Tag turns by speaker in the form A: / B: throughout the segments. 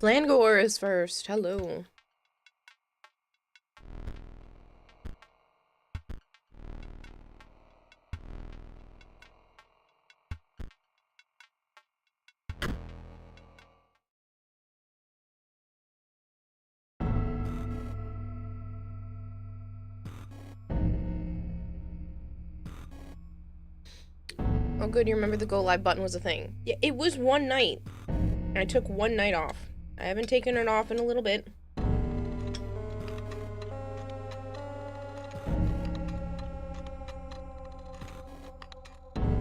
A: Glangor is first. Hello. Oh good, you remember the go live button was a thing. Yeah, it was one night. I took one night off. I haven't taken it off in a little bit.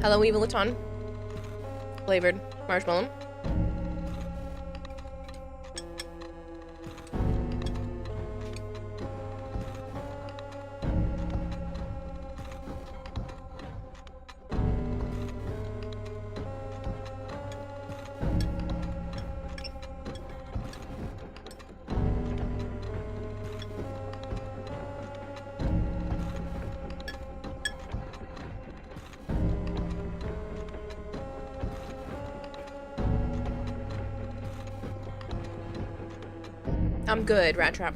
A: Hello, Evil-a-ton. Flavored marshmallow. I'm good, Rat Trap.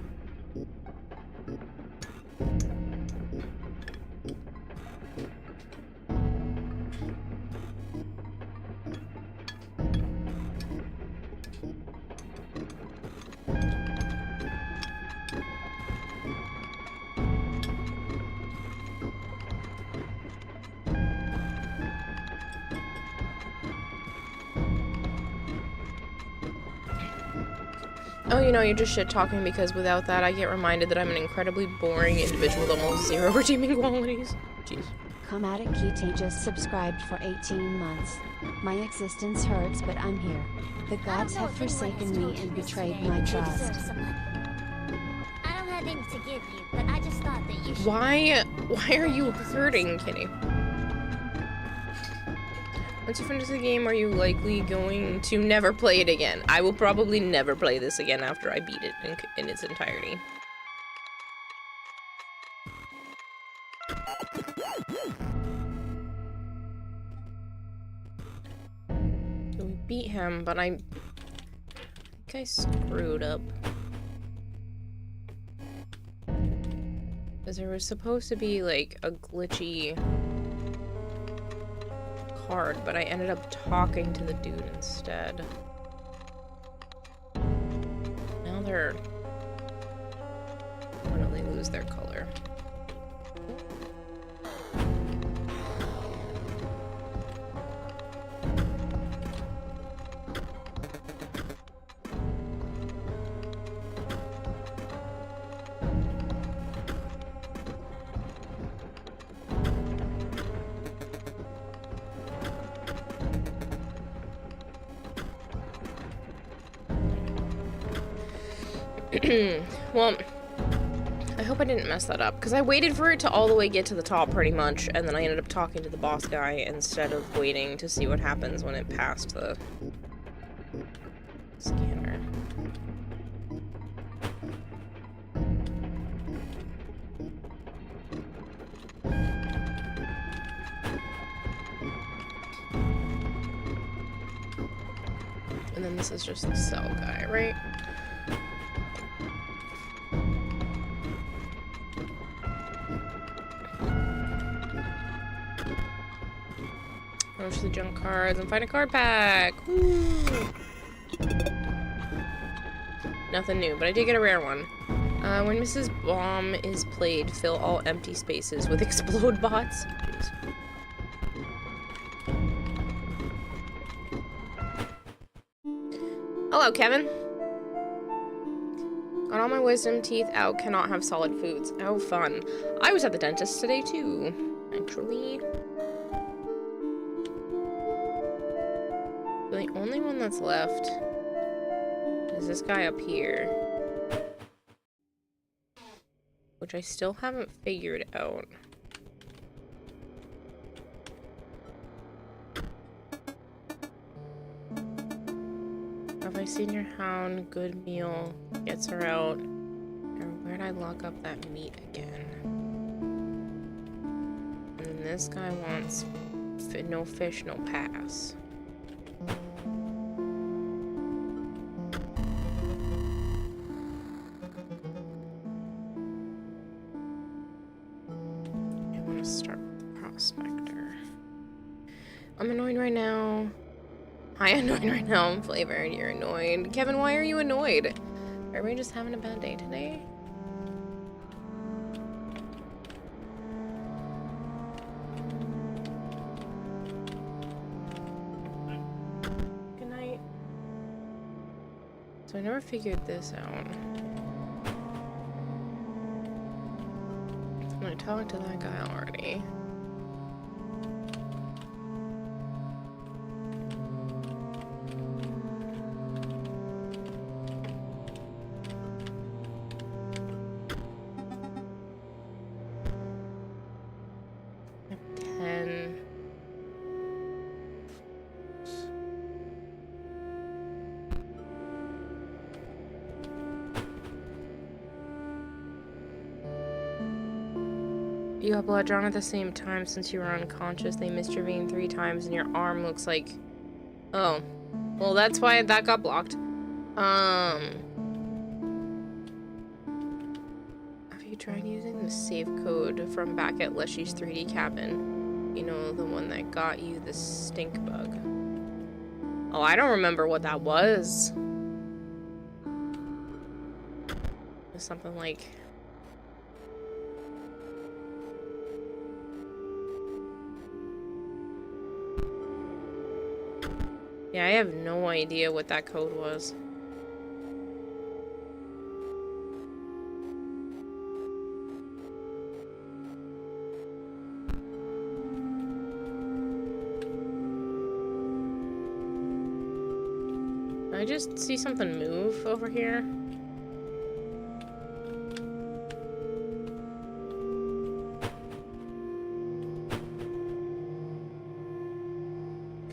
A: Oh, you know, you're just shit-talking because without that I get reminded that I'm an incredibly boring individual with almost zero redeeming qualities. Jeez.
B: Comatic Kite just subscribed for 18 months. My existence hurts, but I'm here. The gods have forsaken me and betrayed my trust.
C: I don't have any to give you, but I just thought that you should...
A: Why are you hurting, Kitty? Once you finish the game, are you likely going to never play it again? I will probably never play this again after I beat it in its entirety. So we beat him, but I think I screwed up. Because there was supposed to be, like, a glitchy card, but I ended up talking to the dude instead. Now they're... permanently lose their color. Well, I hope I didn't mess that up, because I waited for it to all the way get to the top pretty much, and then I ended up talking to the boss guy instead of waiting to see what happens when it passed the scanner. And then this is just the cell guy, right? Go to the junk cards and find a card pack. Woo! Nothing new, but I did get a rare one. When Mrs. Bomb is played, fill all empty spaces with explode bots. Jeez. Hello, Kevin. Got all my wisdom teeth out, cannot have solid foods. Oh, fun. I was at the dentist today, too, actually. The only one that's left is this guy up here, which I still haven't figured out. Have I seen your hound? Good meal gets her out. Or where'd I lock up that meat again? And then this guy wants no fish, no pass. gonna start with the prospector. I'm annoyed right now. Hi, annoyed right now. I'm Flavor, and you're annoyed. Kevin, why are you annoyed? Are we just having a bad day today? Good night. So I never figured this out. I talked to that guy already. I have 10. You got blood drawn at the same time since you were unconscious. They missed your vein 3 times and your arm looks like... Oh. Well, that's why that got blocked. Have you tried using the safe code from back at Leshy's 3D cabin? You know, the one that got you the stink bug. Oh, I don't remember what that was. It was something like... Yeah, I have no idea what that code was. I just see something move over here.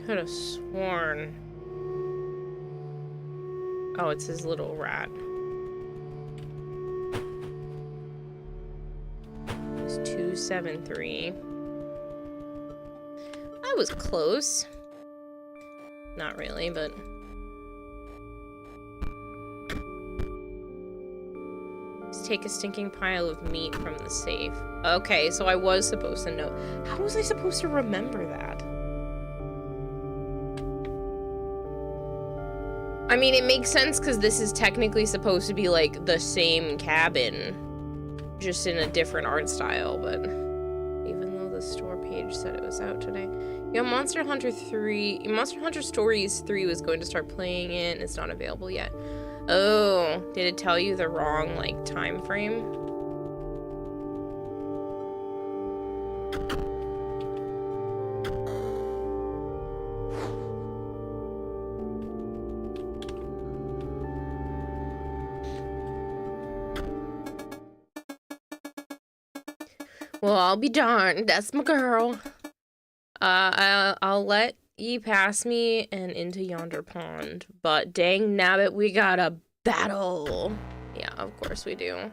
A: Could have sworn. Oh, it's his little rat. It's 273. I was close. Not really, but... Let's take a stinking pile of meat from the safe. Okay, so I was supposed to know. How was I supposed to remember that? I mean, it makes sense because this is technically supposed to be like the same cabin, just in a different art style, but even though the store page said it was out today. Yeah, Monster Hunter Stories 3 was going to start playing it, and it's not available yet. Oh, did it tell you the wrong, like, time frame? Well, I'll be darned. That's my girl. I'll let ye pass me and into yonder pond. But dang nabbit, we got a battle. Yeah, of course we do.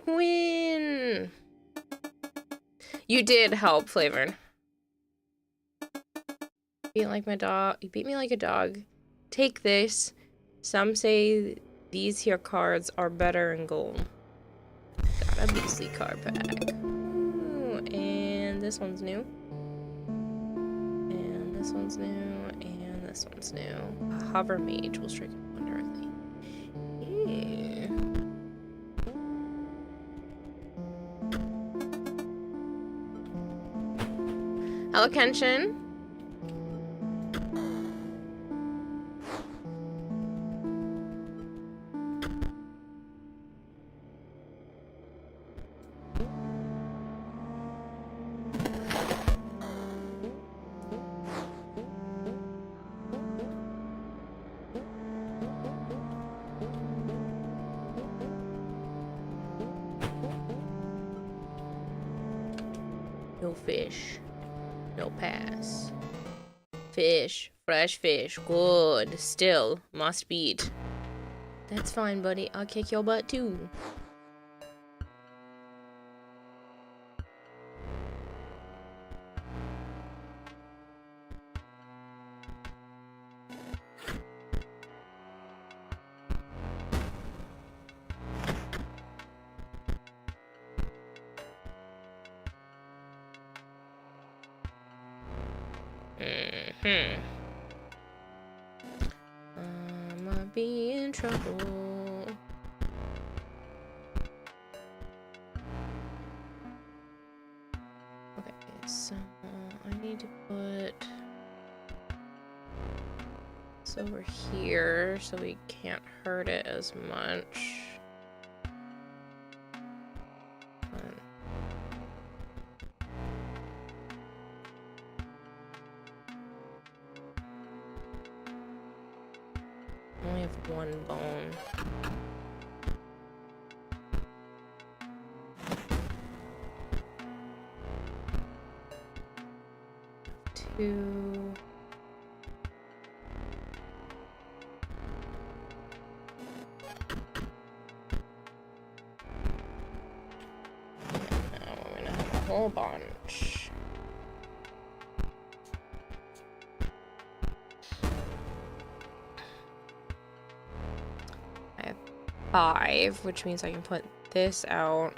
A: Win! You did help, Flavor. Beat like my dog. You beat me like a dog. Take this. Some say these here cards are better in gold. Got a beastly card pack. Ooh, and this one's new. And this one's new. And this one's new. A hover mage will strike one directly. Yeah. Hello, Kenshin. No fish. No pass. Fish. Fresh fish. Good. Still. Must beat. That's fine, buddy. I'll kick your butt too. I'ma be in trouble. Okay, so I need to put this over here so we can't hurt it as much. I only have one bone. Two. And now we're gonna have a whole bunch. I have 5, which means I can put this out.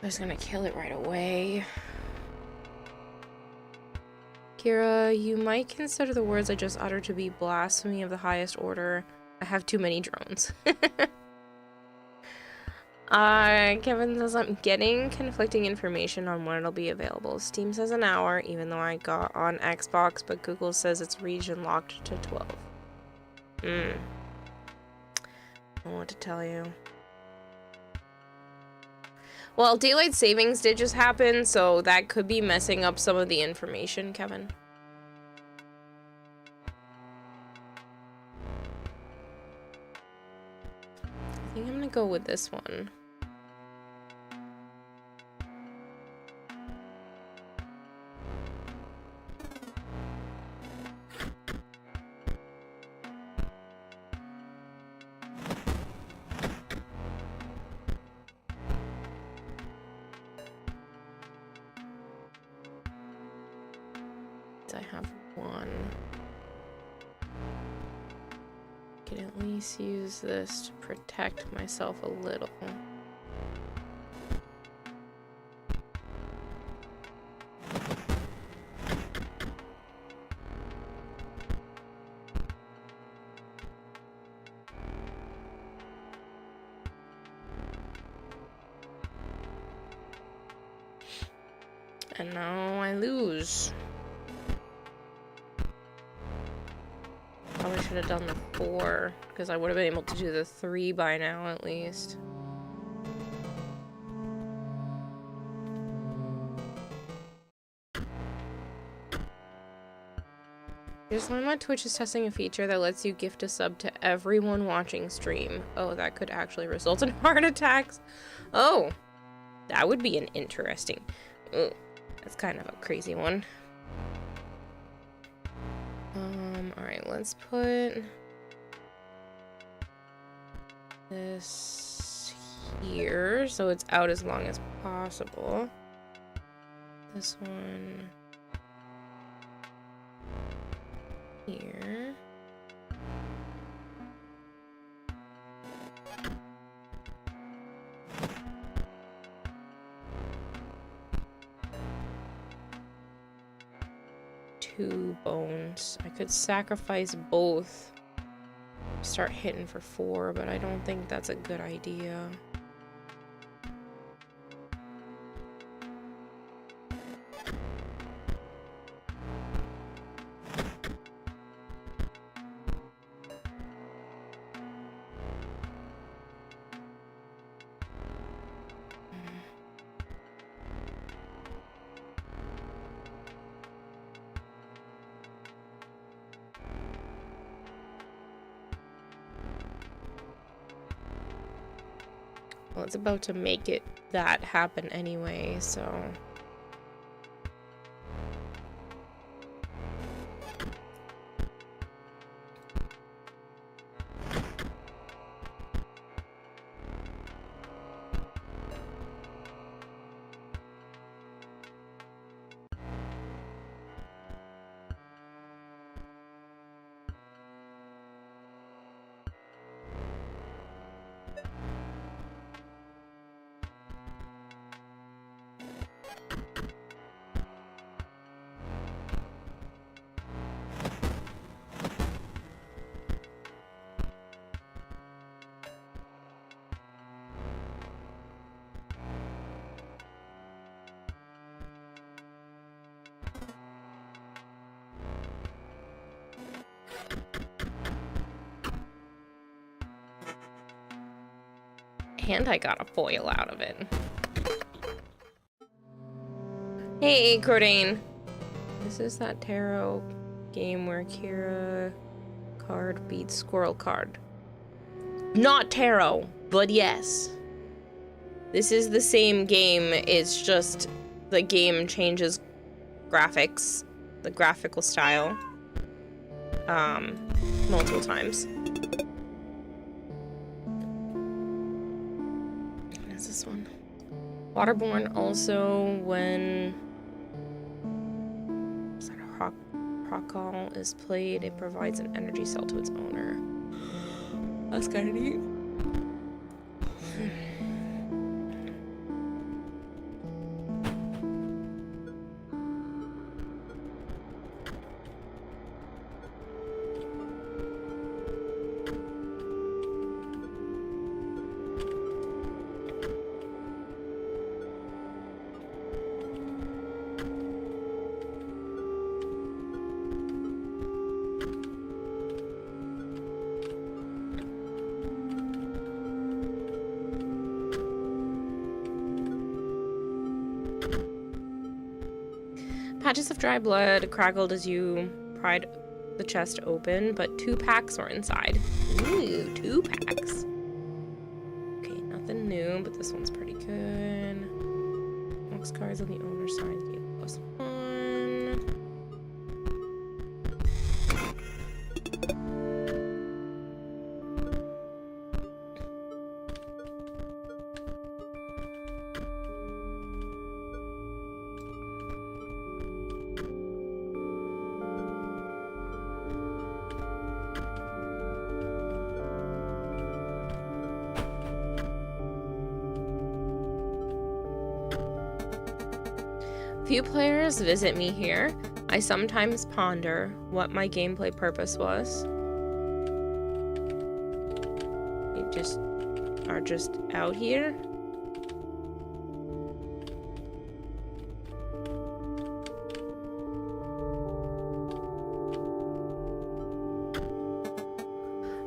A: I'm just gonna kill it right away. Kira, you might consider the words I just uttered to be blasphemy of the highest order. I have too many drones. Kevin says I'm getting conflicting information on when it'll be available. Steam says an hour, even though I got on Xbox, but Google says it's region locked to 12. I don't know what to tell you. Well, daylight savings did just happen, so that could be messing up some of the information, Kevin. I think I'm gonna go with this one. I have one. I can at least use this to protect myself a little. And now I lose. Probably should have done the 4, because I would have been able to do the 3 by now at least. Just learned that Twitch is testing a feature that lets you gift a sub to everyone watching stream. Oh, that could actually result in heart attacks. Oh, that would be an interesting. Ooh, that's kind of a crazy one. Alright, let's put this here so it's out as long as possible. This one here. Two bones. I could sacrifice both. Start hitting for 4, but I don't think that's a good idea. Well, it's about to make it that happen anyway, so... And I got a foil out of it. Hey, Cordane. This is that tarot game where Kira card beats squirrel card. Not tarot, but yes. This is the same game, it's just the game changes graphics, the graphical style, multiple times. What is this one? Waterborne also when Procol is played, it provides an energy cell to its owner. That's kind of neat. Patches of dry blood crackled as you pried the chest open, but 2 packs were inside. Ooh, 2 packs. Okay, nothing new, but this one's pretty good. Box cards on the owner's side gave +1. Few players visit me here. I sometimes ponder what my gameplay purpose was. You are just out here.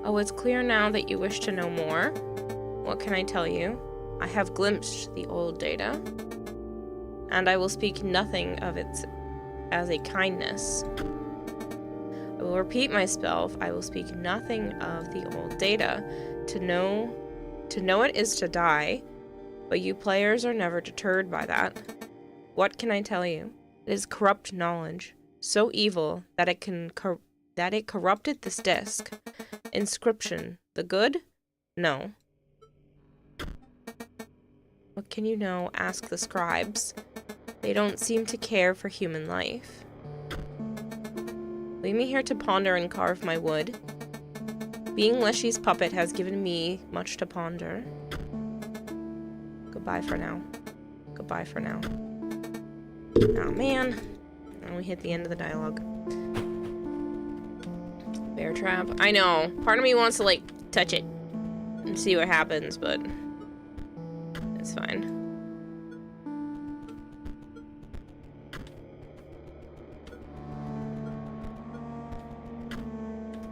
A: Oh, it's clear now that you wish to know more. What can I tell you? I have glimpsed the old data, and I will speak nothing of it as a kindness. I will repeat myself, I will speak nothing of the old data. To know it is to die, but you players are never deterred by that. What can I tell you? It is corrupt knowledge, so evil that it corrupted this disc. Inscryption, the good? No. What can you know? Ask the scribes. They don't seem to care for human life. Leave me here to ponder and carve my wood. Being Leshy's puppet has given me much to ponder. Goodbye for now. Goodbye for now. Oh man. And we hit the end of the dialogue. Bear trap. I know. Part of me wants to like touch it and see what happens, but it's fine.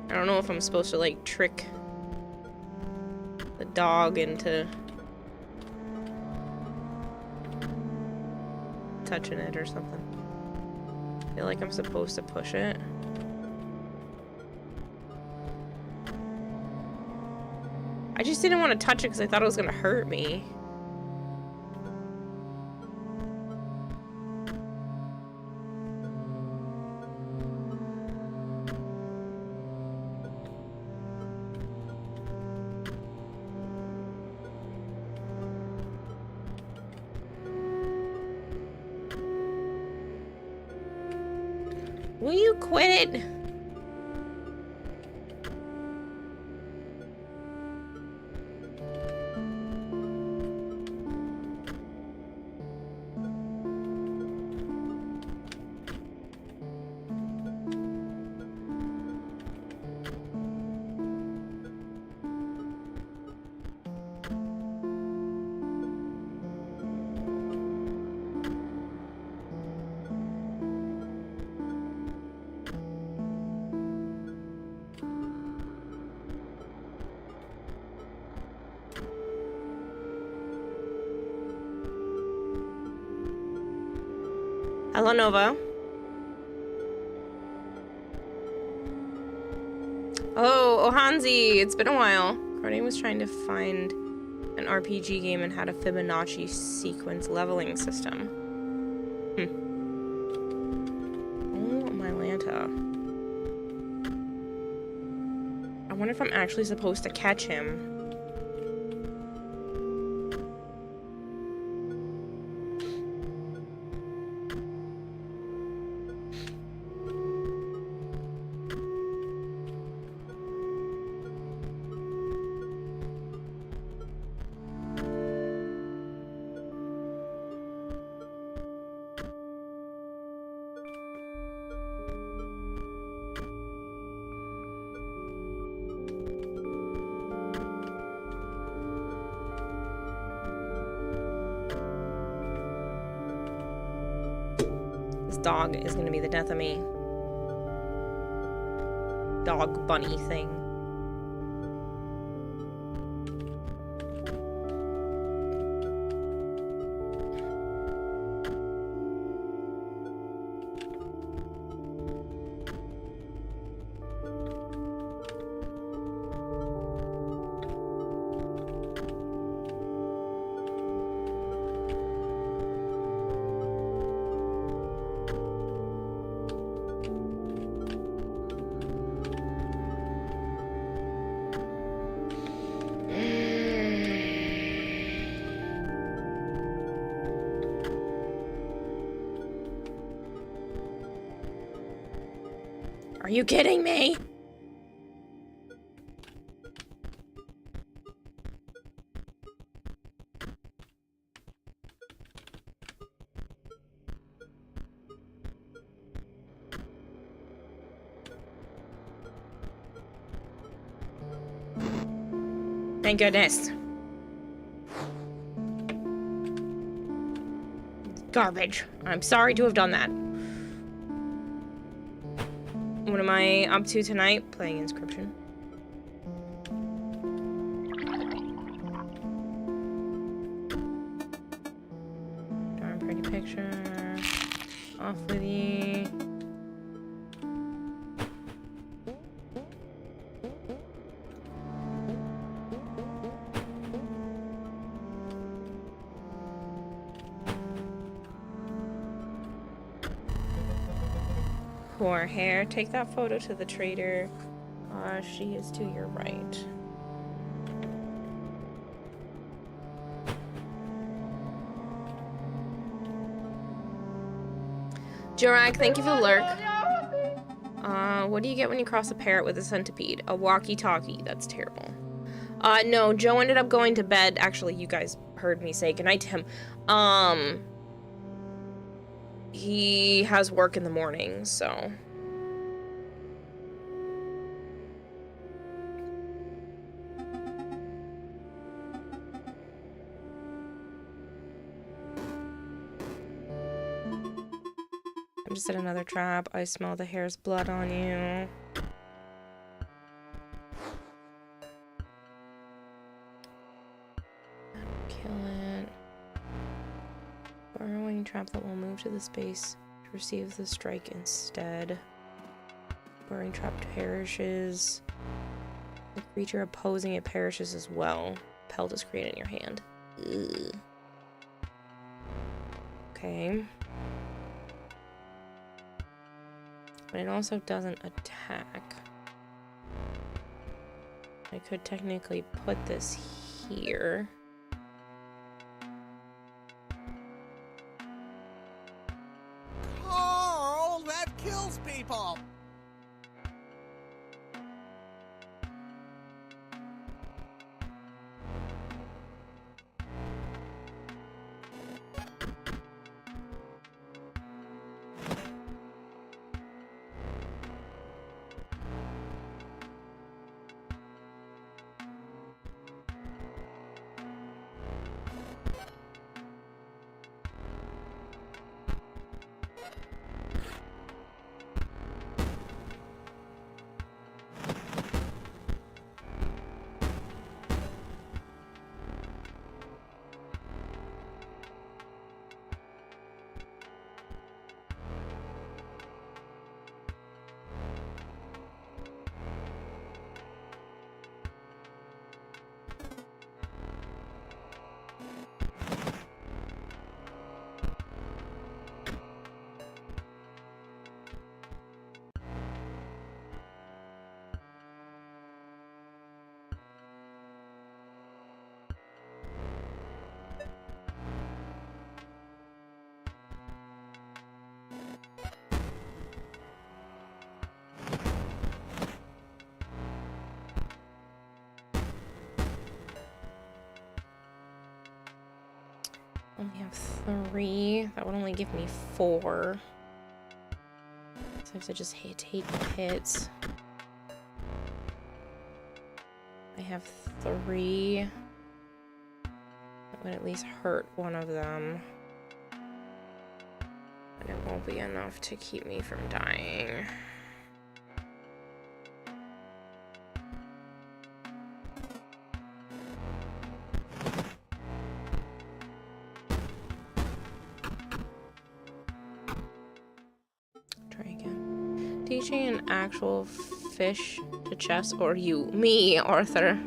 A: I don't know if I'm supposed to like trick the dog into touching it or something. I feel like I'm supposed to push it. I just didn't want to touch it because I thought it was gonna hurt me. Will you quit it? Hello, Nova. Oh, Ohanzi, it's been a while. Courtney was trying to find an RPG game and had a Fibonacci sequence leveling system. Oh, my Lanta. I wonder if I'm actually supposed to catch him. Dog is gonna be the death of me. Dog bunny thing. Are you kidding me? Thank goodness. Garbage. I'm sorry to have done that. What am I up to tonight? Playing Inscryption. Darn pretty picture. Off with ye. Poor hair. Take that photo to the trader. She is to your right. Jorak, thank you for the lurk. What do you get when you cross a parrot with a centipede? A walkie-talkie. That's terrible. No, Joe ended up going to bed. Actually, you guys heard me say goodnight to him. He has work in the morning, so... I'm just at another trap. I smell the hare's blood on you. Kill it. Burrowing trap that will move to the space to receive the strike instead. Burrowing trap perishes. The creature opposing it perishes as well. Pelt is created in your hand. Ugh. Okay. But it also doesn't attack. I could technically put this here.
D: Carl, that kills people.
A: Only have 3. That would only give me 4. So I have to just take hits. I have 3. That would at least hurt one of them. But it won't be enough to keep me from dying. Teaching an actual fish to chess, or you? Me, Arthur.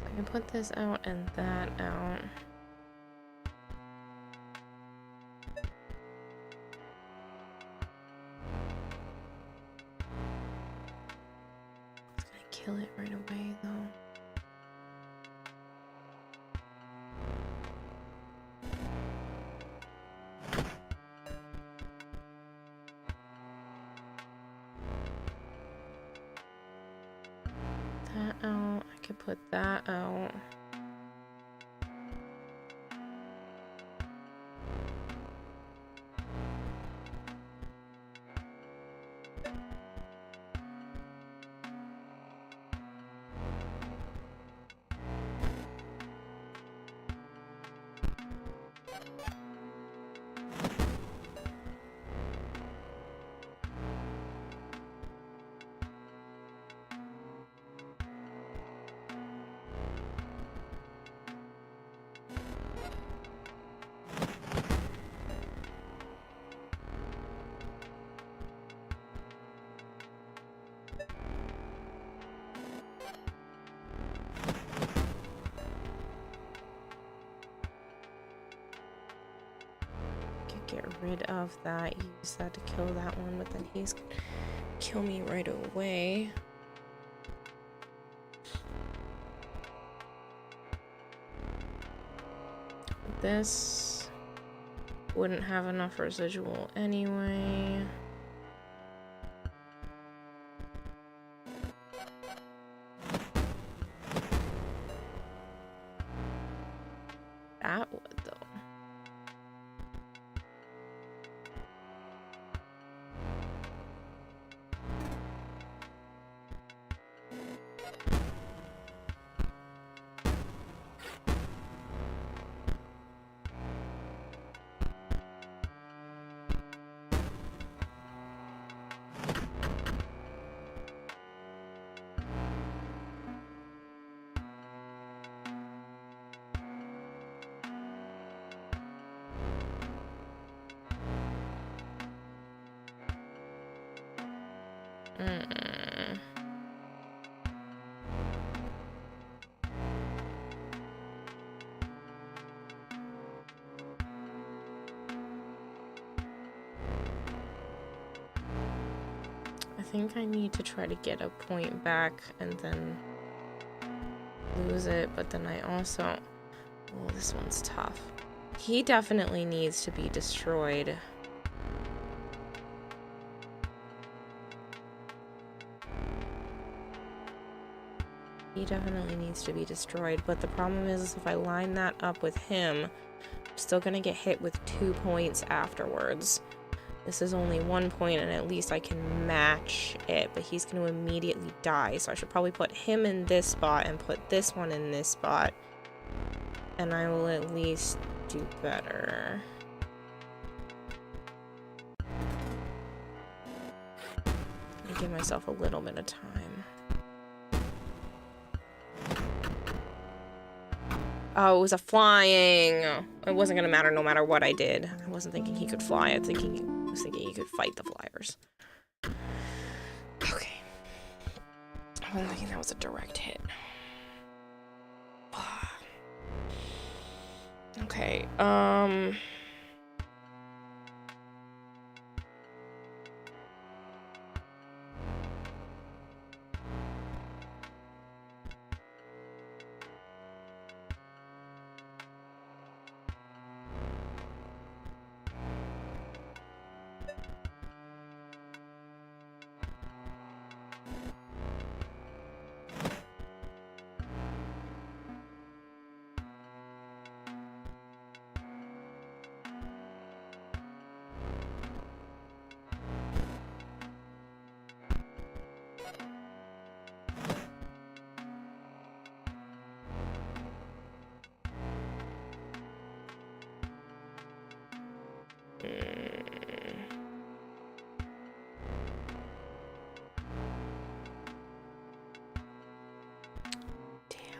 A: I can put this out and that out. It's gonna kill it right away, though. Out. I could put that out. Get rid of that, use that to kill that one, but then he's gonna kill me right away. This wouldn't have enough residual anyway. That would, though. I think I need to try to get a point back and then lose it, but then I also... Oh, this one's tough. He definitely needs to be destroyed. He definitely needs to be destroyed, but the problem is if I line that up with him, I'm still gonna get hit with 2 points afterwards. This is only 1 point, and at least I can match it, but he's gonna immediately die, so I should probably put him in this spot and put this one in this spot, and I will at least do better. Let me give myself a little bit of time. Oh, it was a flying. It wasn't gonna matter no matter what I did. I wasn't thinking he could fly. I was thinking he could fight the flyers. Okay. I wasn't thinking that was a direct hit. Okay,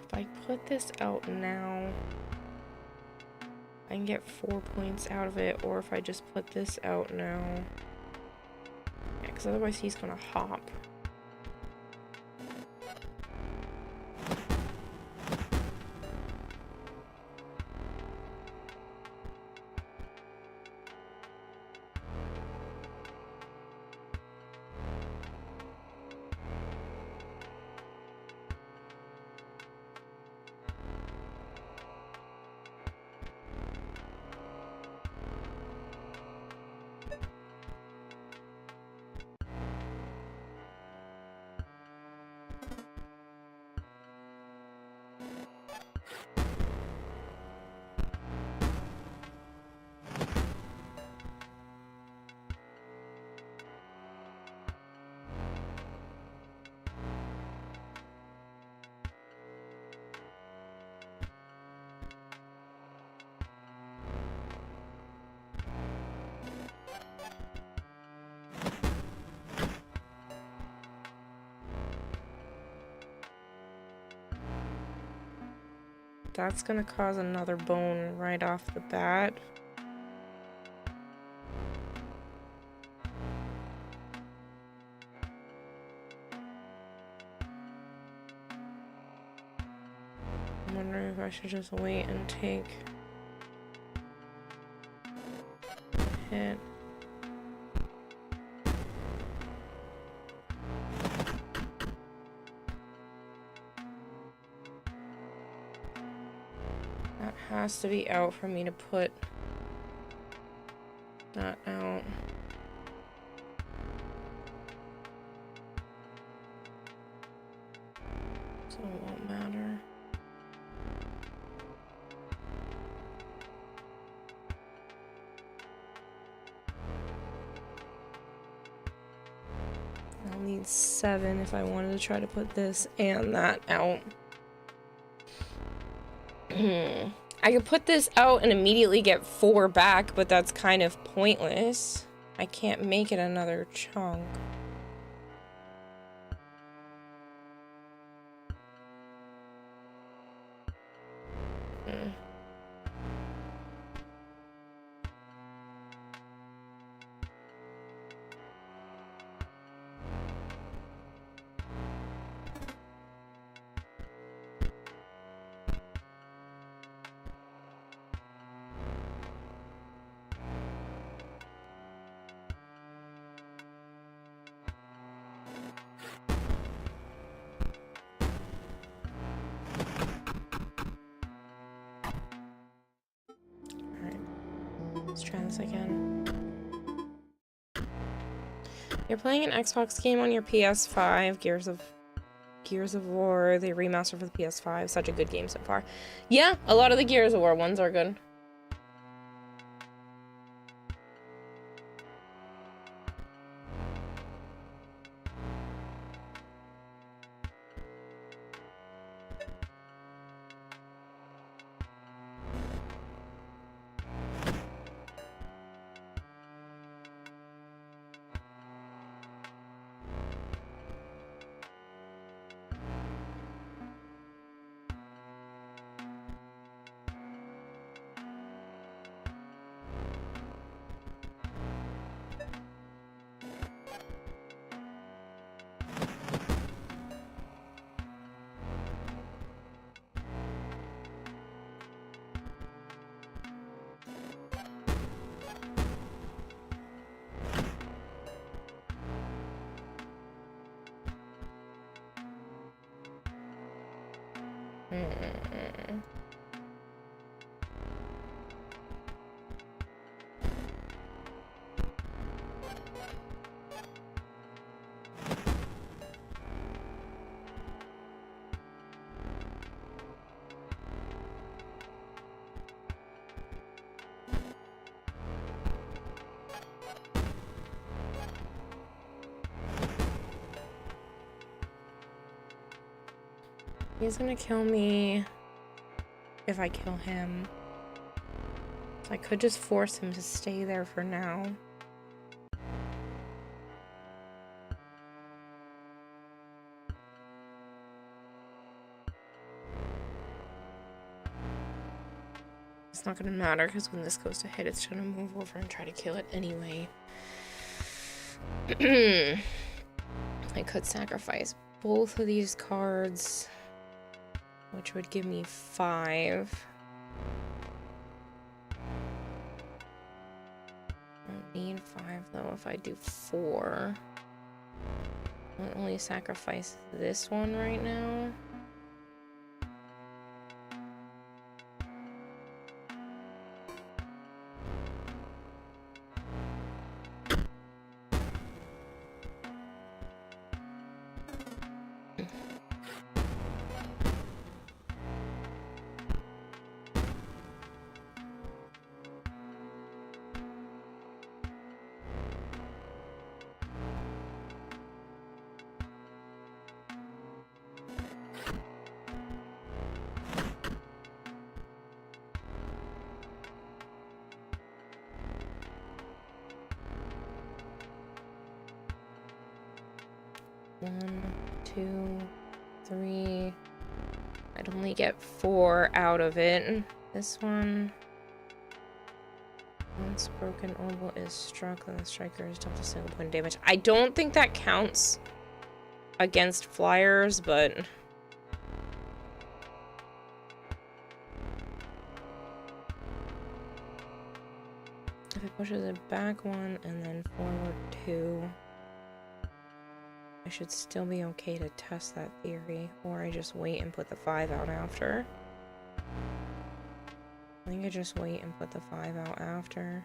A: if I put this out now, I can get 4 points out of it, or if I just put this out now. Yeah, because otherwise he's gonna hop. That's gonna cause another bone right off the bat. I'm wondering if I should just wait and take a hit. That has to be out for me to put that out. So it won't matter. I'll need 7 if I wanted to try to put this and that out. I could put this out and immediately get 4 back, but that's kind of pointless. I can't make it another chunk. Let's try this again. You're playing an Xbox game on your PS5, Gears of War, the remaster for the PS5. Such a good game so far. Yeah, a lot of the Gears of War ones are good. He's gonna kill me if I kill him. So I could just force him to stay there for now. It's not gonna matter because when this goes to hit, it's gonna move over and try to kill it anyway. I could sacrifice both of these cards, which would give me 5. I don't need 5 though if I do 4. I'll only sacrifice this one right now. One, 2, 3. I'd only get 4 out of it. This one. Once broken orbital is struck, then the striker is dealt a single point of damage. I don't think that counts against flyers, but if it pushes it back 1 and then forward 2, I should still be okay to test that theory, or I just wait and put the 5 out after. I think I just wait and put the 5 out after.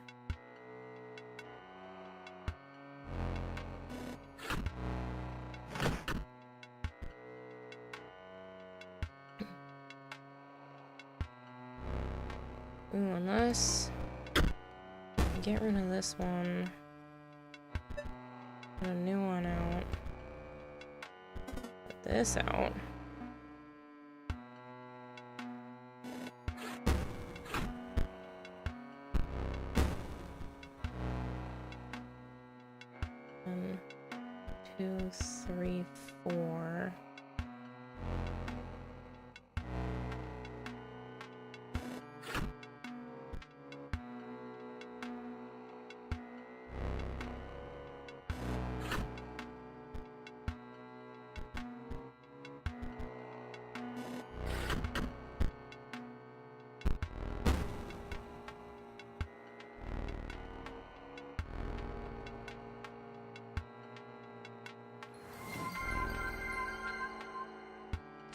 A: Ooh, unless I get rid of this one, put a new one out. This out. One, 2, 3, 4.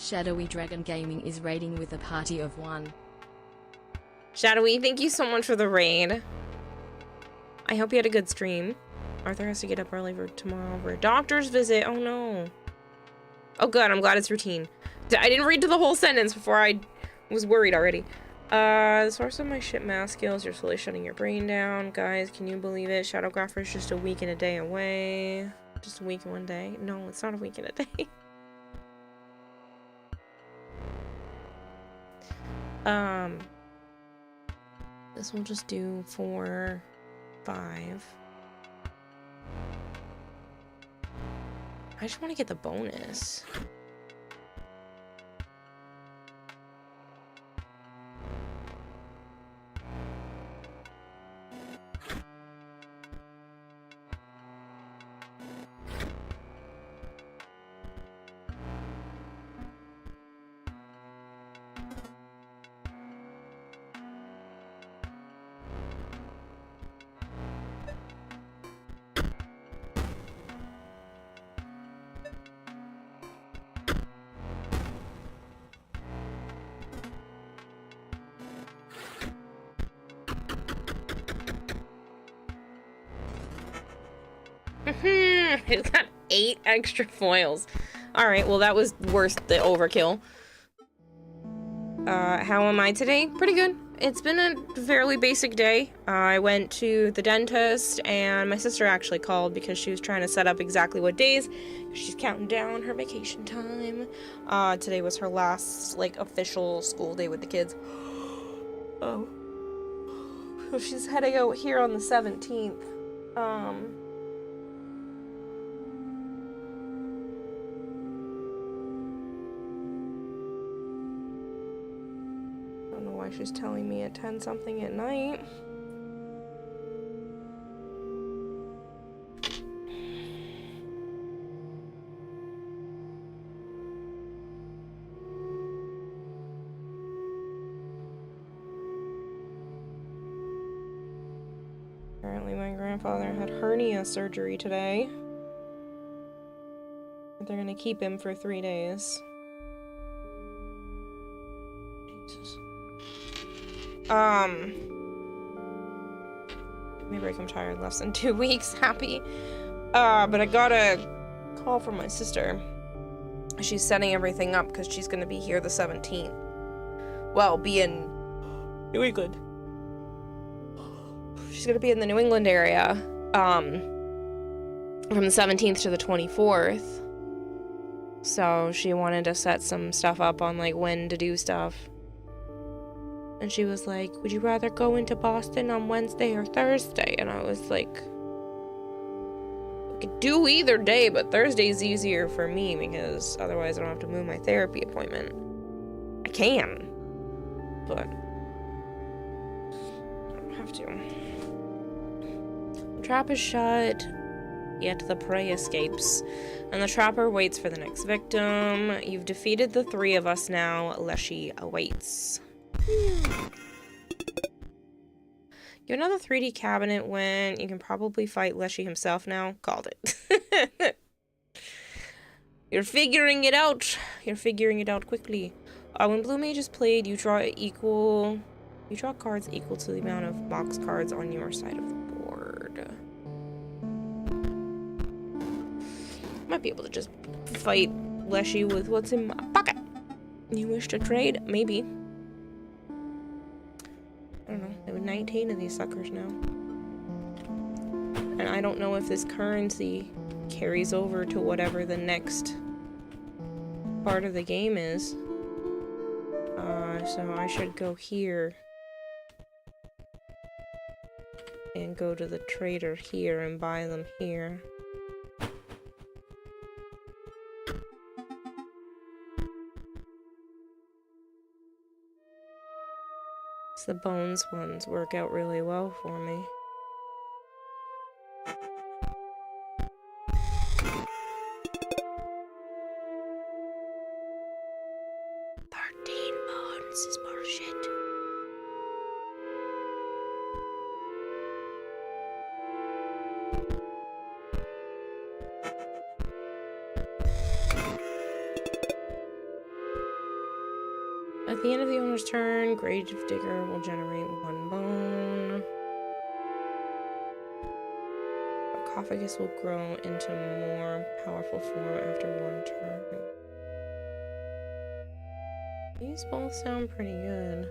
D: Shadowy Dragon Gaming is raiding with a party of 1.
A: Shadowy, thank you so much for the raid. I hope you had a good stream. Arthur has to get up early for tomorrow for a doctor's visit. Oh no. Oh good, I'm glad it's routine. I didn't read to the whole sentence before I was worried already. The source of my shit math skills, you're slowly shutting your brain down. Guys, can you believe it? Shadowgrapher's just a week and a day away. Just a week and 1 day. No, it's not a week and a day. This will just do 4, 5. I just want to get the bonus. It's got 8 extra foils. Alright, well that was worth the overkill. How am I today? Pretty good. It's been a fairly basic day. I went to the dentist, and my sister actually called because she was trying to set up exactly what days. She's counting down her vacation time. Today was her last, like, official school day with the kids. Oh. So she's heading out here on the 17th. She's telling me at 10 something at night. Apparently my grandfather had hernia surgery today. They're gonna keep him for 3 days. Jesus. Maybe I'm tired, less than 2 weeks, happy. But I got a call from my sister. She's setting everything up because she's gonna be here the 17th. Well, be in New England. She's gonna be in the New England area, from the 17th to the 24th. So she wanted to set some stuff up on, like, when to do stuff. And she was like, would you rather go into Boston on Wednesday or Thursday? And I was like, I could do either day, but Thursday's easier for me because otherwise I don't have to move my therapy appointment. I can, but I don't have to. The trap is shut, yet the prey escapes. And the trapper waits for the next victim. You've defeated the 3 of us now. Leshy awaits. You have another 3D cabinet when you can probably fight Leshy himself now. Called it. You're figuring it out. You're figuring it out quickly. When Blue Mage is played, you draw cards equal to the amount of box cards on your side of the board. Might be able to just fight Leshy with what's in my pocket. You wish to trade? Maybe. I don't know. There were 19 of these suckers now. And I don't know if this currency carries over to whatever the next part of the game is. So I should go here. And go to the trader here and buy them here. The bones ones work out really well for me. Bones is bullshit. At the end of the owner's turn, Grave Digger will generate 1 bone. sarcophagus will grow into more powerful form after one turn. These both sound pretty good.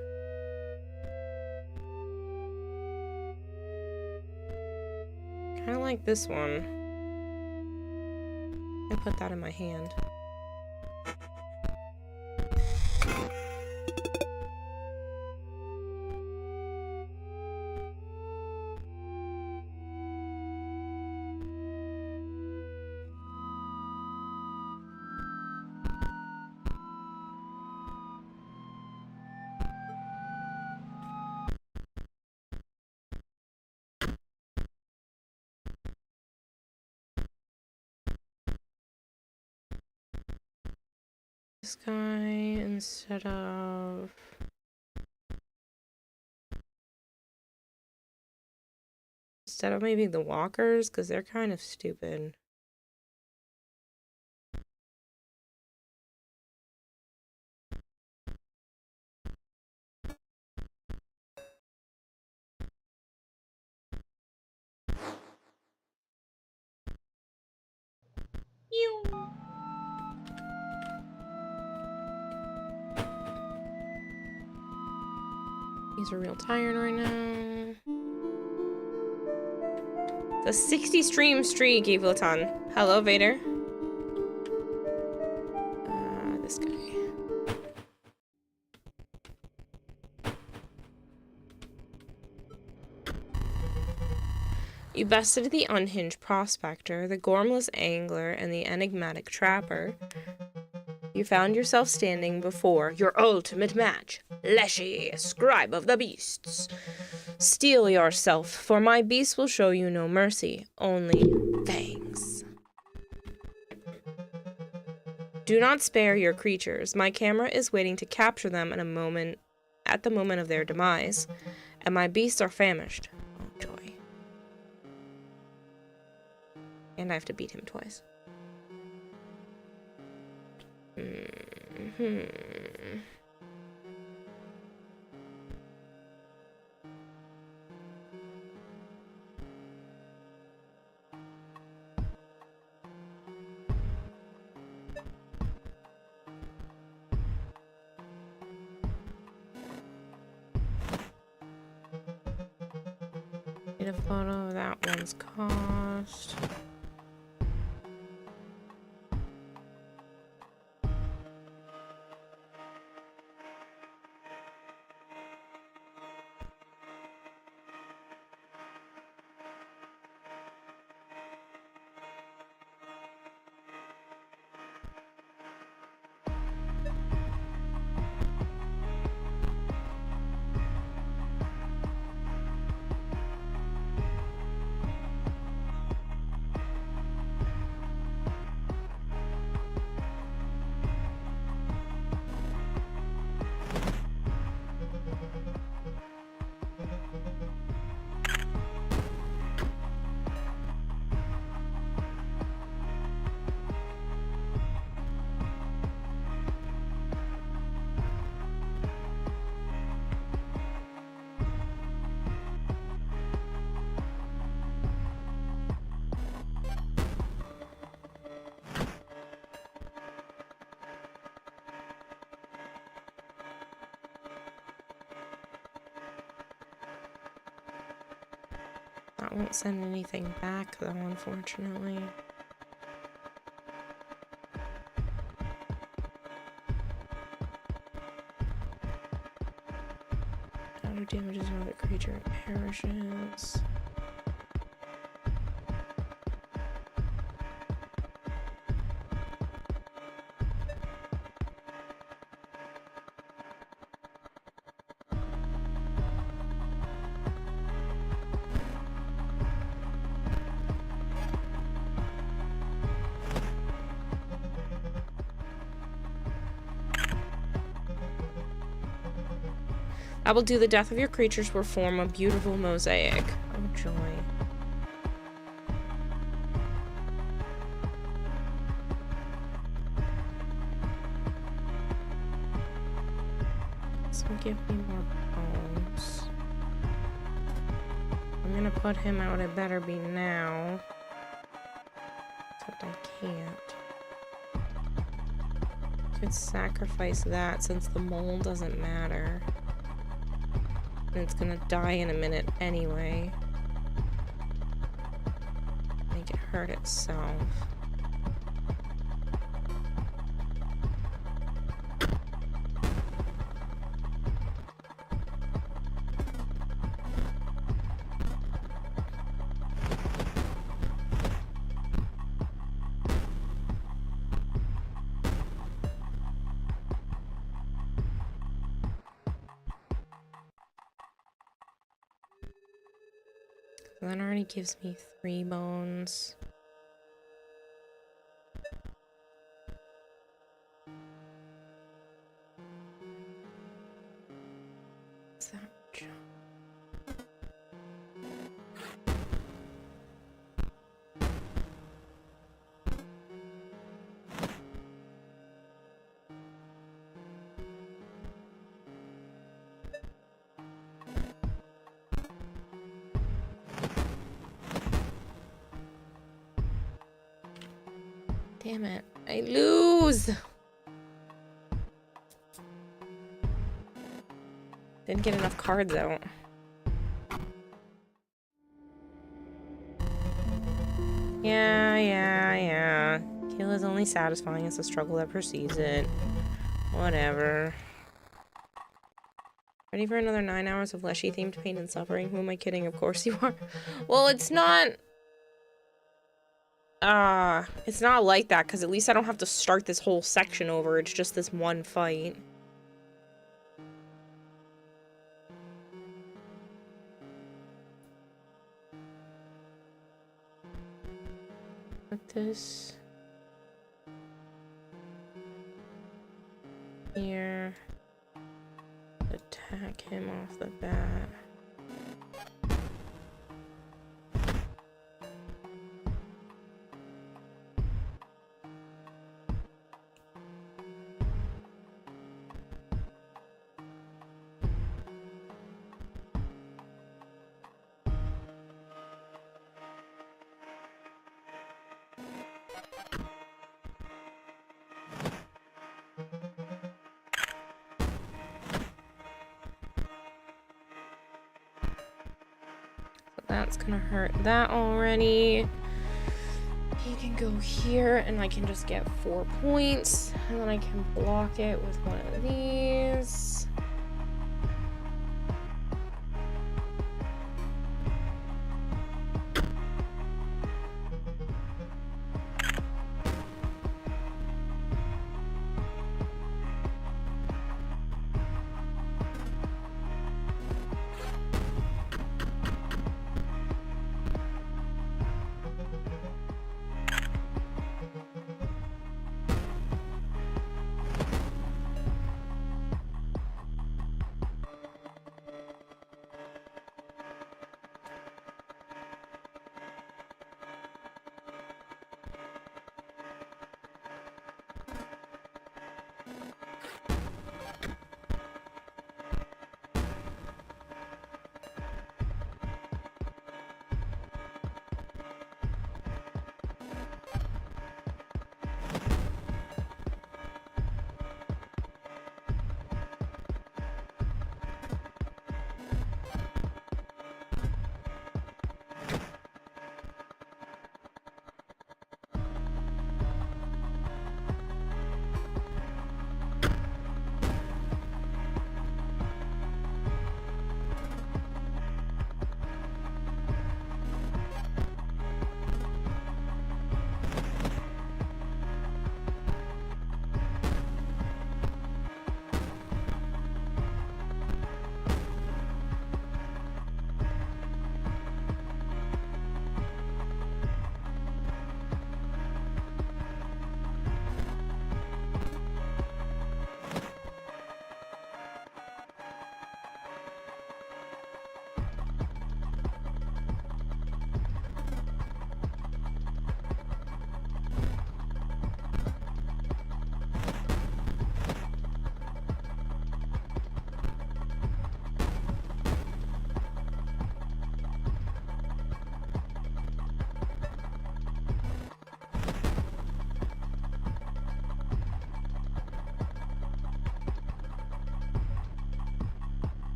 A: Kind of like this one. I put that in my hand. This guy instead of maybe the walkers, because they're kind of stupid. He's real tired right now. The 60 stream streak, Evelyn. Hello, Vader. This guy. You bested the unhinged prospector, the gormless angler, and the enigmatic trapper. You found yourself standing before your ultimate match, Leshy, scribe of the beasts. Steel yourself, for my beast will show you no mercy, only fangs. Do not spare your creatures. My camera is waiting to capture them at the moment of their demise, and my beasts are famished. Oh, joy. And I have to beat him twice. Need a photo of that one's cost. That won't send anything back, though, unfortunately. Auto damages another creature, it perishes. I will do the death of your creatures will form a beautiful mosaic. Oh, joy. This will give me more bones. I'm gonna put him out, it better be now. except I can't. Could sacrifice that since the mole doesn't matter. And it's gonna die in a minute anyway. Make it hurt itself. That already gives me 3 bones. What's that jump? Damn it, I lose! Didn't get enough cards out. Yeah. Kill is only satisfying as the struggle that precedes it. Whatever. Ready for another 9 hours of Leshy-themed pain and suffering? Who am I kidding? Of course you are. Well, it's not like that, because at least I don't have to start this whole section over. It's just this one fight. Put this here. Attack him off the bat. That's gonna hurt that already. He can go here and I can just get 4 points. And then I can block it with one of these.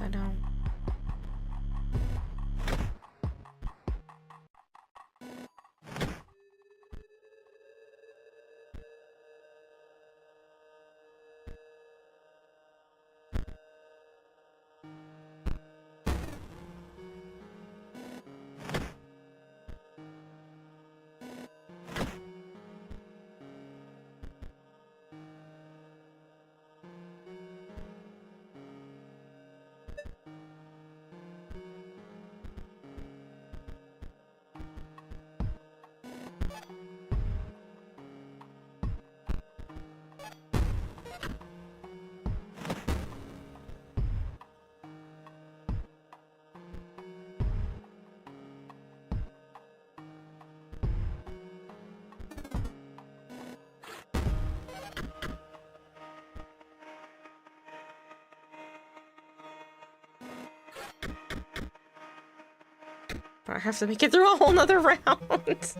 A: upside down. I have to make it through a whole nother round.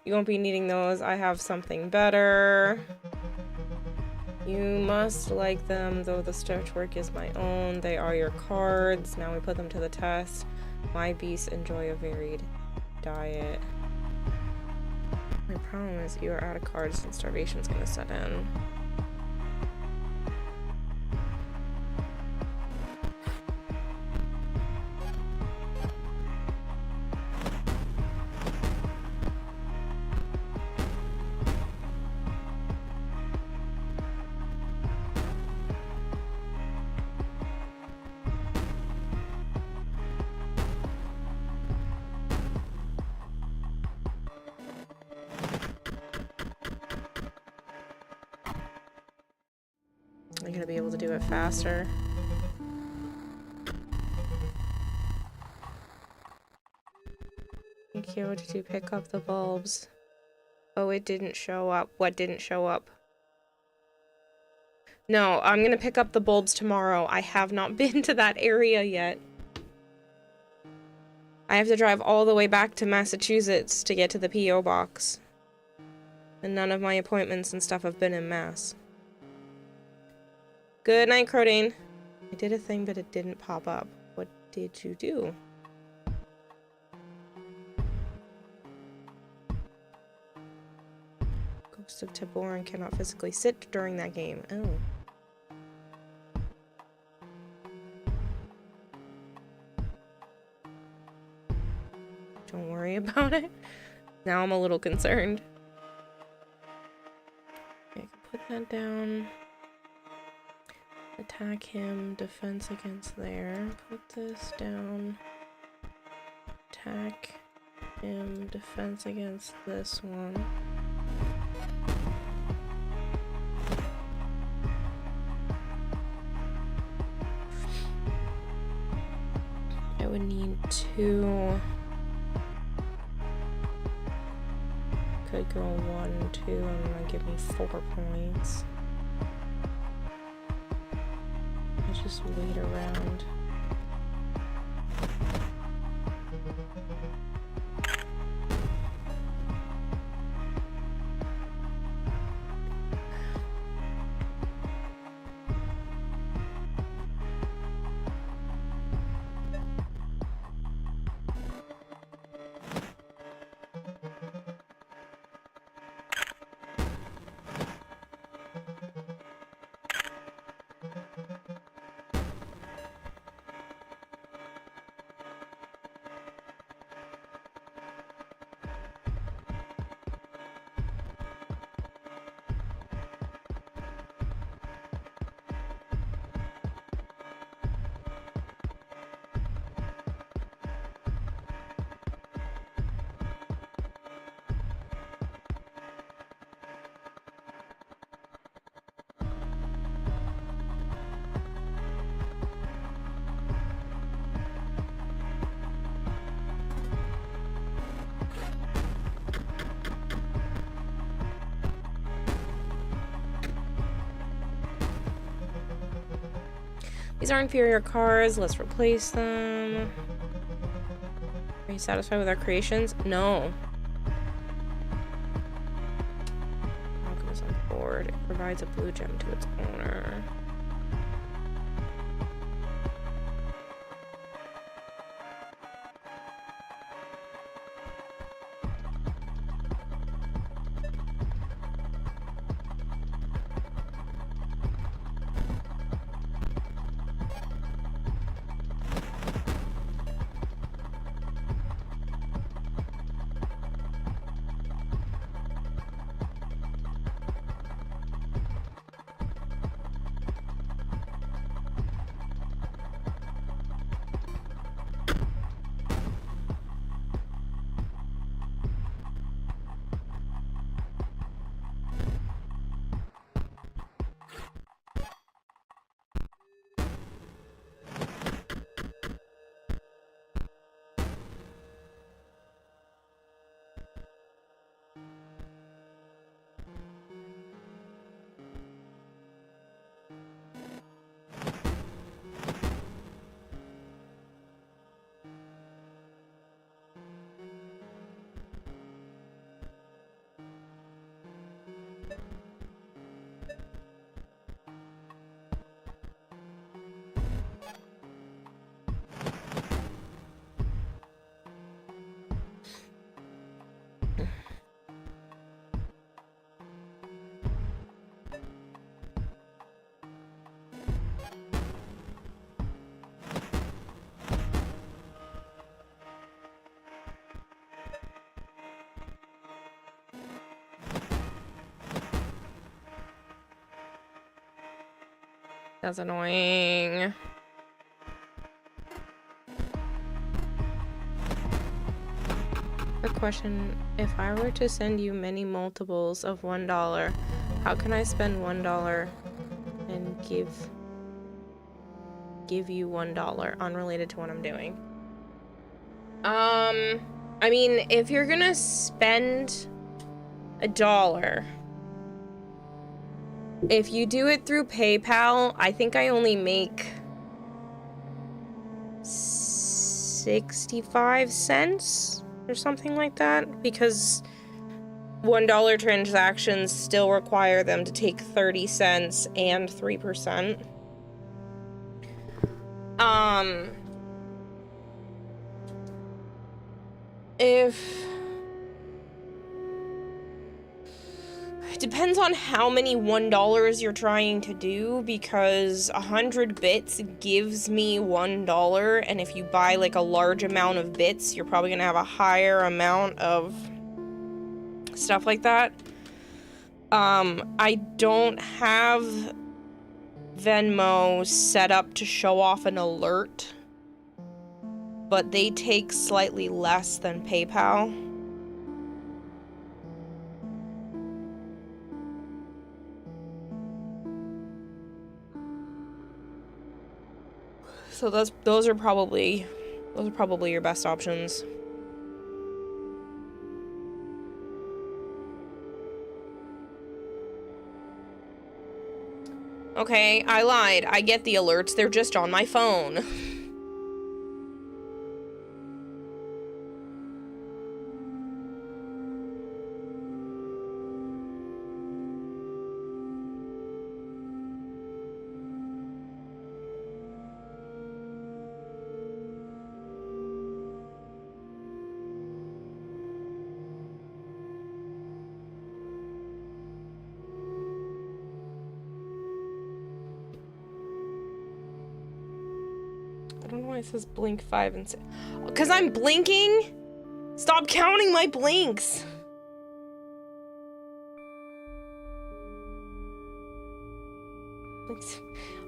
A: You won't be needing those. I have something better. You must like them, though the stretch work is my own. They are your cards. Now we put them to the test. My beasts enjoy a varied diet. My problem is you are out of cards and starvation's gonna set in. I'm gonna be able to do it faster. Thank you. Did you pick up the bulbs? Oh, it didn't show up. What didn't show up? No, I'm gonna pick up the bulbs tomorrow. I have not been to that area yet. I have to drive all the way back to Massachusetts to get to the P.O. box. And none of my appointments and stuff have been in Mass. Good night, Crodane. I did a thing, but it didn't pop up. What did you do? Ghost of Tiburon cannot physically sit during that game. Oh. Don't worry about it. Now I'm a little concerned. Okay, I can put that down. Attack him, defense against there. Put this down. Attack him, defense against this one. I would need 2. Could go 1, 2, and that'll give me 4 points. Just wait around. These are inferior cards. Let's replace them. Are you satisfied with our creations? No. Alchemist on the board. It provides a blue gem to its owner. That's annoying. A question, if I were to send you many multiples of $1, how can I spend $1 and give you $1 unrelated to what I'm doing? I mean, if you're gonna spend $1, if you do it through PayPal, I think I only make 65 cents or something like that, because $1 transactions still require them to take 30 cents and 3%. If it depends on how many $1 you're trying to do, because 100 bits gives me $1, and if you buy like a large amount of bits, you're probably gonna have a higher amount of stuff like that. I don't have Venmo set up to show off an alert, but they take slightly less than PayPal. So those are probably your best options. Okay, I lied. I get the alerts. They're just on my phone. I don't know why it says blink 5 and 6. Because I'm blinking? Stop counting my blinks.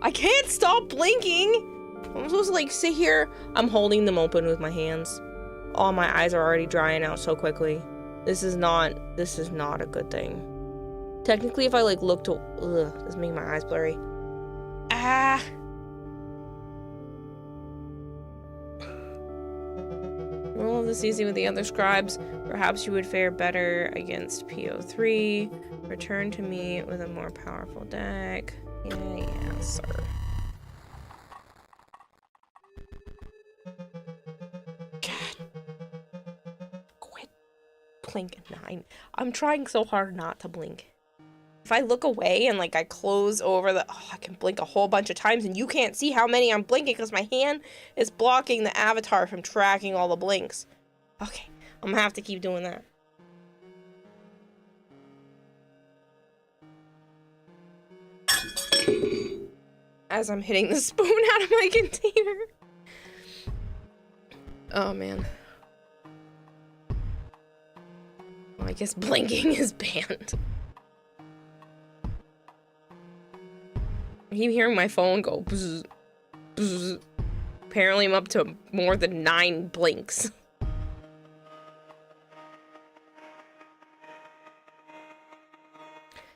A: I can't stop blinking. I'm supposed to like sit here. I'm holding them open with my hands. Oh, my eyes are already drying out so quickly. This is not a good thing. Technically, if I like look to, this is making my eyes blurry. Ah. Roll this easy with the other scribes. Perhaps you would fare better against PO3. Return to me with a more powerful deck. Yeah, sir. God. Quit blinking 9. I'm trying so hard not to blink. If I look away and like I close over I can blink a whole bunch of times and you can't see how many I'm blinking because my hand is blocking the avatar from tracking all the blinks. Okay, I'm gonna have to keep doing that. As I'm hitting the spoon out of my container. Oh man. Well, I guess blinking is banned. I keep hearing my phone go bzz, bzz. Apparently I'm up to more than 9 blinks.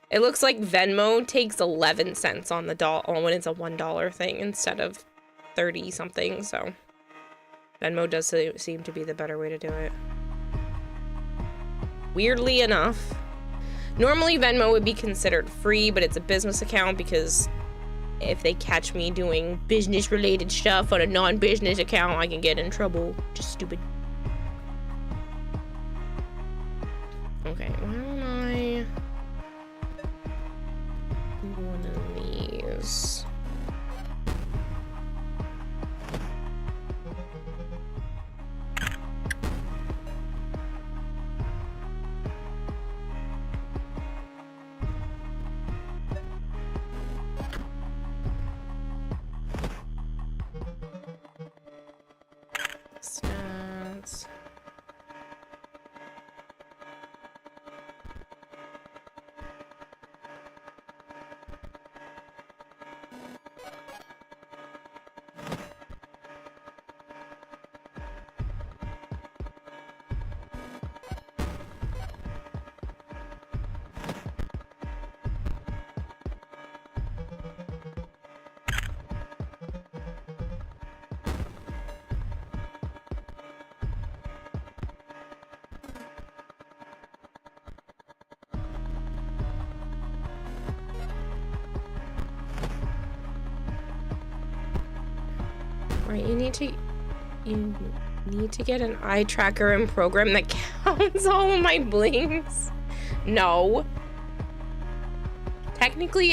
A: It looks like Venmo takes 11 cents on the when it's a $1 thing instead of 30 something, so Venmo does seem to be the better way to do it. Weirdly enough, normally Venmo would be considered free, but it's a business account because if they catch me doing business-related stuff on a non-business account, I can get in trouble. Just stupid. Okay, why don't I do one of these? Stats. Alright, you need to get an eye tracker and program that counts all of my blinks. No. Technically,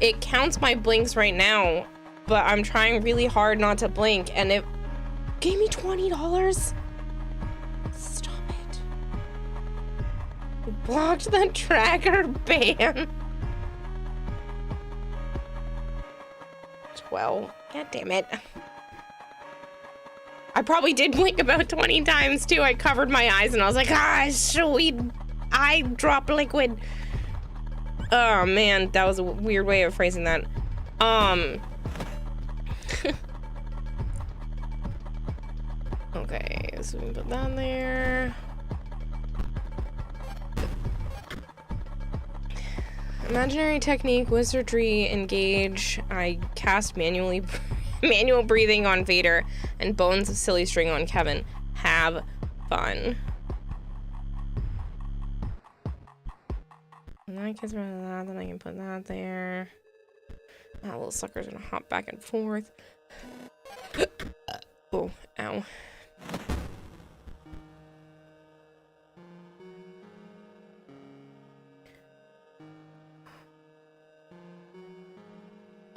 A: it counts my blinks right now, but I'm trying really hard not to blink, and it gave me $20. Stop it. You blocked the tracker ban. 12. God damn it. I probably did blink about 20 times too. I covered my eyes and I was like, ah, sweet eye drop liquid. Oh man, that was a weird way of phrasing that. Okay, so we can put that there. Imaginary technique, wizardry, engage. I cast manual breathing on Vader and bones of silly string on Kevin. Have fun. And then I can rid of that, then I can put that there. That little sucker's gonna hop back and forth. Oh, ow.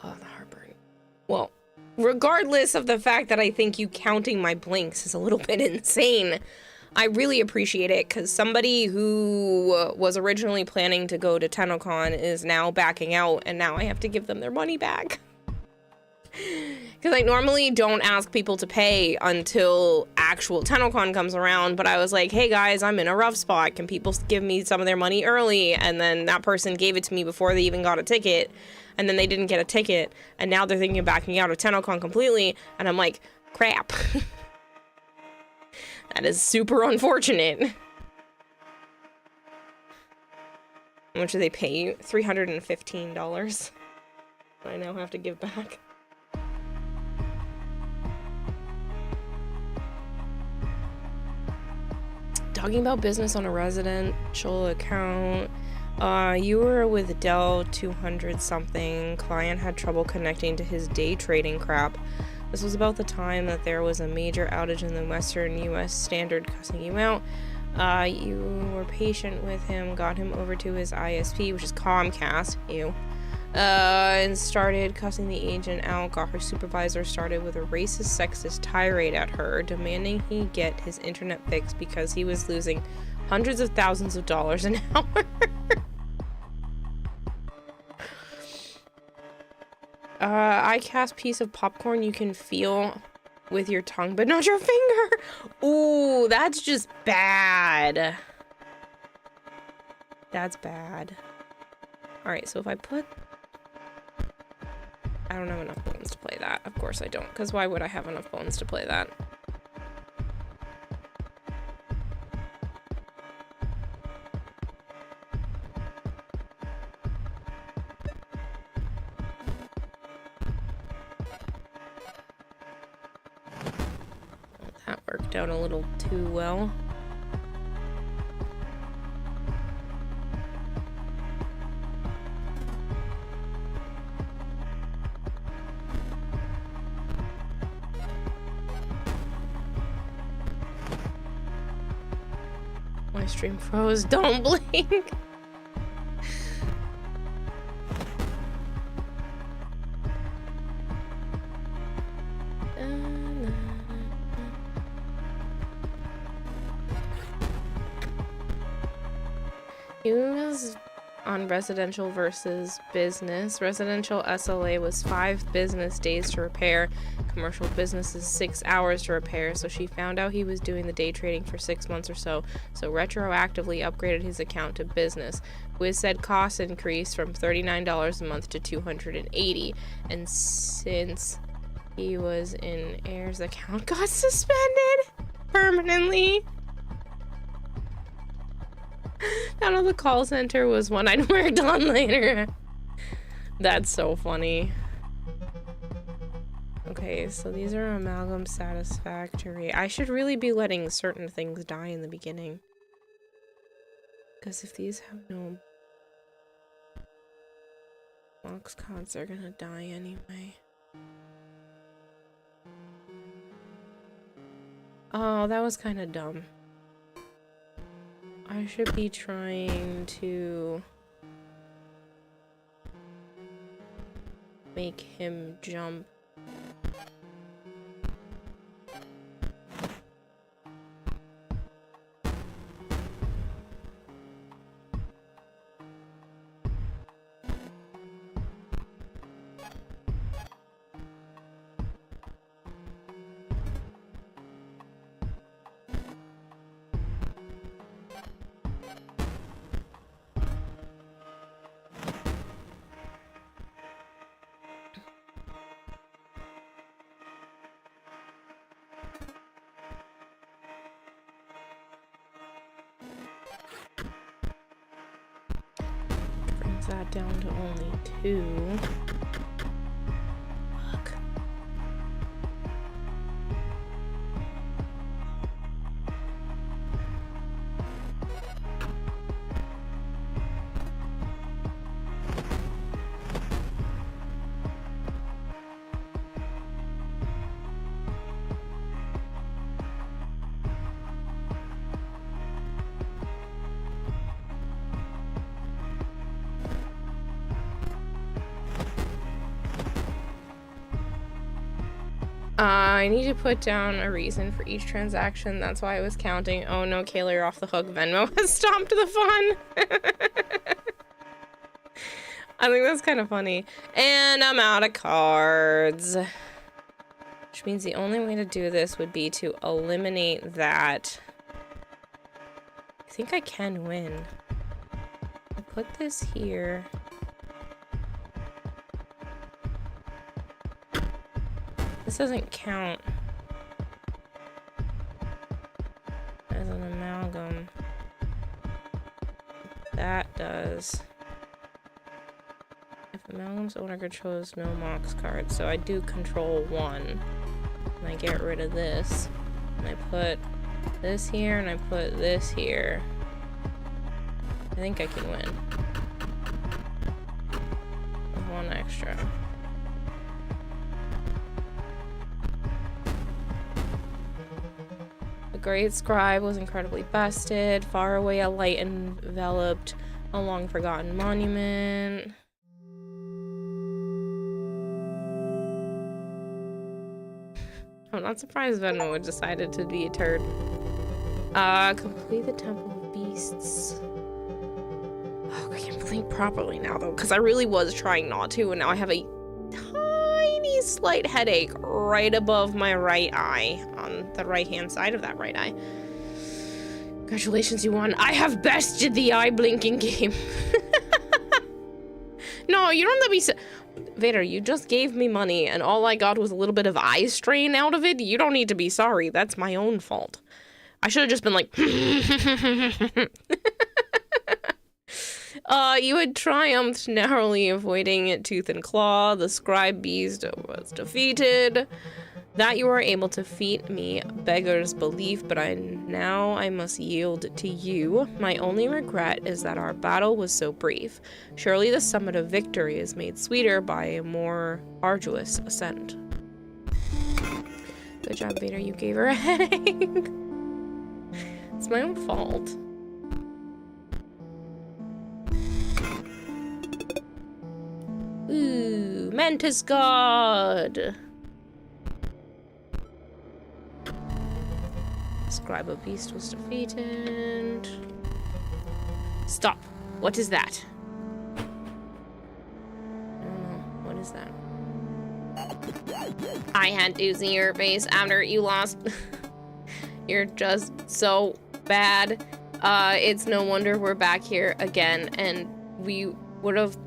A: Oh, the heartburn. Well, regardless of the fact that I think you counting my blinks is a little bit insane, I really appreciate it, because somebody who was originally planning to go to TennoCon is now backing out, and now I have to give them their money back. Because I normally don't ask people to pay until actual TennoCon comes around, but I was like, hey guys, I'm in a rough spot. Can people give me some of their money early? And then that person gave it to me before they even got a ticket, and then they didn't get a ticket, and now they're thinking of backing out of TennoCon completely, and I'm like, crap. That is super unfortunate. How much do they pay you? $315. I now have to give back. Talking about business on a residential account. You were with Dell 200 something. Client had trouble connecting to his day trading crap. This was about the time that there was a major outage in the Western US standard cussing you out. You were patient with him, got him over to his ISP, which is Comcast, and started cussing the agent out, got her supervisor started with a racist, sexist tirade at her, demanding he get his internet fixed because he was losing hundreds of thousands of dollars an hour. I cast piece of popcorn you can feel with your tongue, but not your finger. Ooh, that's just bad. That's bad. Alright, so if I put... I don't have enough bones to play that. Of course I don't, because why would I have enough bones to play that? That worked out a little too well. My stream froze. Don't blink. He was on residential versus business. Residential SLA was 5 business days to repair. Commercial business is 6 hours to repair. So she found out he was doing the day trading for 6 months or so. So retroactively upgraded his account to business. Wiz said costs increased from $39 a month to $280. And since he was in Air's account got suspended permanently. Out of the call center was one I'd worked on later. That's so funny. Okay, so these are amalgam satisfactory. I should really be letting certain things die in the beginning. Because if these have no box codes, they're gonna die anyway. Oh, that was kind of dumb. I should be trying to make him jump. That down to only 2. Fuck. I need to put down a reason for each transaction. That's why I was counting. Oh no, Kayla, you're off the hook. Venmo has stopped the fun. I think that's kind of funny. And I'm out of cards. Which means the only way to do this would be to eliminate that. I think I can win. I put this here. This doesn't count as an amalgam. That does. If amalgam's owner controls no Mox cards, so I do control 1. And I get rid of this. And I put this here and I put this here. I think I can win. With 1 extra. Great scribe was incredibly busted. Far away, a light enveloped a long forgotten monument. I'm not surprised Venmo decided to be a turd. Complete the Temple of Beasts. Oh, I can blink properly now though, because I really was trying not to, and now I have a tiny slight headache right above my right eye, on the right hand side of that right eye. Congratulations, you won. I have bested the eye blinking game. No, you don't let me Vader, you just gave me money and all I got was a little bit of eye strain out of it. You don't need to be sorry. That's my own fault. I should have just been like you had triumphed, narrowly avoiding tooth and claw. The scribe beast was defeated. That you are able to defeat me beggars belief, but now I must yield to you. My only regret is that our battle was so brief. Surely the summit of victory is made sweeter by a more arduous ascent. Good job, Vader. You gave her a headache. It's my own fault. Ooh, Mantis God. Scribe of Beast was defeated. Stop. What is that? I don't know. What is that? I had to see your face after you lost. You're just so bad. It's no wonder we're back here again, and we would have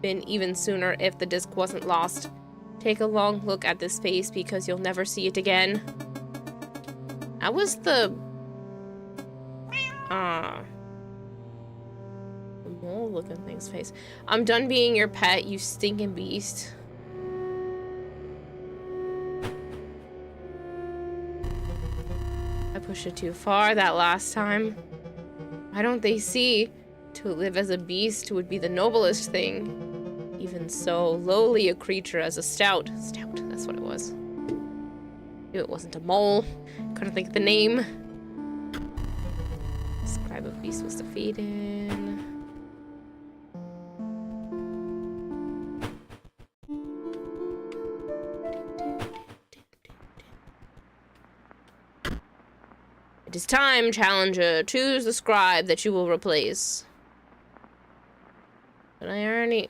A: been even sooner if the disc wasn't lost. Take a long look at this face because you'll never see it again. That was the mole looking thing's face. I'm done being your pet, you stinking beast. I pushed it too far that last time. Why don't they see? To live as a beast would be the noblest thing. Even so lowly a creature as a stout. Stout, that's what it was. It wasn't a mole. Couldn't think of the name. Scribe of Beast was defeated. It is time, challenger. Choose the scribe that you will replace. But I already...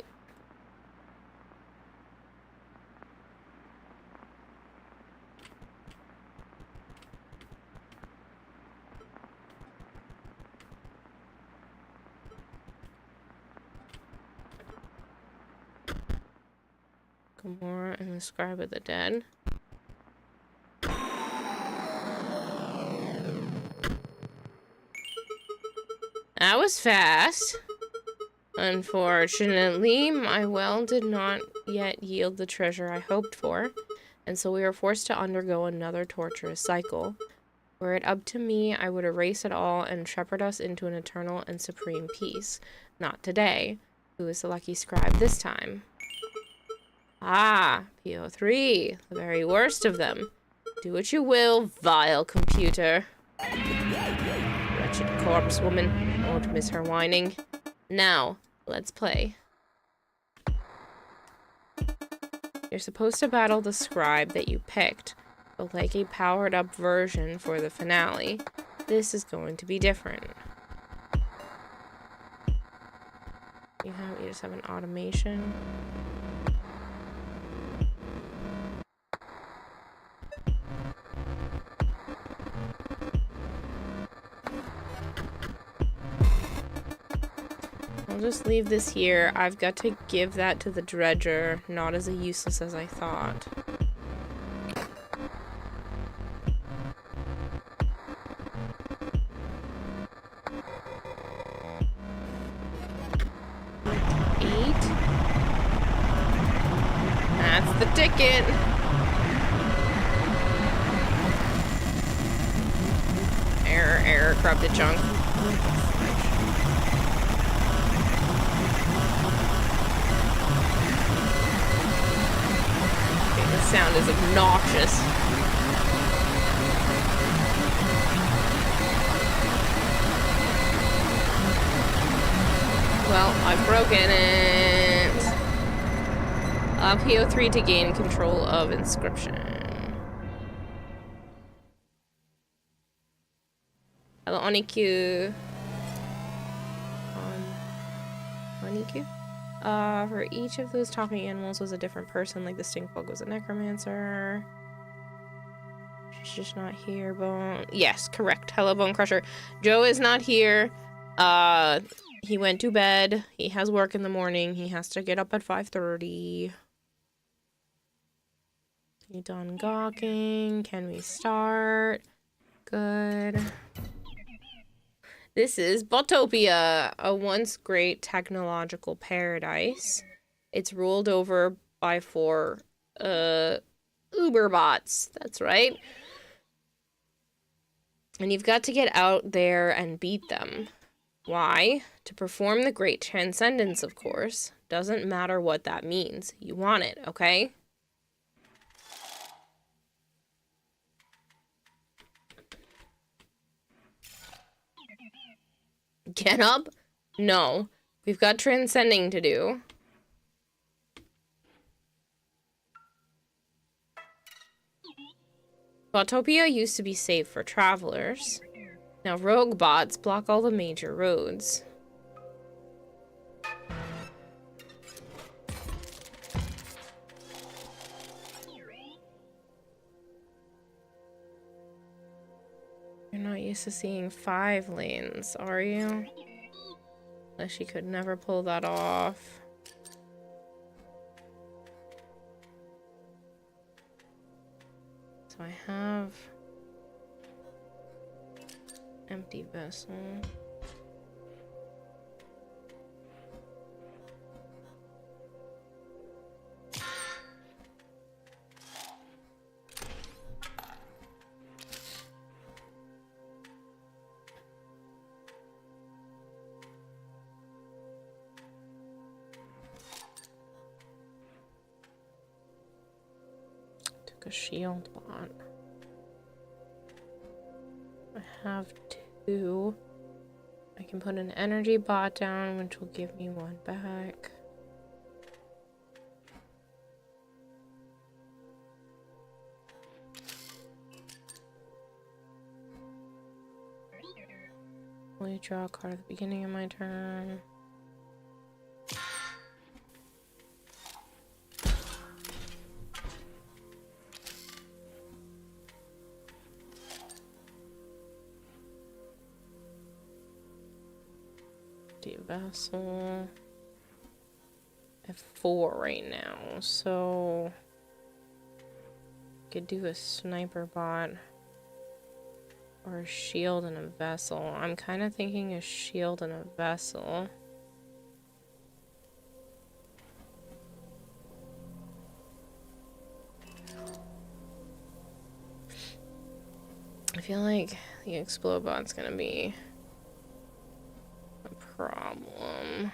A: Gamora and the Scribe of the Dead. That was fast. Unfortunately, my well did not yet yield the treasure I hoped for, and so we were forced to undergo another torturous cycle. Were it up to me, I would erase it all and shepherd us into an eternal and supreme peace. Not today. Who is the lucky scribe this time? Ah, PO3, the very worst of them. Do what you will, vile computer. Wretched corpse woman. Won't miss her whining. Now, let's play. You're supposed to battle the scribe that you picked, but like a powered-up version for the finale. This is going to be different. You just have an automation. I'll just leave this here. I've got to give that to the dredger, not as useless as I thought. That's the ticket. Error, corrupted chunk. Okay, this sound is obnoxious. Well, I've broken it. PO3 to gain control of Inscryption. Hello, Oniku. Oniku? For each of those talking animals was a different person, like the stink bug was a necromancer. She's just not here, Bone. Yes, correct. Hello, Bone Crusher. Joe is not here. He went to bed. He has work in the morning. He has to get up at 5:30. You done gawking? Can we start? Good. This is Botopia, a once great technological paradise. It's ruled over by 4 Uber bots. That's right. And you've got to get out there and beat them. Why? To perform the great transcendence, of course. Doesn't matter what that means. You want it, okay? Get up? No. We've got transcending to do. Botopia used to be safe for travelers. Now rogue bots block all the major roads. You're not used to seeing 5 lanes, are you? Unless you could never pull that off. So I have empty vessel. Took a shield bot. I have 2. I can put an energy bot down, which will give me 1 back. Only draw a card at the beginning of my turn. Vessel. I have 4 right now, so I could do a sniper bot or a shield and a vessel. I'm kind of thinking a shield and a vessel. I feel like the explode bot's gonna be a problem.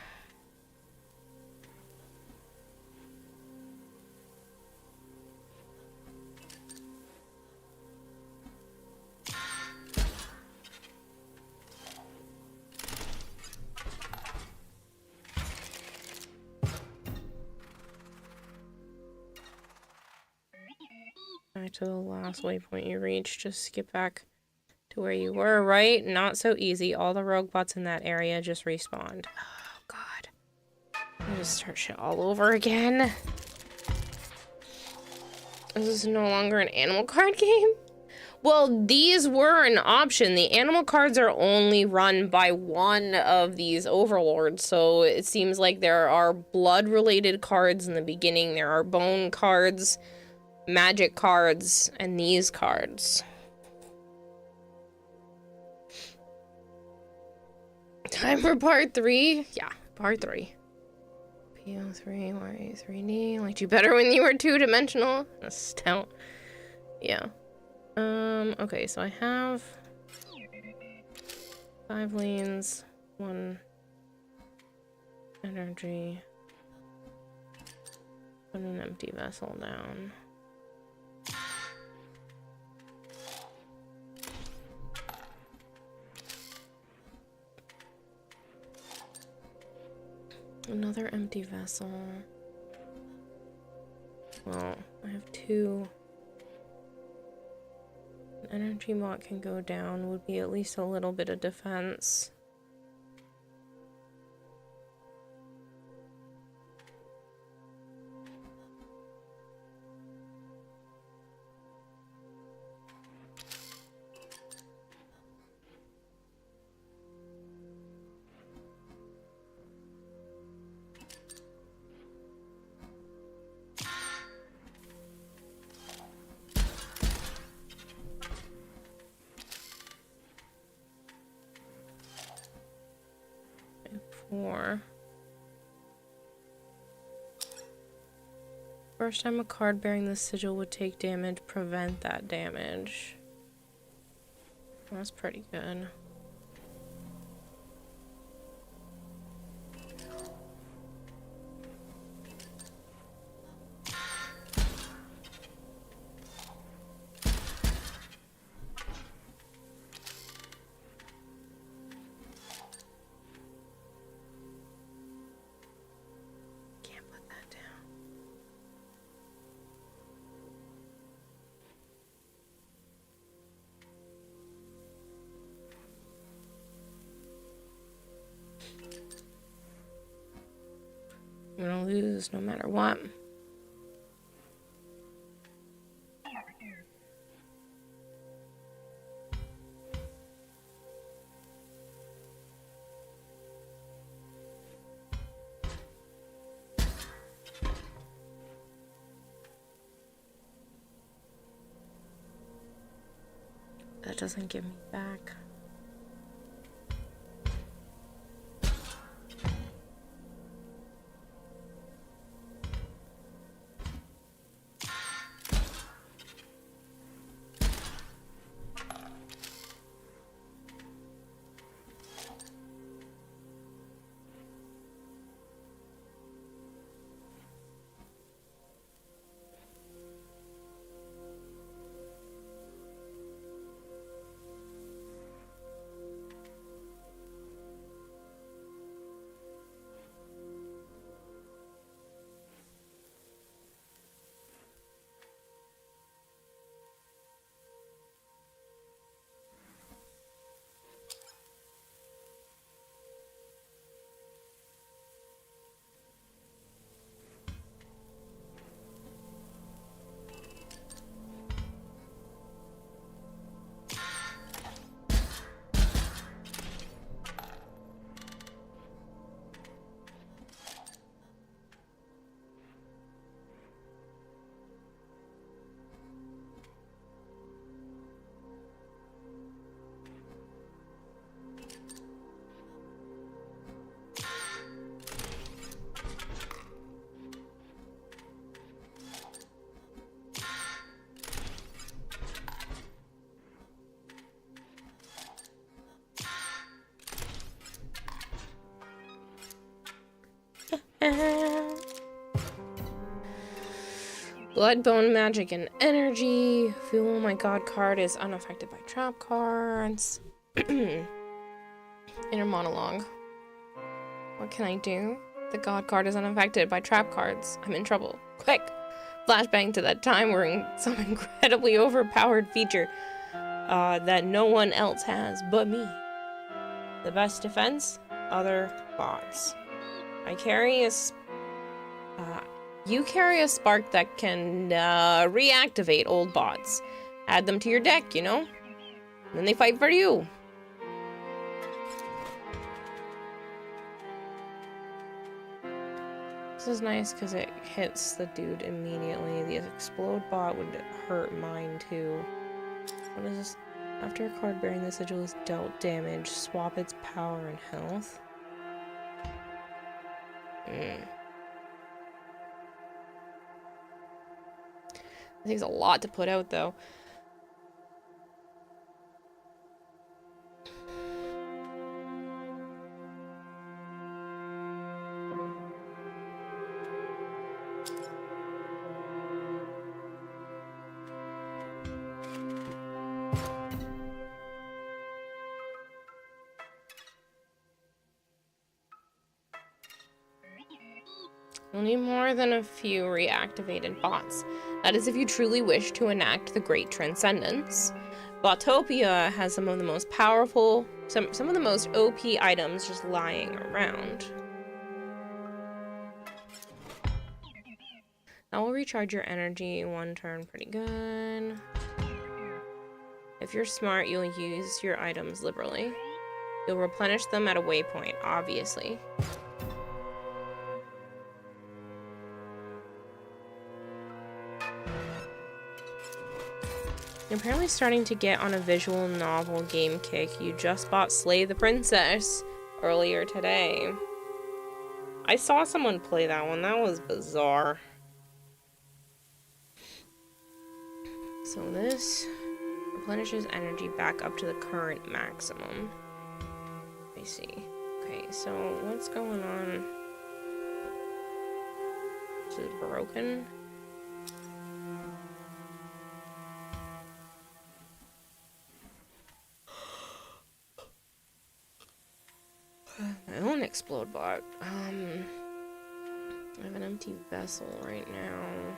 A: Back to the last waypoint you reached. Just skip back to where you were, right? Not so easy. All the rogue bots in that area just respawned. Oh, God. I just start shit all over again. This is no longer an animal card game? Well, these were an option. The animal cards are only run by one of these overlords, so it seems like there are blood-related cards in the beginning. There are bone cards, magic cards, and these cards. Time for part 3? Yeah, part 3. PO3, YA3D. Liked you better when you were 2-dimensional. A stout. Yeah. Okay, so I have 5 lanes, 1 energy, put an empty vessel down. Another empty vessel. Well, I have 2. An energy bot can go down, would be at least a little bit of defense. First time a card bearing the sigil would take damage, prevent that damage. That's pretty good. I'm gonna lose no matter what. That doesn't give me back. Blood, bone, magic, and energy. Fuel. My god card is unaffected by trap cards. Inner monologue. What can I do? The god card is unaffected by trap cards. I'm in trouble. Quick! Flashbang to that time wearing some incredibly overpowered feature that no one else has but me. The best defense? Other bots. You carry a spark that can reactivate old bots. Add them to your deck, you know? And then they fight for you. This is nice because it hits the dude immediately. The explode bot would hurt mine too. What is this? After a card bearing the sigil is dealt damage, swap its power and health. It takes a lot to put out though. You'll need more than a few reactivated bots. That is if you truly wish to enact the Great Transcendence. Botopia has some of the most powerful, some of the most OP items just lying around. That will recharge your energy one turn pretty good. If you're smart, you'll use your items liberally. You'll replenish them at a waypoint, obviously. You're apparently starting to get on a visual novel game kick. You just bought Slay the Princess earlier today. I saw someone play that one. That was bizarre. So this replenishes energy back up to the current maximum. Let me see. Okay, so what's going on? This is broken. My own explode bot. I have an empty vessel right now.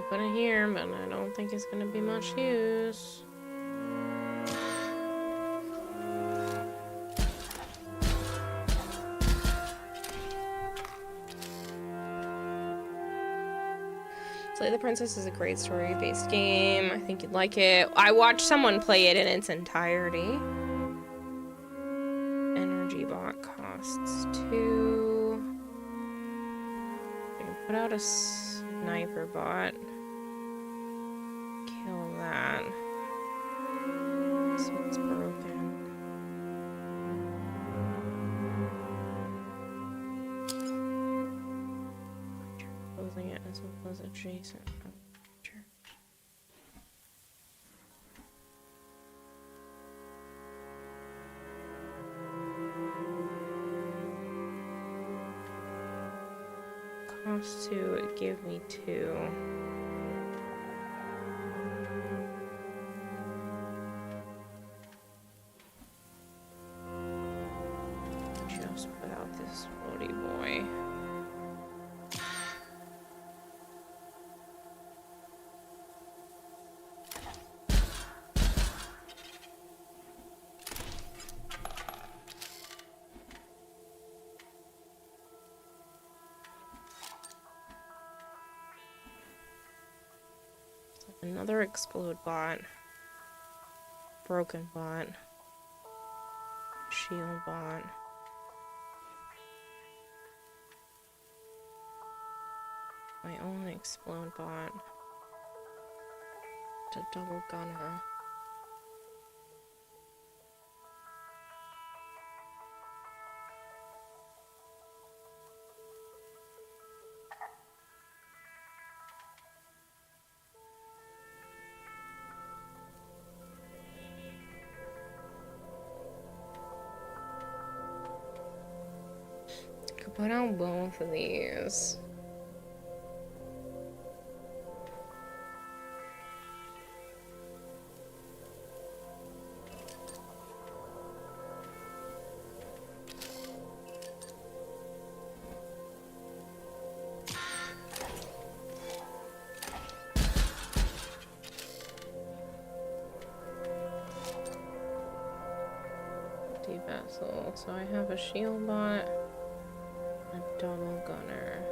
A: Put it here, but I don't think it's gonna be much use. Slay the Princess is a great story-based game. I think you'd like it. I watched someone play it in its entirety. Energy bot costs 2. I can put out a sniper bot. Kill that. This one's broken. Closing it as well as adjacent. Sure. Cost 2, it gave me 2. Just put out this floaty boy. Another explode bot. Broken bot. Shield bot. my own explode bot. To double gunner. Could put out both of these. Vessel. So I have a shield bot, a double gunner.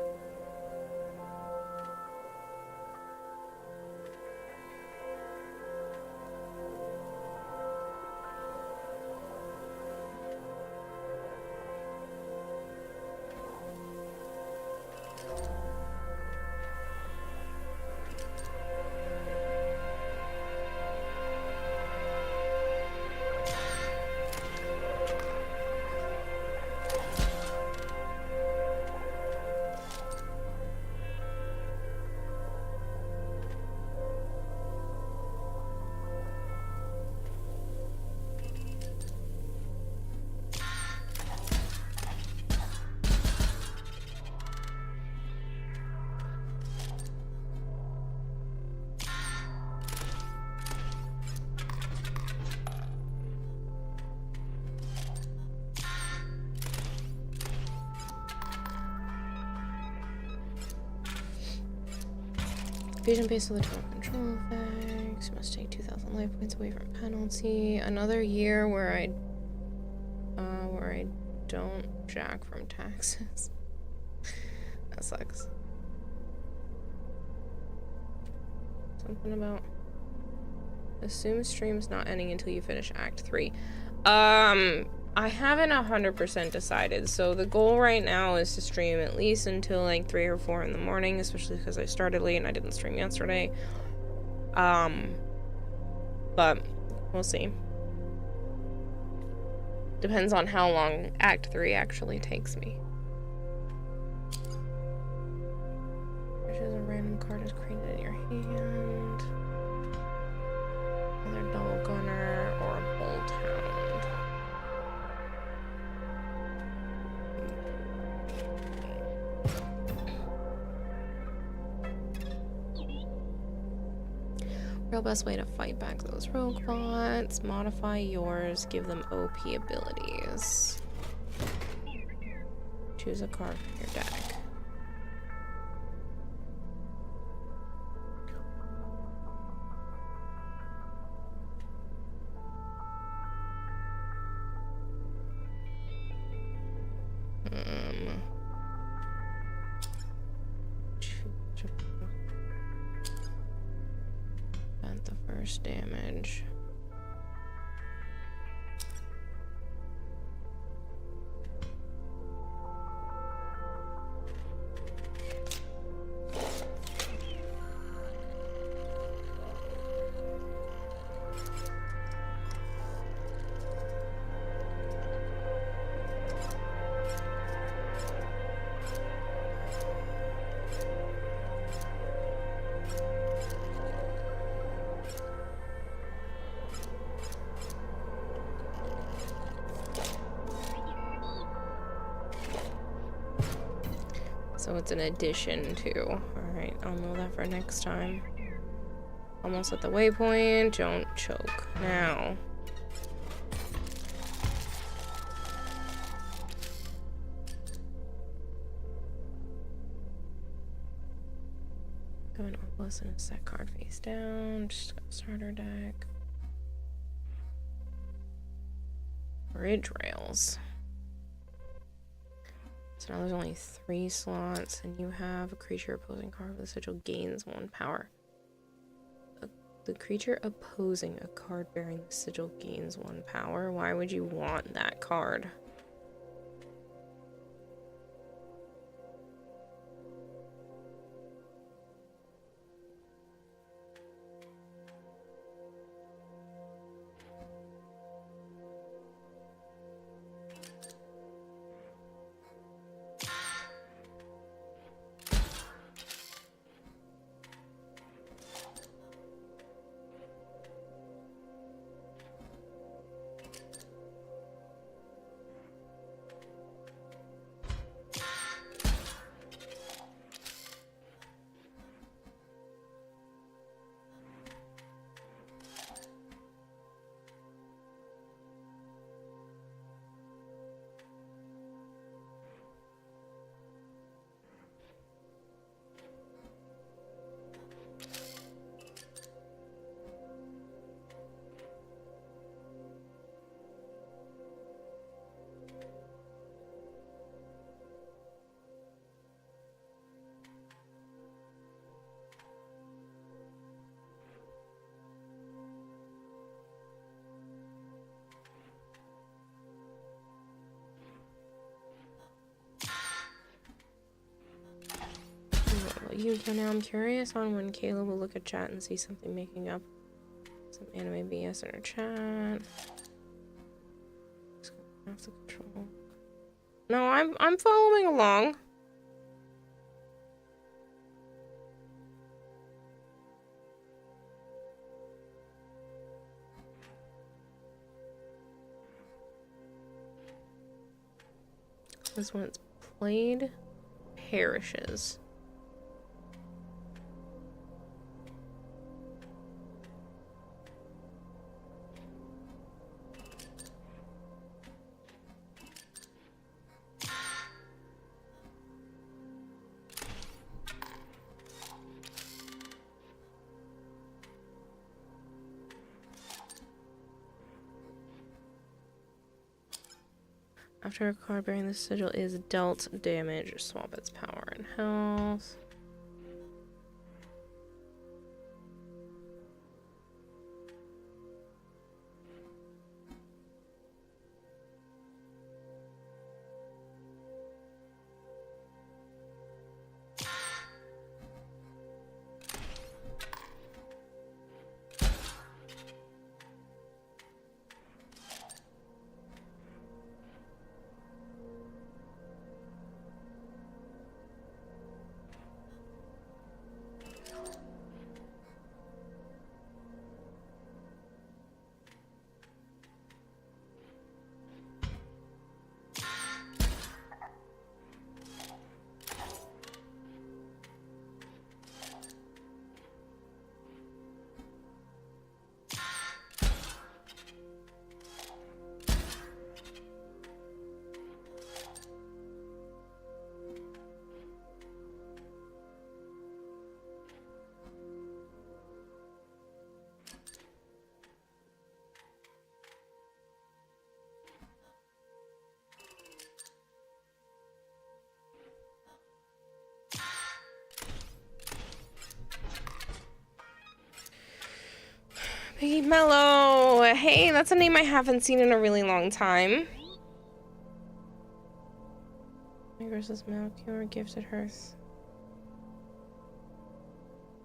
A: Vision based on the total control effects. Must take 2,000 life points away from penalty. Another year where I don't jack from taxes. That sucks. Something about assume stream's not ending until you finish Act 3. I haven't 100% decided, so the goal right now is to stream at least until like 3 or 4 in the morning, especially because I started late and I didn't stream yesterday. But we'll see. Depends on how long Act 3 actually takes me. There's a random card is created in your hand. Another double gunner or a bolt hound. Real best way to fight back those rogue bots. Modify yours. Give them OP abilities. Choose a card from your deck. Damage. So it's an addition to. Alright, I'll know that for next time. Almost at the waypoint. Don't choke. Now. Going to listen to set card face down. Just got starter deck. Bridge rails. So now there's only 3 slots, and you have a creature opposing card with the sigil gains 1 power. The creature opposing a card bearing the sigil gains 1 power. Why would you want that card? Now I'm curious on when Kayla will look at chat and see something making up some anime BS in her chat. Just gonna have to control. No, I'm following along. This one's played perishes. After a card bearing the sigil is dealt damage, swap its power and health. Piggy Mellow! Hey, that's a name I haven't seen in a really long time. Versus Malcure gifted Hearth.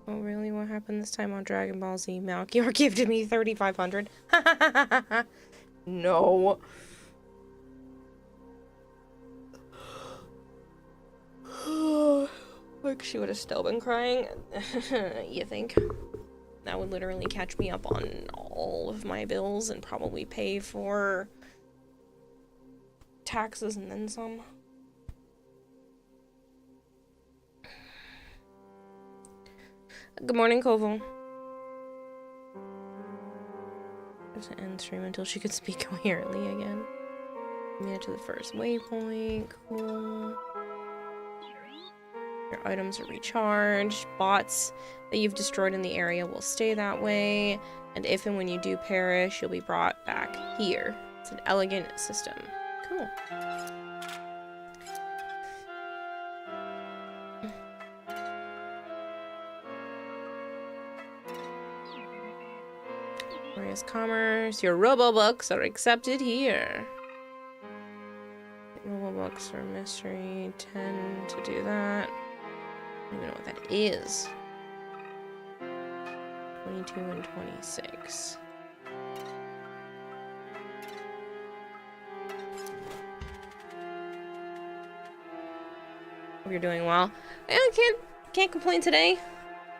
A: Oh really? What happened this time on Dragon Ball Z? Malcure gifted me 3,500. No. Like she would have still been crying. You think? That would literally catch me up on all of my bills and probably pay for taxes and then some. Good morning, Koval. I have to end stream until she could speak coherently again. Made it to the first waypoint. Cool. Your items are recharged. Bots that you've destroyed in the area will stay that way. And if and when you do perish, you'll be brought back here. It's an elegant system. Cool. Glorious Commerce. Your Robobooks are accepted here. Robobooks are mystery. 10 to do that. I don't even know what that is. 22 and 26. Hope you're doing well. I can't complain today.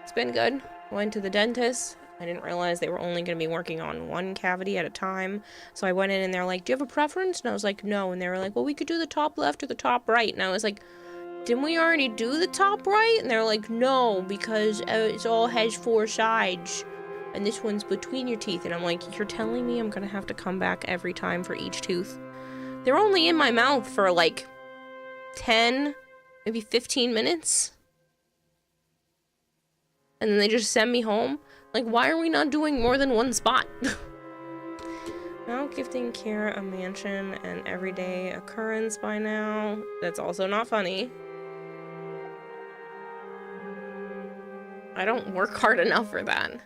A: It's been good. Went to the dentist. I didn't realize they were only going to be working on one cavity at a time. So I went in and they're like, "Do you have a preference?" And I was like, "No." And they were like, "Well, we could do the top left or the top right." And I was like, "Didn't we already do the top right?" And they're like, "No, because it all has 4 sides. And this one's between your teeth." And I'm like, "You're telling me I'm going to have to come back every time for each tooth?" They're only in my mouth for like 10, maybe 15 minutes. And then they just send me home. Like, why are we not doing more than one spot? Now gifting Kira a mansion an everyday occurrence by now. That's also not funny. I don't work hard enough for that.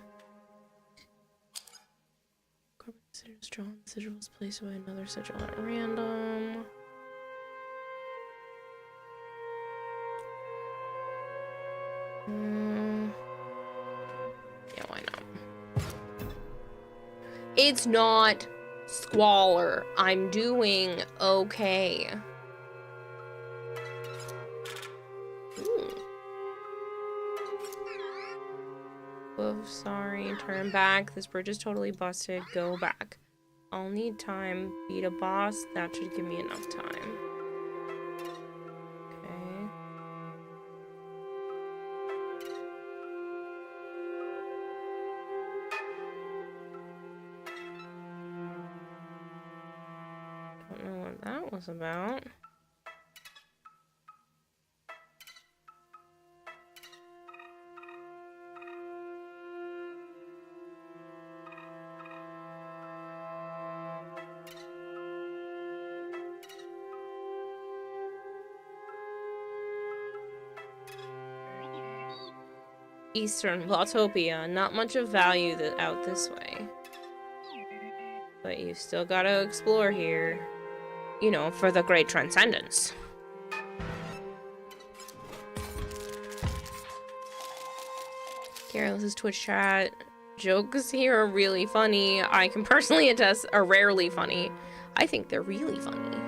A: Sigils drawn. Sigil is placed by another sigil at random. Yeah, why not? It's not squalor. I'm doing okay. Ooh. Oh, sorry. Turn back. This bridge is totally busted. Go back. I'll need time. Beat a boss. That should give me enough time. Okay. Don't know what that was about. Eastern Blotopia, not much of value out this way. But you still gotta explore here. You know, for the great transcendence. Careless's Twitch chat. Jokes here are really funny. I can personally attest are rarely funny. I think they're really funny.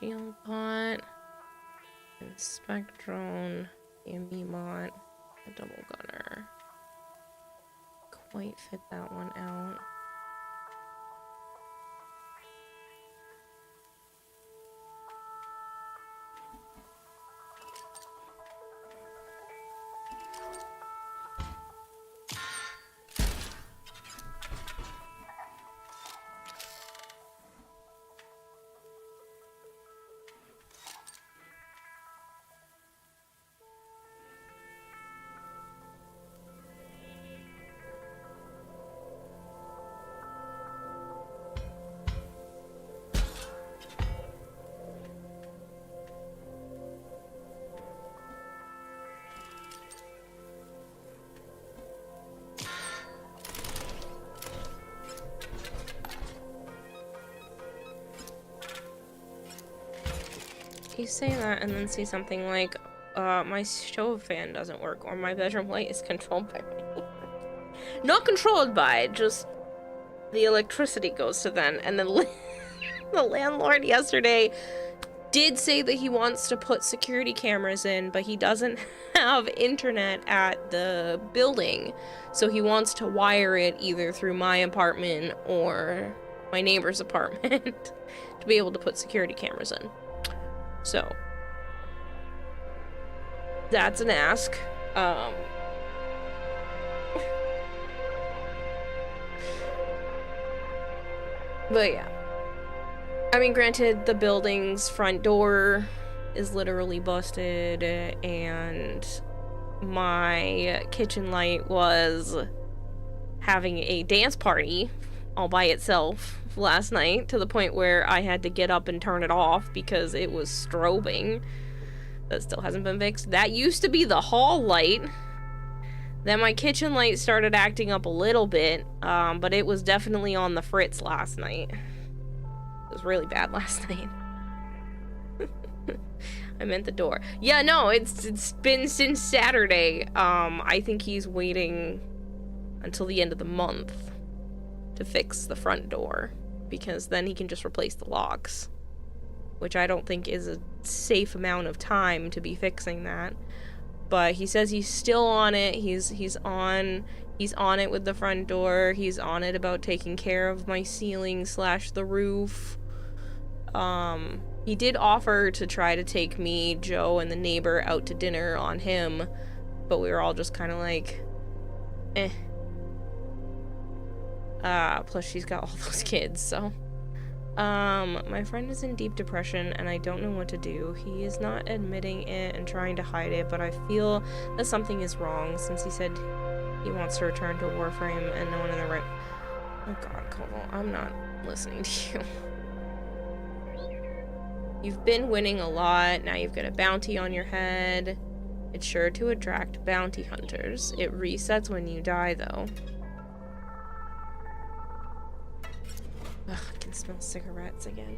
A: Shield bot, inspect drone, EMP bot, a double gunner. Quite fit that one out. You say that and then say something like, my stove fan doesn't work, or my bedroom light is controlled by me. Not controlled by, just the electricity goes to then. And then the landlord yesterday did say that he wants to put security cameras in, but he doesn't have internet at the building. So he wants to wire it either through my apartment or my neighbor's apartment to be able to put security cameras in. So, that's an ask. But yeah. I mean, granted, the building's front door is literally busted, and my kitchen light was having a dance party all by itself last night, to the point where I had to get up and turn it off because it was strobing. That still hasn't been fixed. That used to be the hall light. Then my kitchen light started acting up a little bit, but it was definitely on the fritz last night. It was really bad last night. I meant the door. Yeah, no, it's been since Saturday. I think he's waiting until the end of the month to fix the front door, because then he can just replace the locks, which I don't think is a safe amount of time to be fixing that. But he says he's still on it. He's on it with the front door. He's on it about taking care of my ceiling / the roof. He did offer to try to take me, Joe, and the neighbor out to dinner on him, but we were all just kind of like, eh. Plus she's got all those kids, so. My friend is in deep depression and I don't know what to do. He is not admitting it and trying to hide it, but I feel that something is wrong since he said he wants to return to Warframe and no one in the right. Oh god, Koval, I'm not listening to you. You've been winning a lot, now you've got a bounty on your head. It's sure to attract bounty hunters. It resets when you die, though. Ugh, I can smell cigarettes again.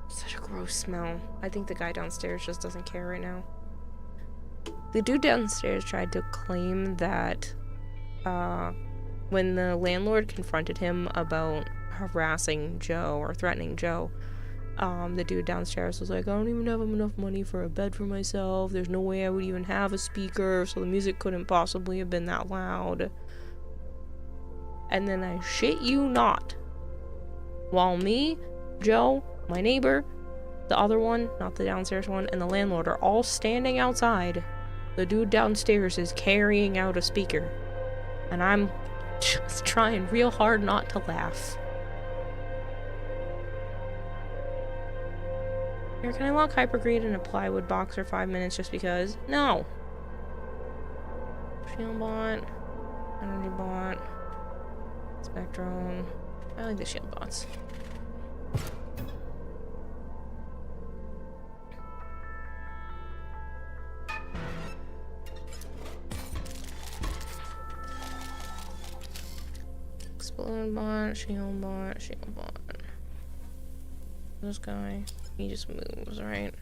A: Such a gross smell. I think the guy downstairs just doesn't care right now. The dude downstairs tried to claim that when the landlord confronted him about harassing Joe or threatening Joe, the dude downstairs was like, I don't even have enough money for a bed for myself. There's no way I would even have a speaker, so the music couldn't possibly have been that loud. And then I shit you not, while me, Joe, my neighbor, the other one, not the downstairs one, and the landlord are all standing outside, the dude downstairs is carrying out a speaker. And I'm just trying real hard not to laugh. Here, can I lock Hypergreed in a plywood box for 5 minutes just because? No. Shield bot. Energy bot. Spectrum. I like the shield bots. Explode bot, shield bot, shield bot. This guy, he just moves, right?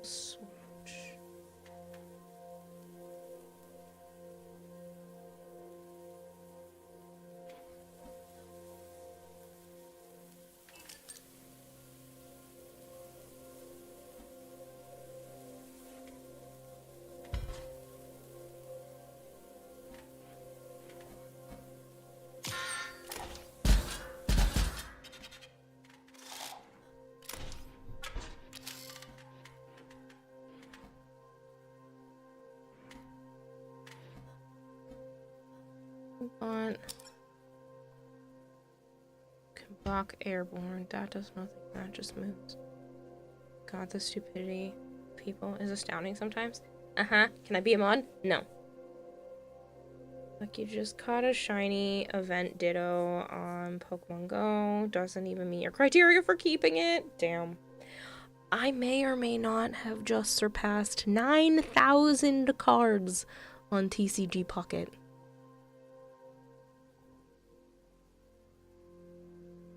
A: Switch. On can block airborne. That does nothing. That just moves. God, the stupidity of people is astounding sometimes. Can I be a mod? No. Like, you just caught a shiny event ditto on Pokemon Go. Doesn't even meet your criteria for keeping it. Damn. I may or may not have just surpassed 9,000 cards on TCG Pocket.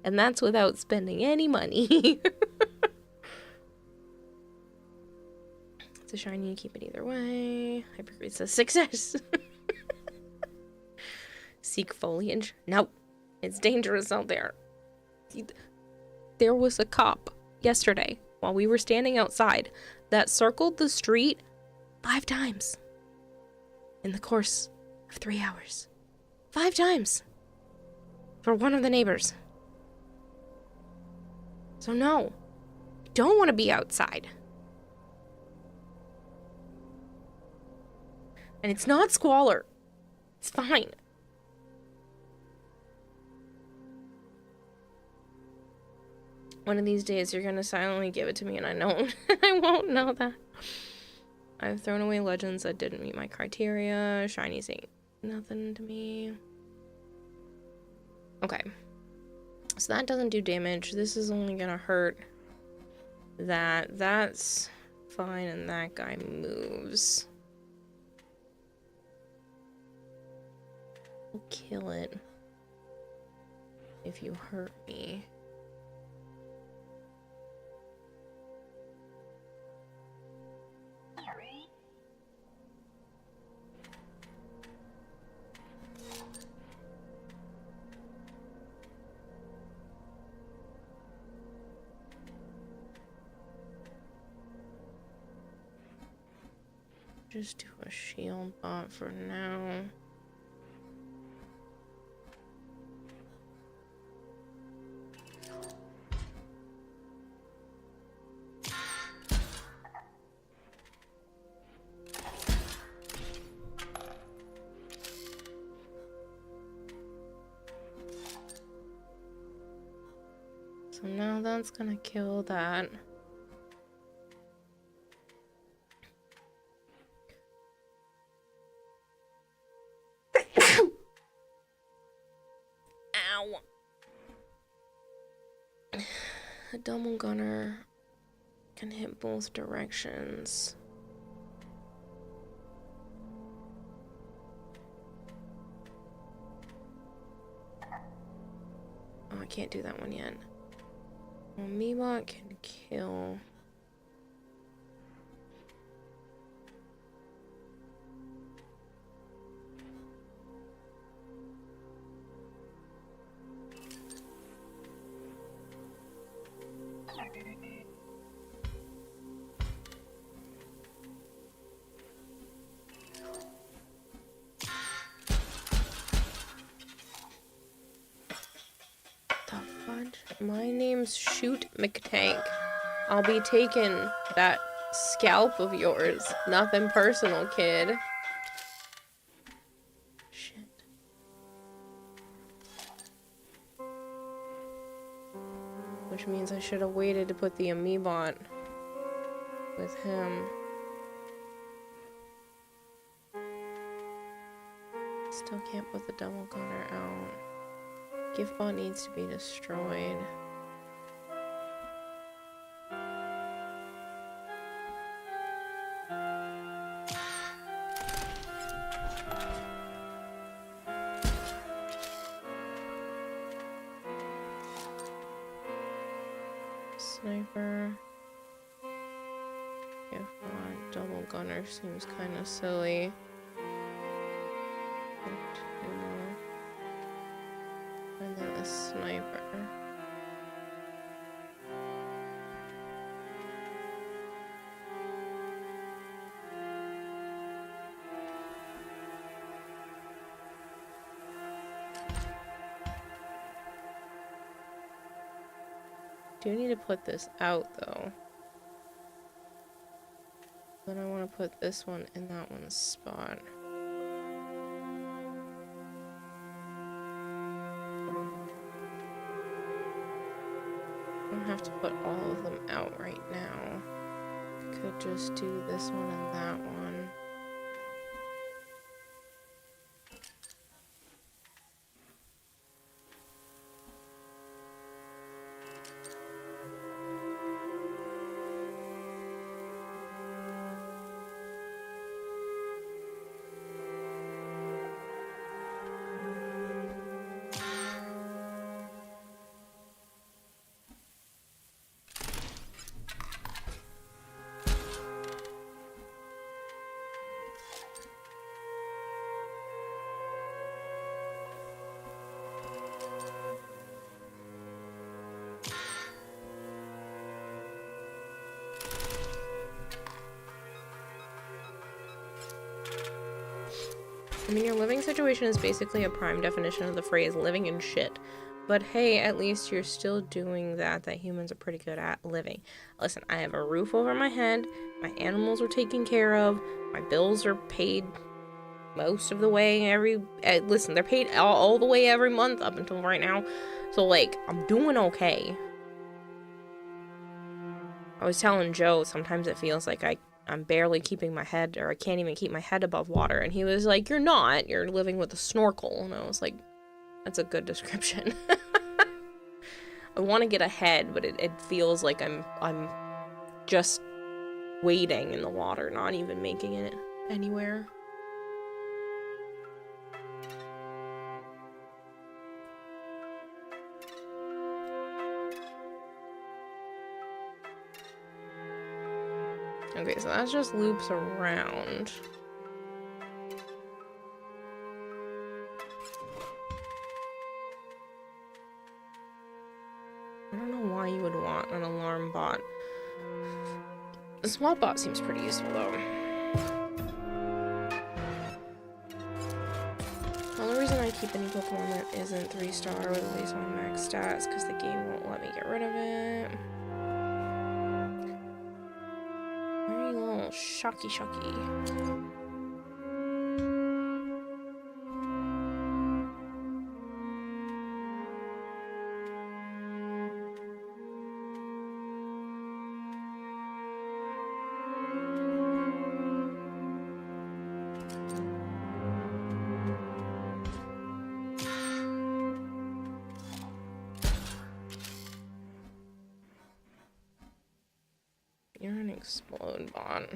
A: And that's without spending any money. It's a shiny, you keep it either way. Hypergreed's a success. Seek foliage. Nope. It's dangerous out there. There was a cop yesterday while we were standing outside that circled the street 5 times in the course of 3 hours. 5 times. For one of the neighbors. So no, I don't want to be outside. And it's not squalor. It's fine. One of these days you're gonna silently give it to me and I know I won't know that. I've thrown away legends that didn't meet my criteria. Shinies ain't nothing to me. Okay. So that doesn't do damage. This is only gonna hurt that. That's fine, and that guy moves. I'll kill it if you hurt me. Just do a shield bot for now. So now that's gonna kill that. Ow. A double gunner can hit both directions. Oh, I can't do that one yet. Well, Meebot can kill. My name's Shoot McTank. I'll be taking that scalp of yours. Nothing personal, kid. Shit. Which means I should have waited to put the Amiibot with him. Still can't put the double gunner out. Gift bot needs to be destroyed. Sniper. Gift bot, double gunner seems kind of silly. And then a sniper. Do need to put this out though. Then I want to put this one in that one's spot. I don't have to put all of them out right now. Could just do this one and that one. I mean, your living situation is basically a prime definition of the phrase living in shit. But hey, at least you're still doing that humans are pretty good at living. Listen, I have a roof over my head, my animals are taken care of, my bills are paid most of the way listen, they're paid all the way every month up until right now. So, like, I'm doing okay. I was telling Joe, sometimes it feels like I'm barely keeping my head, or I can't even keep my head above water. And he was like, you're not. You're living with a snorkel. And I was like, that's a good description. I want to get ahead, but it feels like I'm just wading in the water, not even making it anywhere. Okay, so that just loops around. I don't know why you would want an alarm bot. The small bot seems pretty useful, though. The only reason I keep any Pokemon that isn't 3-star with at least on max stats because the game won't let me get rid of it. Very little shocky. You're an explode bot.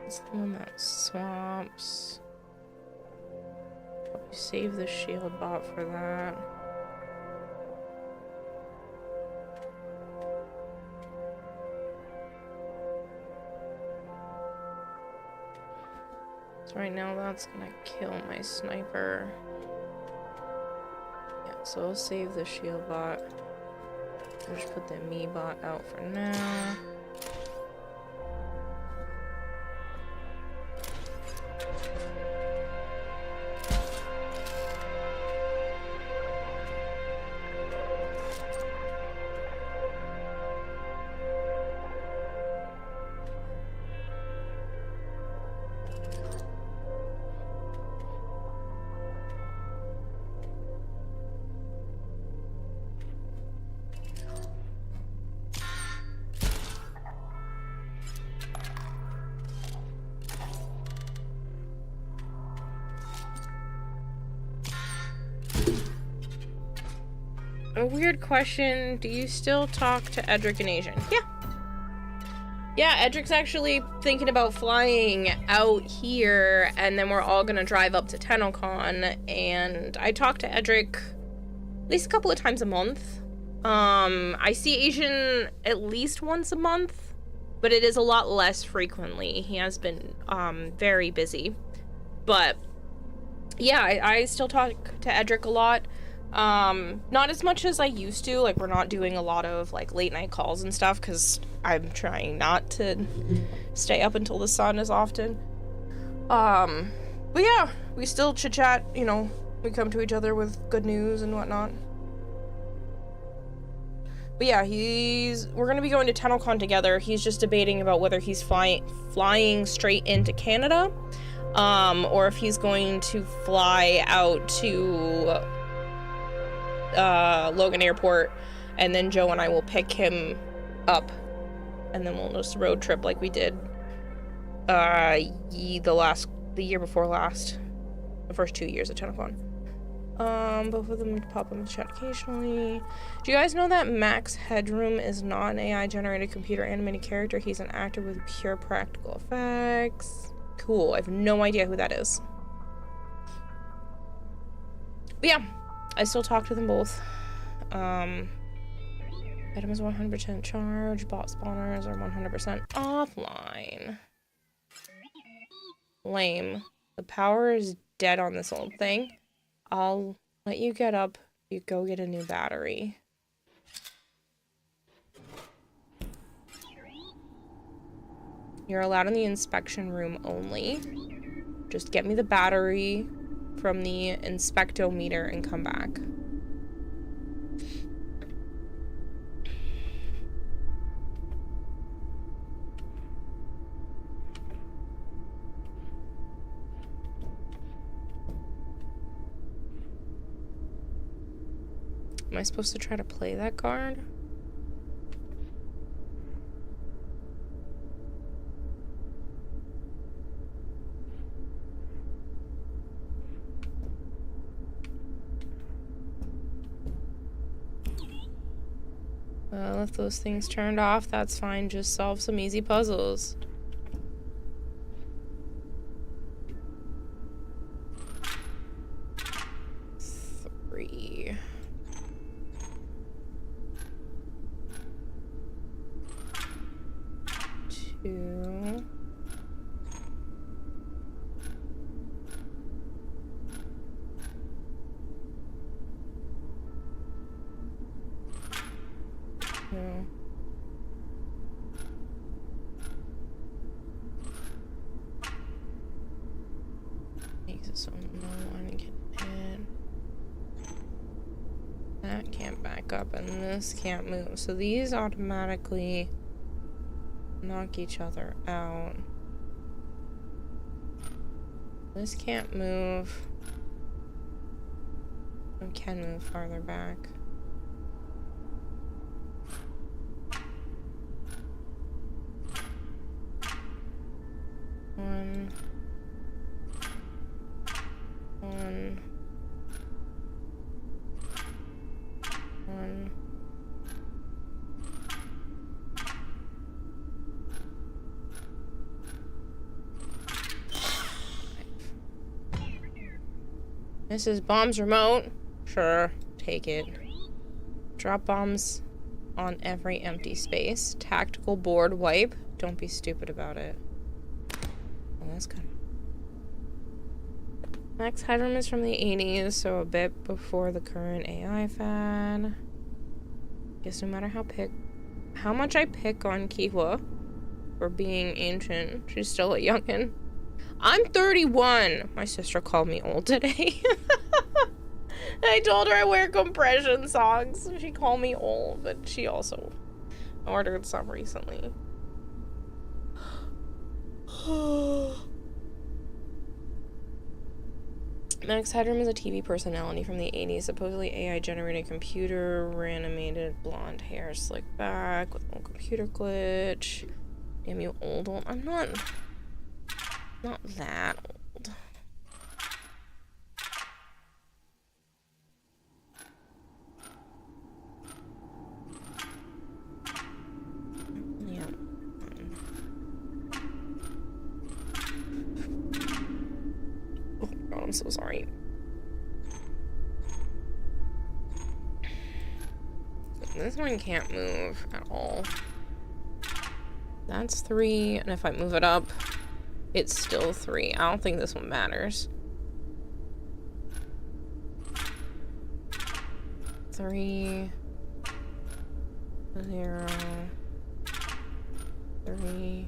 A: It's the one that swaps. Save the shield bot for that. So right now that's gonna kill my sniper. Yeah, so I'll save the shield bot. I'll just put the me bot out for now. A weird question. Do you still talk to Edric and Asian? Yeah. Yeah, Edric's actually thinking about flying out here, and then we're all gonna drive up to TennoCon, and I talk to Edric at least a couple of times a month. I see Asian at least once a month, but it is a lot less frequently. He has been very busy. But yeah, I still talk to Edric a lot. Not as much as I used to. Like, we're not doing a lot of like late night calls and stuff because I'm trying not to stay up until the sun as often. But yeah, we still chit-chat, you know, we come to each other with good news and whatnot. But yeah, we're gonna be going to TennoCon together. He's just debating about whether he's flying straight into Canada, or if he's going to fly out to Logan Airport, and then Joe and I will pick him up, and then we'll just road trip like we did the year before last, the first 2 years at TennoCon. Both of them pop in the chat occasionally. Do you guys know that Max Headroom is not an AI generated computer animated character? He's an actor with pure practical effects. Cool. I have no idea who that is. But yeah, I still talk to them both. Item is 100% charged. Bot spawners are 100% offline. Lame. The power is dead on this old thing. I'll let you get up. You go get a new battery. You're allowed in the inspection room only. Just get me the battery from the inspectometer and come back. Am I supposed to try to play that card? Well, if those things turned off, that's fine. Just solve some easy puzzles. Three. Two. No. Jesus, no one can hit. That can't back up, and this can't move. So these automatically knock each other out. This can't move. It can move farther back. One. This is bombs remote. Sure, take it. Drop bombs on every empty space. Tactical board wipe. Don't be stupid about it. Well, that's kind of... Max Headroom is from the 80s, so a bit before the current AI fad. Guess no matter how much I pick on Kiwa for being ancient, she's still a youngin'. I'm 31. My sister called me old today. I told her I wear compression socks. She called me old, but she also ordered some recently. Max Headroom is a TV personality from the 80s, supposedly AI-generated computer, animated blonde hair, slicked back with no computer glitch. Damn you old. I'm not that old. Yeah. Oh my god, I'm so sorry. This one can't move at all. That's 3, and if I move it up, it's still 3. I don't think this one matters. 3, 0, 3.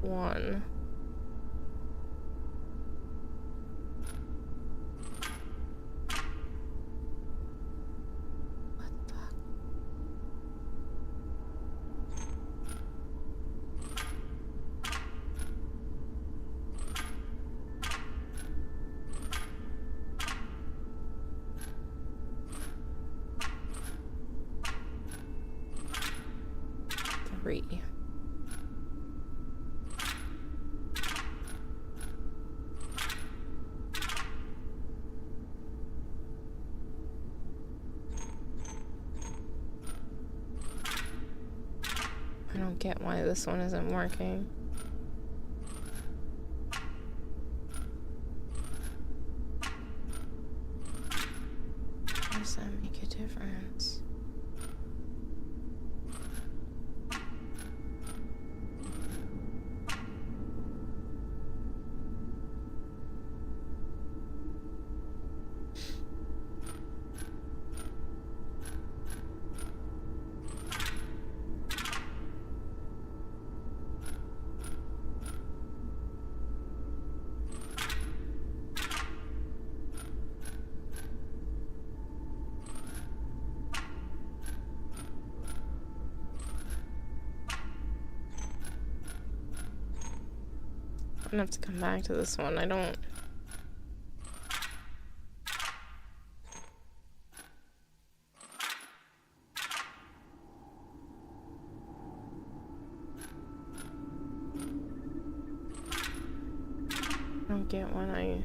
A: 1. What the fuck? Three. I don't get why this one isn't working. How does that make a difference? I'm gonna have to come back to this one. I don't... get when I...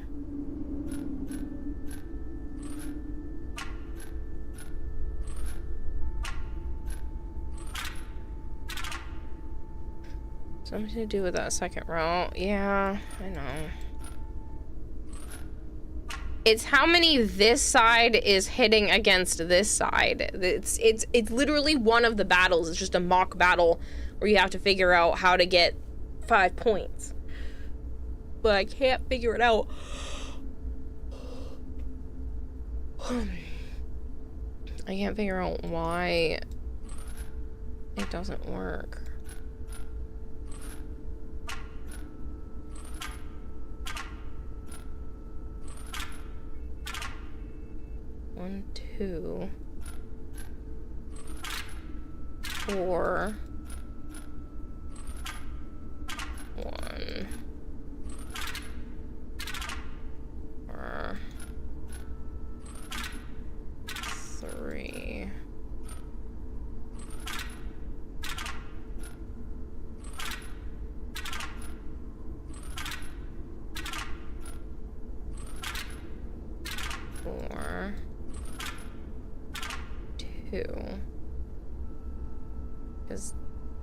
A: Something to do with that second row. Yeah, I know. It's how many this side is hitting against this side. It's literally one of the battles. It's just a mock battle where you have to figure out how to get 5 points. But I can't figure it out. I can't figure out why it doesn't work. One, 2, 4, 1, 4, 3. Because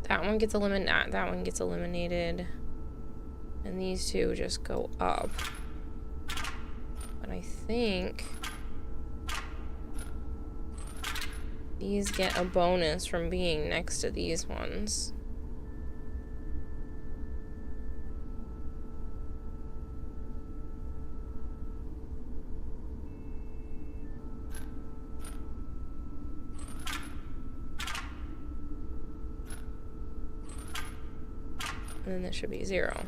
A: that one gets eliminated, that one gets eliminated, and these two just go up. But I think these get a bonus from being next to these ones. And then this should be 0.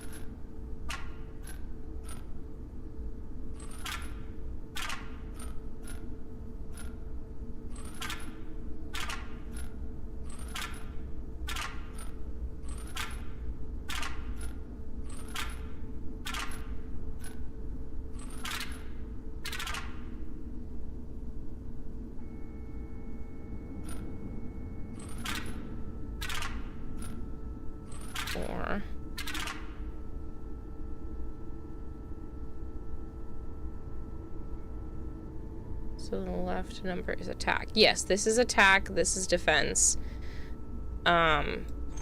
A: So the left number is attack. Yes, this is attack, this is defense.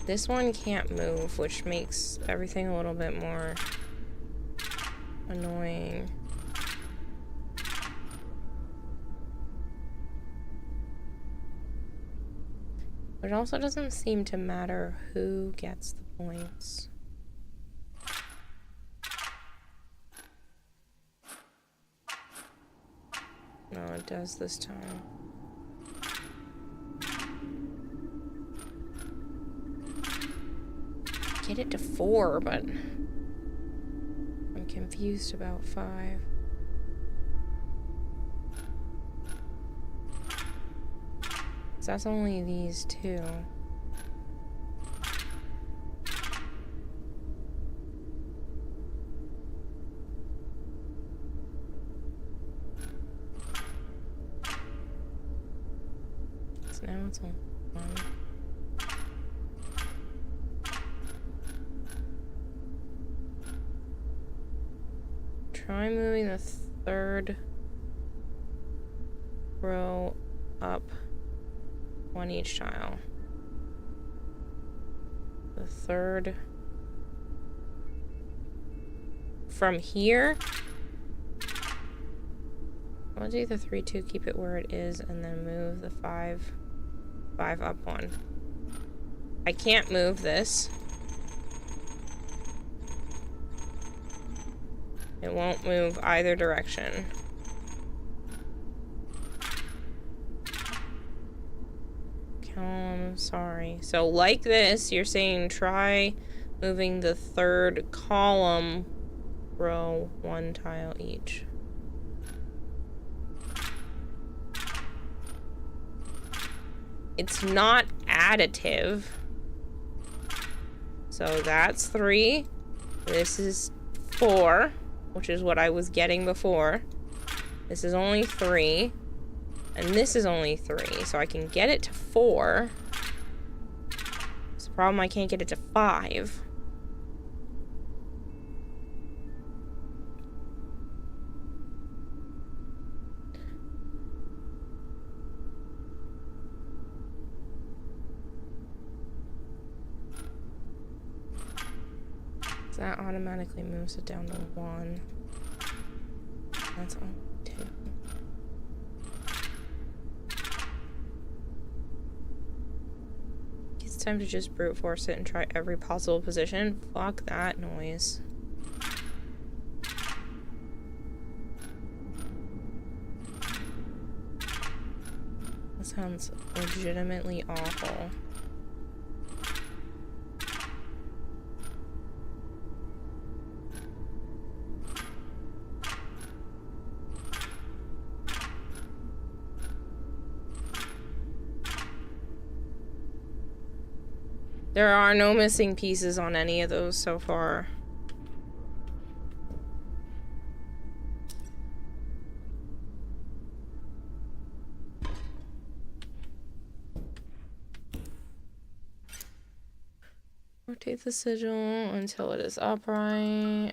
A: This one can't move, which makes everything a little bit more annoying. But it also doesn't seem to matter who gets the points. No, it does this time. get it to 4, but I'm confused about 5. So that's only these 2. So now it's on 1. Try moving the 3rd row up 1 each tile. The 3rd from here. I'll do the 3, 2, keep it where it is, and then move the 5 up 1. I can't move this. It won't move either direction. Column, sorry. So like this, you're saying try moving the 3rd column row 1 tile each. It's not additive. So that's 3. This is 4, which is what I was getting before. This is only 3. And this is only 3. So I can get it to 4. It's the problem, I can't get it to 5. That automatically moves it down to 1. That's on 2. It's time to just brute force it and try every possible position. Fuck that noise. That sounds legitimately awful. There are no missing pieces on any of those so far. Rotate the sigil until it is upright.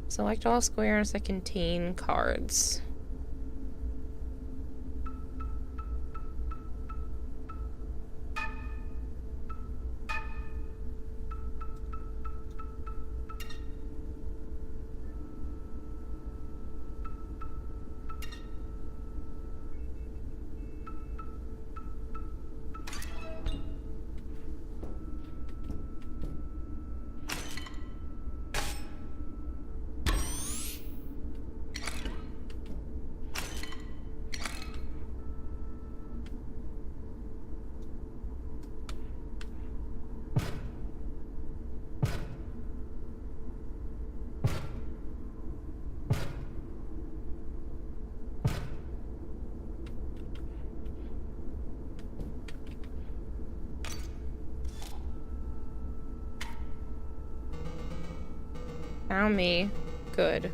A: Select all squares that contain cards. Found me. Good.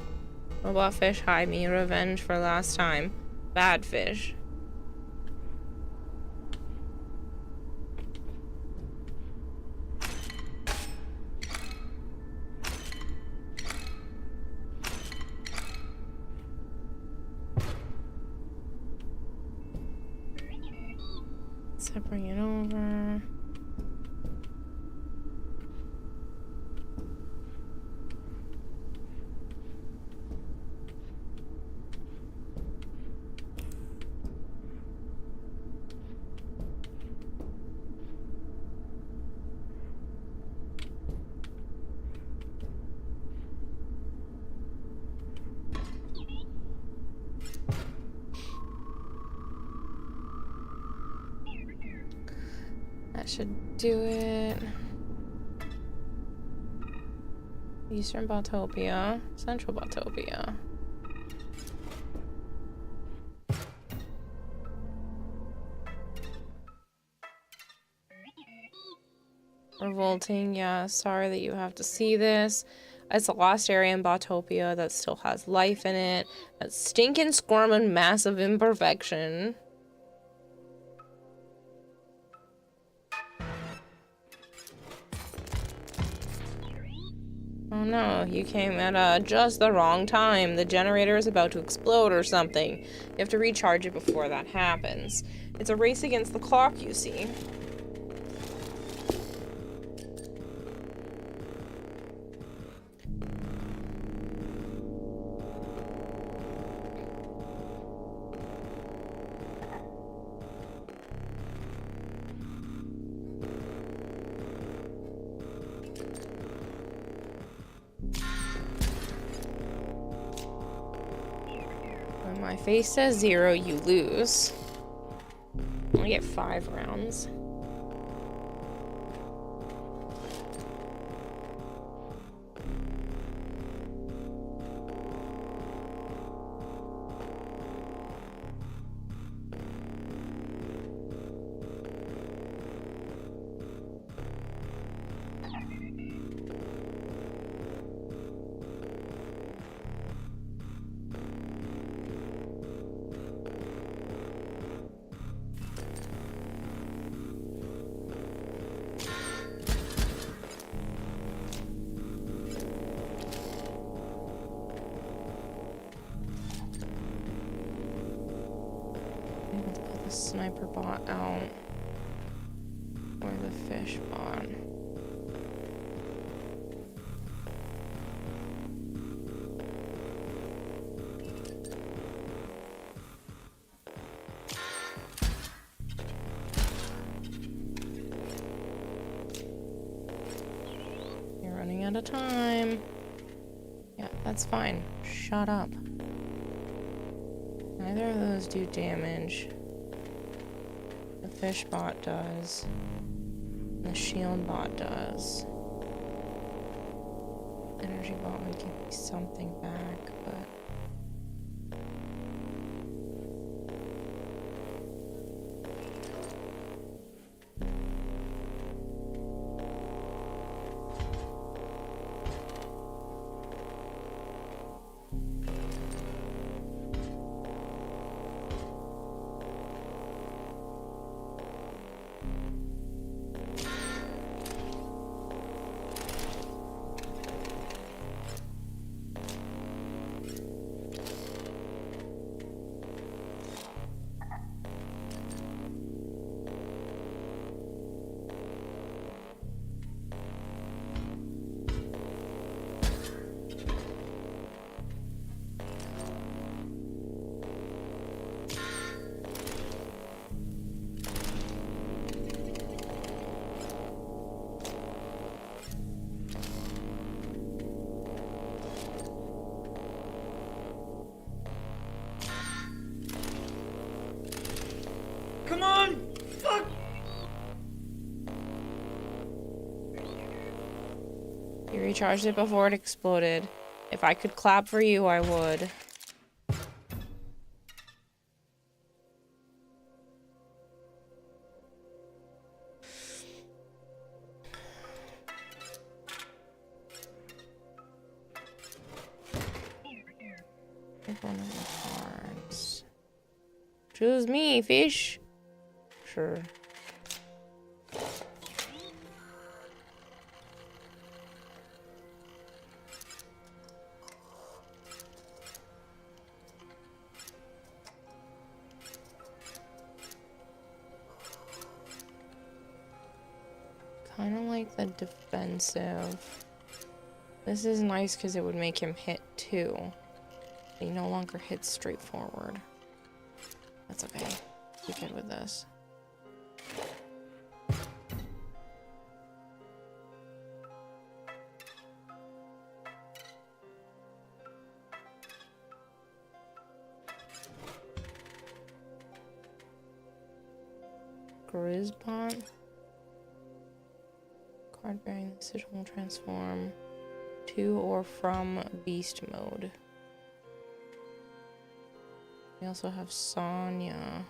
A: Robot fish hide me. Revenge for last time. Bad fish. Once I bring it over. That should do it. Eastern Botopia, Central Botopia. Revolting, yeah. Sorry that you have to see this. It's the last area in Botopia that still has life in it. That stinking squirming massive imperfection. Oh no, you came at just the wrong time. The generator is about to explode or something. You have to recharge it before that happens. It's a race against the clock, you see. When my face says 0, you lose. I get 5 rounds. Sniper bot out. Or the fish bot. You're running out of time. Yeah, that's fine. Shut up. Neither of those do damage. The fish bot does. The shield bot does. Energy bot would give me something back, but...
E: Come on! Fuck!
A: You recharged it before it exploded. If I could clap for you, I would. Pick one of the cards. Choose me, fish. Sure. kind of like the defensive. This is nice because it would make him hit too. He no longer hits straight forward. That's okay. Be good with this. Grizzbot. Card bearing the sigil will transform to or from beast mode. We also have Sonya,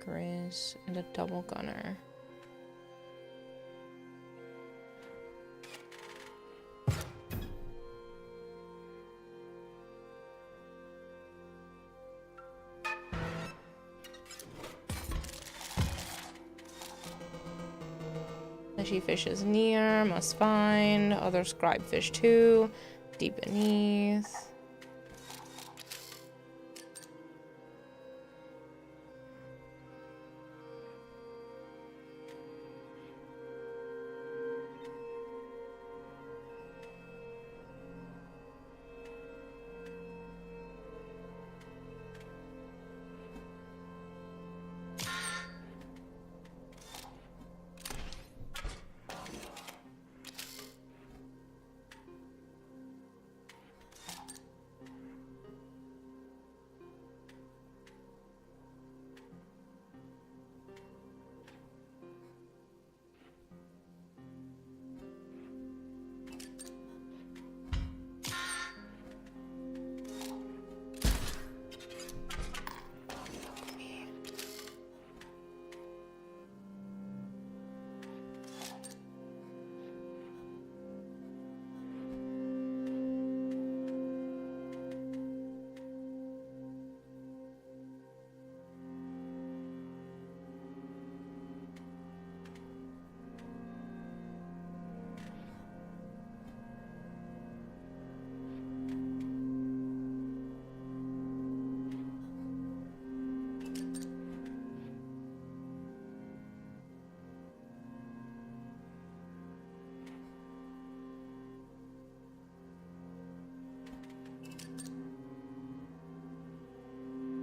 A: Grizz, and a double gunner. Fleshy fish is near, must find. Other scribe fish too, deep beneath.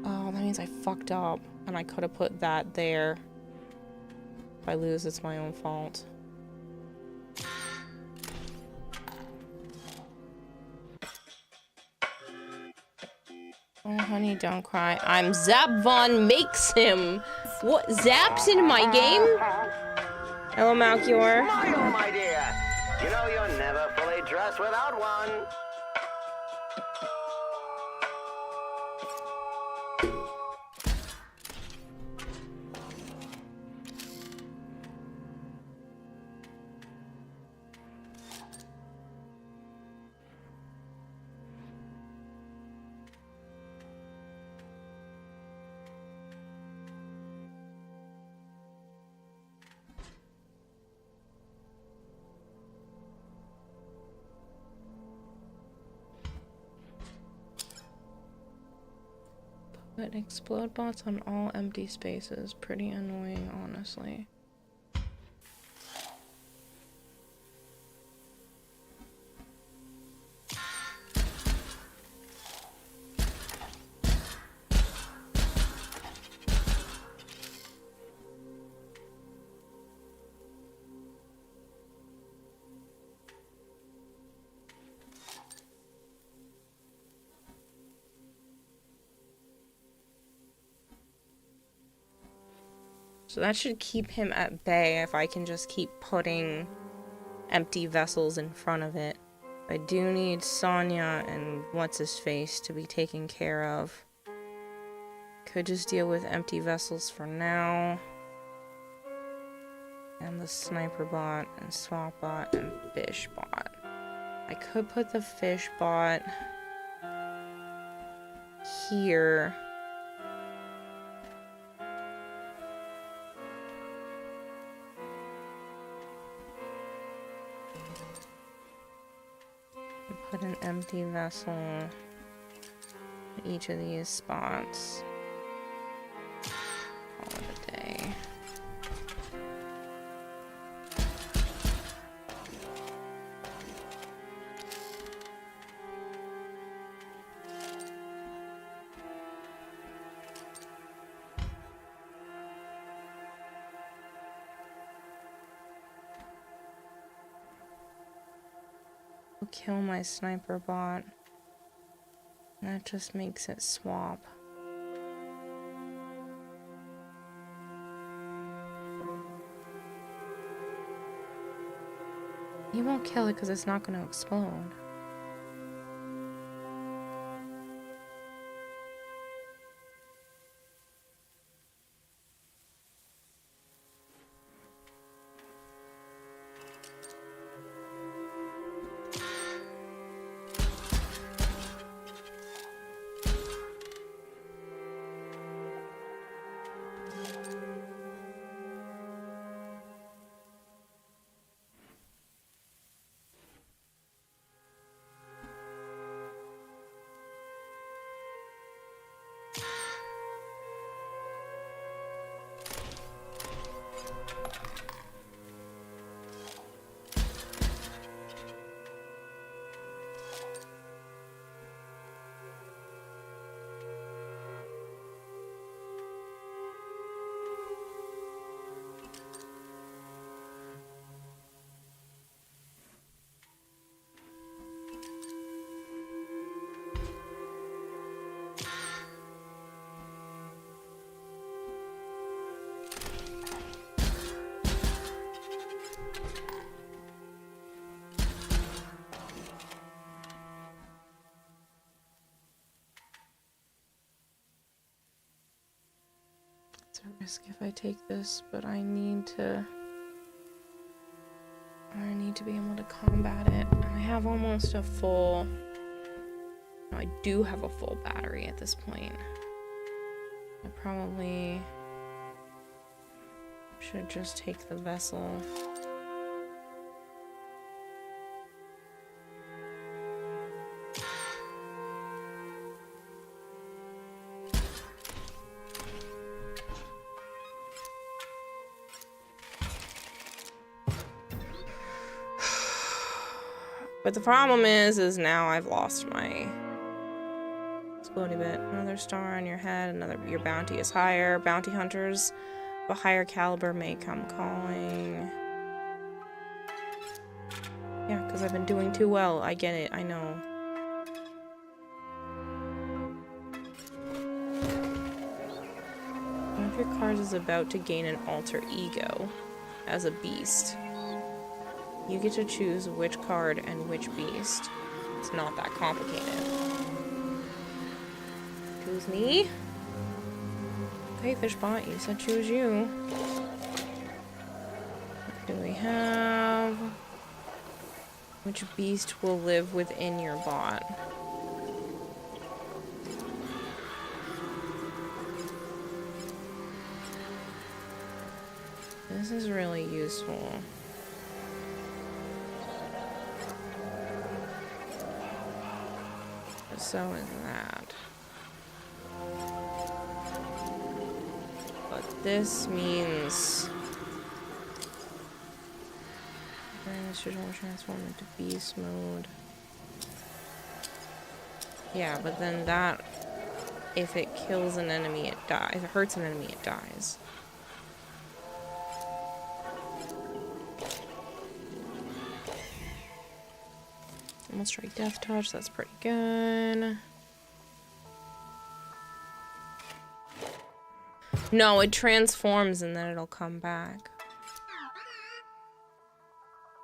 A: Oh, that means I fucked up, and I could have put that there. If I lose, it's my own fault. Oh, honey, don't cry. I'm Zap Von makes him. What? Zap's in my game? Hello, Malchior.
F: Mario, my dear. You know you're never fully dressed without one.
A: Put explode bots on all empty spaces. Pretty annoying, honestly. So that should keep him at bay if I can just keep putting empty vessels in front of it. I do need Sonya and what's-his-face to be taken care of. Could just deal with empty vessels for now. And the sniper bot and swap bot and fish bot. I could put the fish bot here. Put an empty vessel in each of these spots. Call it a day. will kill my sniper bot. And that just makes it swap. He won't kill it because it's not going to explode. It's a risk if I take this, but I need to be able to combat it. And I have almost a full... No, I do have a full battery at this point. I probably should just take the vessel. But the problem is now I've lost my explodey bit. Another star on your head, your bounty is higher. Bounty hunters of a higher caliber may come calling. Yeah, because I've been doing too well. I get it, I know. One of your cards is about to gain an alter ego as a beast. You get to choose which card and which beast. It's not that complicated. Choose me? Okay, Fishbot, you said choose you. What do we have? Which beast will live within your bot? This is really useful. So is that. But this means this should all transform into beast mode. Yeah, but then that, if it kills an enemy, it dies. If it hurts an enemy, it dies. Almost strike death touch, that's pretty good. No, it transforms and then it'll come back.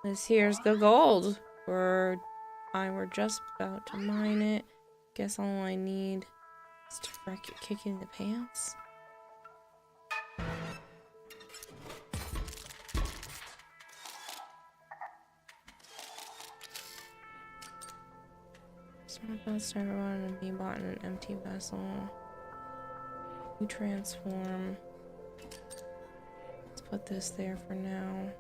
A: This here's the gold. We're just about to mine it. Guess all I need is to kick in the pants. Smart best ever wanted to be bought in an empty vessel. You transform. Let's put this there for now.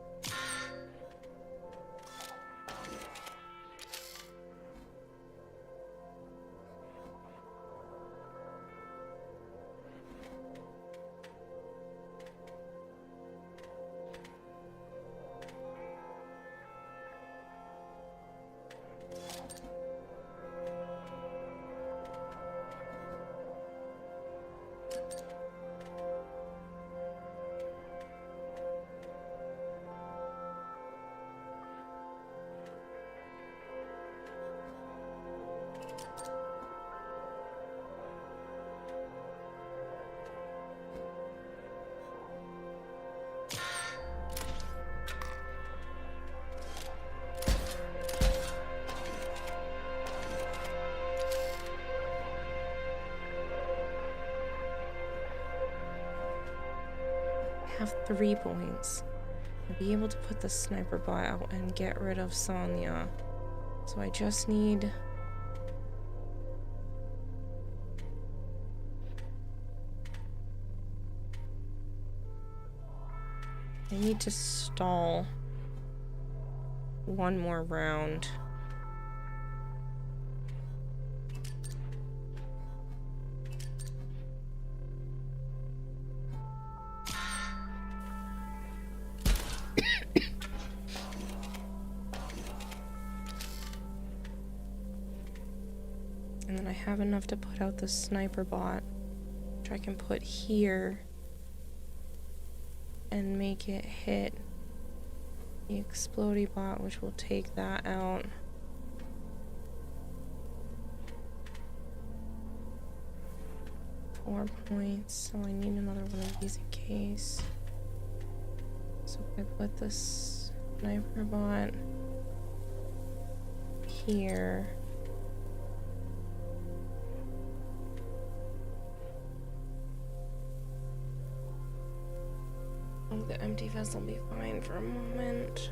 A: have 3 points. I'll be able to put the sniper bot out and get rid of Sonya. So I just need... I need to stall 1 more round. And then I have enough to put out the sniper bot, which I can put here and make it hit the explodey bot, which will take that out. Four points, so I need another one of these in case. So if I put the sniper bot here. Oh, the empty vessel will be fine for a moment.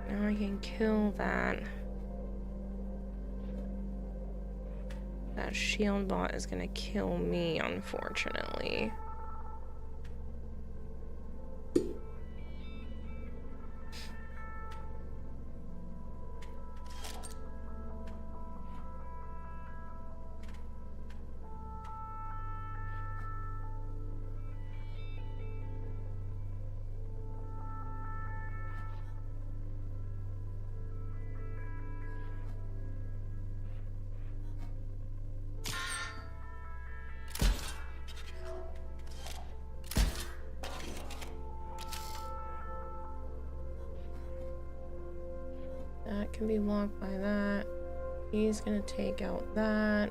A: Now I can kill that. That shield bot is gonna kill me, unfortunately. That can be blocked by that. He's gonna take out that.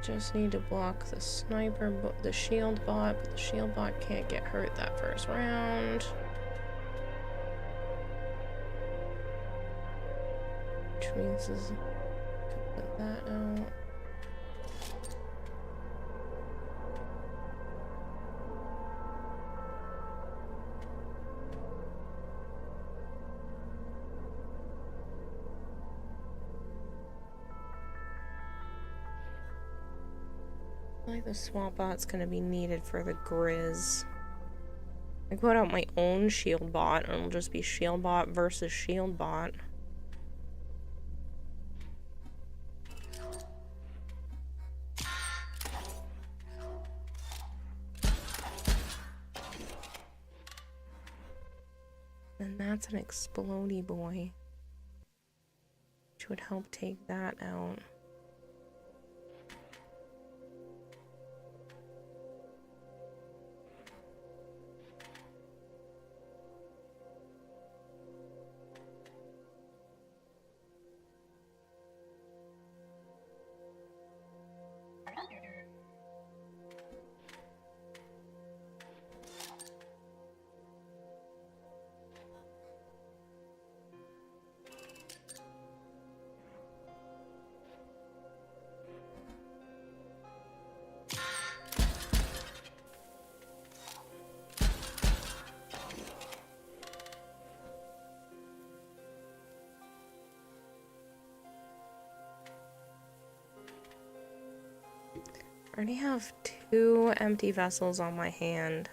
A: Just need to block the sniper, the shield bot, but the shield bot can't get hurt that first round. Which means this can put that out. I feel like the swamp bot's gonna be needed for the Grizz. I put out my own shield bot and it'll just be shield bot versus shield bot. And that's an explodey boy, which would help take that out. I already have 2 empty vessels on my hand.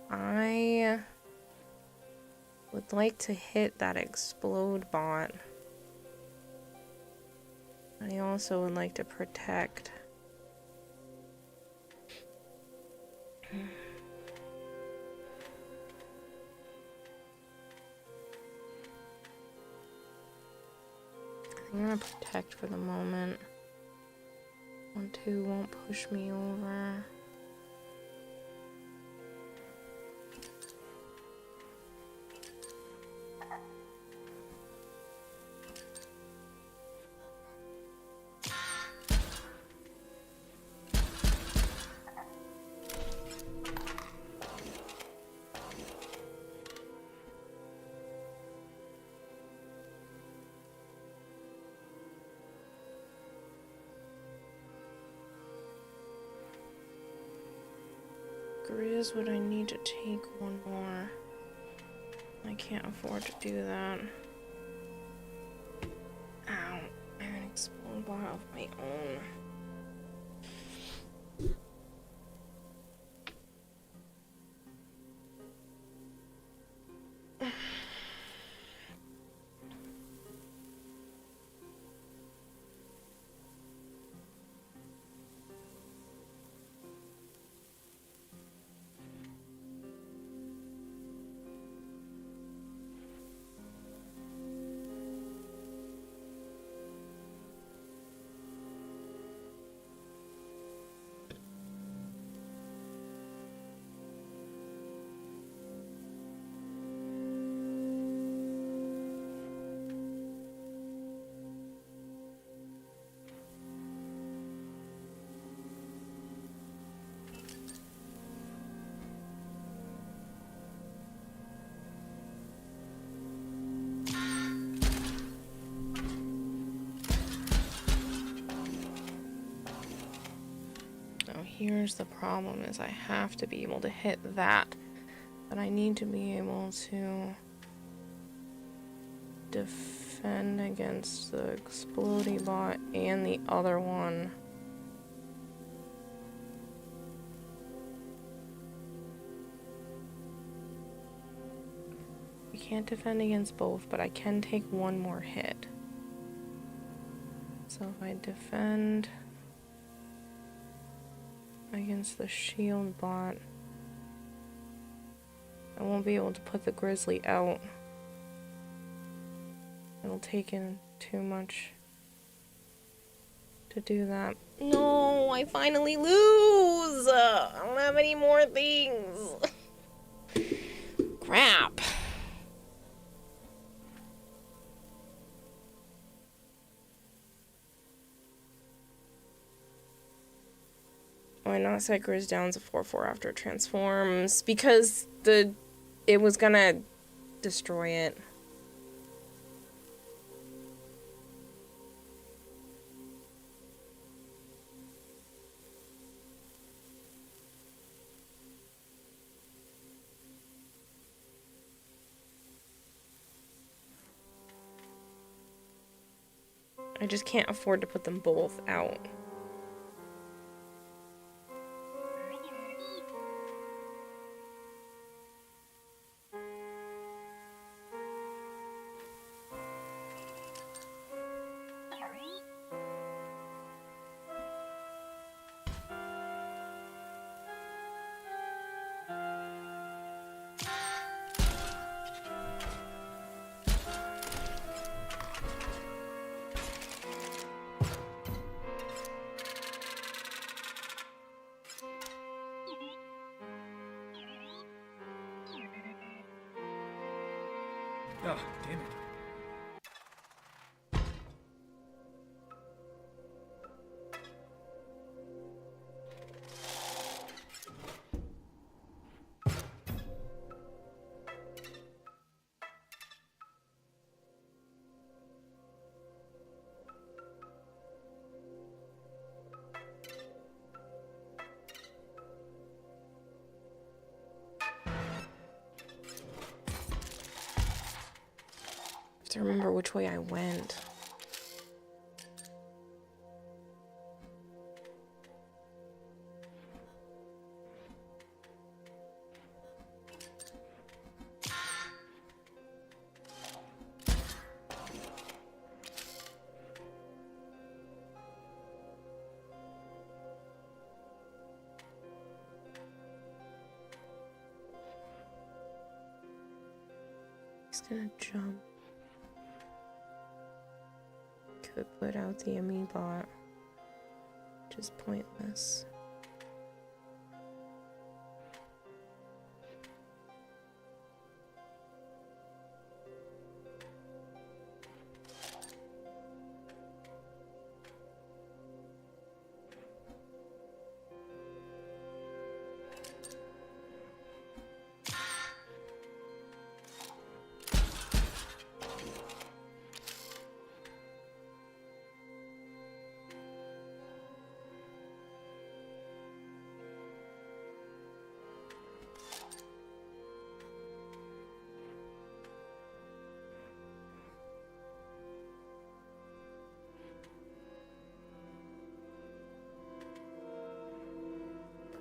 A: I would like to hit that explode bot. I also would like to protect. I'm gonna protect for the moment. 1-2 won't push me over. Grizz would I need to take one more? I can't afford to do that. Ow. I have an explode bot of my own. Here's the problem is I have to be able to hit that, but I need to be able to defend against the explodey bot and the other one. I can't defend against both, but I can take one more hit. So if I defend against the shield bot, I won't be able to put the grizzly out. It'll take in too much to do that. No, I finally lose! I don't have any more things. Crap. Why not set Grizz down to 4/4 after it transforms? Because it was gonna destroy it. I just can't afford to put them both out.
E: Oh, damn it.
A: To remember which way I went. He's gonna jump. Could put out the Amibot, which is pointless.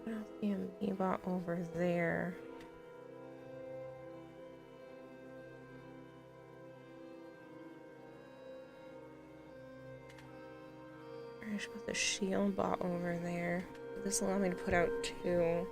A: I don't see a Bebop over there. I should put the shield bot over there. This will allow me to put out 2.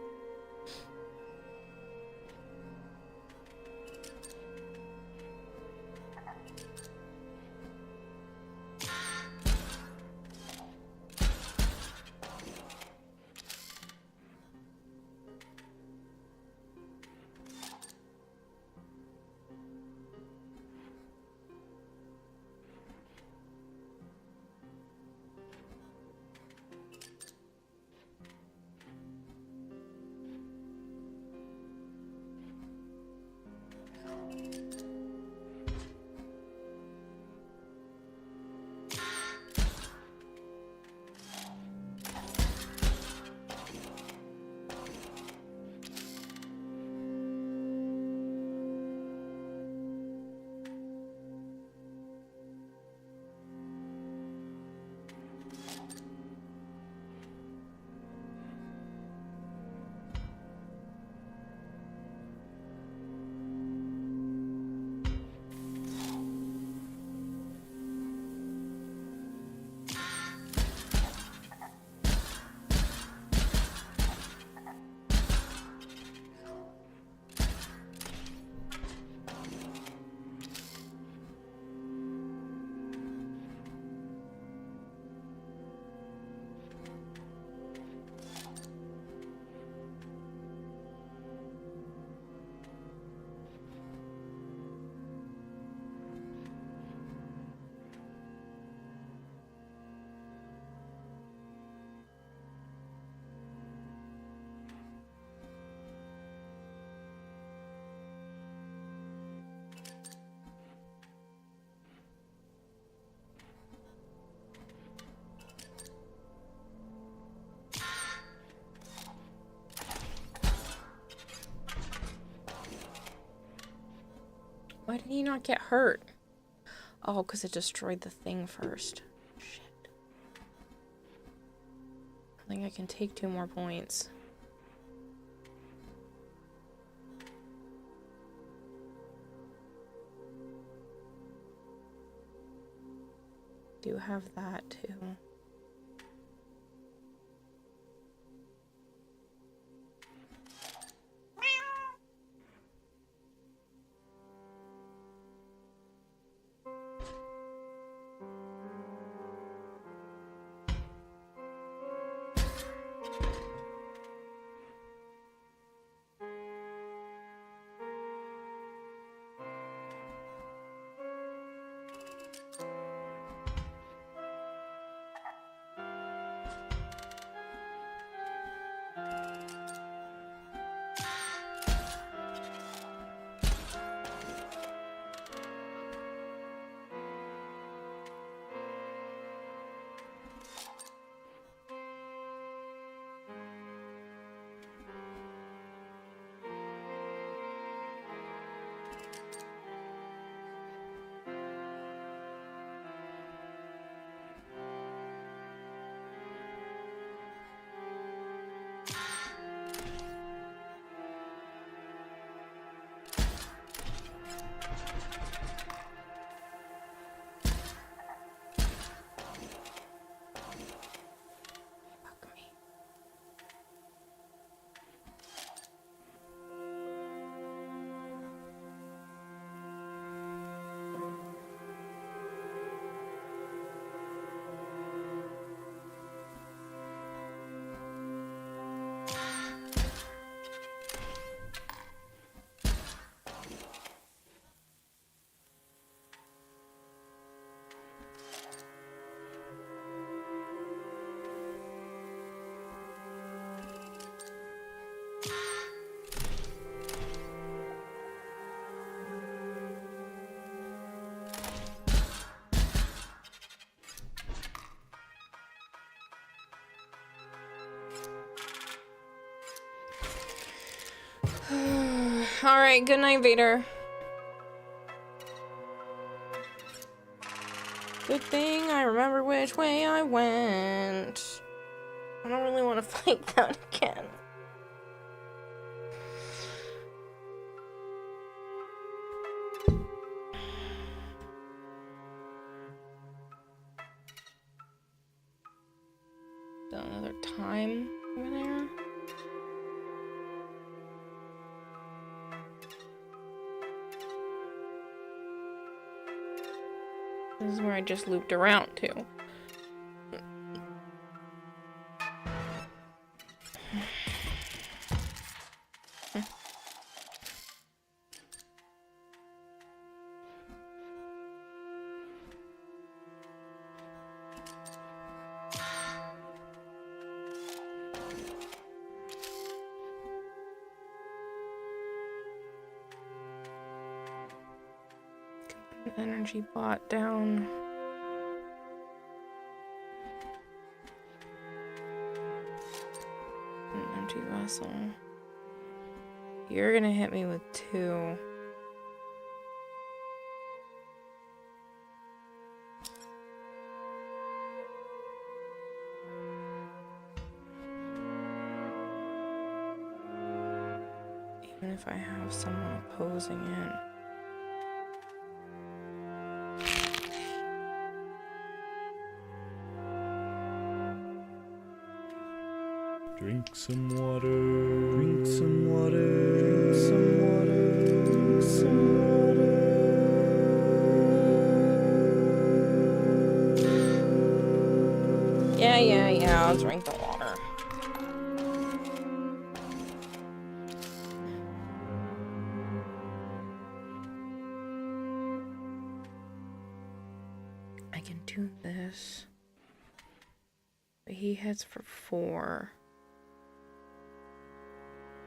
A: Why did he not get hurt? Oh, because it destroyed the thing first. Shit. I think I can take 2 more points. Do have that too. Alright, good night, Vader. Good thing I remember which way I went. I don't really want to fight that again. This is where I just looped around to. Energy bot down. An empty vessel. You're gonna hit me with 2. Even if I have someone opposing it.
G: Drink some water, drink some water, drink some water, drink some water.
A: Yeah, I'll drink the water. I can do this. But he hits for 4.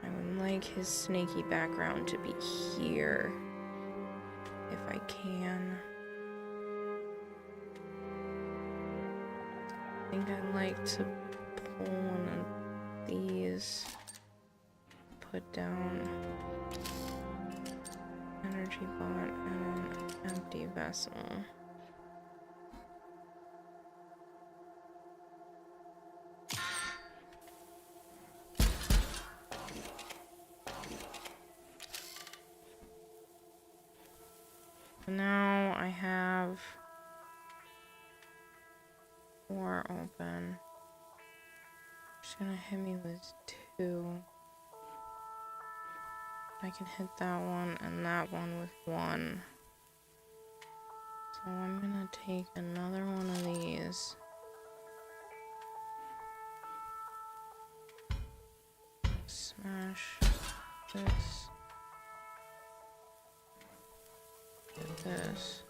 A: I would like his snaky background to be here, if I can. I think I'd like to pull one of these, put down energy bot and an empty vessel. Now I have 4 open. She's gonna hit me with 2. I can hit that one and that one with 1. So I'm gonna take another one of these. Smash this. This.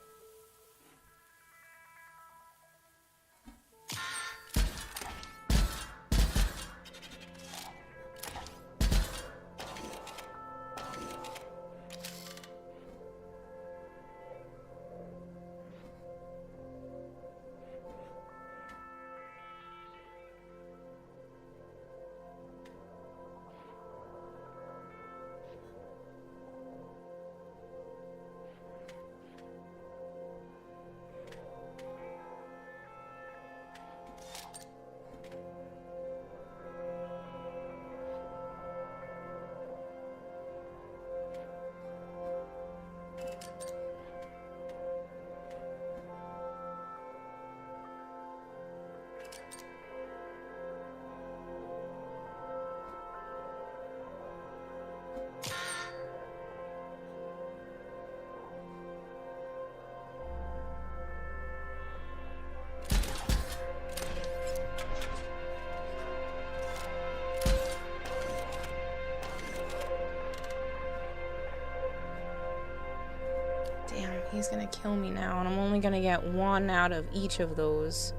A: He's gonna kill me now, and I'm only gonna get 1 out of each of those.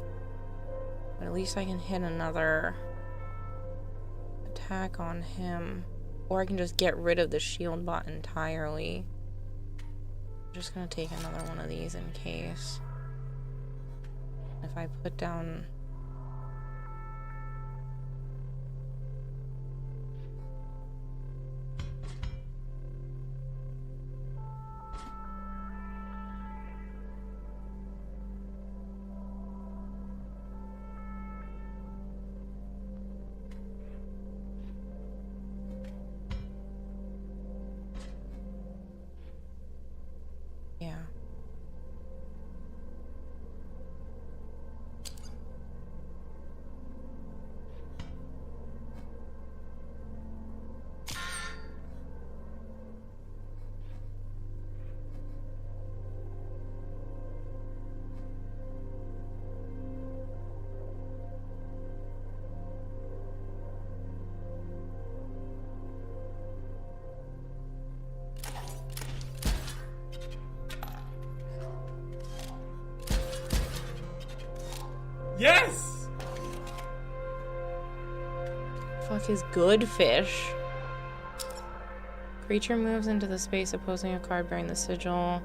A: But at least I can hit another attack on him. Or I can just get rid of the shield bot entirely. I'm just gonna take another one of these in case. If I put down... Yeah.
E: Yes!
A: Fuck is good fish? Creature moves into the space opposing a card bearing the sigil.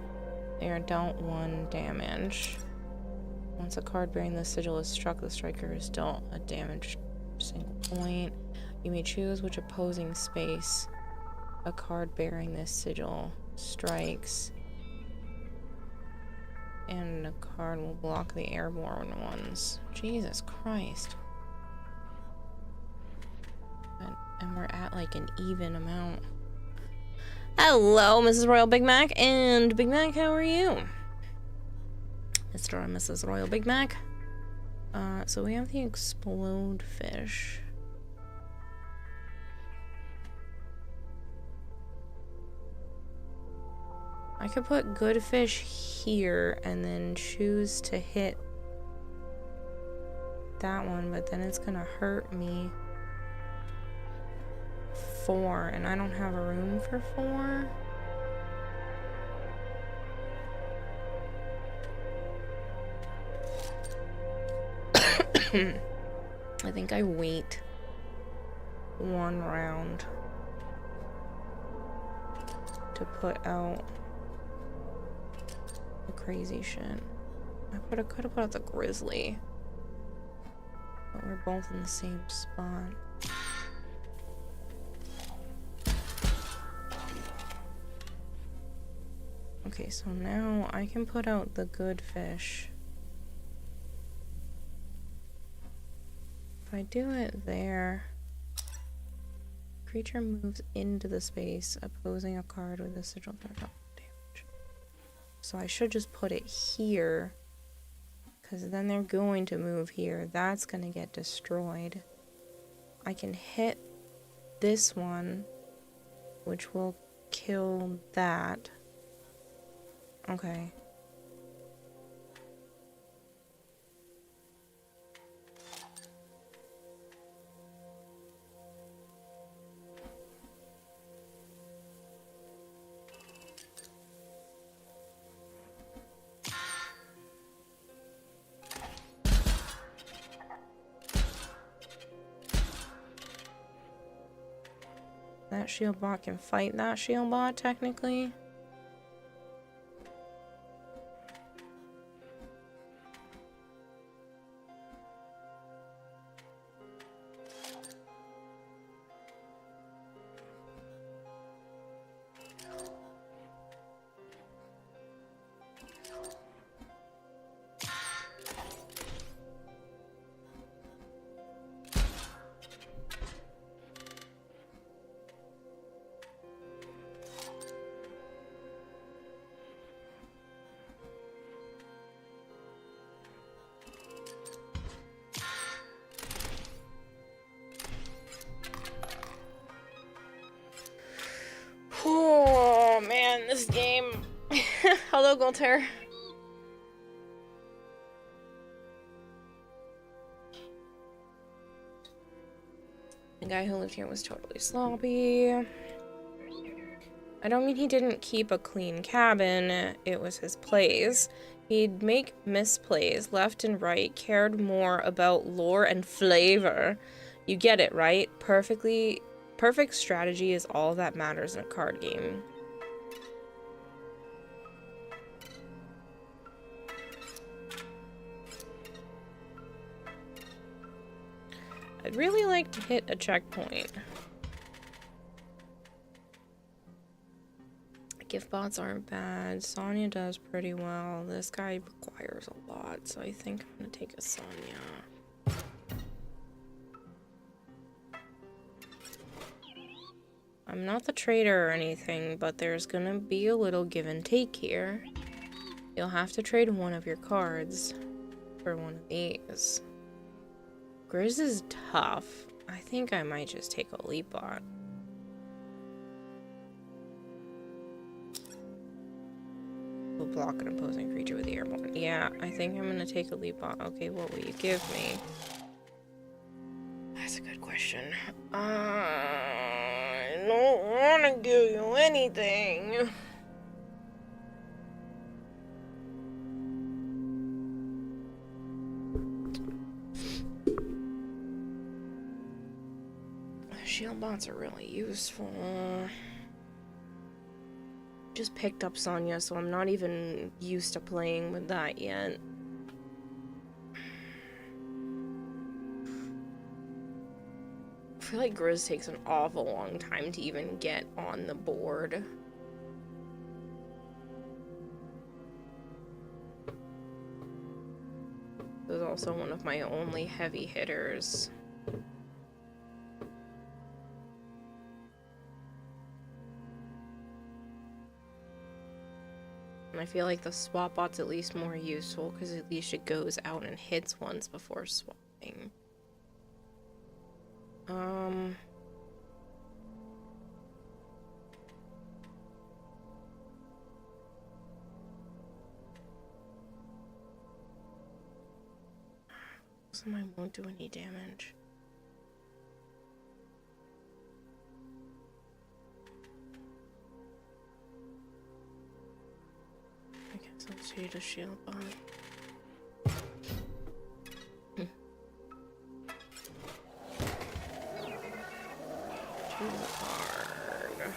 A: They are dealt 1 damage. Once a card bearing the sigil is struck, the striker is dealt a damage single point. You may choose which opposing space a card bearing this sigil strikes. And a card will block the airborne ones. Jesus Christ. And we're at like an even amount. Hello, Mrs. Royal Big Mac. And Big Mac, how are you? Mr. and Mrs. Royal Big Mac. So we have the explode fish. I could put good fish here and then choose to hit that one, but then it's gonna hurt me 4, and I don't have a room for 4. I think I wait 1 round to put out the crazy shit. I could have put out the grizzly, but we're both in the same spot. Okay, so now I can put out the good fish. If I do it there, creature moves into the space opposing a card with a sigil damage. So I should just put it here, because then they're going to move here. That's going to get destroyed. I can hit this one, which will kill that. Okay. That shield bot can fight that shield bot, technically. Oh man, this game. Hello, Golter. The guy who lived here was totally sloppy. I don't mean he didn't keep a clean cabin, it was his plays. He'd make misplays left and right, cared more about lore and flavor. You get it, right? Perfect strategy is all that matters in a card game. I'd really like to hit a checkpoint. Gift bots aren't bad. Sonya does pretty well. This guy requires a lot, so I think I'm gonna take a Sonya. I'm not the trader or anything, but there's gonna be a little give and take here. You'll have to trade one of your cards for one of these. Grizz is tough. I think I might just take a leap bot. Will block an opposing creature with the airborne. Yeah, I think I'm gonna take a leap bot. Okay, what will you give me? That's a good question. I don't want to give you anything. bots are really useful. Just picked up Sonya, so I'm not even used to playing with that yet. I feel like Grizz takes an awful long time to even get on the board. This is also one of my only heavy hitters. And I feel like the swap bot's at least more useful because at least it goes out and hits once before swapping. Mine won't do any damage. I guess I'll shoot a shield bomb. Too hard.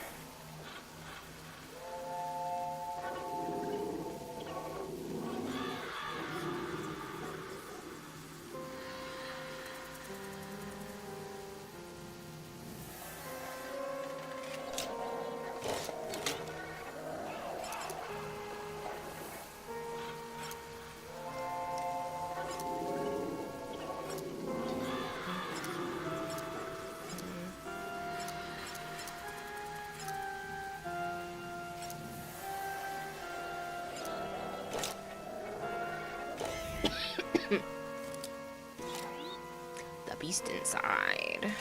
A: The beast inside.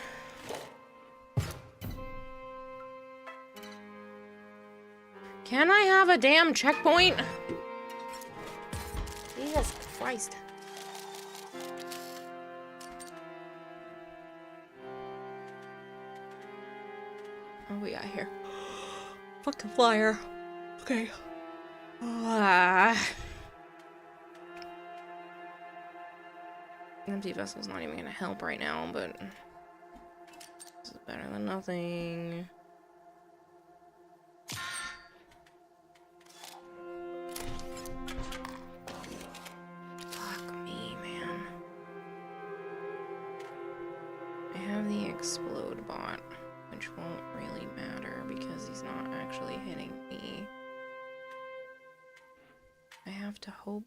A: Can I have a damn checkpoint? Jesus Christ. What we got here? Fucking flyer. Okay. Empty vessel's not even gonna help right now, but this is better than nothing. Fuck me, man. I have the explode bot, which won't really matter because he's not actually hitting me. I have to hope.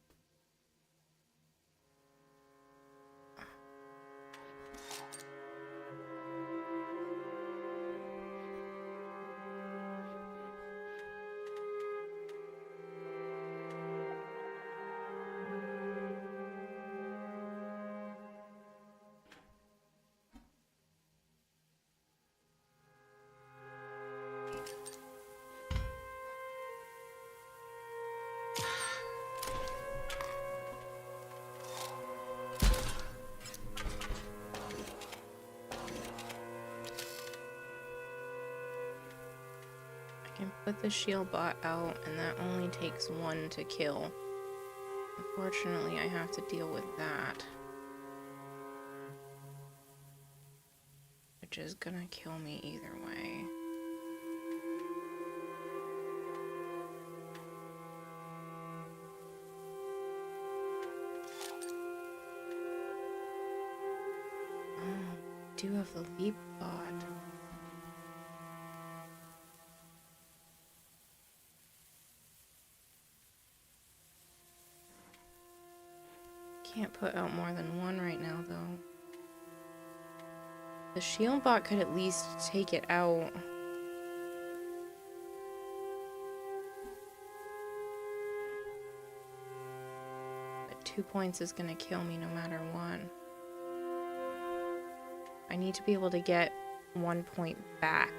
A: Can put the shield bot out, and that only takes one to kill. Unfortunately, I have to deal with that. Which is gonna kill me either way. Oh, I do have the leap bot. Can't put out more than one right now, though. The shield bot could at least take it out. But 2 points is gonna kill me no matter what. I need to be able to get 1 point back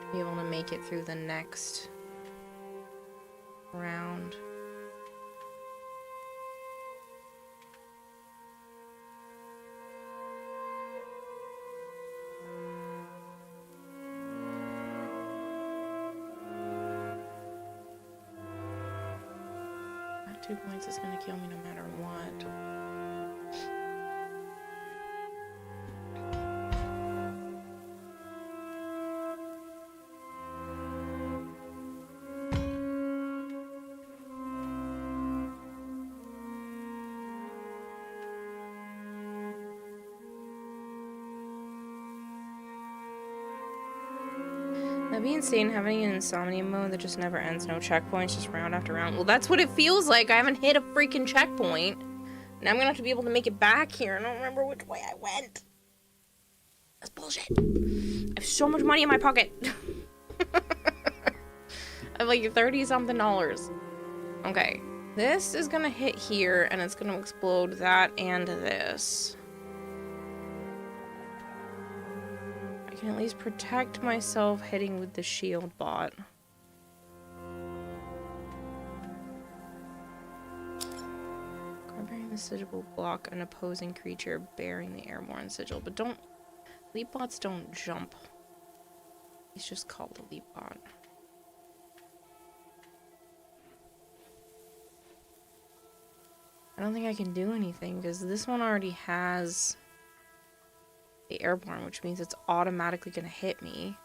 A: to be able to make it through the next round. That 2 points is gonna kill me no matter what. That'd be insane having an insomnia mode that just never ends, no checkpoints, just round after round. Well, that's what it feels like. I haven't hit a freaking checkpoint. Now I'm gonna have to be able to make it back here. I don't remember which way I went. That's bullshit. I have so much money in my pocket. I have like $30-something. Okay. This is gonna hit here, and it's gonna explode that and this. I can at least protect myself hitting with the shield bot. Bearing the sigil will block an opposing creature bearing the airborne sigil, but don't... Leap bots don't jump. He's just called a leap bot. I don't think I can do anything, because this one already has the airborne, which means it's automatically gonna hit me.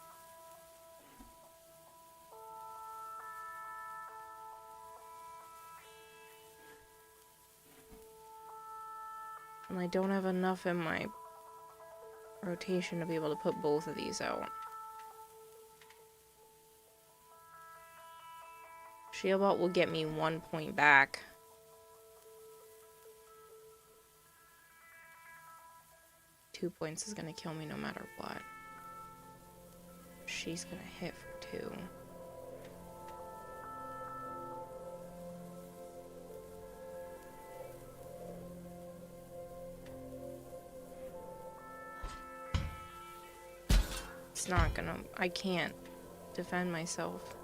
A: And I don't have enough in my rotation to be able to put both of these out. Shieldbot will get me 1 point back. Two points is gonna kill me no matter what. She's gonna hit for 2. It's not gonna... I can't defend myself.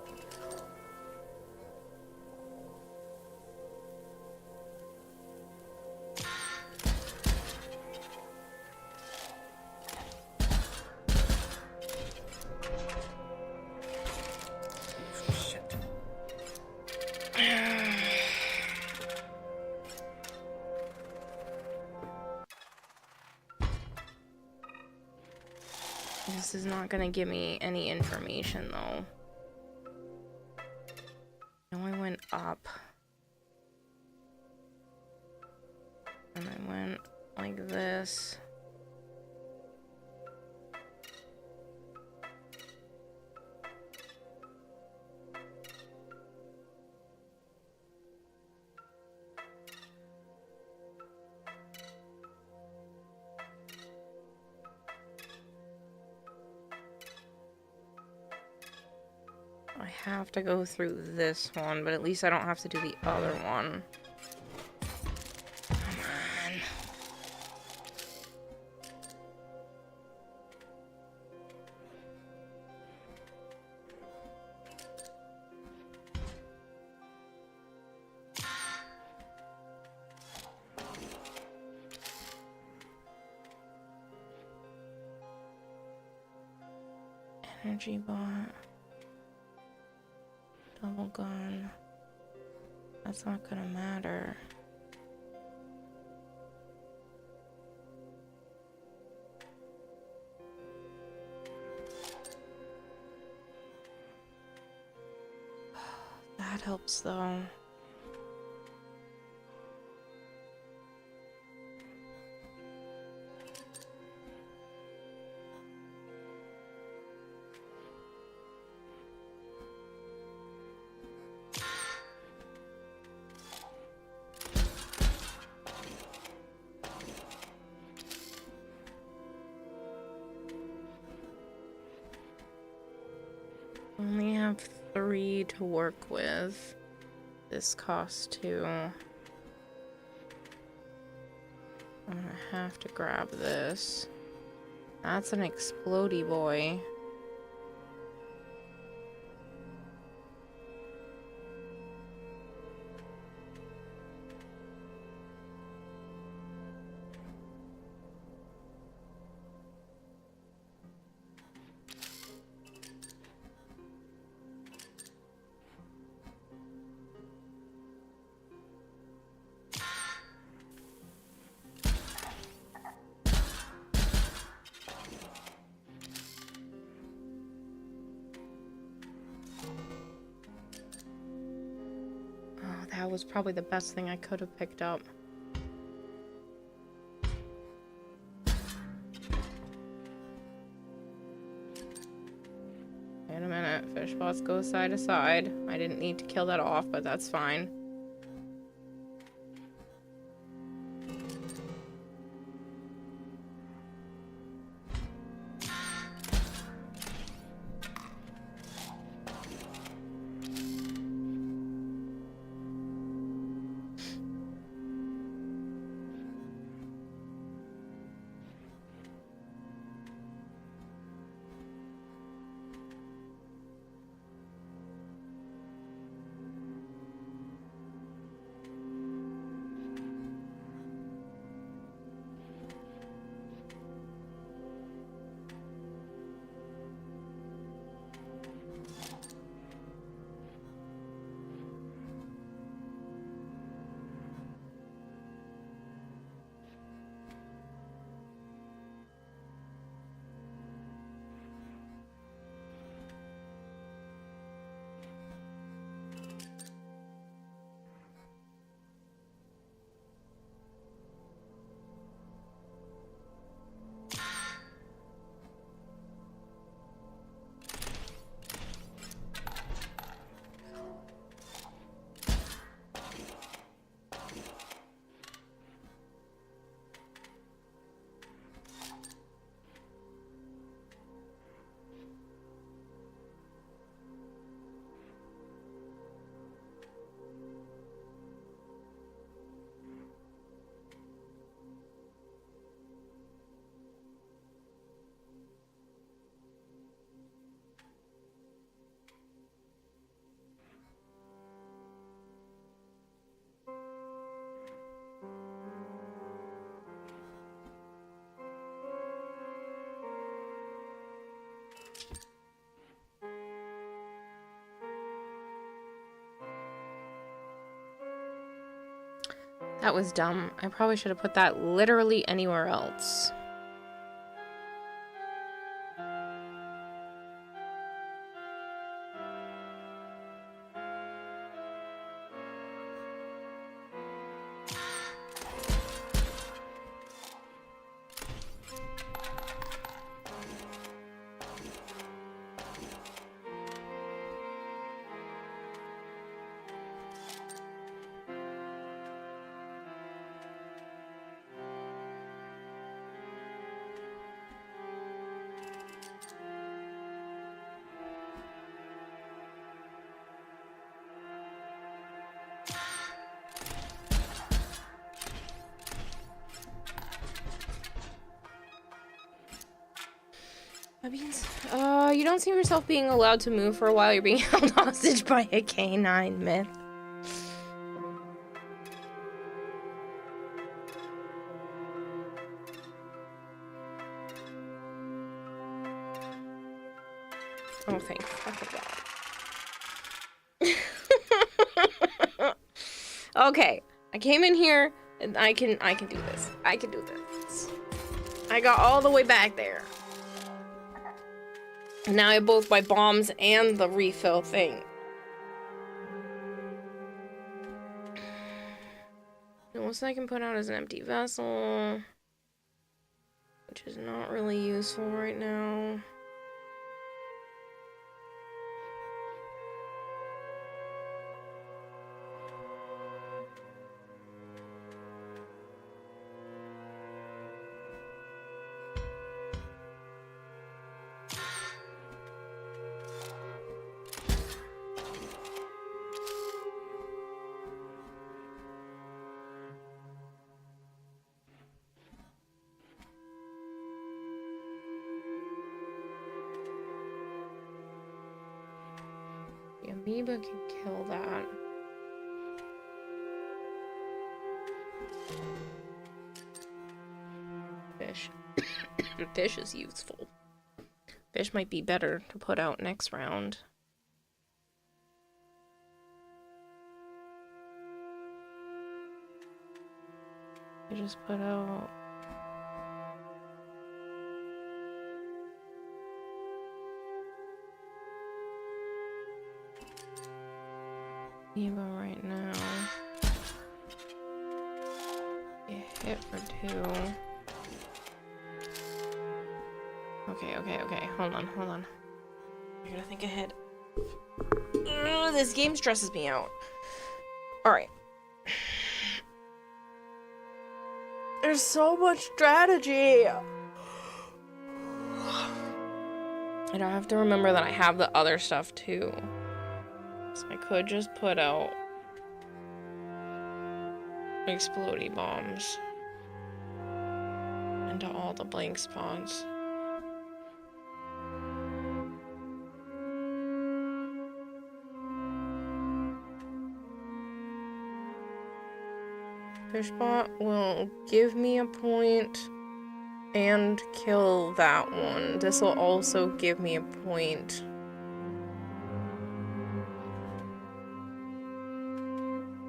A: This is not gonna give me any information, though. No, I went up. And I went like this. I have to go through this one, but at least I don't have to do the other one. Come on. Energy bot. Double gun. That's not gonna matter. That helps though. Only have 3 to work with. This costs 2. I'm gonna have to grab this. That's an explodey boy. That was probably the best thing I could have picked up. I Wait a minute. Fish spots go side to side. I didn't need to kill that off, but that's fine. That was dumb. I probably should have put that literally anywhere else. You don't see yourself being allowed to move for a while. You're being held hostage by a canine myth. Oh, thank God. Okay, I came in here and I can do this. I can do this. I got all the way back there. Now I have both my bombs and the refill thing. The most I can put out is an empty vessel, which is not really useful right now. The amoeba can kill that. Fish. Fish is useful. Fish might be better to put out next round. I just put out... Amoeba right now. You hit for 2. Okay. Hold on. I gotta think ahead. Ugh, this game stresses me out. Alright. There's so much strategy. And I have to remember that I have the other stuff too. So I could just put out explodey bombs into all the blank spots. Fishbot will give me a point and kill that one. This will also give me a point.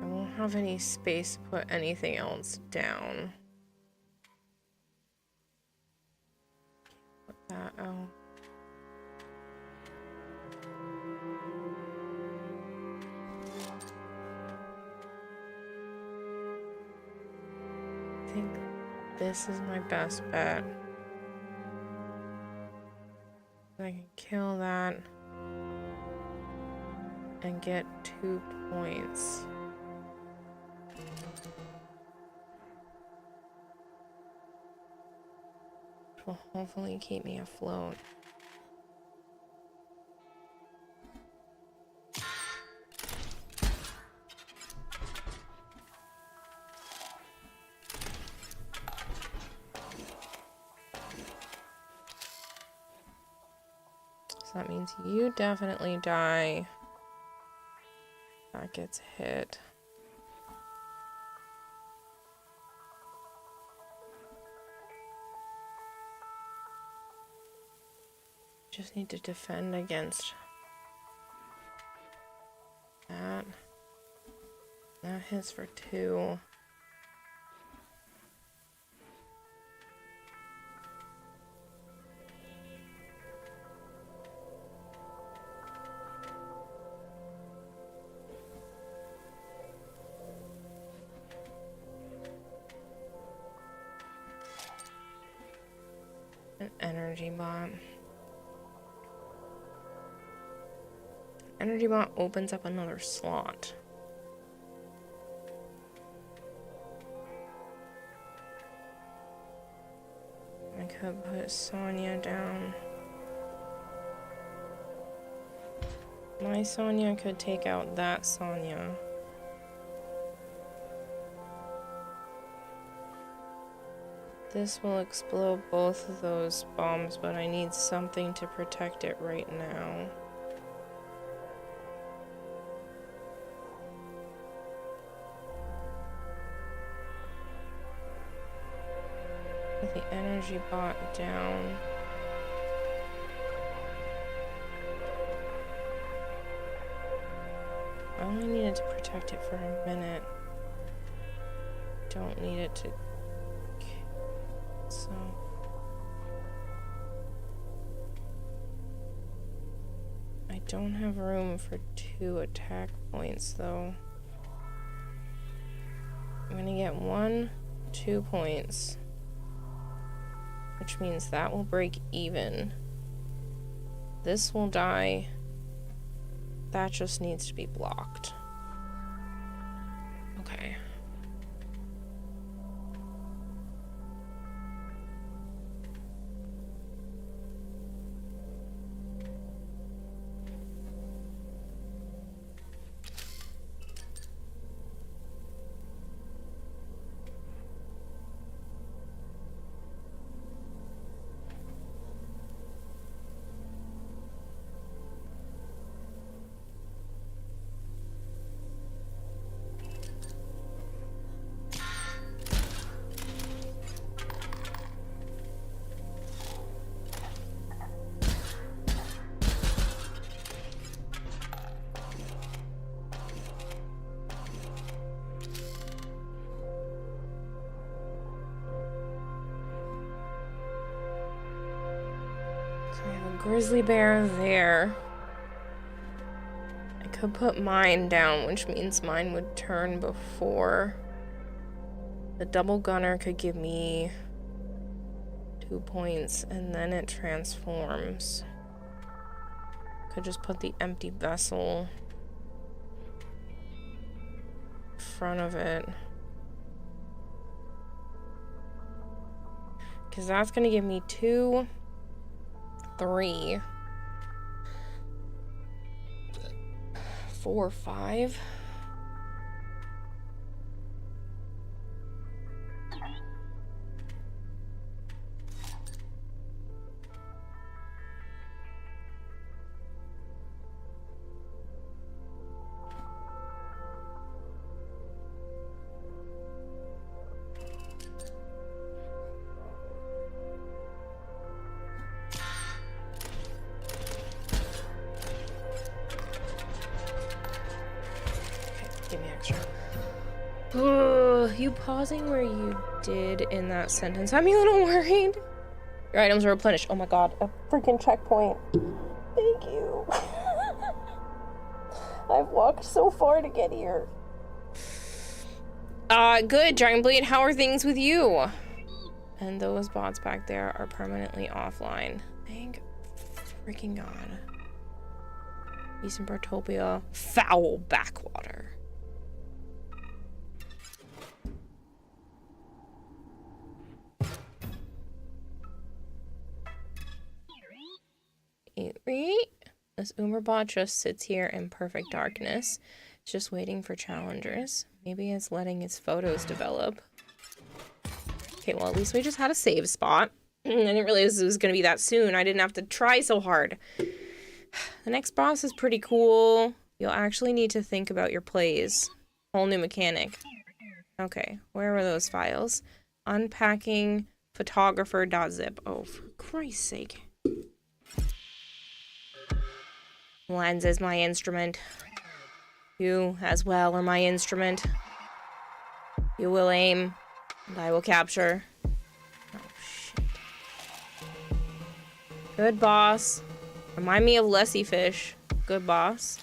A: I won't have any space to put anything else down. Put that out. I think this is my best bet. I can kill that and get 2 points. Which will hopefully keep me afloat. So that means you definitely die. That gets hit. Just need to defend against that. That hits for 2. An energy bot. Energy bot opens up another slot. I could put Sonya down. My Sonya could take out that Sonya. This will explode both of those bombs, but I need something to protect it right now. Put the energy bot down. I only needed to protect it for a minute. Don't need it to... So... I don't have room for 2 attack points, though. I'm gonna get 1, 2 points. Which means that will break even. This will die. That just needs to be blocked. Okay. Grizzly bear there. I could put mine down, which means mine would turn before. The double gunner could give me 2 points, and then it transforms. Could just put the empty vessel in front of it. Because that's going to give me 2, 3, 4, 5. Give me extra. You pausing where you did in that sentence. I'm a little worried. Your items are replenished. Oh my god, a freaking checkpoint. Thank you. I've walked so far to get here. Good, Giant Blade. How are things with you? And those bots back there are permanently offline. Thank freaking god. Eastern Bartopia. Foul backwater. This Uberbot just sits here in perfect darkness. It's just waiting for challengers. Maybe it's letting its photos develop. Okay, well, at least we just had a save spot. I didn't realize it was going to be that soon. I didn't have to try so hard. The next boss is pretty cool. You'll actually need to think about your plays. Whole new mechanic. Okay, where were those files? Unpacking photographer.zip. Oh, for Christ's sake. Lens is my instrument. You, as well, are my instrument. You will aim, and I will capture. Oh, shit. Good boss. Remind me of Lessie Fish. Good boss.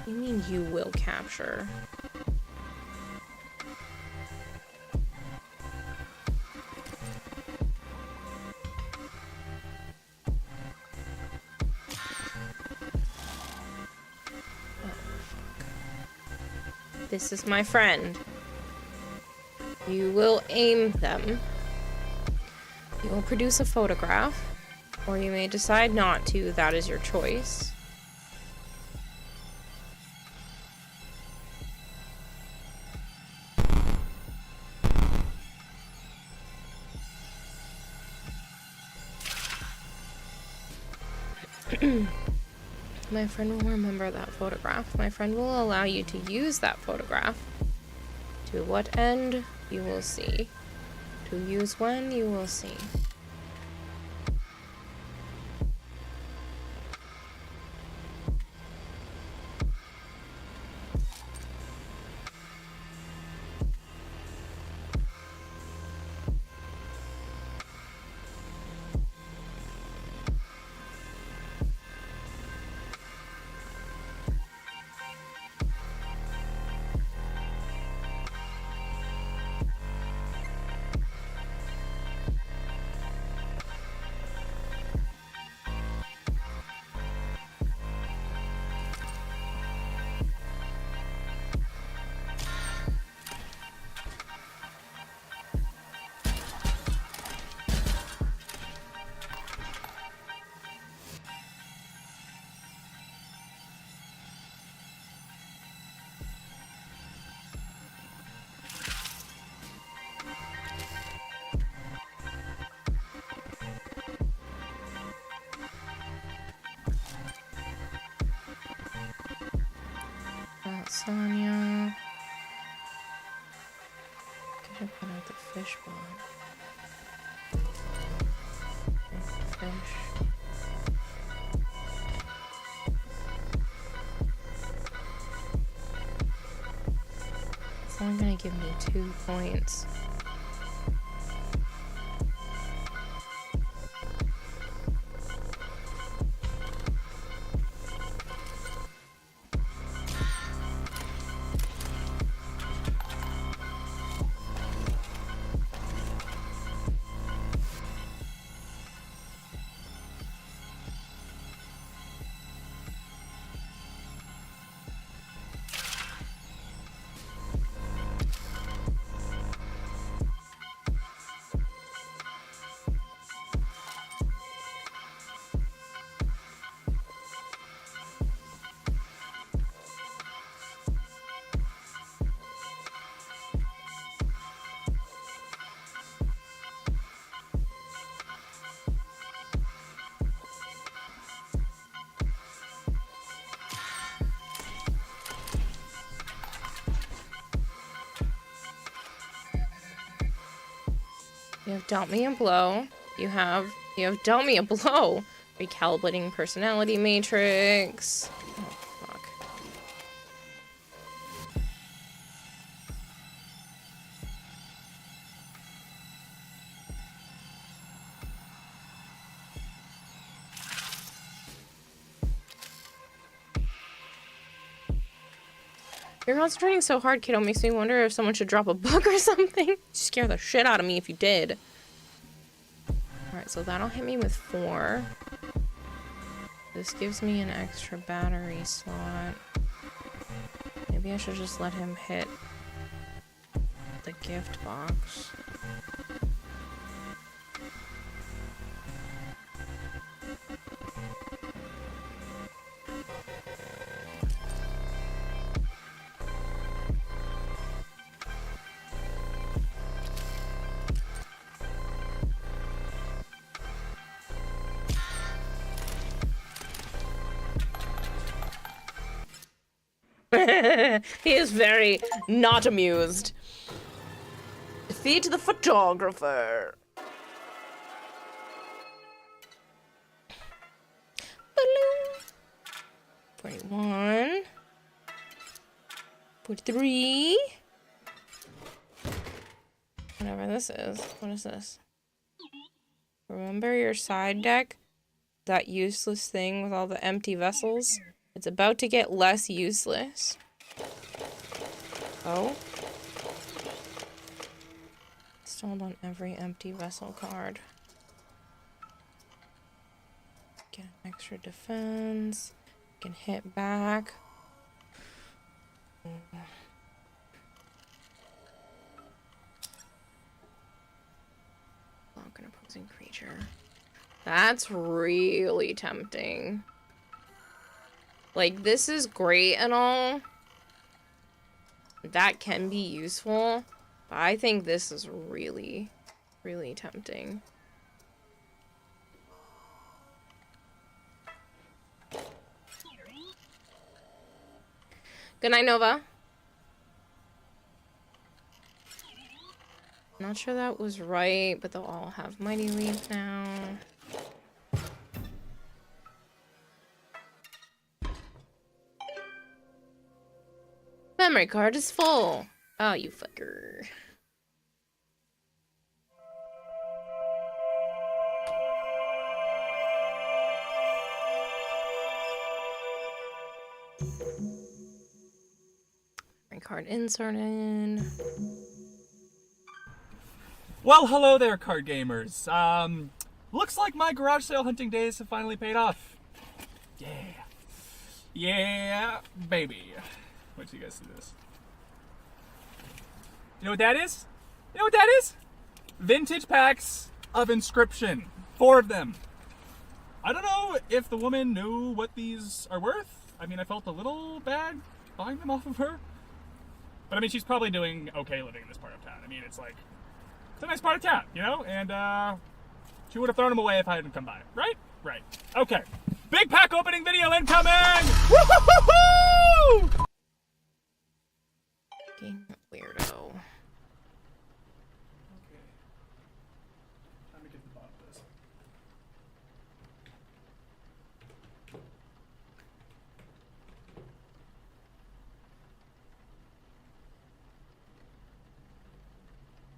A: You mean you will capture? This is my friend. You will aim them. You will produce a photograph, or you may decide not to. That is your choice. My friend will remember that photograph. My friend will allow you to use that photograph. To what end, you will see. To use when, you will see. Sonia. Could have put out the fish bomb. Fish. It's only gonna give me 2 points. You have dealt me a blow. You have dealt me a blow. Recalibrating personality matrix. Oh, fuck. You're concentrating so hard, kiddo. Makes me wonder if someone should drop a book or something. Scare the shit out of me if you did. Alright, so that'll hit me with 4. This gives me an extra battery slot. Maybe I should just let him hit the gift box. He is very not amused. Defeat the photographer. 41. 43. Whatever this is. What is this? Remember your side deck? That useless thing with all the empty vessels? It's about to get less useless. Oh. Installed on every empty vessel card. Get an extra defense. Can hit back. Block an opposing creature. That's really tempting. Like, this is great and all. That can be useful. But I think this is really, really tempting. Good night, Nova. Not sure that was right, but they'll all have Mighty Leap now. Memory card is full. Oh, you fucker. Memory card inserted.
E: Well, hello there, card gamers. Looks like my garage sale hunting days have finally paid off. Yeah. Yeah, baby. Wait till you guys see this. You know what that is? You know what that is? Vintage packs of Inscryption. 4 of them. I don't know if the woman knew what these are worth. I mean, I felt a little bad buying them off of her. But I mean, she's probably doing okay living in this part of town. I mean, it's like, it's a nice part of town, you know? And she would have thrown them away if I hadn't come by. Right? Right. Okay. Big pack opening video incoming! Woo-hoo-hoo-hoo!
A: Fucking weirdo.
E: Okay. Time to get to the bottom of this.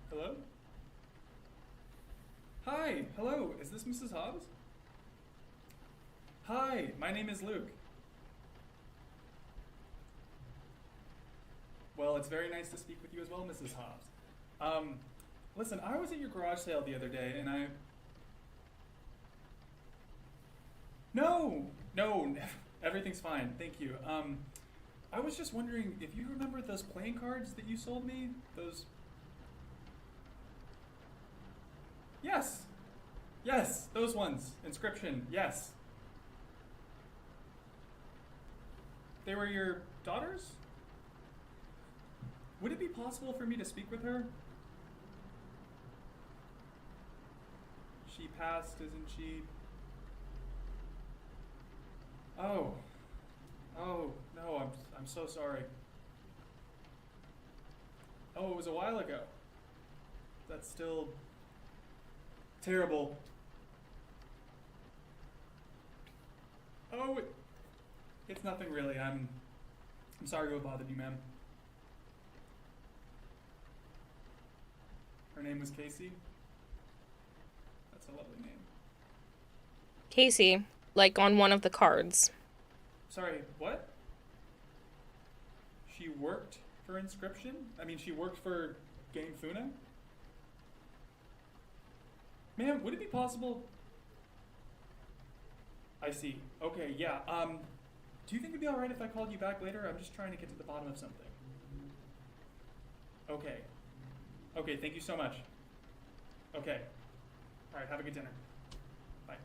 E: Hello? Hi, hello, is this Mrs. Hobbs? Hi, my name is Luke. Well, it's very nice to speak with you as well, Mrs. Hobbs. Listen, I was at your garage sale the other day, and No, everything's fine, thank you. I was just wondering if you remember those playing cards that you sold me? Those... Yes, those ones. Inscryption, yes. They were your daughter's? Would it be possible for me to speak with her? She passed, isn't she? Oh, no, I'm so sorry. Oh, it was a while ago. That's still Terrible. Oh, it's nothing really. I'm sorry to have bothered you, ma'am. Her name was Casey. That's a lovely name.
A: Casey, like on one of the cards.
E: Sorry, what? She worked for Inscryption? I mean, she worked for Game Funa? Ma'am, would it be possible? I see. Okay, yeah. Do you think it'd be alright if I called you back later? I'm just trying to get to the bottom of something. Okay. Okay, thank you so much. Okay. Alright, have a good dinner. Bye.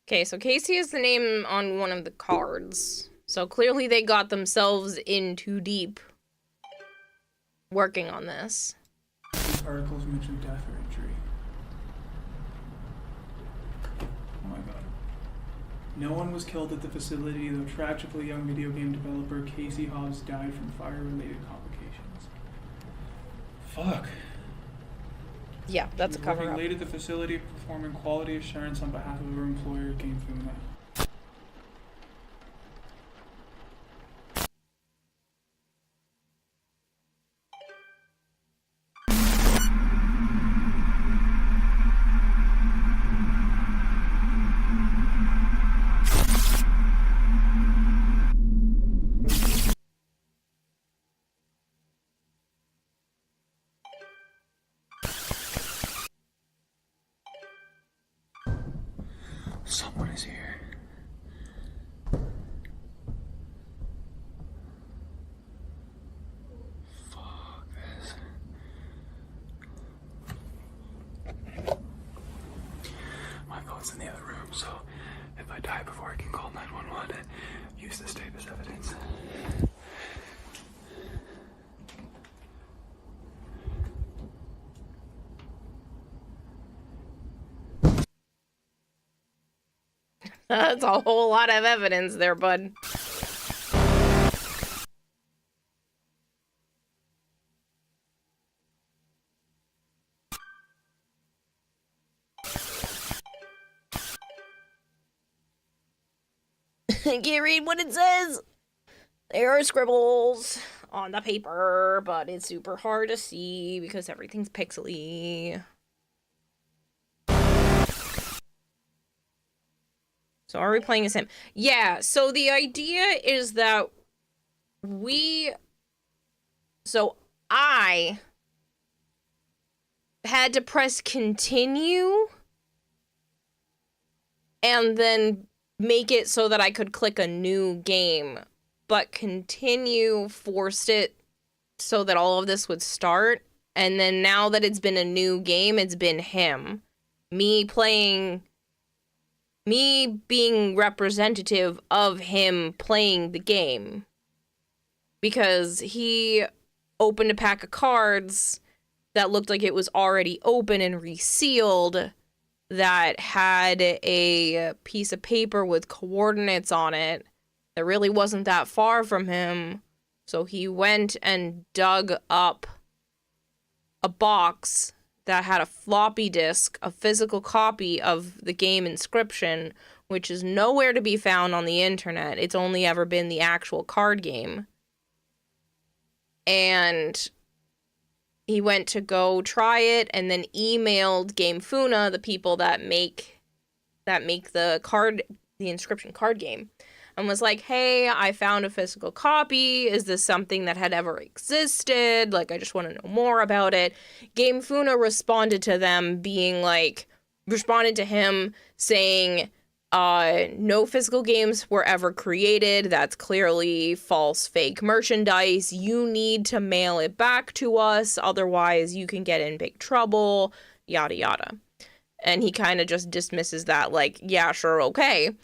A: Okay, so Casey is the name on one of the cards. So clearly they got themselves in too deep working on this.
E: These articles mention death or injury. Oh my god. No one was killed at the facility, though tragically young video game developer Casey Hobbs died from fire-related complications. Fuck.
A: Yeah, that's a
E: She was
A: cover-up.
E: working late at the facility performing quality assurance on behalf of her employer, Game Funa. Someone is here. Fuck this. My phone's in the other room, so if I die before I can call 911, use this tape as evidence.
A: That's a whole lot of evidence there, bud. I can't read what it says. There are scribbles on the paper, but it's super hard to see because everything's pixely. So are we playing as him? Yeah, so the idea is that I had to press continue and then make it so that I could click a new game, but continue forced it so that all of this would start, and then now that it's been a new game, it's been him. Me being representative of him playing the game. Because he opened a pack of cards that looked like it was already open and resealed that had a piece of paper with coordinates on it that really wasn't that far from him. So he went and dug up a box that had a floppy disk, a physical copy of the game Inscryption, which is nowhere to be found on the internet. It's only ever been the actual card game. And he went to go try it and then emailed Game Funa, the people that make the Inscryption card game, and was like, hey, I found a physical copy. Is this something that had ever existed? Like, I just want to know more about it. Game Funa responded to him saying, no physical games were ever created. That's clearly false, fake merchandise. You need to mail it back to us. Otherwise, you can get in big trouble, yada, yada. And he kind of just dismisses that like, yeah, sure, okay.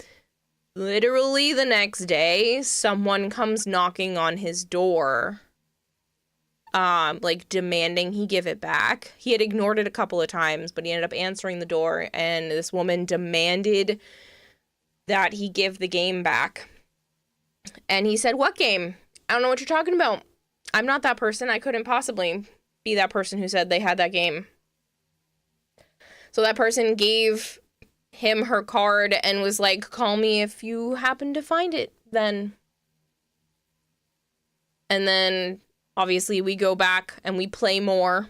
A: Literally the next day, someone comes knocking on his door, like demanding he give it back. He had ignored it a couple of times, but he ended up answering the door, and this woman demanded that he give the game back. And he said, what game? I don't know what you're talking about. I'm not that person. I couldn't possibly be that person who said they had that game. So that person gave him her card and was like, call me if you happen to find it then. And then obviously we go back and we play more.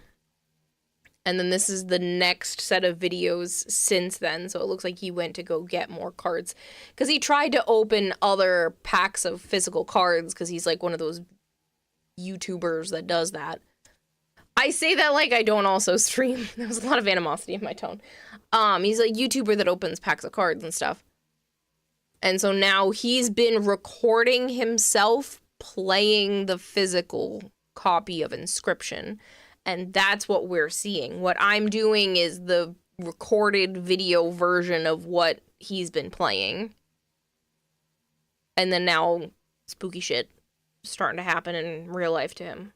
A: And then this is the next set of videos since then. So it looks like he went to go get more cards. Because he tried to open other packs of physical cards because he's like one of those YouTubers that does that. I say that like I don't also stream. There was a lot of animosity in my tone. He's a YouTuber that opens packs of cards and stuff. And so now he's been recording himself playing the physical copy of Inscryption. And that's what we're seeing. What I'm doing is the recorded video version of what he's been playing. And then now spooky shit is starting to happen in real life to him.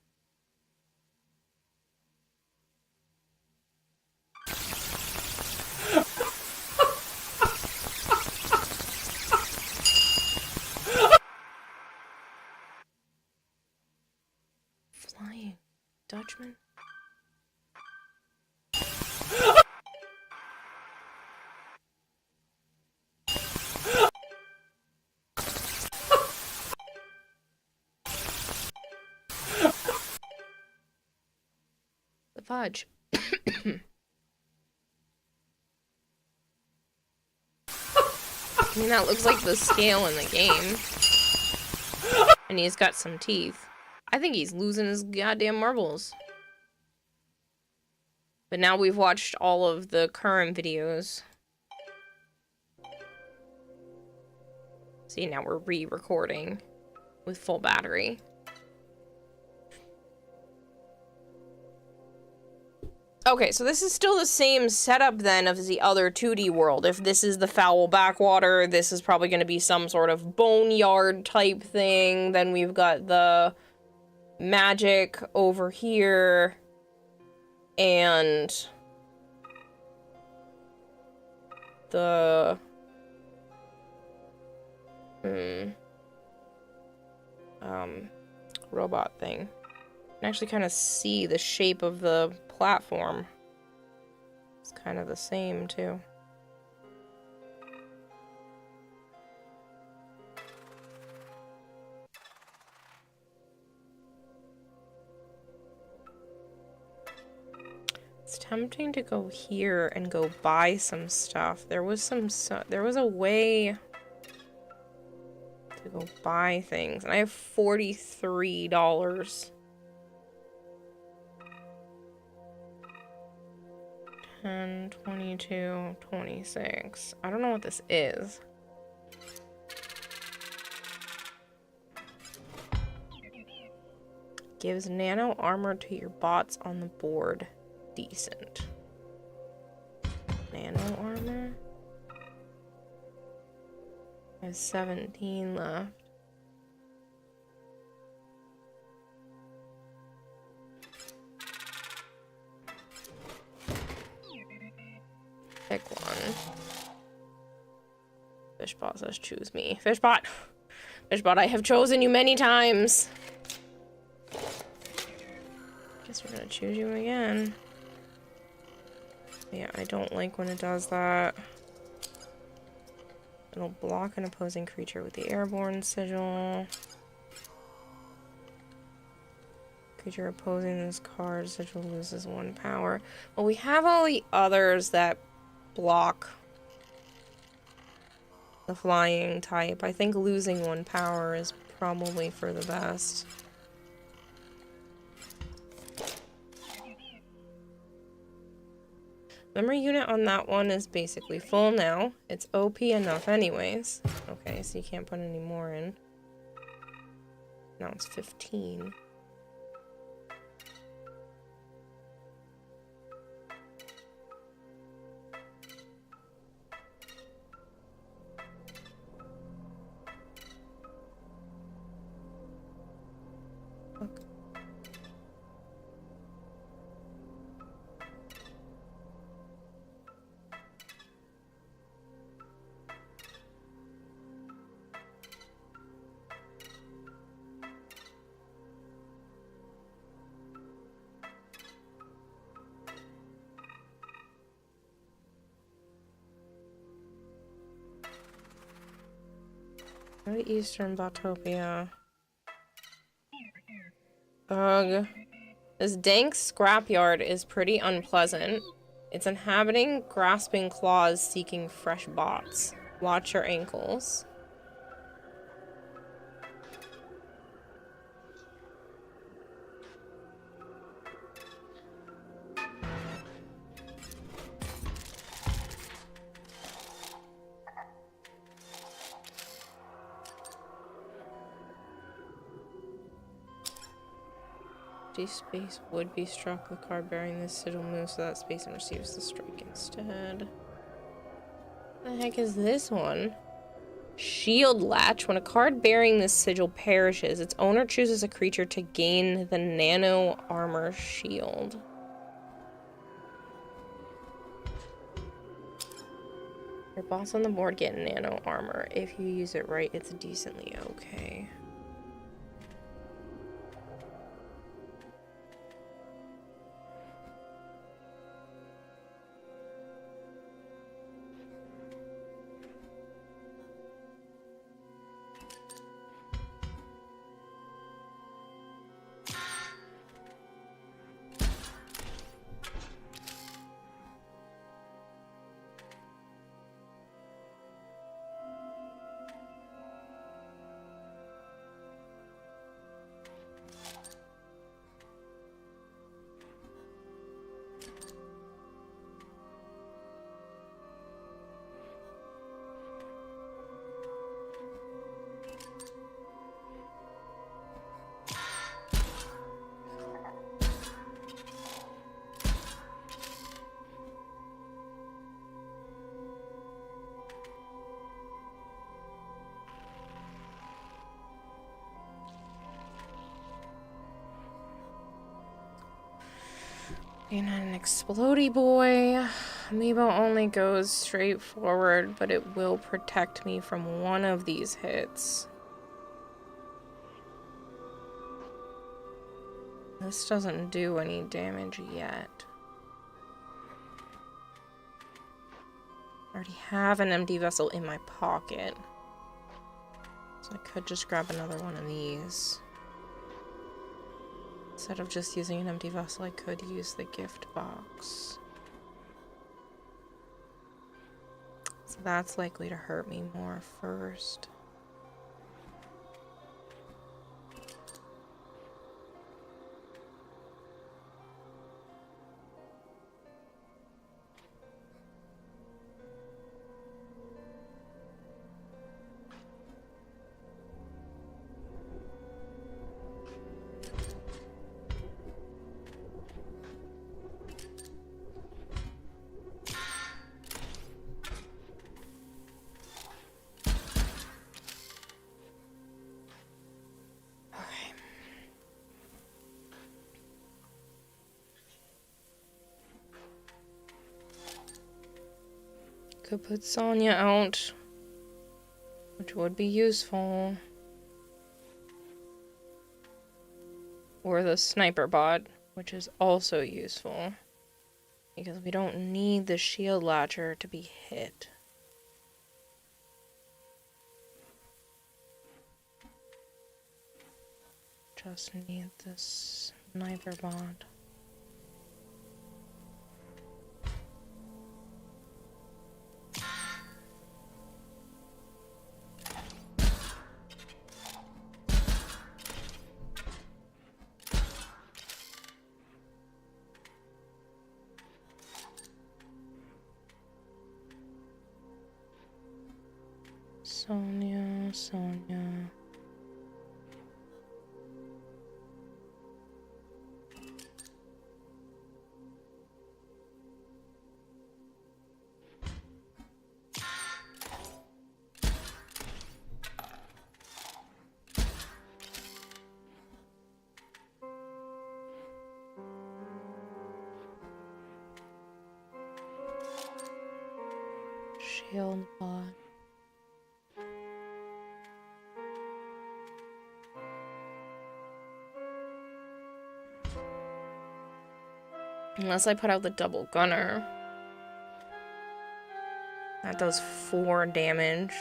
A: Flying Dutchman? The fudge. I mean, that looks like the scale in the game. And he's got some teeth. I think he's losing his goddamn marbles. But now we've watched all of the current videos. See, now we're re-recording with full battery. Okay, so this is still the same setup then of the other 2D world. If this is the foul backwater, this is probably going to be some sort of boneyard type thing. Then we've got the magic over here. And the robot thing. You can actually kind of see the shape of the platform. It's kind of the same too. It's tempting to go here and go buy some stuff. There was a way to go buy things, and I have $43. 10, 22, 26. I don't know what this is. Gives nano armor to your bots on the board. Decent. Nano armor? I have 17 left. Pick one. Fishbot says choose me. Fishbot! Fishbot, I have chosen you many times. Guess we're gonna choose you again. Yeah, I don't like when it does that. It'll block an opposing creature with the airborne sigil. Creature opposing this card sigil loses 1 power. Well, we have all the others that block the flying type. I think losing 1 power is probably for the best. Memory unit on that one is basically full now. It's OP enough anyways. Okay, so you can't put any more in. Now it's 15. Go to Eastern Botopia. Ugh. This dank scrapyard is pretty unpleasant. Its inhabiting grasping claws seeking fresh bots. Watch your ankles. Space would be struck with card bearing this sigil moves to that space and receives the strike instead. What the heck is this one? Shield Latch. When a card bearing this sigil perishes, its owner chooses a creature to gain the nano armor shield. Your boss on the board get nano armor. If you use it right, it's decently okay. And an explodey boy. Amiibo only goes straight forward, but it will protect me from one of these hits. This doesn't do any damage yet. I already have an empty vessel in my pocket. So I could just grab another one of these. Instead of just using an empty vessel, I could use the gift box. So that's likely to hurt me more first. Could put Sonya out, which would be useful. Or the sniper bot, which is also useful. Because we don't need the shield latcher to be hit. Just need this sniper bot. Sonya. Shield bot. Unless I put out the double gunner. That does 4 damage.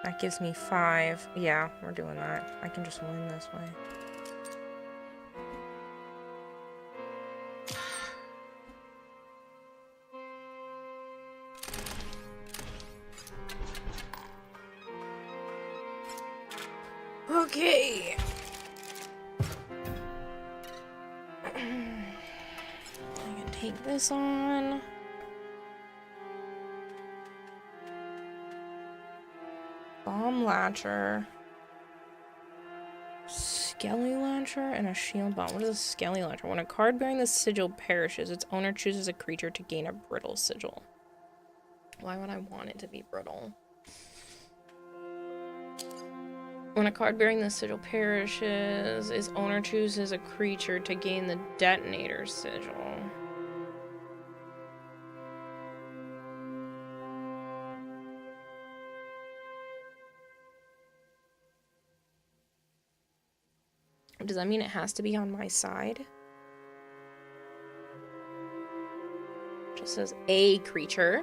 A: That gives me 5. Yeah, we're doing that. I can just win this way. Okay. I can take this on. Bomb Latcher. Skelly Latcher and a Shield Bomb. What is a Skelly Latcher? When a card bearing the sigil perishes, its owner chooses a creature to gain a brittle sigil. Why would I want it to be brittle? When a card bearing the sigil perishes, its owner chooses a creature to gain the detonator sigil. Does that mean it has to be on my side? Just says a creature.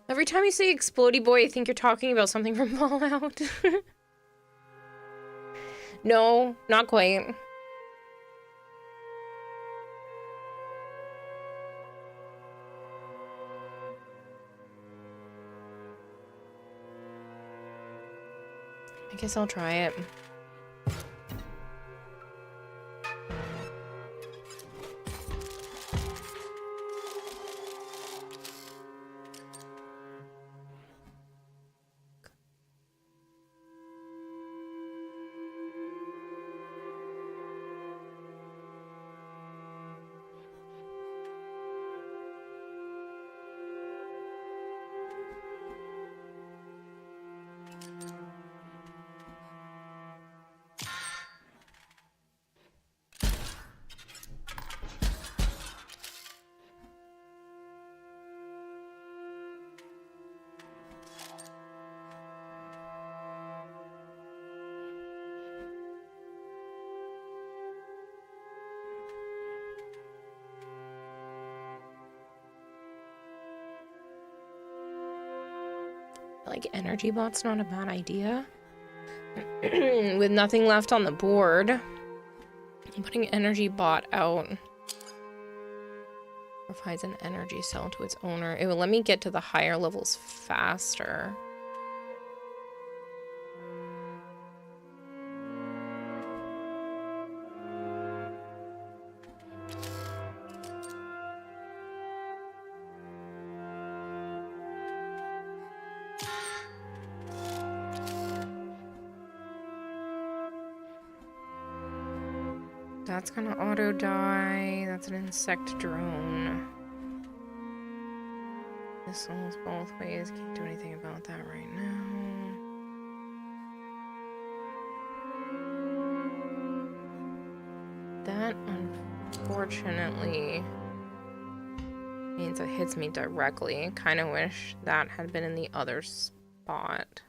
A: Every time you say Explodey Boy, I think you're talking about something from Fallout. No, not quite. I guess I'll try it. Like, energy bot's not a bad idea. With nothing left on the board, I'm putting energy bot out provides an energy cell to its owner. It will let me get to the higher levels faster. That's gonna auto die. That's an insect drone. This almost both ways. Can't do anything about that right now. That unfortunately means it hits me directly. Kind of wish that had been in the other spot.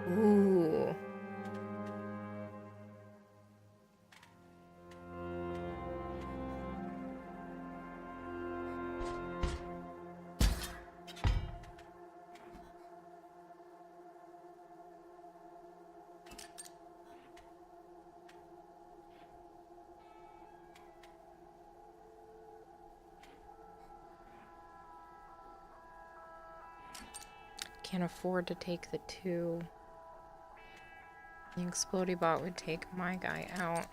A: Ooh. Can't afford to take the 2. The Explodey bot would take my guy out.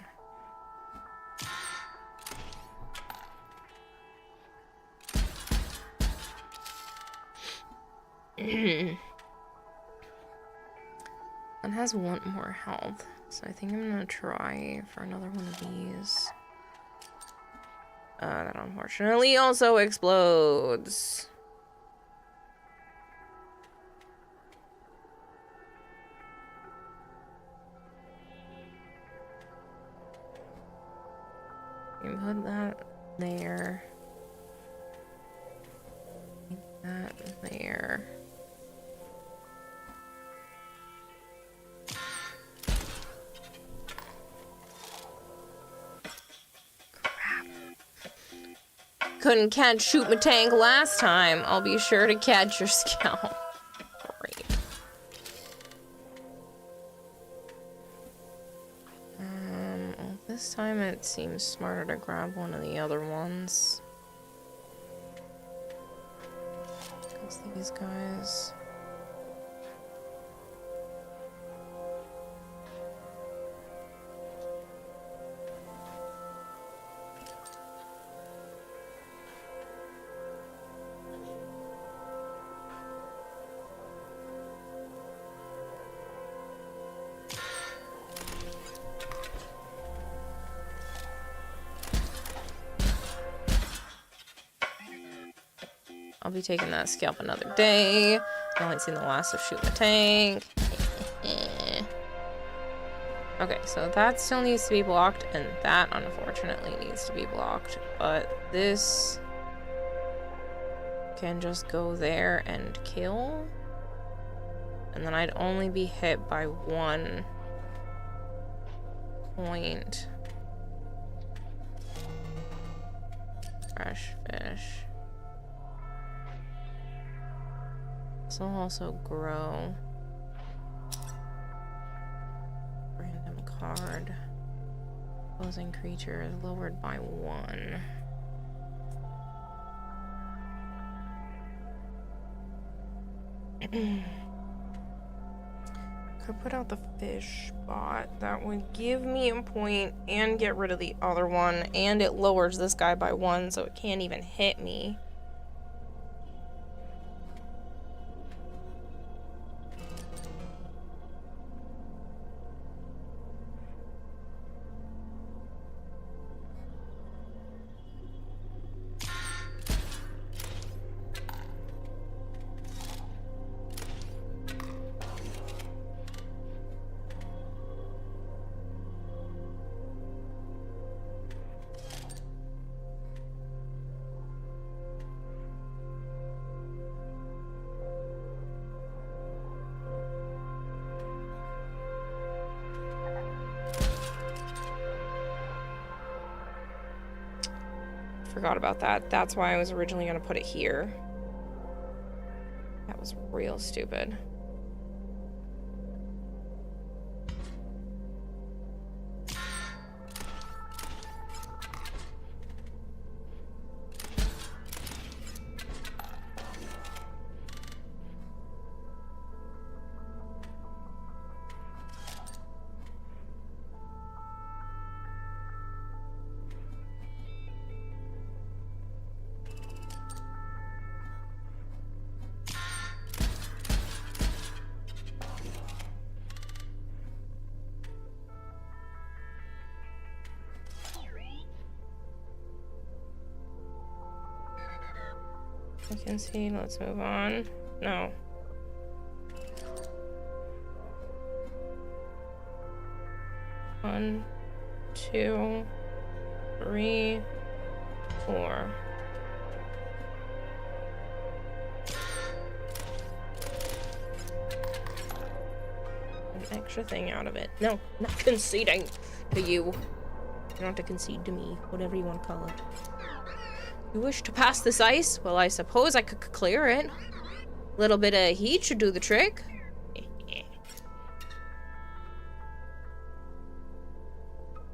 A: It has 1 more health, so I think I'm gonna try for another one of these. That unfortunately also explodes. You can put that there. That there. Crap. Couldn't shoot my tank last time. I'll be sure to catch your scout. Great. Well, this time it seems smarter to grab one of the other ones. Because these guys... I'll be taking that scalp another day. I only seen the last of Shoot the Tank. Okay, so that still needs to be blocked, and that unfortunately needs to be blocked. But this can just go there and kill. And then I'd only be hit by 1 point. Fresh fish. This will also grow. Random card. Opposing creature is lowered by 1. Could put out the fish spot. That would give me a point and get rid of the other one. And it lowers this guy by 1, so it can't even hit me. Forgot about that. That's why I was originally going to put it here. That was real stupid. I can see. Let's move on. No. One, 2, 3, 4. An extra thing out of it. No, not conceding to you. You don't have to concede to me. Whatever you want to call it. You wish to pass this ice? Well, I suppose I could clear it. A little bit of heat should do the trick.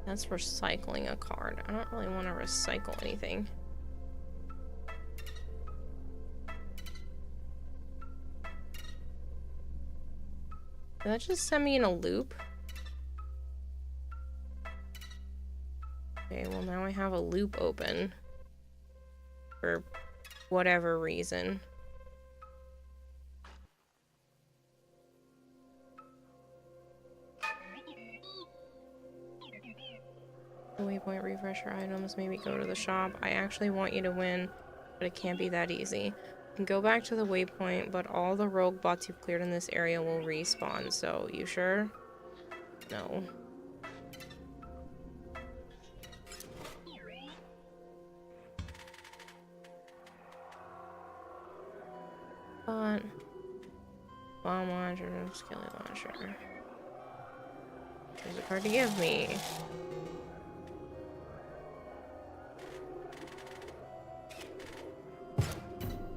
A: That's recycling a card. I don't really want to recycle anything. Did that just send me in a loop? Okay, well now I have a loop open. For whatever reason. Waypoint refresher items, maybe go to the shop. I actually want you to win, but it can't be that easy. You can go back to the waypoint, but all the rogue bots you've cleared in this area will respawn, so you sure? No. bomb launcher, skelly launcher. Choose a card to give me.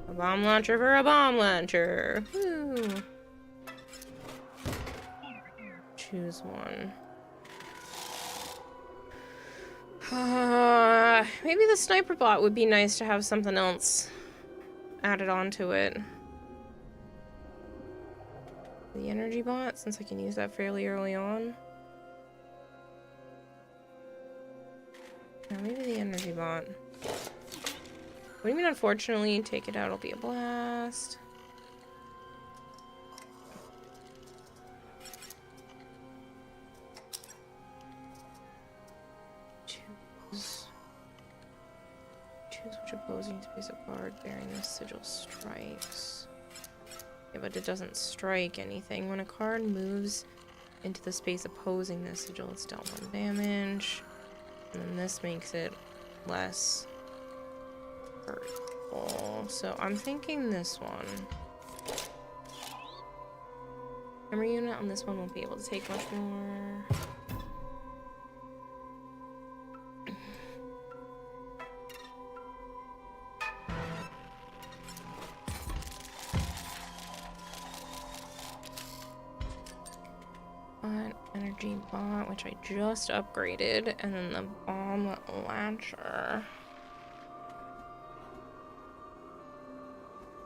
A: A bomb launcher for a bomb launcher. Woo. Choose one. Maybe the sniper bot would be nice to have something else added onto it. The energy bot, since I can use that fairly early on. Yeah, maybe the energy bot. What do you mean, unfortunately? Take it out, it'll be a blast. Choose which opposing space of card bearing this sigil strikes. Yeah, but it doesn't strike anything. When a card moves into the space opposing this sigil, it's dealt 1 damage. And then this makes it less hurtful. So I'm thinking this one. Memory unit on this one won't be able to take much more. Energy bot, which I just upgraded, and then the bomb launcher.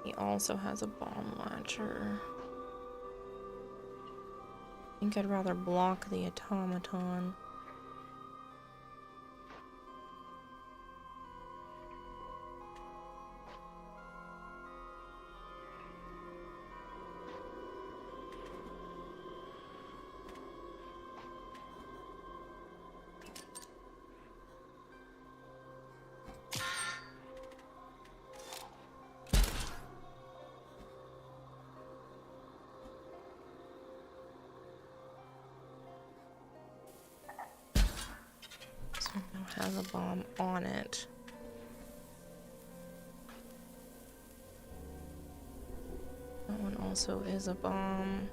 A: He also has a bomb launcher. I think I'd rather block the automaton. Has a bomb on it. That one also is a bomb.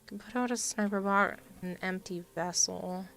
A: Can put out a sniper bot in an empty vessel.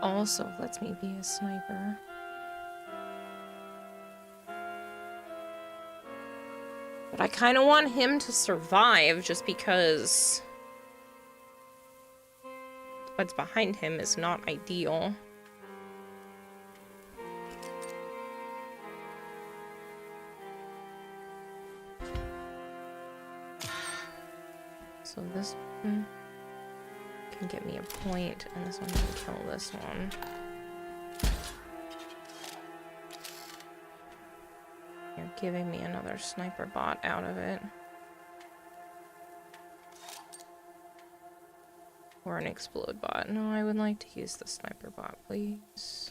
A: Also lets me be a sniper. But I kind of want him to survive just because what's behind him is not ideal. So this one can get me a point, and this one can kill this one. Here, giving me another sniper bot out of it. Or an explode bot. No, I would like to use the sniper bot, please.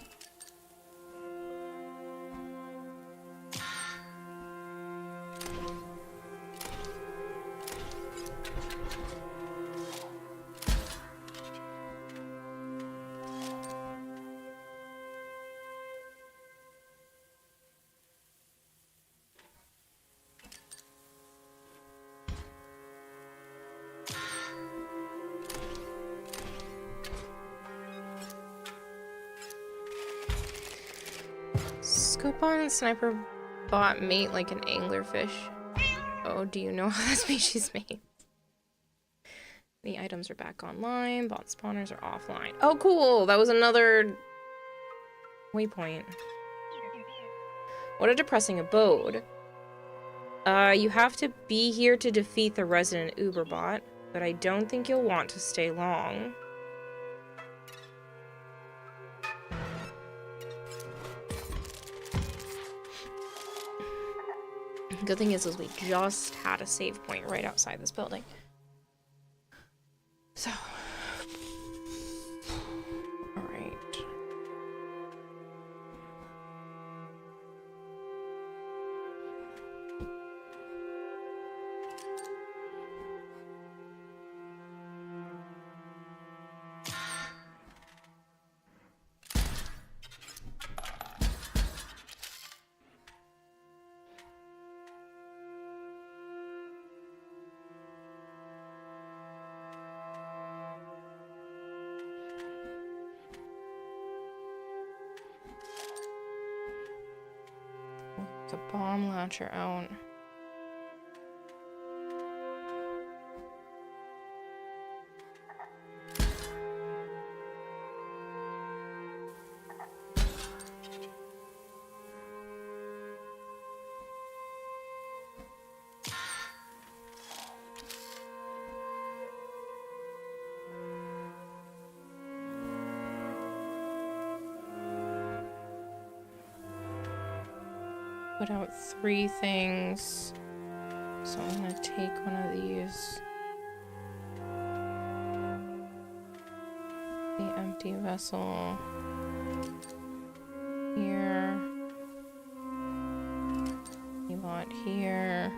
A: Scope on sniper bot mate like an anglerfish. Oh, do you know how that species mates? The items are back online. Bot spawners are offline. Oh, cool! That was another waypoint. What a depressing abode. You have to be here to defeat the resident Uber bot, but I don't think you'll want to stay long. Good thing is we just had a save point right outside this building. So, all right. The bomb launcher out. Put out 3 things. So I'm gonna take one of these. The empty vessel. Here. The bot here.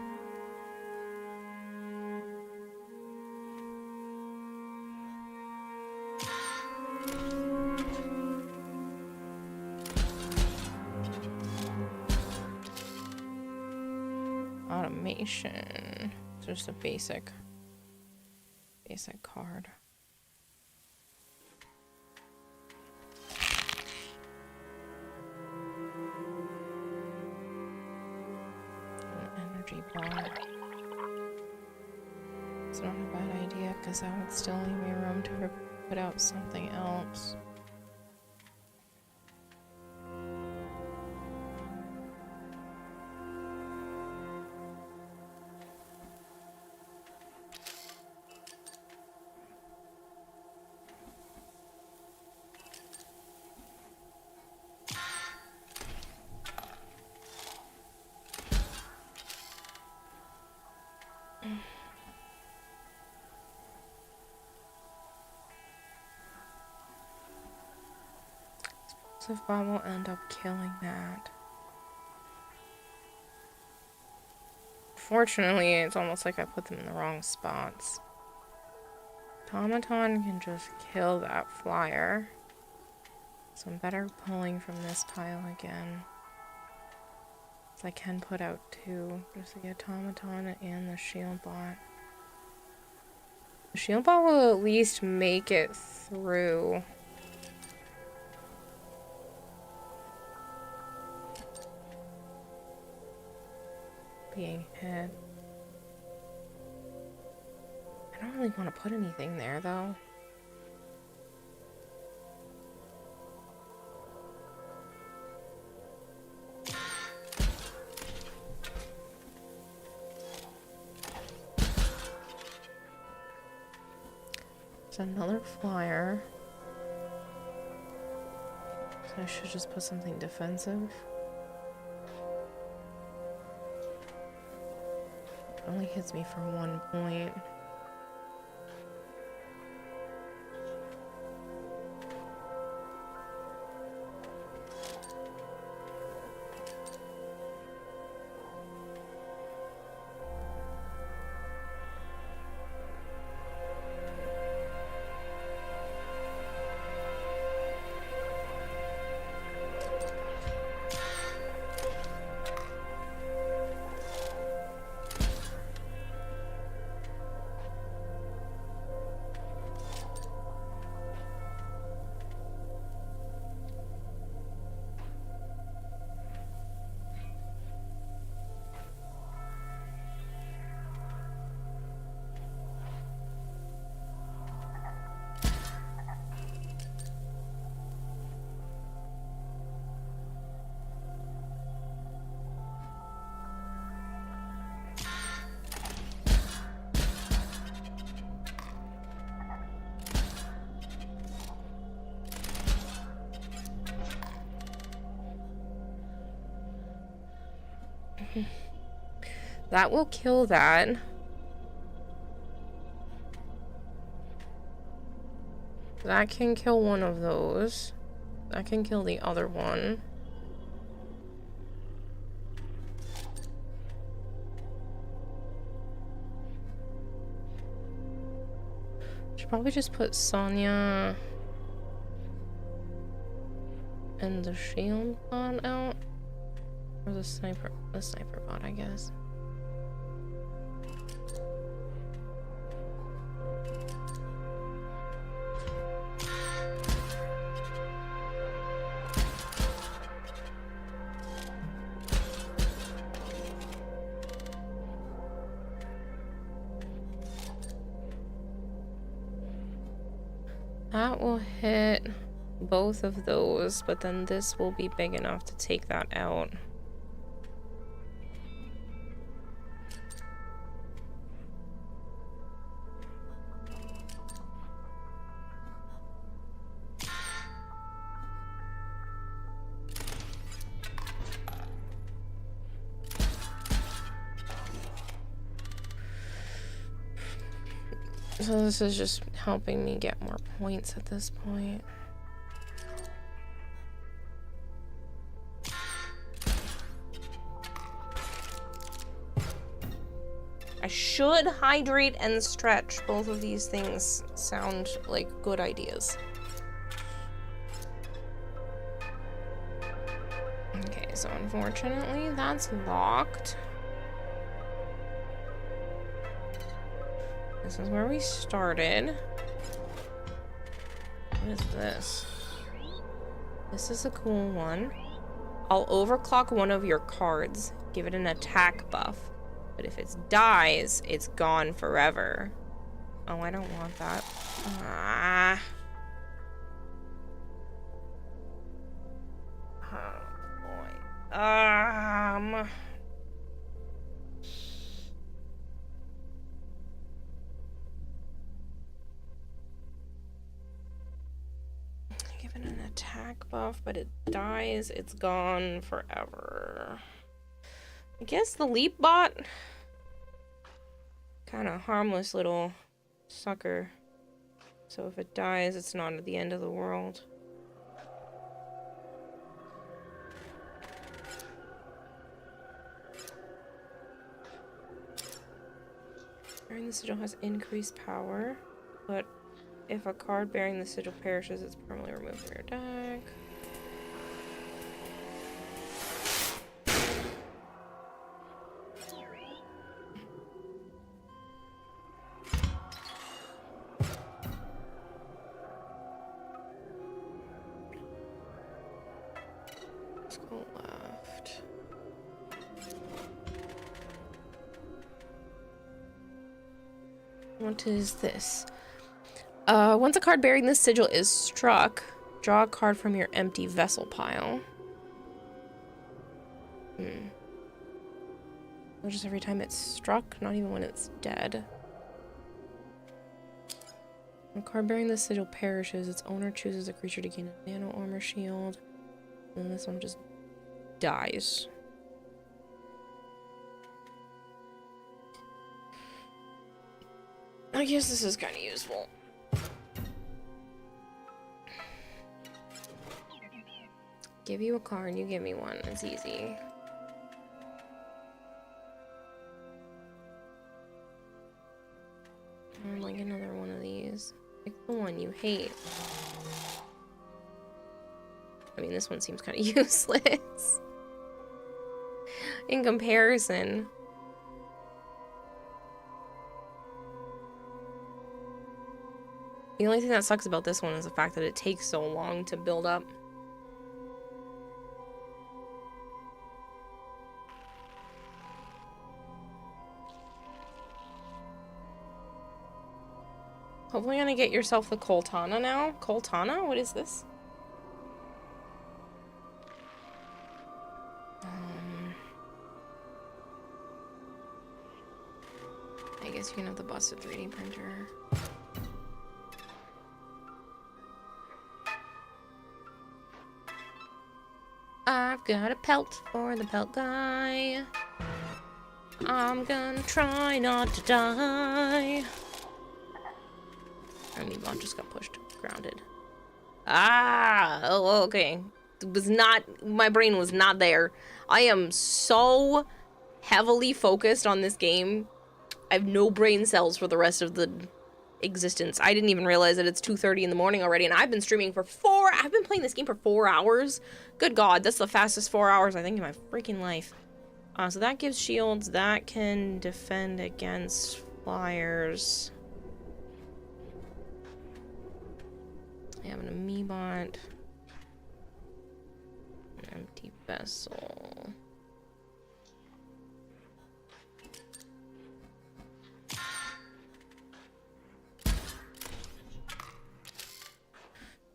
A: Automation. Just a basic card. An energy bar. It's not a bad idea because that would still leave me room to put out something else. Explosive bomb will end up killing that. Fortunately, it's almost like I put them in the wrong spots. Automaton can just kill that flyer. So I'm better pulling from this pile again. So I can put out 2. There's the automaton and the shield bot. The shield bot will at least make it through. Being hit. I don't really want to put anything there though. There's another flyer. So I should just put something defensive. only hits me for 1 point. That will kill that. That can kill one of those. That can kill the other one. Should probably just put Sonya and the shield bot out. Or the sniper bot, I guess. That will hit both of those, but then this will be big enough to take that out. So this is just helping me get more points at this point. I should hydrate and stretch. Both of these things sound like good ideas. Okay, so unfortunately that's locked. This is where we started. What is this? This is a cool one. I'll overclock one of your cards. Give it an attack buff. But if it dies, it's gone forever. Oh, I don't want that. Ah. Oh, boy. Given an attack buff, but it dies, it's gone forever. I guess the leap bot, kind of harmless little sucker. So if it dies, it's not at the end of the world. Bearing the sigil has increased power, but if a card bearing the sigil perishes, it's permanently removed from your deck. Let's go left. What is this? Once a card bearing this sigil is struck, draw a card from your empty vessel pile. Just every time it's struck, not even when it's dead. When a card bearing this sigil perishes, its owner chooses a creature to gain a nano armor shield. And this one just dies. I guess this is kind of useful. Give you a card, you give me one. It's easy. Like another one of these. Pick the one you hate. I mean, this one seems kind of useless in comparison. The only thing that sucks about this one is the fact that it takes so long to build up. Hopefully you're gonna get yourself the Coltana now. Coltana? What is this? I guess you can have the busted 3D printer. I've got a pelt for the pelt guy. I'm gonna try not to die. And the bot just got pushed. Grounded. Ah! Oh, okay. It was not... My brain was not there. I am so heavily focused on this game. I have no brain cells for the rest of the existence. I didn't even realize that it's 2:30 in the morning already, and I've been streaming for I've been playing this game for 4 hours. Good God, that's the fastest 4 hours I think in my freaking life. So that gives shields. That can defend against flyers. I have an Amiibot. An empty vessel.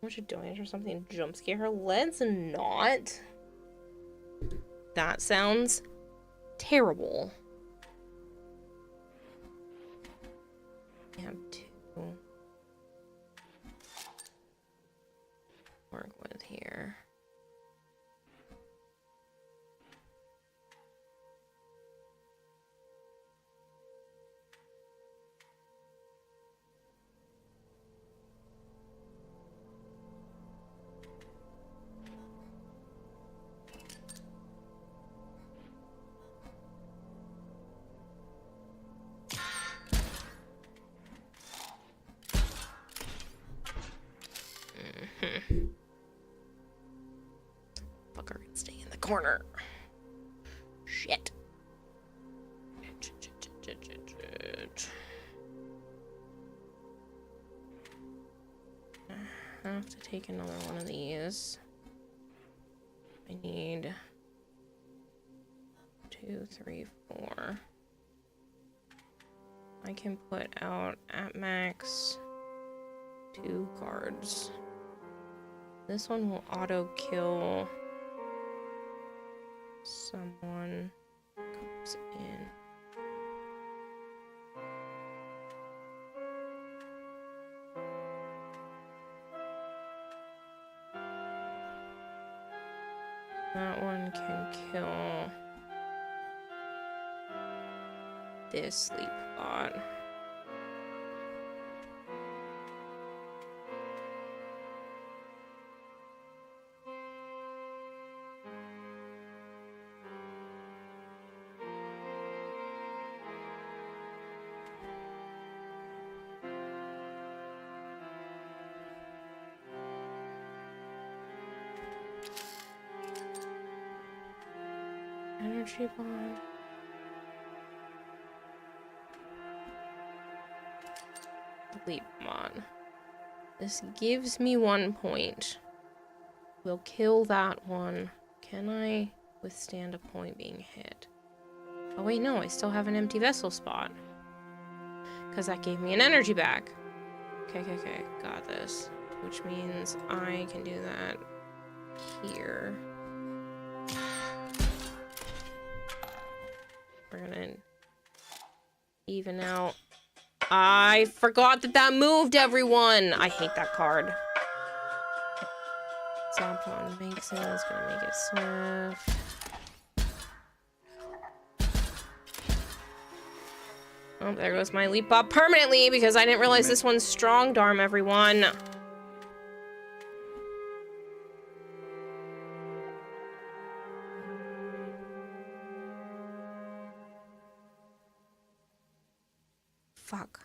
A: I should donate or something to jump scare her. Let's not. That sounds terrible. I have 2 work with here. Fucker can stay in the corner. Shit. I have to take another one of these. I need 2, 3, 4. I can put out at max 2 cards. This one will auto kill someone comes in. That one can kill this sleep bot. Energy bomb. Sleep mod. This gives me 1 point. We'll kill that one. Can I withstand a point being hit? Oh wait, no, I still have an empty vessel spot. Because that gave me an energy back. Okay, got this. Which means I can do that here. We're gonna even out. I forgot that moved, everyone! I hate that card. Zapon makes it. It's gonna make it swift. Oh, there goes my leap bop permanently because I didn't realize this one's strong darm, everyone. Fuck.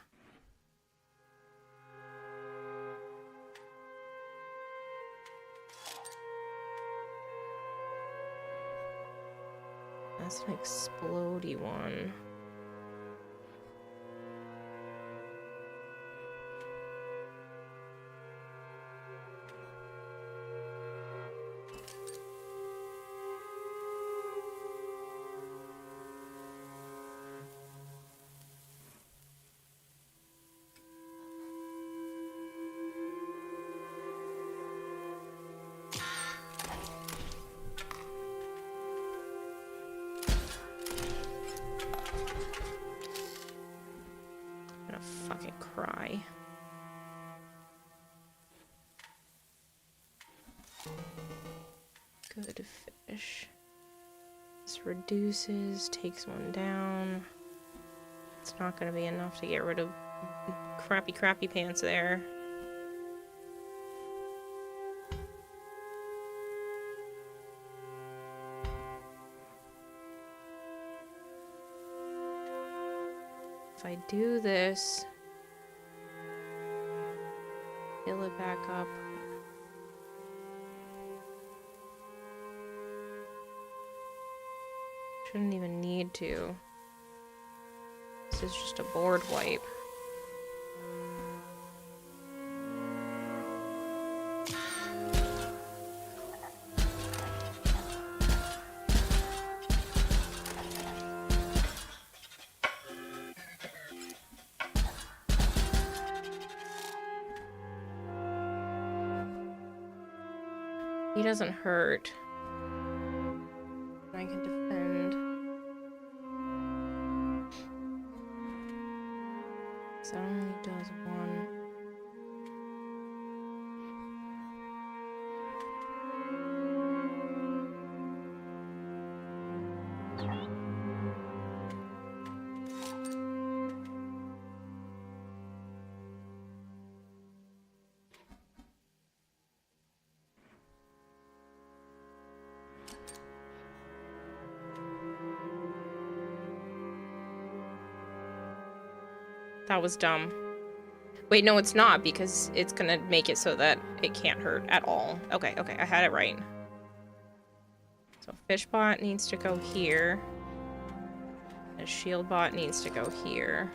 A: That's an explodey one. Fucking cry. Good fish. This reduces, takes one down. It's not gonna be enough to get rid of crappy pants there. If I do this, fill it back up. Shouldn't even need to. This is just a board wipe. He doesn't hurt. I can defend. So that only does one. That was dumb. Wait, no, it's not, because it's gonna make it so that it can't hurt at all. Okay, I had it right. So Fishbot needs to go here. And Shieldbot needs to go here.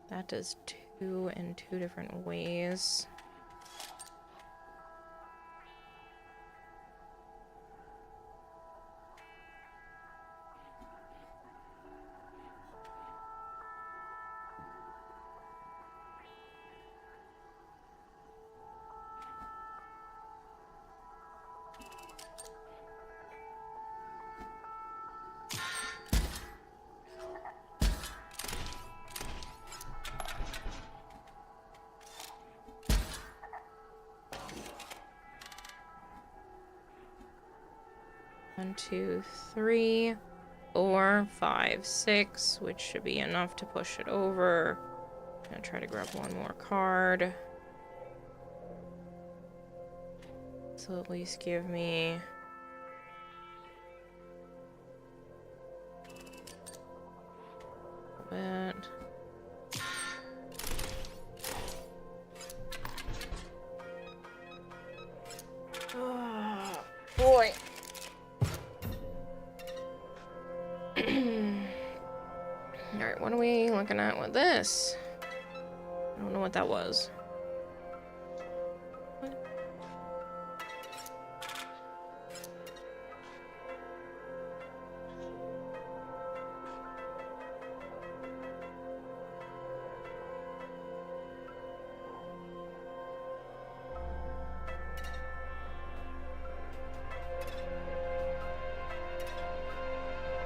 A: That does 2 in 2 different ways. One, 2, 3, 4, 5, 6, which should be enough to push it over. I'm gonna try to grab one more card. So at least give me a bit. Oh, boy. Alright, what are we looking at with this? I don't know what that was. What?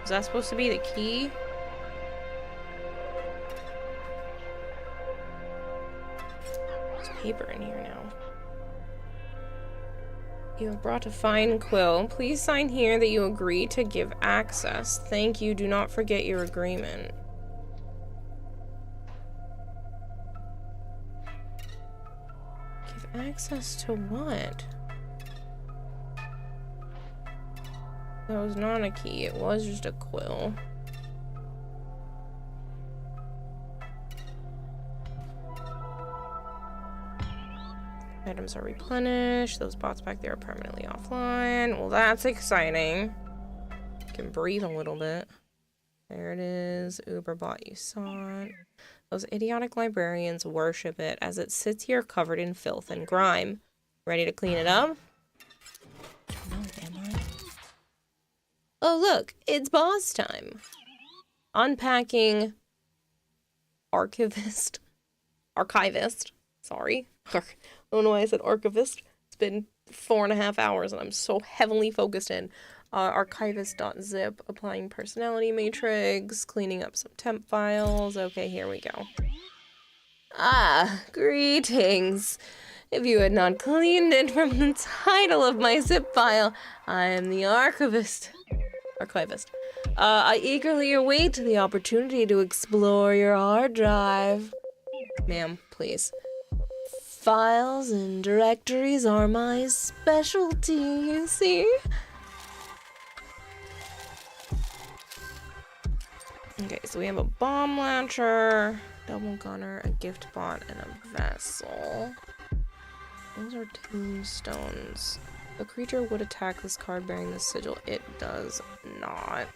A: Is that supposed to be the key? paper in here now. You have brought a fine quill. Please sign here that you agree to give access. Thank you. Do not forget your agreement. Give access to what? That was not a key. It was just a quill. Items are replenished. Those bots back there are permanently offline. Well, that's exciting. Can breathe a little bit. There it is. Uber bot, you saw it. Those idiotic librarians worship it as it sits here covered in filth and grime. Ready to clean it up? No, am I? Oh, look. It's boss time. Unpacking archivist. Sorry. I don't know why I said archivist. It's been 4.5 hours and I'm so heavily focused in. Archivist.zip, applying personality matrix, cleaning up some temp files. Okay, here we go. Ah, greetings. If you had not cleaned it from the title of my zip file, I am the archivist. I eagerly await the opportunity to explore your hard drive. Ma'am, please. Files and directories are my specialty, you see? Okay, so we have a bomb launcher, double gunner, a gift bot, and a vessel. Those are tombstones. The creature would attack this card bearing the sigil. It does not.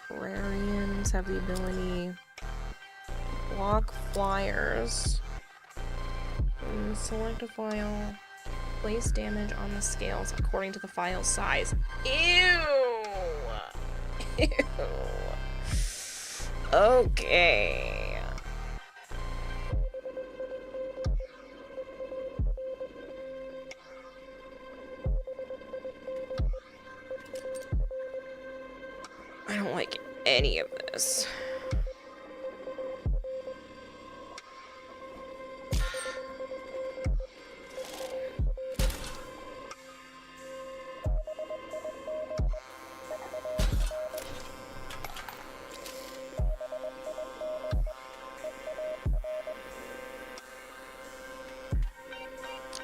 A: Librarians have the ability to block flyers. Select a file. Place damage on the scales according to the file size. Ew! Ew. Okay. I don't like any of this.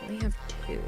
A: We have 2.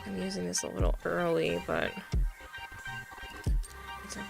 A: I'm using this a little early, but it's okay.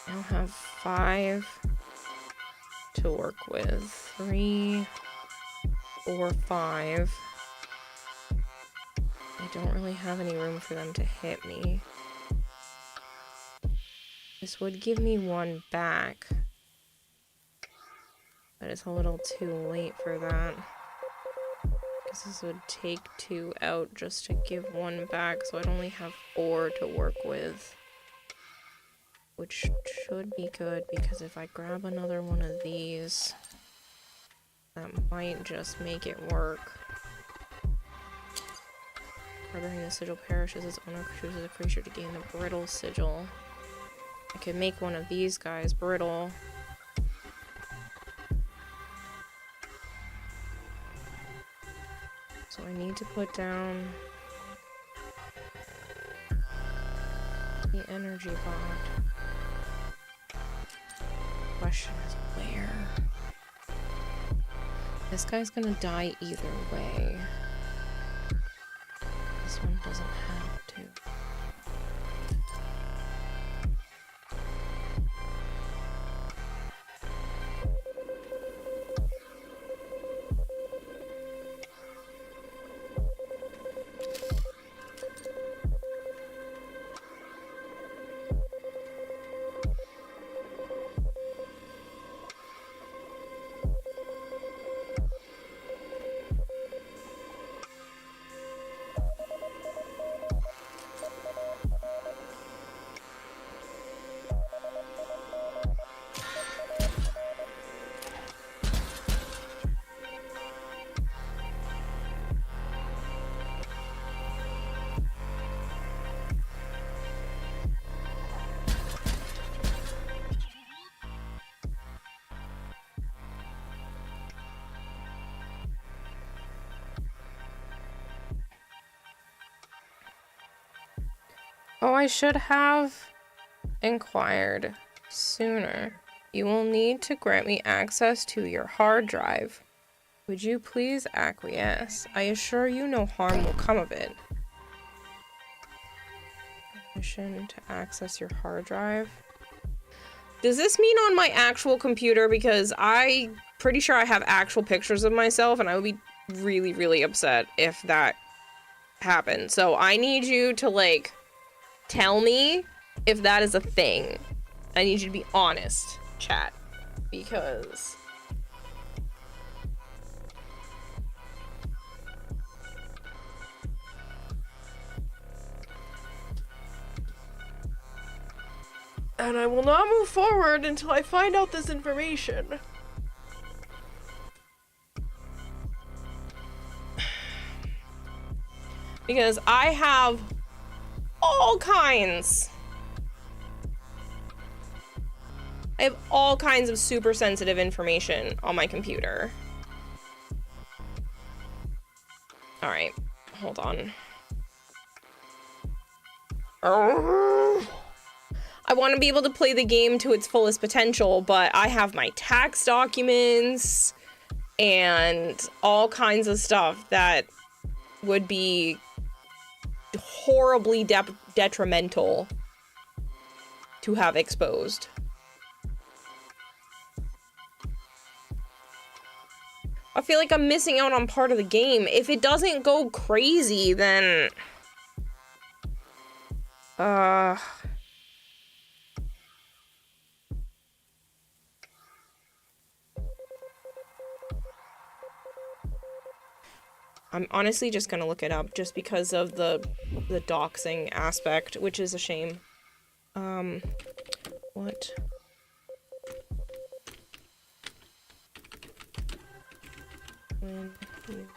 A: I have 5 to work with. 3, 4, 5. I don't really have any room for them to hit me. This would give me 1 back. But it's a little too late for that. Because this would take 2 out just to give 1 back, so I'd only have 4 to work with. Which should be good, because if I grab another one of these, that might just make it work. Harboring the sigil perishes, its owner chooses a creature to gain the brittle sigil. I could make one of these guys brittle. So I need to put down the energy bot. Question is where? This guy's gonna die either way. This one doesn't have to. Oh, I should have inquired sooner. You will need to grant me access to your hard drive. Would you please acquiesce? I assure you no harm will come of it. Permission to access your hard drive. Does this mean on my actual computer? Because I'm pretty sure I have actual pictures of myself, and I would be really, really upset if that happened. So I need you to, like, tell me if that is a thing. I need you to be honest, chat, because and I will not move forward until I find out this information. Because I have all kinds. I have all kinds of super sensitive information on my computer. All right, hold on. I want to be able to play the game to its fullest potential, but I have my tax documents and all kinds of stuff that would be horribly detrimental to have exposed. I feel like I'm missing out on part of the game. If it doesn't go crazy, then I'm honestly just gonna look it up just because of the doxing aspect, which is a shame. What? When you give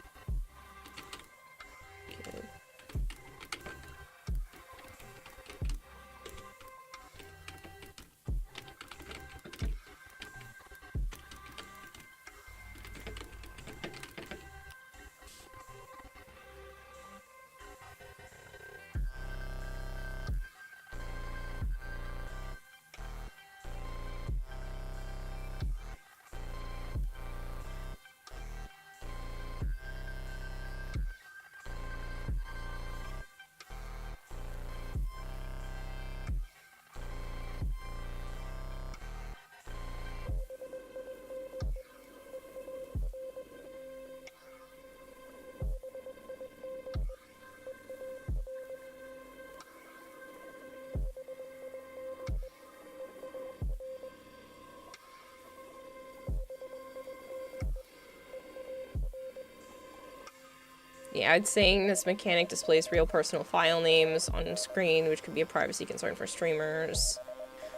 A: Yeah, it's saying this mechanic displays real personal file names on screen, which could be a privacy concern for streamers.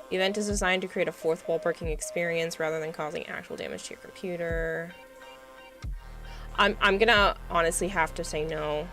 A: The event is designed to create a fourth wall breaking experience rather than causing actual damage to your computer. I'm gonna honestly have to say no.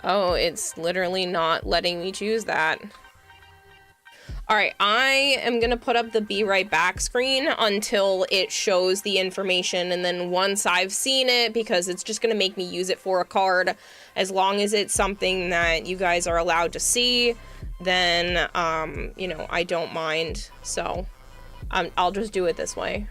A: Oh, it's literally not letting me choose that. Alright, I am gonna put up the be right back screen until it shows the information, and then once I've seen it, because it's just gonna make me use it for a card, as long as it's something that you guys are allowed to see, then, you know, I don't mind. So, I'll just do it this way.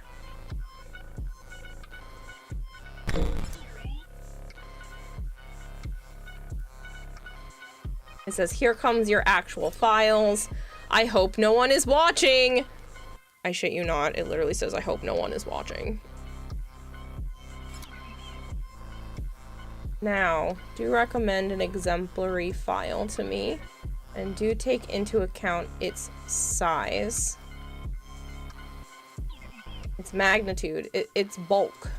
A: It says, here comes your actual files. I hope no one is watching. I shit you not. It literally says, I hope no one is watching. Now, do recommend an exemplary file to me. And do take into account its size. Its magnitude. Its bulk.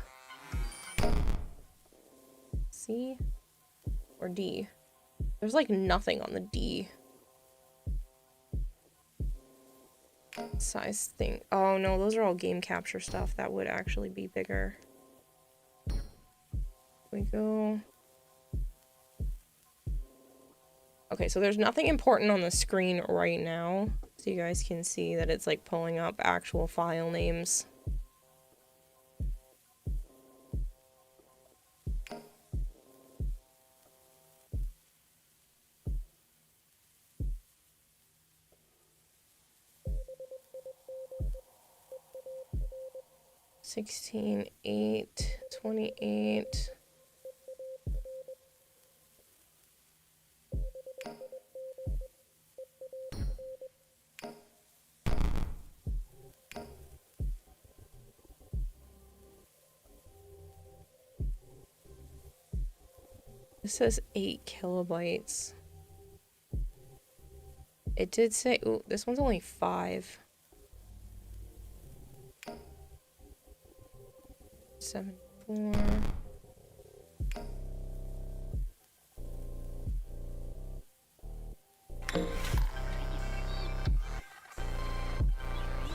A: C? Or D? There's like nothing on the D. Size thing. Oh no, those are all game capture stuff. That would actually be bigger. We go. Okay, so there's nothing important on the screen right now. So you guys can see that it's like pulling up actual file names. $16, $8, $28. This says 8 kilobytes. It did say, ooh, this one's only 5. 74.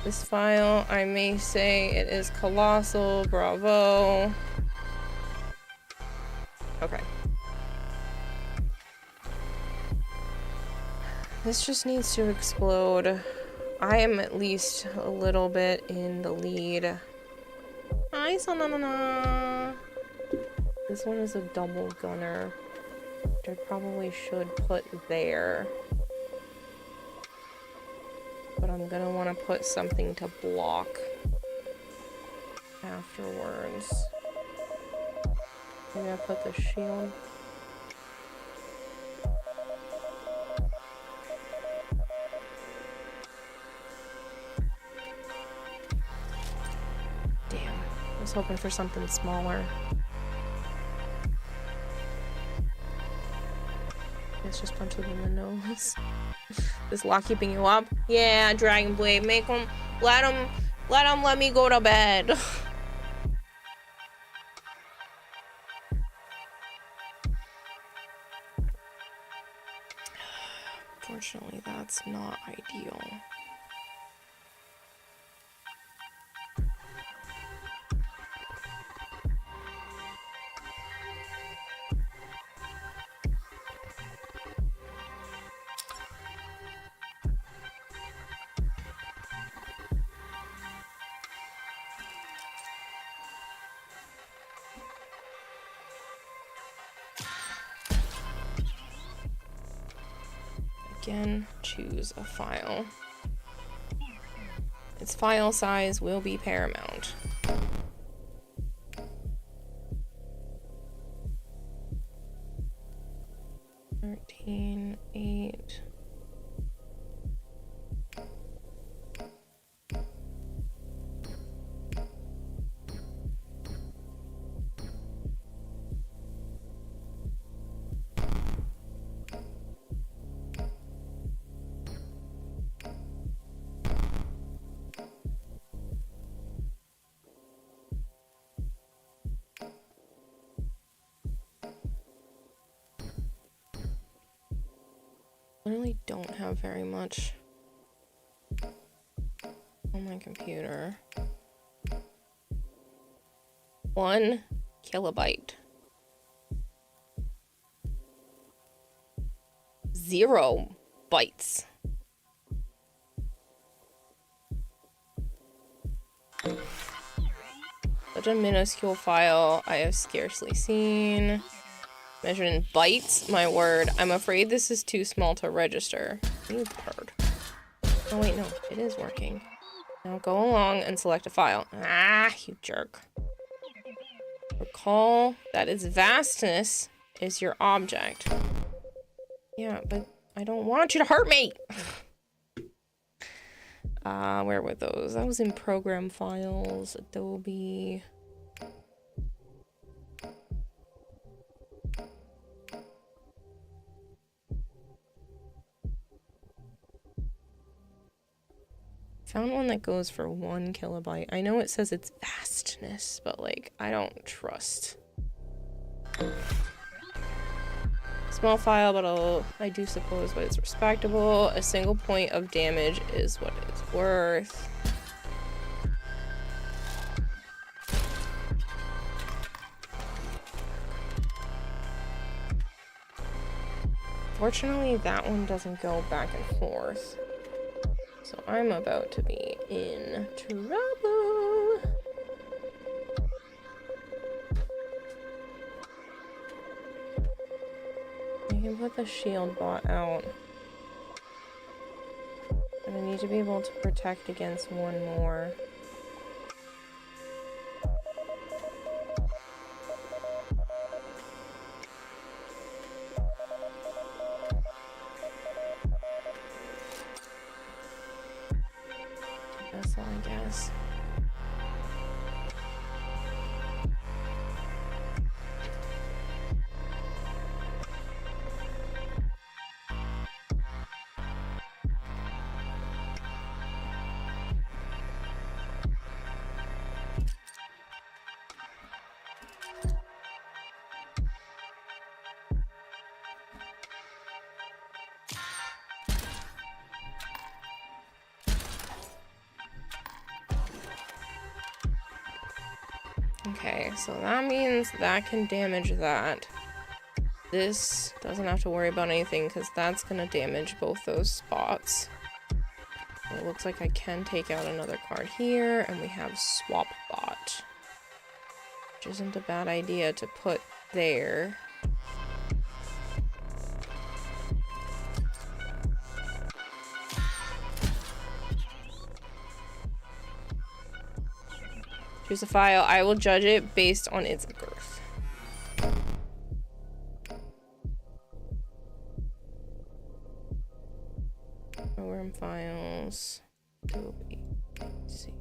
A: This file, I may say it is colossal, bravo. Okay. This just needs to explode. I am at least a little bit in the lead. Hi, Sanana. This one is a double gunner, which I probably should put there. But I'm gonna want to put something to block afterwards. I'm gonna put the shield. Damn, I was hoping for something smaller. Let's just punch them in the nose. This lock keeping you up? Yeah, Dragon Blade, make them, let me go to bed. Unfortunately, that's not ideal. Again, choose a file. Its file size will be paramount. 13, 8. I really don't have very much on my computer. 1 kilobyte. 0 bytes. Such a minuscule file I have scarcely seen. Measured in bytes? My word. I'm afraid this is too small to register. You bird. Oh wait, no. It is working. Now go along and select a file. Ah, you jerk. Recall that its vastness is your object. Yeah, but I don't want you to hurt me! Where were those? That was in program files, Adobe. Found one that goes for 1 kilobyte. I know it says it's vastness, but like, I don't trust. Small file, but I do suppose but it's respectable. A single point of damage is what it's worth. Fortunately, that one doesn't go back and forth. So I'm about to be in trouble. I can put the shield bot out. And I need to be able to protect against one more. That's all I guess. Okay, so that means that can damage that. This doesn't have to worry about anything because that's gonna damage both those spots. It looks like I can take out another card here, and we have Swap Bot, which isn't a bad idea to put there. Choose a file. I will judge it based on its girth. Program files. Adobe. Let's see.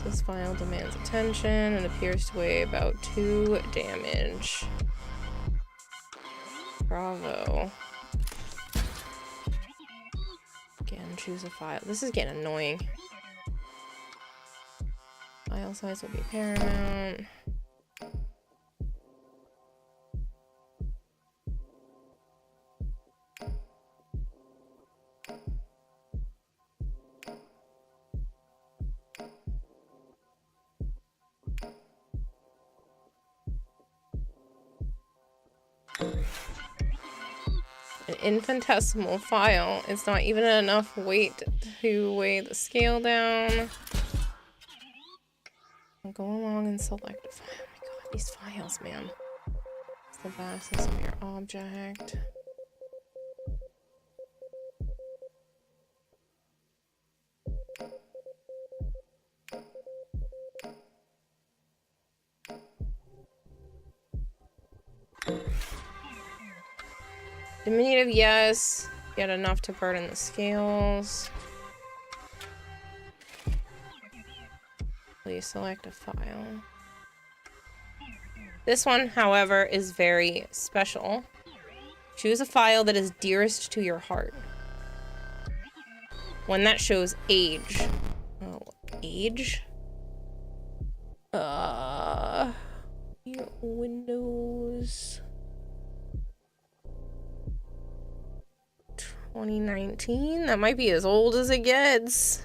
A: This file demands attention and appears to weigh about 2 damage. Bravo. Again, choose a file. This is getting annoying. File size will be paramount. An infinitesimal file. It's not even enough weight to weigh the scale down. I'll go along and select a file. Oh my god, these files, man. It's the vastness of your object. Diminutive, yes. Yet enough to burden the scales. Please select a file. This one, however, is very special. Choose a file that is dearest to your heart. One that shows age. Oh, age? Windows. 2019? That might be as old as it gets.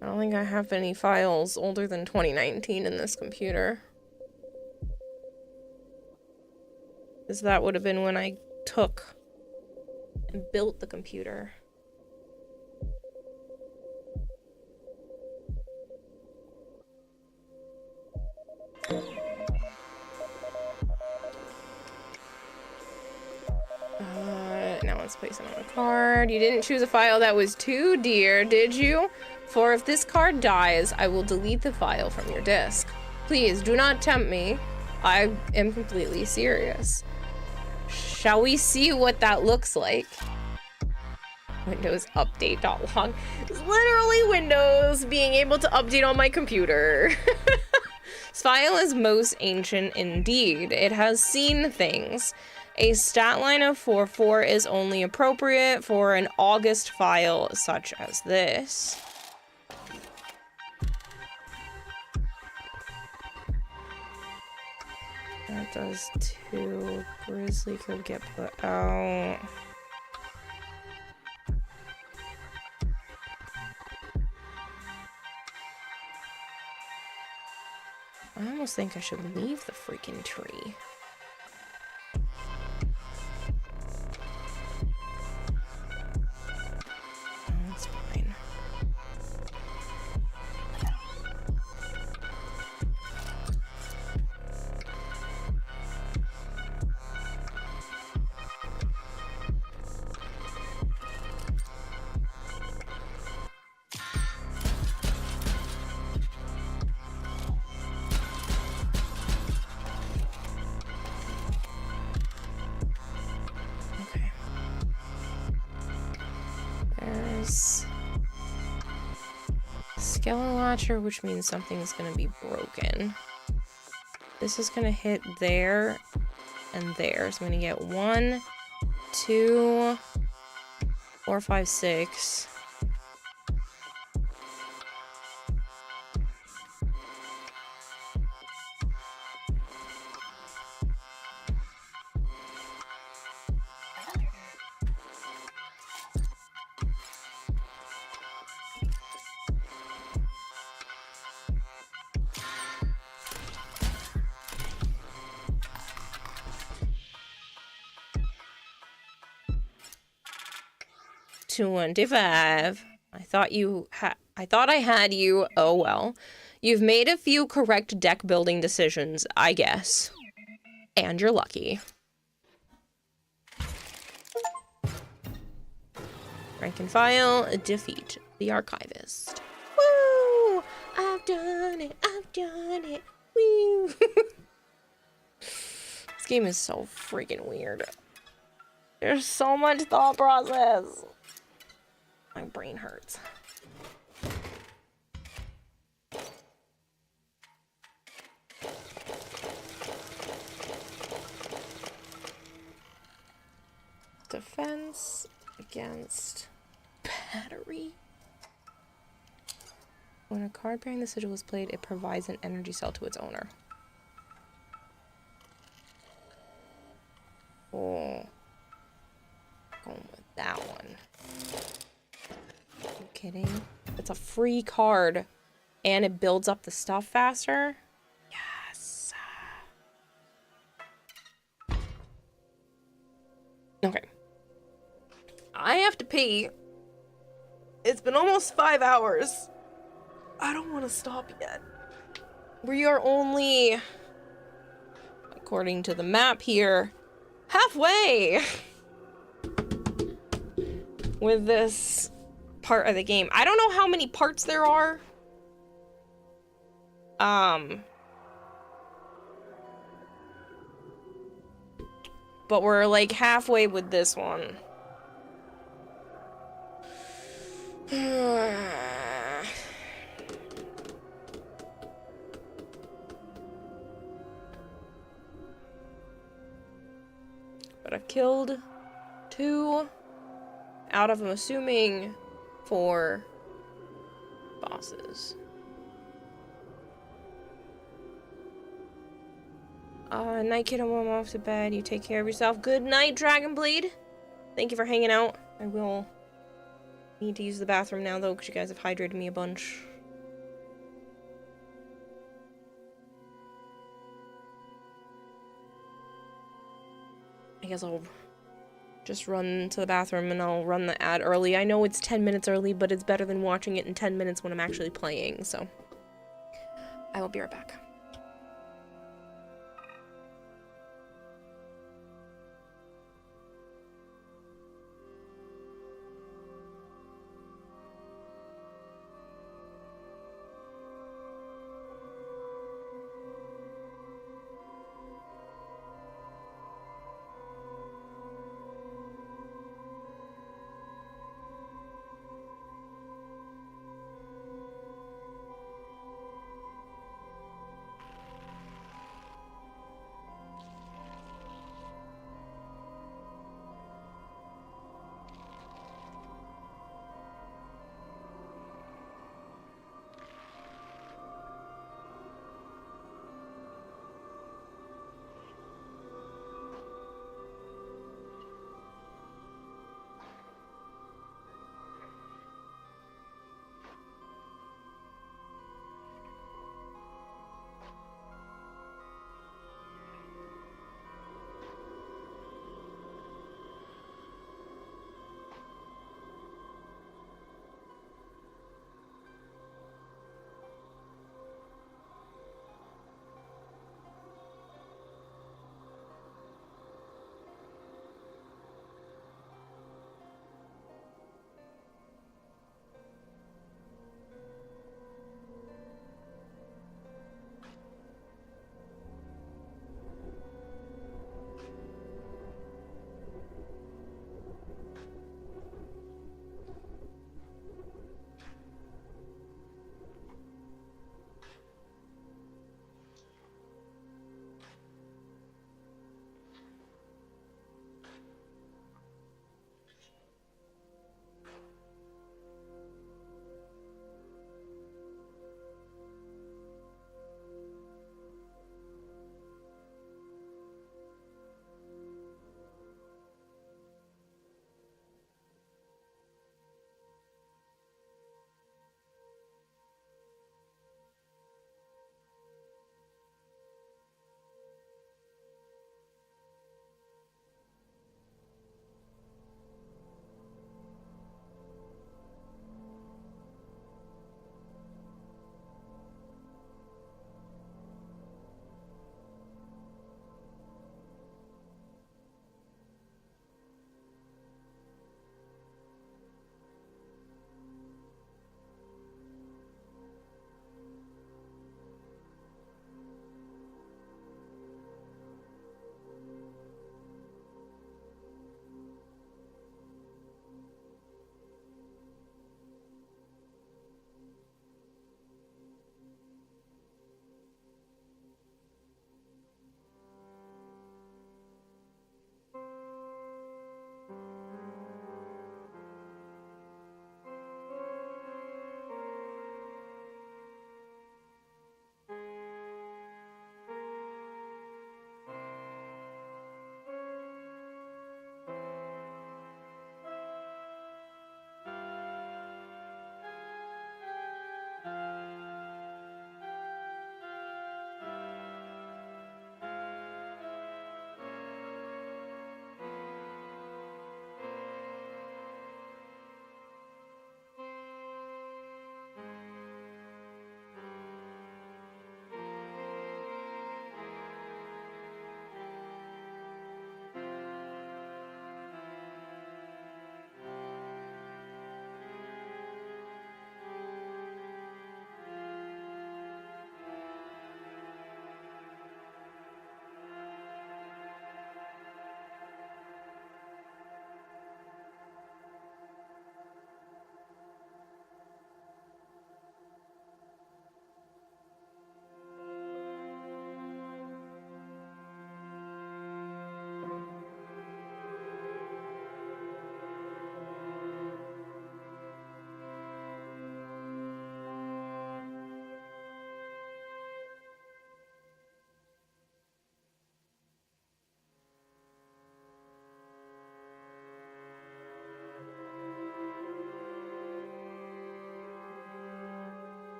A: I don't think I have any files older than 2019 in this computer. Because that would have been when I took and built the computer. Now let's place it on a card. You didn't choose a file that was too dear, did you? For if this card dies, I will delete the file from your disk. Please do not tempt me. I am completely serious. Shall we see what that looks like? Windows update.log. It's literally Windows being able to update on my computer. This file is most ancient indeed. It has seen things. A stat line of 44 is only appropriate for an August file such as this. That does 2. Grizzly could get put out. I almost think I should leave the freaking tree. That's fine. Skeleton Latcher, which means something's gonna be broken. This is gonna hit there and there. So I'm gonna get 1, 2, 4, 5, 6. $25. I thought I had you. Oh well. You've made a few correct deck building decisions, I guess. And you're lucky. Rank and file, defeat the archivist. Woo! I've done it, I've done it. Woo! This game is so freaking weird. There's so much thought process. My brain hurts. Defense against battery. When a card bearing the sigil is played, it provides an energy cell to its owner. Oh. Going with that one. Are you kidding? It's a free card and it builds up the stuff faster. Yes. Okay. I have to pee. It's been almost 5 hours. I don't want to stop yet. We are only, according to the map here, halfway with this part of the game. I don't know how many parts there are. but we're like halfway with this one. But I've killed 2 out of, I'm assuming, 4 bosses. Night kid, I'm off to bed. You take care of yourself. Good night, Dragonbleed. Thank you for hanging out. I will need to use the bathroom now, though, because you guys have hydrated me a bunch. I guess I'll just run to the bathroom and I'll run the ad early. I know it's 10 minutes early, but it's better than watching it in 10 minutes when I'm actually playing, so I will be right back.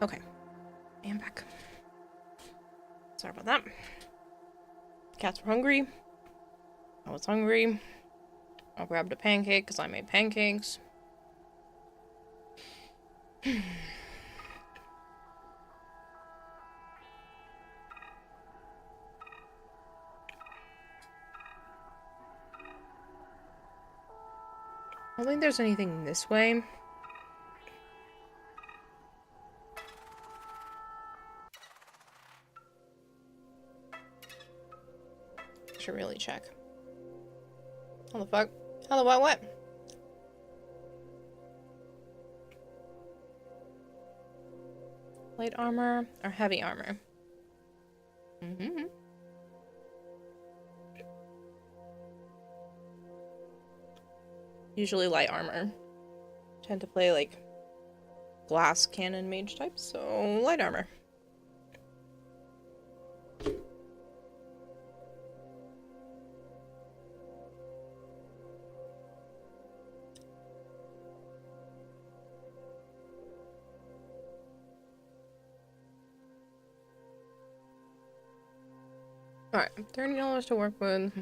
A: Okay. I am back. Sorry about that. Cats were hungry. I was hungry. I grabbed a pancake because I made pancakes. I don't think there's anything this way. I should really check. How the fuck? How the what? Light armor or heavy armor? Mm-hmm. Usually light armor. Tend to play like glass cannon mage types, so light armor. Alright, $30 to work with.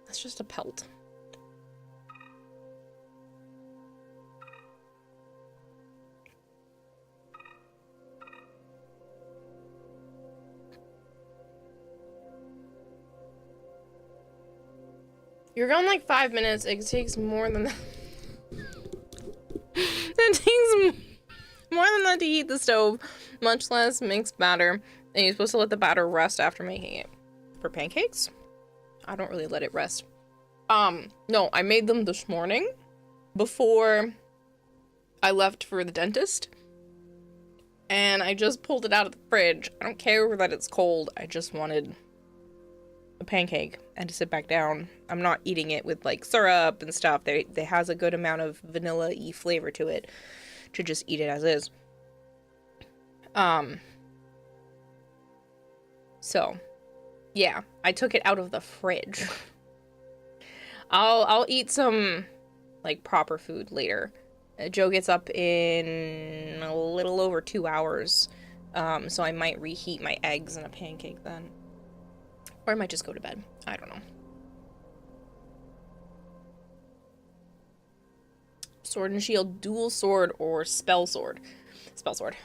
A: That's just a pelt. You're gone like 5 minutes. It takes more than that. It takes more than that to heat the stove, much less mix batter. And you're supposed to let the batter rest after making it. For pancakes? I don't really let it rest. No, I made them this morning before I left for the dentist. And I just pulled it out of the fridge. I don't care that it's cold. I just wanted a pancake and to sit back down. I'm not eating it with like syrup and stuff. They has a good amount of vanilla-y flavor to it to just eat it as is. So, yeah, I took it out of the fridge. I'll eat some like proper food later. Joe gets up in a little over 2 hours, so I might reheat my eggs and a pancake then. Or I might just go to bed. I don't know. Sword and shield, dual sword, or spell sword. Spell sword.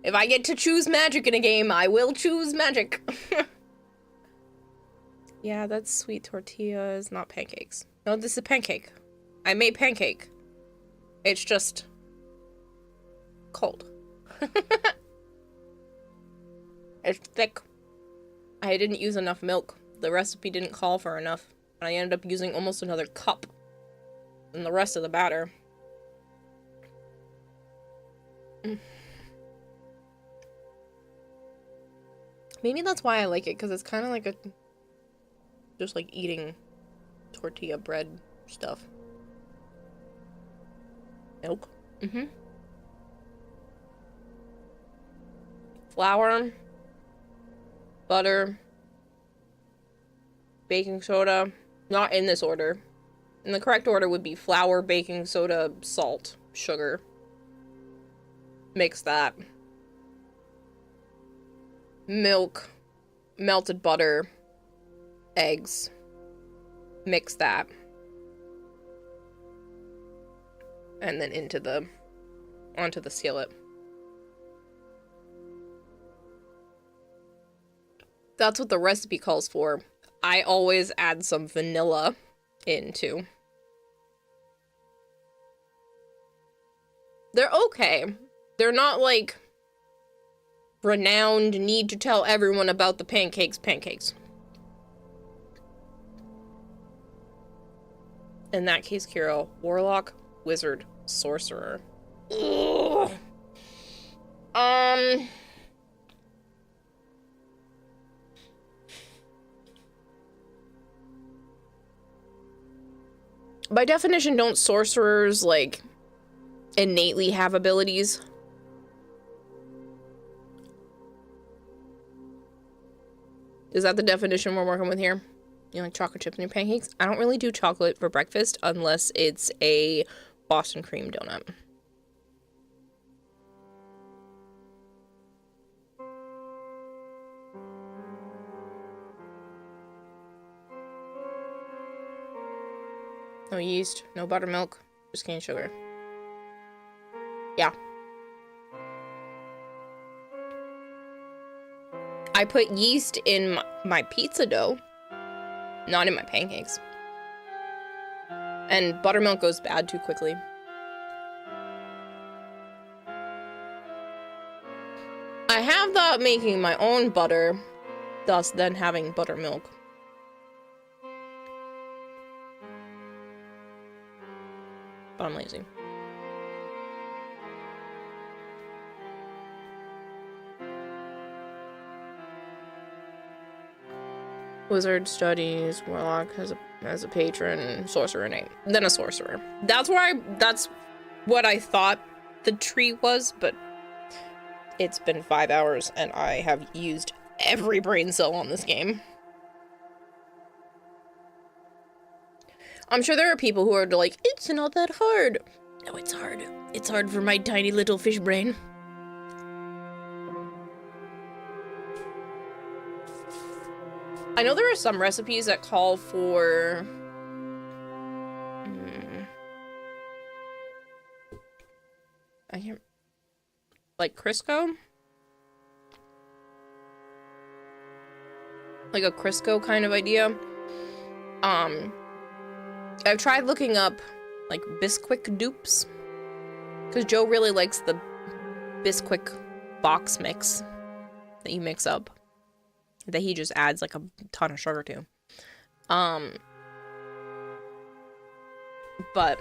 A: If I get to choose magic in a game, I will choose magic. Yeah, that's sweet tortillas, not pancakes. No, this is a pancake. I made pancake. It's just cold. It's thick. I didn't use enough milk. The recipe didn't call for enough. And I ended up using almost another cup in the rest of the batter. Maybe that's why I like it, because it's kind of like a... just like eating tortilla bread stuff. Milk. Mm-hmm. Flour. Butter. Baking soda. Not in this order. In the correct order would be flour, baking soda, salt, sugar. Mix that. Milk. Melted butter. Eggs. Mix that. And then onto the skillet. That's what the recipe calls for. I always add some vanilla into. They're okay. They're not like renowned, need to tell everyone about the pancakes. In that case, Kiro, warlock, wizard, sorcerer. Ugh. By definition, don't sorcerers, like, innately have abilities? Is that the definition we're working with here? You like chocolate chips in your pancakes? I don't really do chocolate for breakfast unless it's a Boston cream donut. No yeast, no buttermilk, just cane sugar. Yeah. I put yeast in my pizza dough, not in my pancakes. And buttermilk goes bad too quickly. I have thought making my own butter, thus then having buttermilk. But I'm lazy. Wizard studies, warlock has a patron, sorcerer name, then a sorcerer. That's what I thought the tree was, but it's been 5 hours and I have used every brain cell on this game. I'm sure there are people who are like, it's not that hard. No, it's hard. It's hard for my tiny little fish brain. I know there are some recipes that call for... I can't... Like Crisco? Like a Crisco kind of idea. I've tried looking up, like, Bisquick dupes. Because Joe really likes the Bisquick box mix that you mix up. That he just adds, like, a ton of sugar to. But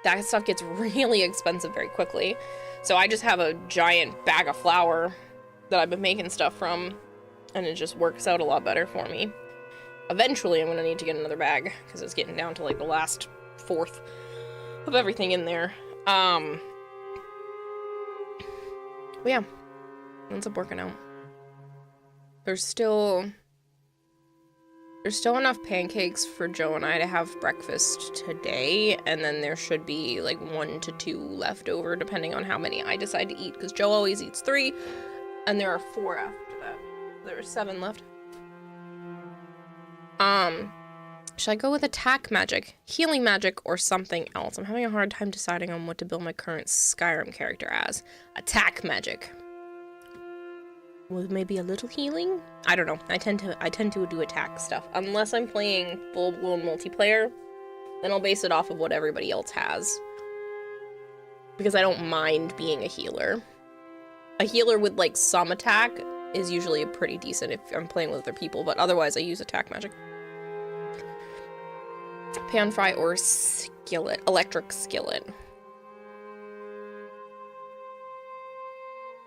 A: that stuff gets really expensive very quickly. So I just have a giant bag of flour that I've been making stuff from. And it just works out a lot better for me. Eventually, I'm going to need to get another bag, because it's getting down to, like, the last fourth of everything in there. But yeah, ends up working out. There's still enough pancakes for Joe and I to have breakfast today, and then there should be, like, 1 to 2 left over, depending on how many I decide to eat, because Joe always eats 3, and there are 4 after that. There are 7 left. Should I go with attack magic, healing magic, or something else? I'm having a hard time deciding on what to build my current Skyrim character as. Attack magic. With maybe a little healing? I don't know. I tend to do attack stuff. Unless I'm playing full-blown multiplayer, then I'll base it off of what everybody else has. Because I don't mind being a healer. A healer with, like, some attack is usually pretty decent if I'm playing with other people, but otherwise I use attack magic. Pan fry or skillet. Electric skillet.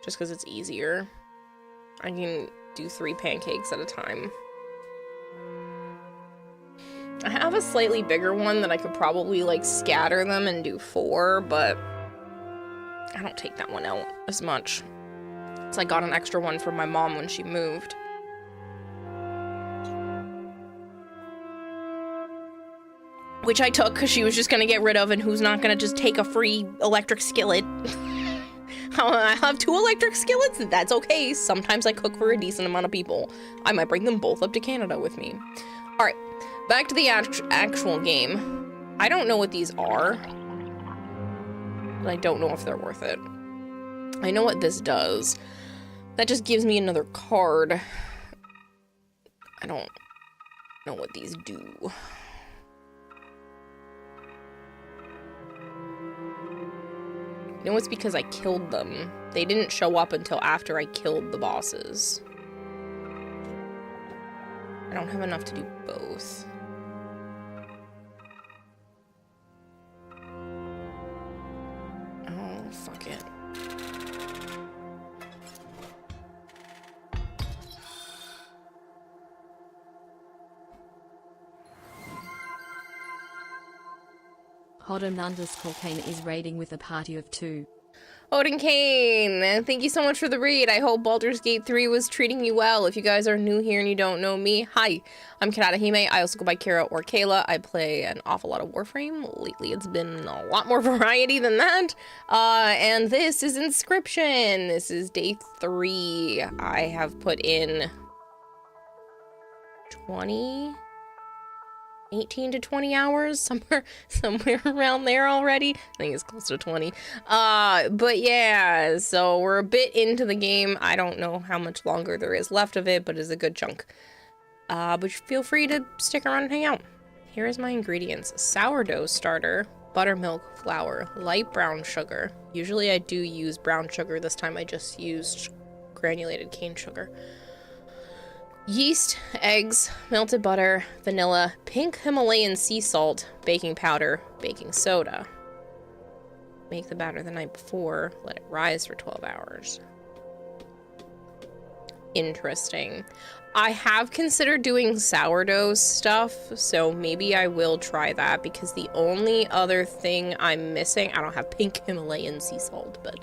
A: Just because it's easier. I can do 3 pancakes at a time. I have a slightly bigger one that I could probably, like, scatter them and do 4, but I don't take that one out as much. So I got an extra one from my mom when she moved. Which I took because she was just going to get rid of, and who's not going to just take a free electric skillet? I have 2 electric skillets, and that's okay. Sometimes I cook for a decent amount of people. I might bring them both up to Canada with me. Alright, back to the actual game. I don't know what these are. But I don't know if they're worth it. I know what this does. That just gives me another card. I don't know what these do. No, it's because I killed them. They didn't show up until after I killed the bosses. I don't have enough to do both. Oh, fuck it.
D: Hodom_Kane is raiding with a party of 2.
A: Odin Kane, thank you so much for the read. I hope Baldur's Gate 3 was treating you well. If you guys are new here and you don't know me, hi, I'm Kanata Hime. I also go by Kira or Kayla. I play an awful lot of Warframe. Lately it's been a lot more variety than that. And this is Inscryption. This is day 3. I have put in 20 18 to 20 hours, somewhere around there already. I think it's close to 20. But yeah, so we're a bit into the game. I don't know how much longer there is left of it, but it's a good chunk. But feel free to stick around and hang out. Here is my ingredients. Sourdough starter, buttermilk, flour, light brown sugar. Usually I do use brown sugar. This time I just used granulated cane sugar. Yeast, eggs, melted butter, vanilla, pink Himalayan sea salt, baking powder, baking soda. Make the batter the night before, let it rise for 12 hours. Interesting. I have considered doing sourdough stuff, so maybe I will try that, because the only other thing I'm missing, I don't have pink Himalayan sea salt, but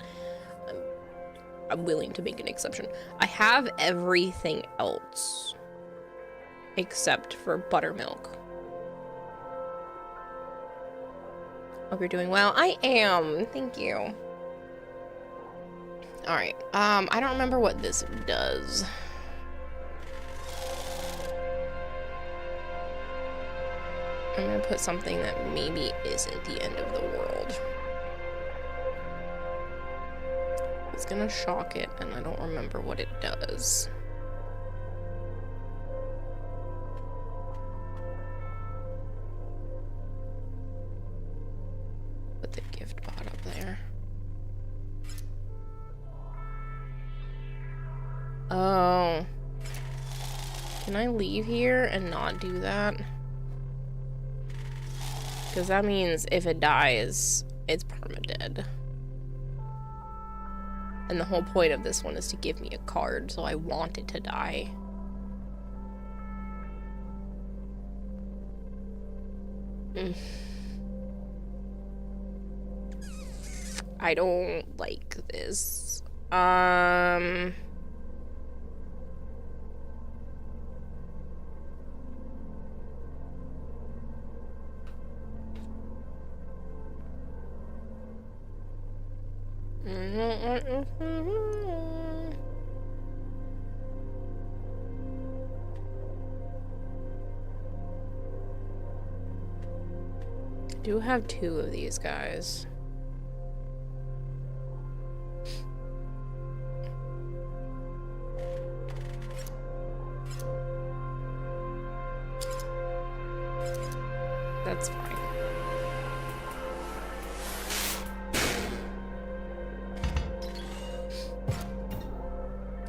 A: I'm willing to make an exception. I have everything else except for buttermilk. Hope you're doing well. I am. Thank you. All right. I don't remember what this does. I'm gonna put something that maybe isn't the end of the world. It's gonna shock it, and I don't remember what it does. Put the gift pot up there. Oh. Can I leave here and not do that? Because that means if it dies, it's permadead. And the whole point of this one is to give me a card, so I want it to die. I don't like this. I do have 2 of these guys. That's fine.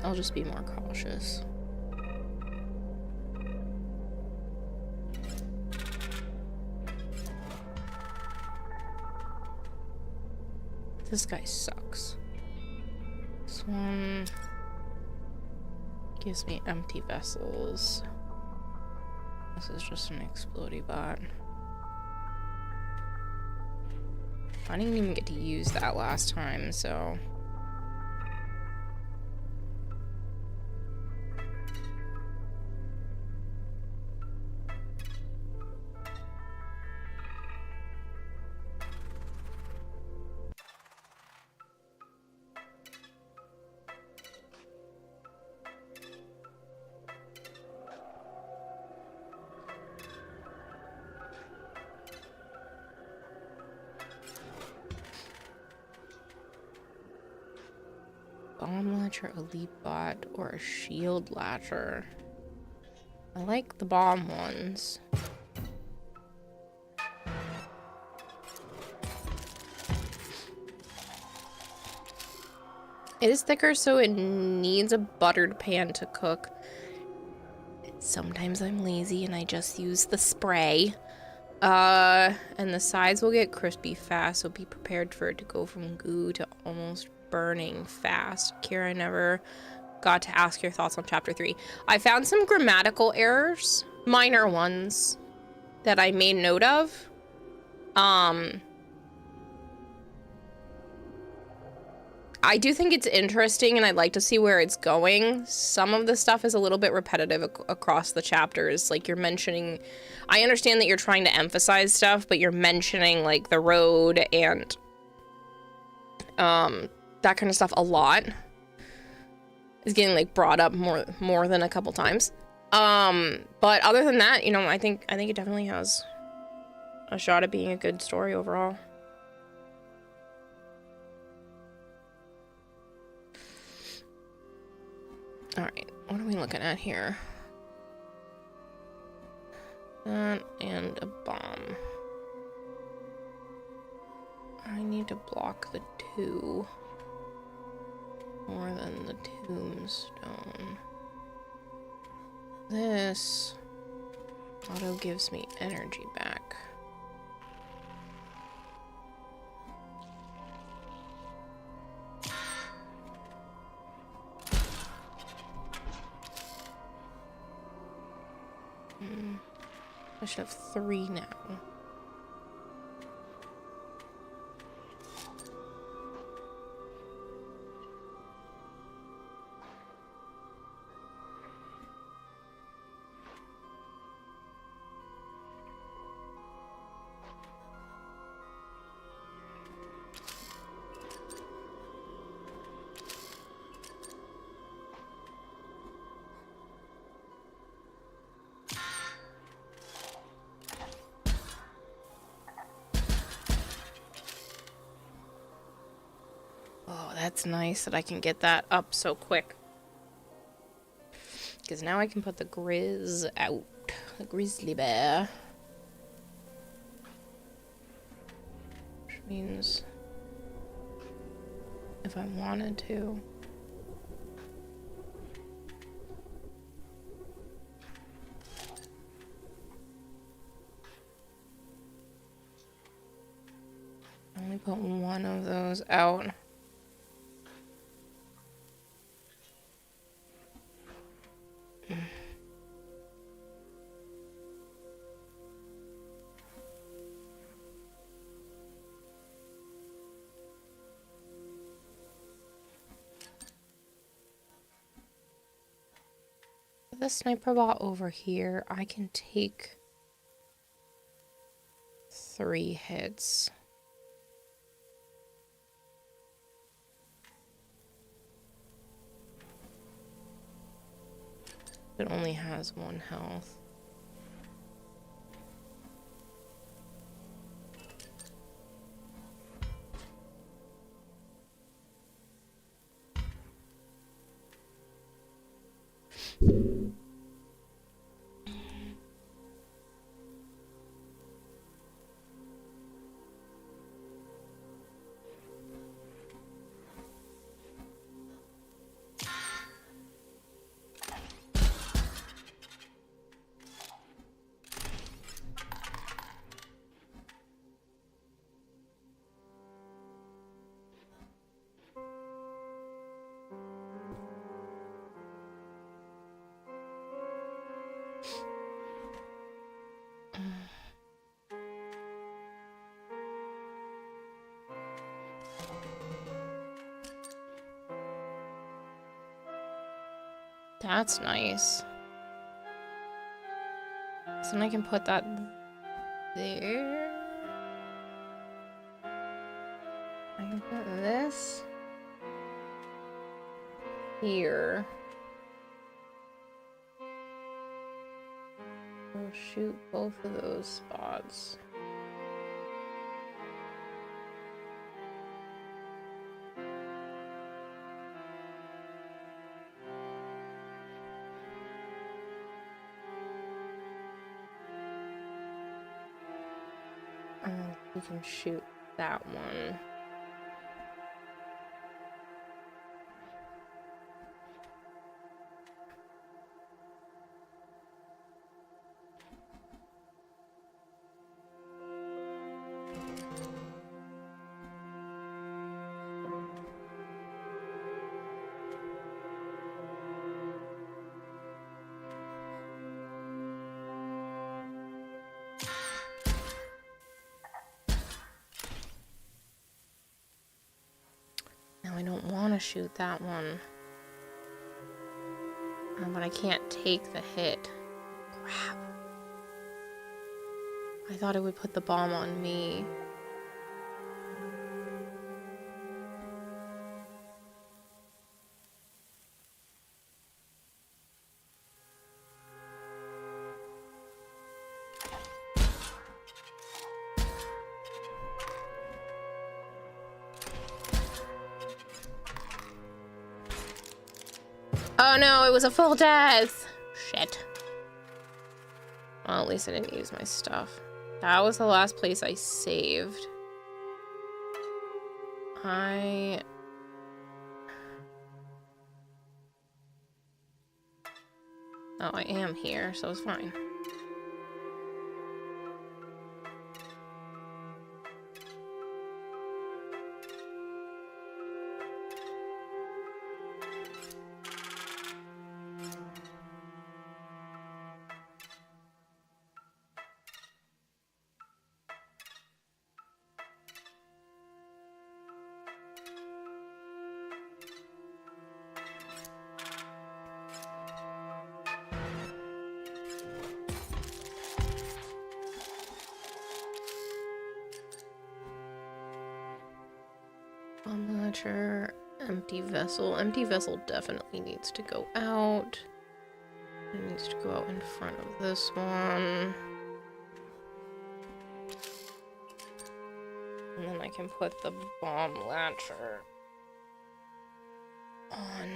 A: I'll just be more cautious. This guy sucks. This one gives me empty vessels. This is just an explodey bot. I didn't even get to use that last time, so... Bomb Latcher, Elite Bot, or a Shield Latcher. I like the bomb ones. It is thicker, so it needs a buttered pan to cook. Sometimes I'm lazy and I just use the spray. And the sides will get crispy fast, so be prepared for it to go from goo to almost burning fast. Kira, I never got to ask your thoughts on chapter 3. I found some grammatical errors, minor ones, that I made note of. I do think it's interesting, and I'd like to see where it's going. Some of the stuff is a little bit repetitive across the chapters. Like, you're mentioning... I understand that you're trying to emphasize stuff, but you're mentioning, like, the road and... that kind of stuff a lot. Is getting, like, brought up more than a couple times. But other than that, you know, I think it definitely has a shot at being a good story overall. Alright, what are we looking at here? That and a bomb. I need to block the 2 more than the tombstone. This auto gives me energy back. I should have 3 now. Oh, that's nice that I can get that up so quick. Because now I can put the Grizz out. The grizzly bear. Which means if I wanted to. Only put one of those out. The sniper bot over here, I can take 3 hits. It only has 1 health. That's nice. So then I can put that there. I can put this here. We'll shoot both of those spots. We can shoot that one. I don't want to shoot that one. But I can't take the hit. Crap. I thought it would put the bomb on me. Oh no, it was a full death! Shit. Well, at least I didn't use my stuff. That was the last place I saved. Oh, I am here, so it's fine. Launcher, empty vessel. Empty vessel definitely needs to go out. It needs to go out in front of this one. And then I can put the bomb launcher on.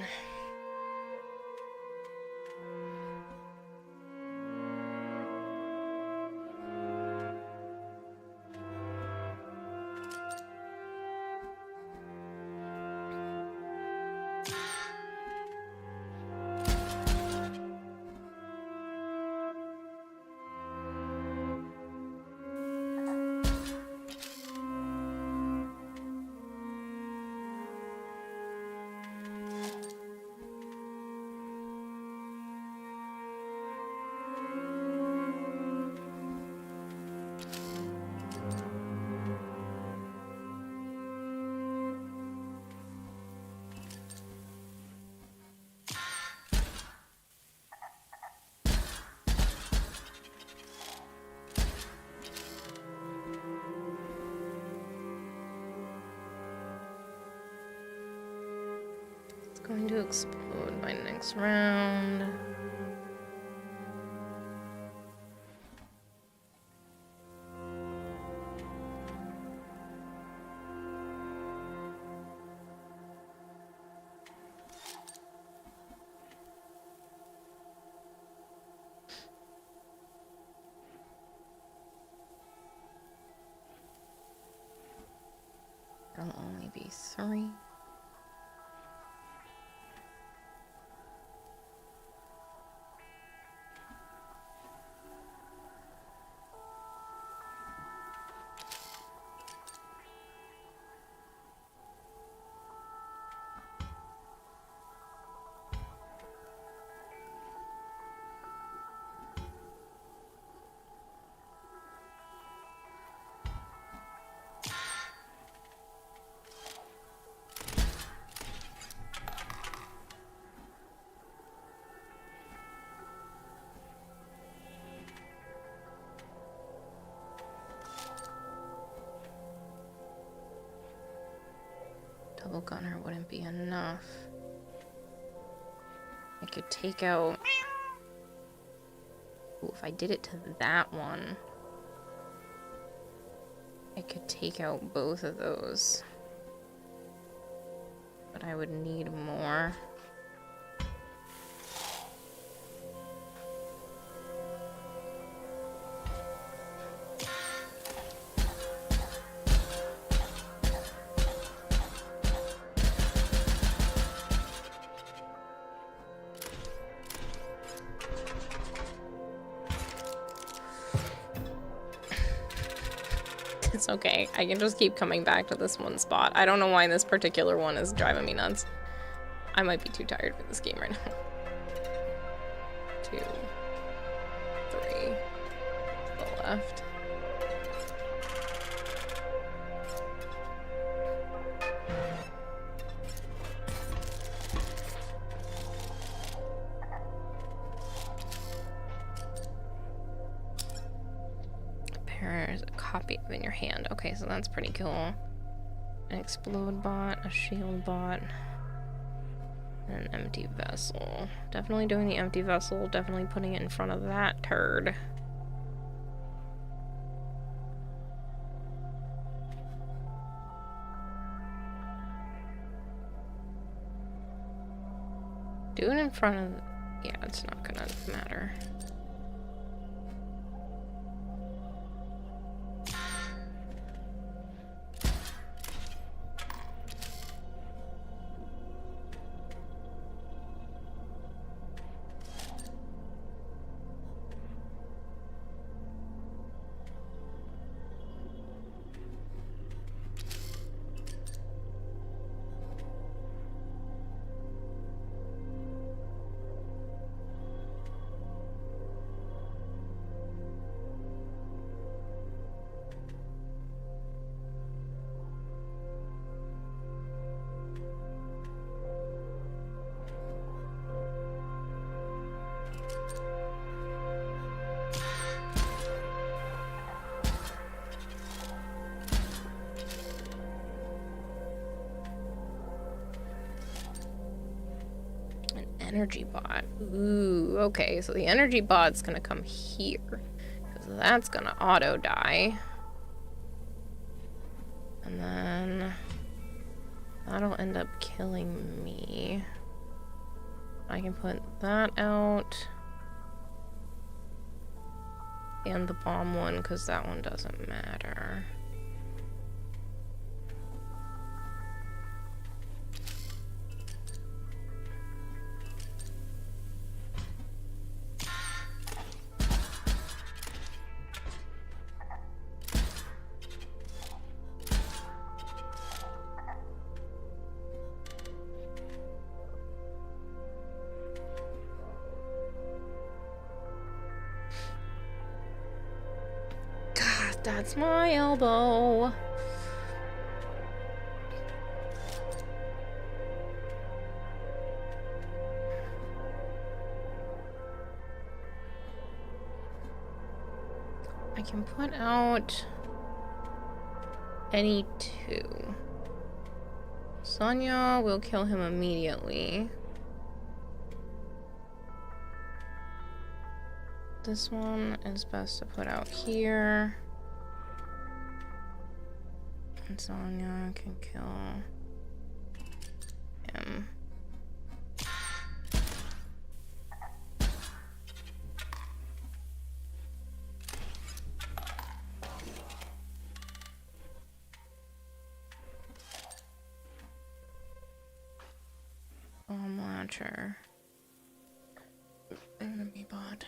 A: Going to explode by next round. There'll only be 3. Double gunner wouldn't be enough. I could take out... Ooh, if I did it to that one, I could take out both of those. But I would need more. It's okay. I can just keep coming back to this one spot. I don't know why this particular one is driving me nuts. I might be too tired for this game right now. 2, 3. To the left. There's a copy of in your hand. Okay, so that's pretty cool. An explode bot, a shield bot, and an empty vessel. Definitely doing the empty vessel, definitely putting it in front of that turd. Do it in front of... Yeah, it's not gonna matter. Energy bot. Ooh, okay, so the energy bot's gonna come here. Because that's gonna auto die. And then that'll end up killing me. I can put that out. And the bomb one, because that one doesn't matter. That's my elbow. I can put out any two. Sonya will kill him immediately. This one is best to put out here. And Sonya can kill him. Bomb launcher. Enemy bot.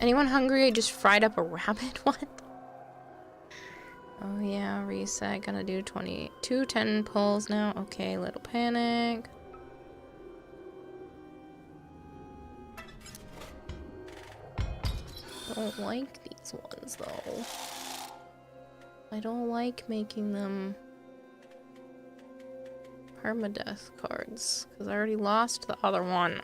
A: Anyone hungry? I just fried up a rabbit? What? Oh yeah, reset. Gonna do 10 pulls now. Okay, little panic. Don't like these ones though. I don't like making them permadeath cards because I already lost the other one.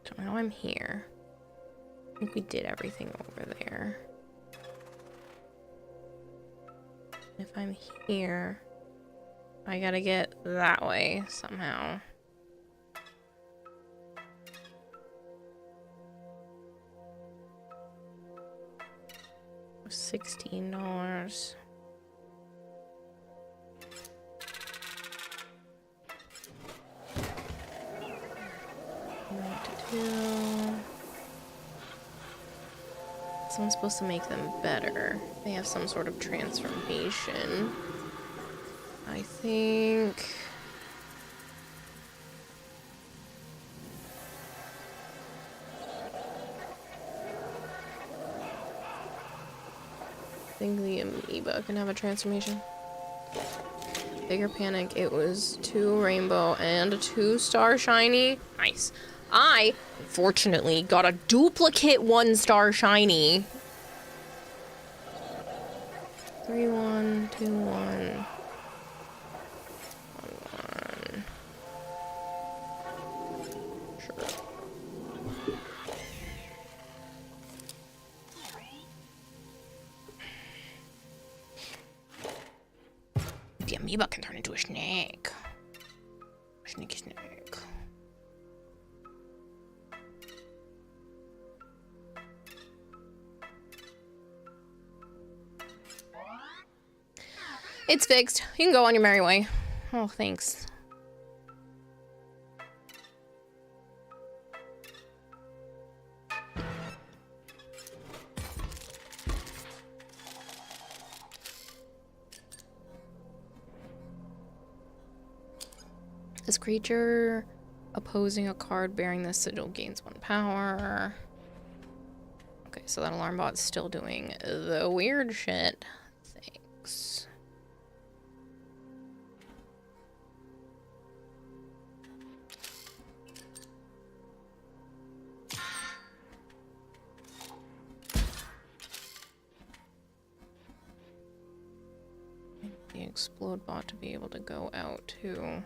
A: So now I'm here. I think we did everything over there. If I'm here, I gotta get that way somehow. $16. What to do? Someone's supposed to make them better. They have some sort of transformation. I think... the amoeba can have a transformation. Bigger Panic, it was 2 rainbow and a 2-star shiny. Nice. I, fortunately, got a duplicate 1-star shiny. 3, 1, 2, 1. 1, 1. Sure. The amoeba can turn into a snake. Sneaky snake. It's fixed. You can go on your merry way. Oh, thanks. This creature opposing a card bearing this sigil gains 1 power. Okay, so that alarm bot's still doing the weird shit. Thanks. The explode bot to be able to go out to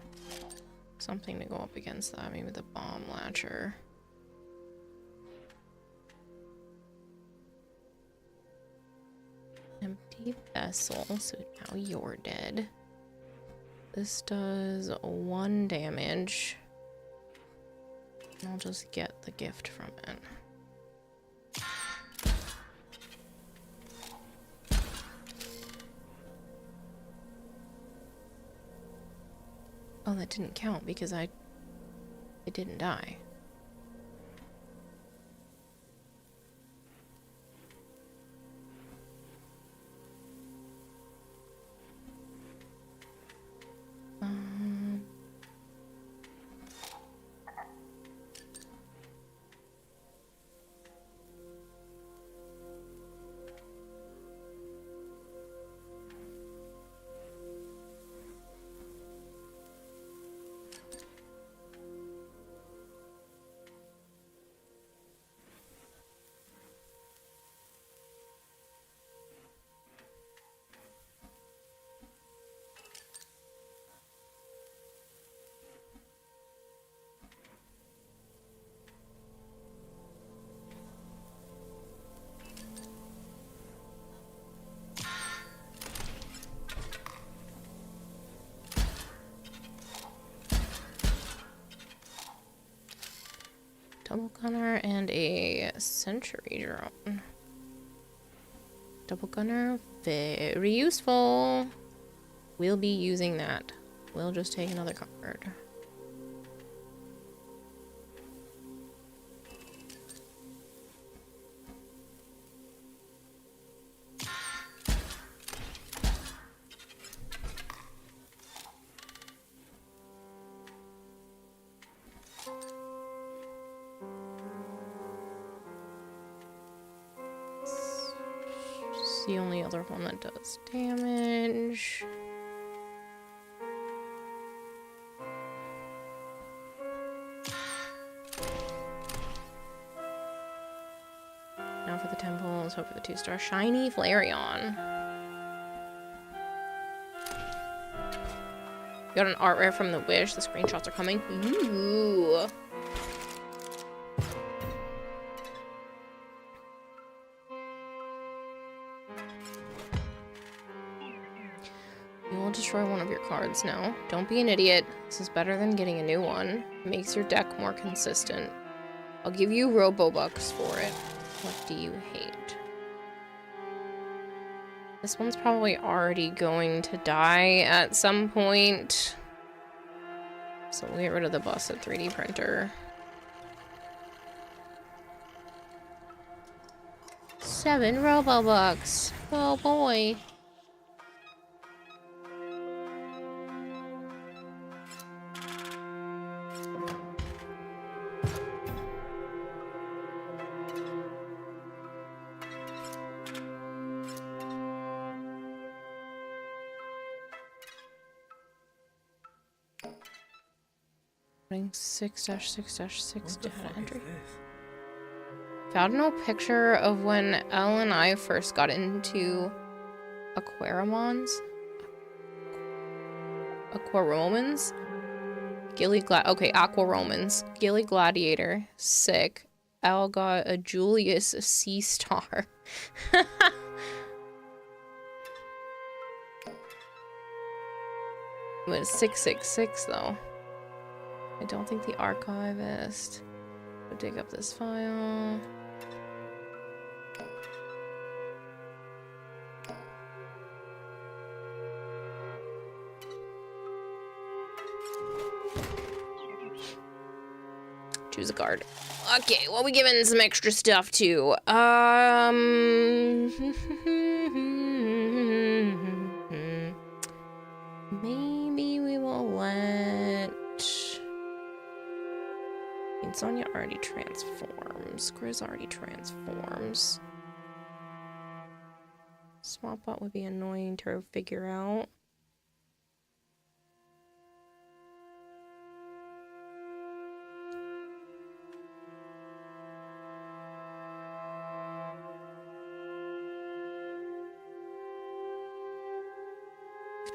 A: something to go up against that, maybe the bomb latcher. Empty vessel, so now you're dead. This does 1 damage. I'll just get the gift from it. Oh, that didn't count because it didn't die. Double gunner and a sentry drone. Double gunner, very useful. We'll be using that. We'll just take another card. The only other one that does damage. Now for the temples, hope for the 2-star shiny Flareon. Got an art rare from the Wish. The screenshots are coming. Ooh. Destroy one of your cards now. Don't be an idiot. This is better than getting a new one. It makes your deck more consistent. I'll give you Robo-Bucks for it. What do you hate? This one's probably already going to die at some point. So we'll get rid of the busted 3D printer. 7 Robobucks. Oh boy. Putting 6-6-6 data entry. Found no picture of when Elle and I first got into Aquaromans. Okay, Aquaromans. Gilly Gladiator. Sick. Elle got a Julius Sea Star. But it's 666 though. I don't think the archivist would dig up this file. Choose a card. Okay, well, we given some extra stuff too. Maybe we will let Sonya already transforms. Grizz already transforms. Swap bot would be annoying to figure out.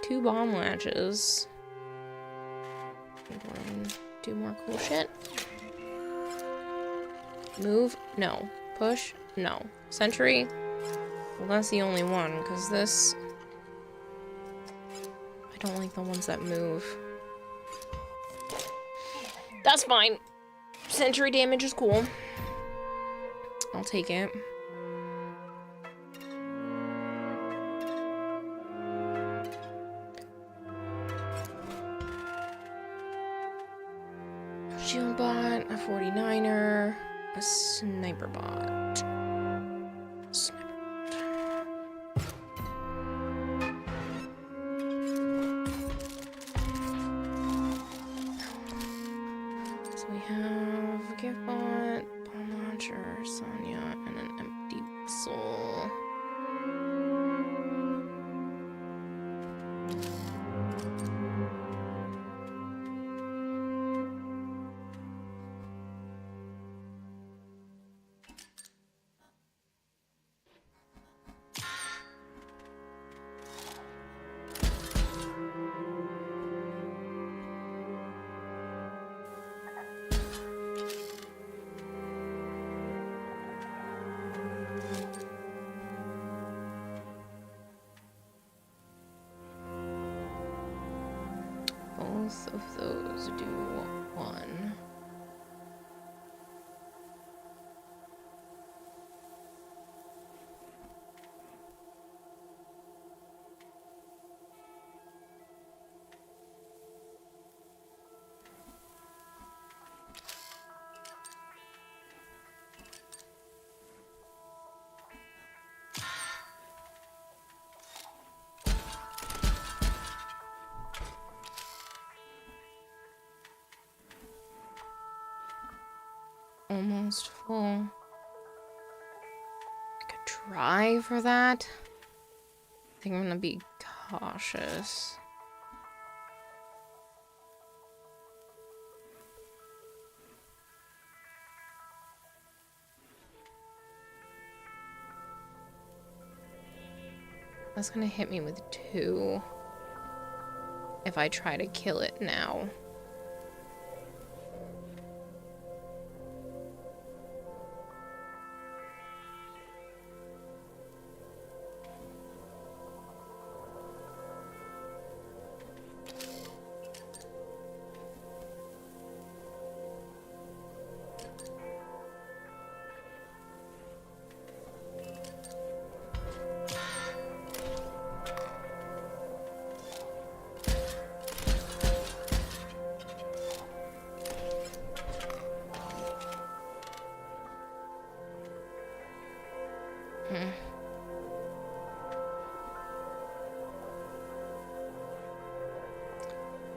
A: Two bomb latches. Do more cool shit. Move? No. Push? No. Sentry? Well, that's the only one, because this... I don't like the ones that move. That's fine. Sentry damage is cool. I'll take it. Shield bot, a 49er, a sniper bot. Sniper bot. So we have a gift bot, bomb launcher, Sonya, and an empty soul. Both of those do one. Almost full. I could try for that. I think I'm gonna be cautious. That's gonna hit me with 2 if I try to kill it now.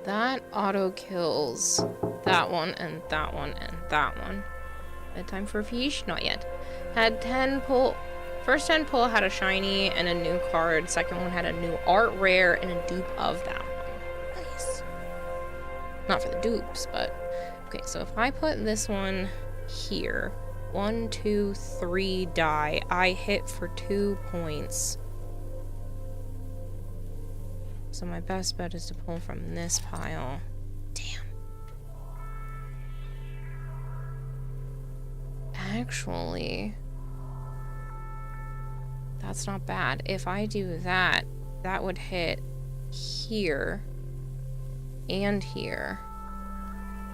A: That auto kills that one and that one and that one. Time for a fish? Not yet. Had 10 pull. First 10 pull had a shiny and a new card. Second one had a new art rare and a dupe of that one. Nice. Not for the dupes, but... Okay, so if I put this one here. 1, 2, 3 die. I hit for 2 points. So my best bet is to pull from this pile. Damn. Actually, that's not bad. If I do that, that would hit here and here,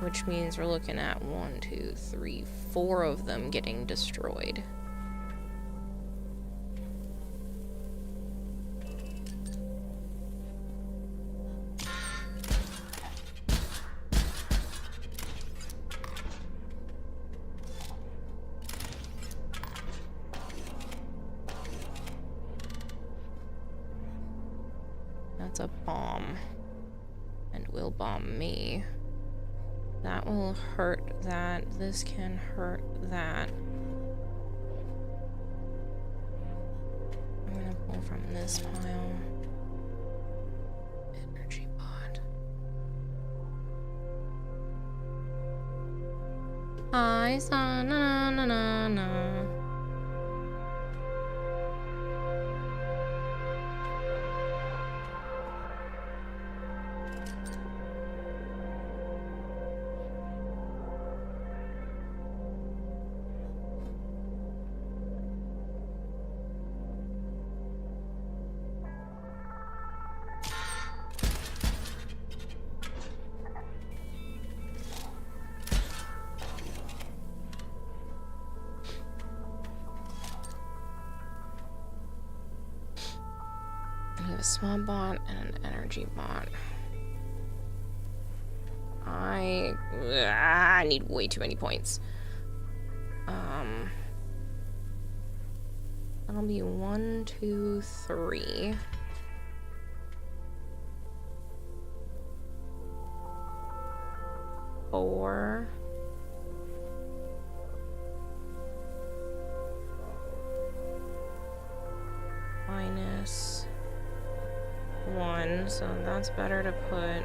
A: which means we're looking at 1, 2, 3, 4 of them getting destroyed. That's a bomb. And will bomb me. That will hurt that. This can hurt that. I'm gonna pull from this pile. Energy pod. I saw na na na na. A small bot and an energy bot. I need way too many points. That'll be 1, 2, 3. Four. Minus 1, so that's better to put.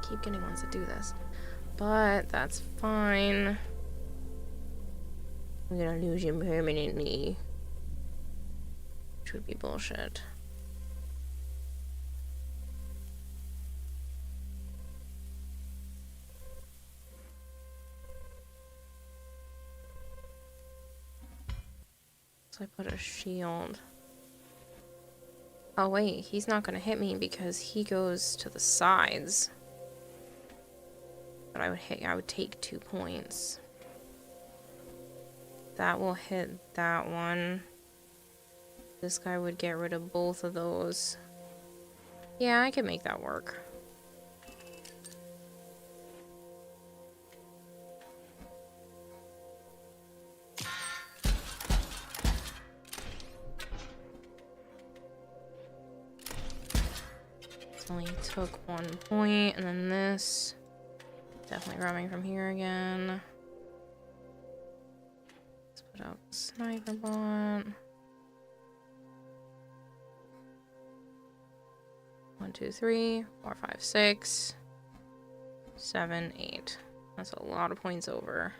A: Keep getting ones that do this, but that's fine. I'm gonna lose him permanently, which would be bullshit. So I put a shield. Oh wait, he's not gonna hit me because he goes to the sides. But I would take 2 points. That will hit that one. This guy would get rid of both of those. Yeah, I can make that work. Only took 1 point, and then this. Definitely roaming from here again. Let's put out the sniper bot. 1, 2, 3, 4, 5, 6, 7, 8. That's a lot of points over.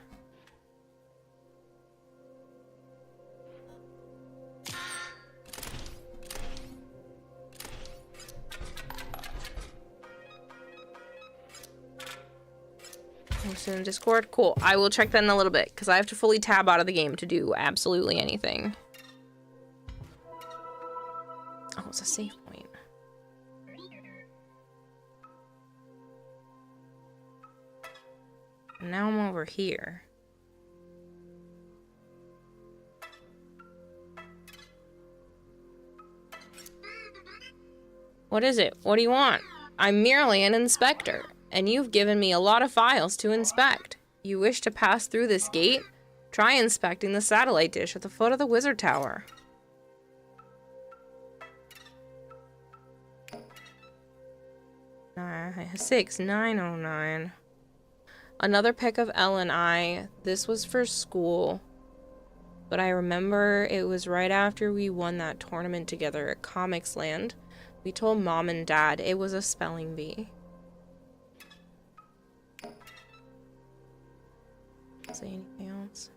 A: In Discord. Cool. I will check that in a little bit because I have to fully tab out of the game to do absolutely anything. Oh, it's a save point. And now I'm over here. What is it? What do you want? I'm merely an inspector, and you've given me a lot of files to inspect. You wish to pass through this gate? Try inspecting the satellite dish at the foot of the wizard tower. Nine, 6909. Another pic of Elle and I. This was for school. But I remember it was right after we won that tournament together at Comics Land. We told Mom and Dad it was a spelling bee. Say anything else?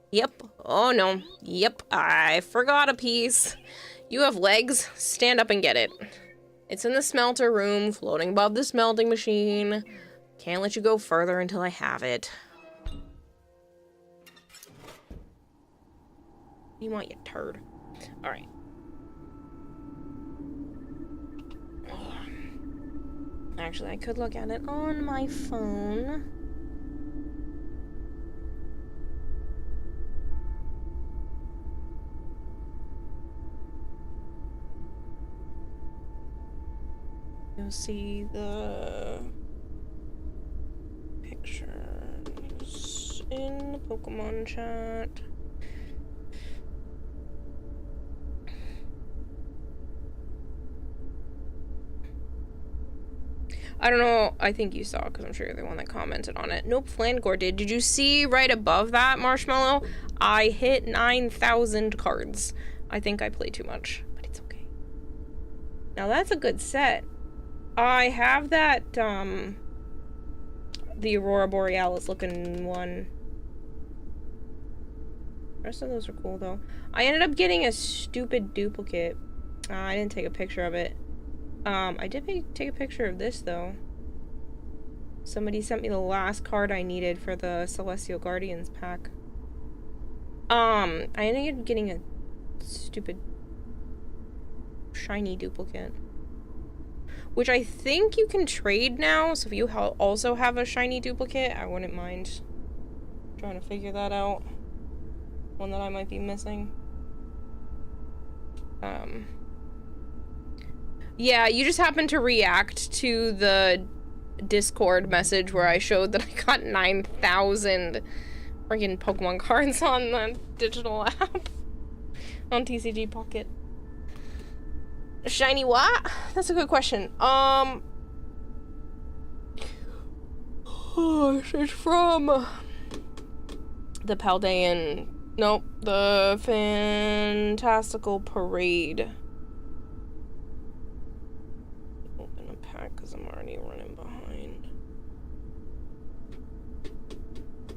A: Yep. Oh no. Yep. I forgot a piece. You have legs. Stand up and get it. It's in the smelter room, floating above the smelting machine. Can't let you go further until I have it. You want, you turd. Alright. Actually, I could look at it on my phone. You'll see the pictures in the Pokemon chat. I don't know, I think you saw, because I'm sure you're the one that commented on it. Nope, Flangor did. Did you see right above that, Marshmallow? I hit 9,000 cards. I think I played too much, but it's okay. Now that's a good set. I have that, the Aurora Borealis looking one. The rest of those are cool, though. I ended up getting a stupid duplicate. I didn't take a picture of it. I did take a picture of this, though. Somebody sent me the last card I needed for the Celestial Guardians pack. I ended up getting a stupid shiny duplicate. Which I think you can trade now, so if you also have a shiny duplicate, I wouldn't mind trying to figure that out. One that I might be missing. Yeah, you just happened to react to the Discord message where I showed that I got 9,000 freaking Pokemon cards on the digital app. On TCG Pocket. Shiny what? That's a good question. It's from the Paldean. Nope, the Fantastical Parade. Open a pack because I'm already running behind.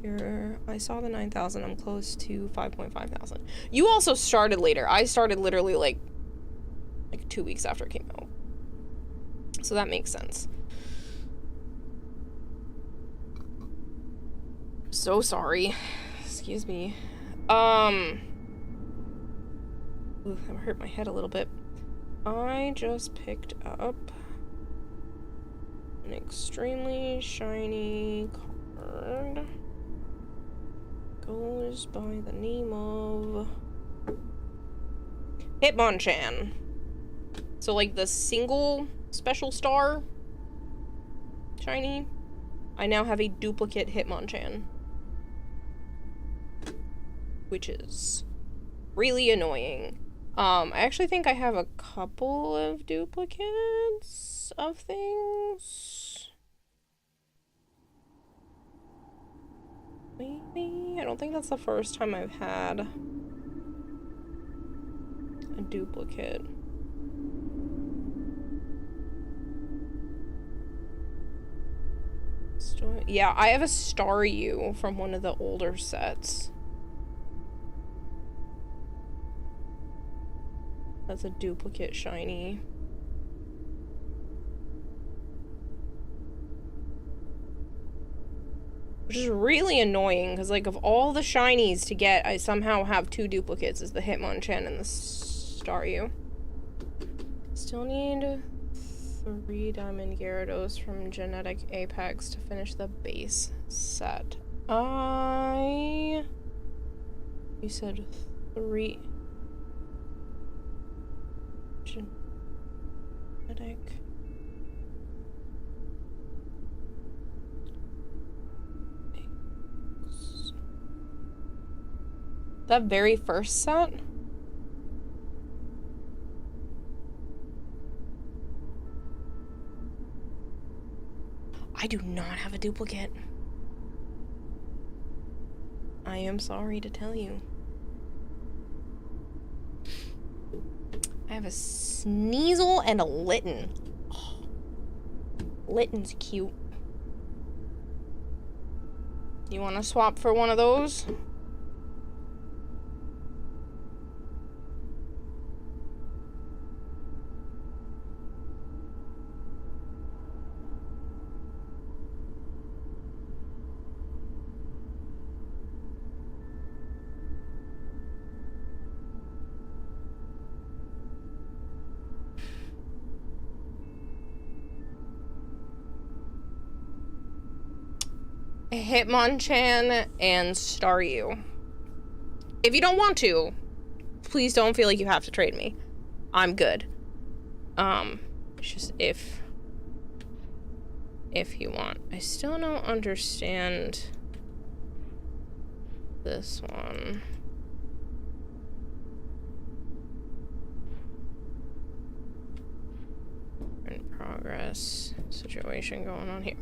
A: Here, I saw the 9,000. I'm close to 5.5 thousand. You also started later. I started literally like 2 weeks after it came out. So that makes sense. So sorry. Excuse me. Ooh, that hurt my head a little bit. I just picked up an extremely shiny card. Goes by the name of Hitmonchan. So like the single special star shiny, I now have a duplicate Hitmonchan. Which is really annoying. I actually think I have a couple of duplicates of things. Maybe? I don't think that's the first time I've had a duplicate. Yeah, I have a Staryu from one of the older sets. That's a duplicate shiny. Which is really annoying, because, like, of all the shinies to get, I somehow have 2 duplicates, is the Hitmonchan and the Staryu. Still need 3 Diamond Gyarados from Genetic Apex to finish the base set. You said 3... Genetic... That very first set? I do not have a duplicate. I am sorry to tell you. I have a Sneasel and a Litten. Oh, Litten's cute. You want to swap for one of those? Hitmonchan and Staryu. If you don't want to, please don't feel like you have to trade me. I'm good. It's just if you want. I still don't understand this one. In progress situation going on here.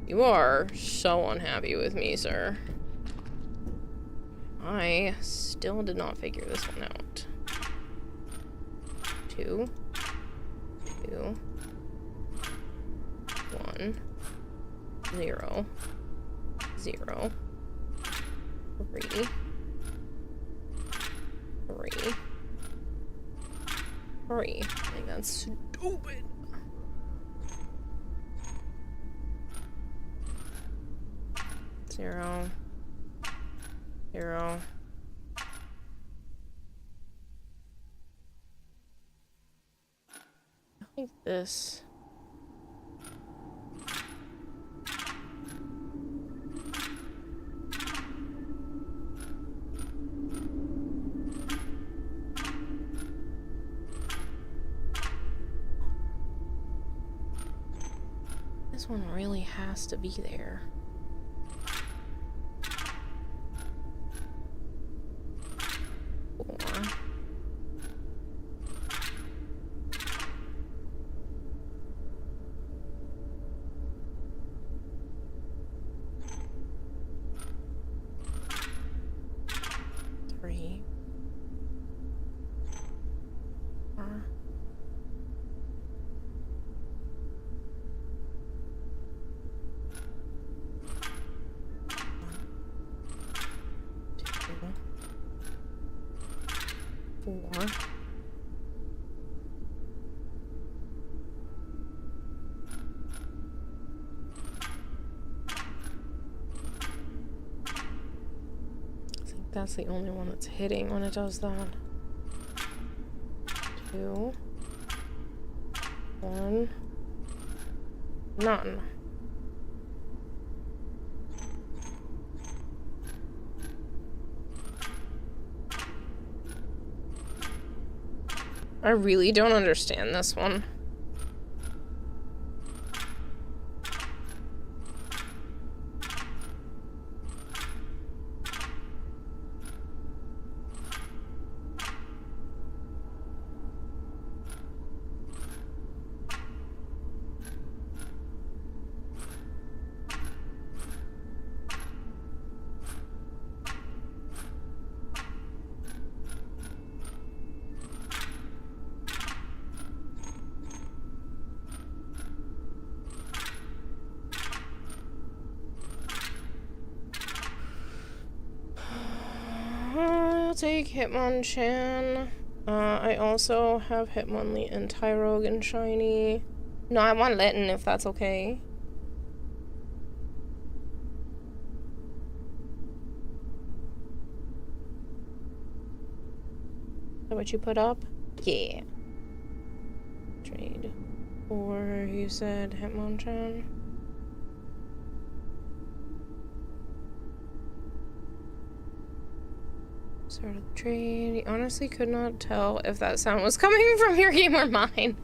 A: You are so unhappy with me, sir. I still did not figure this one out. 2, 2, 1, 0, 0, 3, 3, 3. I think that's stupid. 0, 0. I think this. This one really has to be there. That's the only one that's hitting when it does that. 2, 1, none. I really don't understand this one. Take Hitmonchan. I also have Hitmonlee and Tyrogue shiny. No, I want Litten if that's okay. Is that what you put up? Yeah. Trade. Or you said Hitmonchan? Start of the trade. I honestly could not tell if that sound was coming from your game or mine.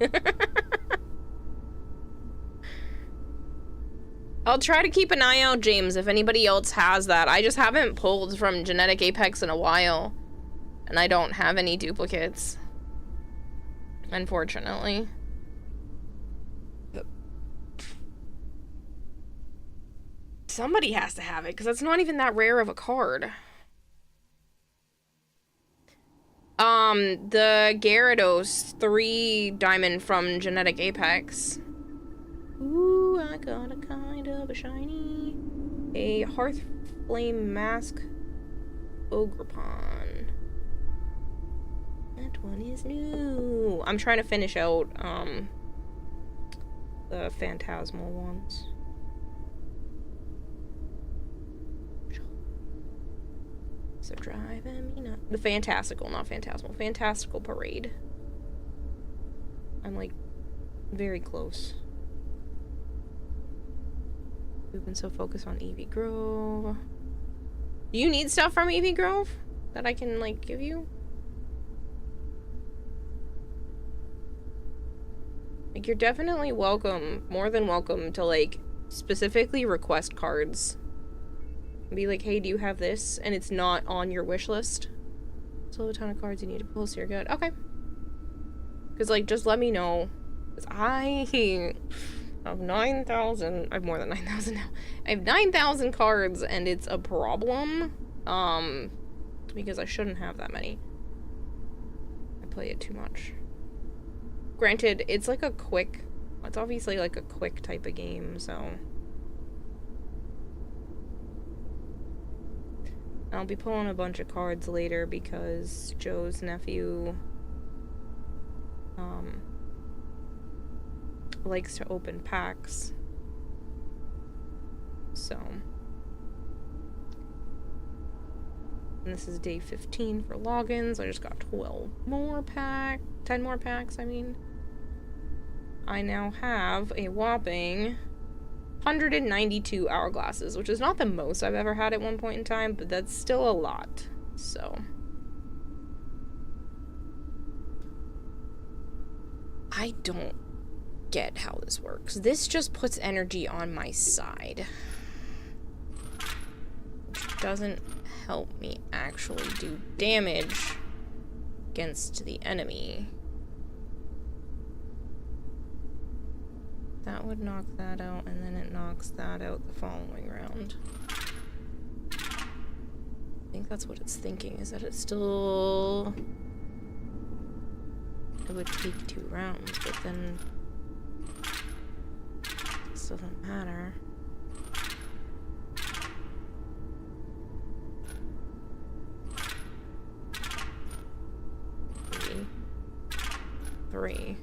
A: I'll try to keep an eye out, James, if anybody else has that. I just haven't pulled from Genetic Apex in a while. And I don't have any duplicates. Unfortunately. Somebody has to have it, because that's not even that rare of a card. The Gyarados 3 diamond from Genetic Apex. Ooh, I got a kind of a shiny. A Hearthflame Mask Ogrepon. That one is new. I'm trying to finish out, the Phantasmal ones. So driving me nuts. The Fantastical, not Phantasmal. Fantastical Parade. I'm like very close. We've been so focused on Eevee Grove. Do you need stuff from Eevee Grove that I can like give you? Like, you're definitely welcome, more than welcome to like specifically request cards. Be like, hey, do you have this? And it's not on your wish list. Still have a ton of cards you need to pull, so you're good. Okay. Because, like, just let me know. Because I have 9,000. I have more than 9,000 now. I have 9,000 cards, and it's a problem. Because I shouldn't have that many. I play it too much. Granted, it's like a quick... It's obviously like a quick type of game, so... I'll be pulling a bunch of cards later because Joe's nephew likes to open packs. So. And this is day 15 for logins. I just got 10 more packs, I mean. I now have a whopping 192 hourglasses, which is not the most I've ever had at one point in time, but that's still a lot, so. I don't get how this works. This just puts energy on my side, which doesn't help me actually do damage against the enemy. That would knock that out, and then it knocks that out the following round. I think that's what it's thinking, is that it still... It would take 2 rounds, but then... This doesn't matter. Three.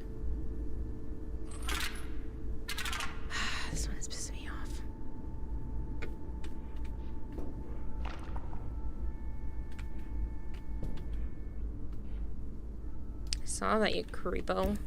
A: This one is pissing me off. I saw that, you creepo.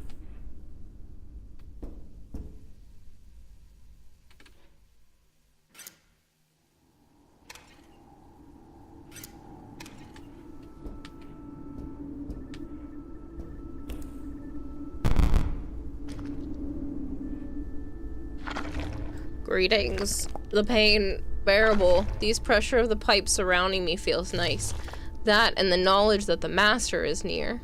A: Greetings. The pain bearable. These pressure of the pipe surrounding me feels nice. That and the knowledge that the master is near.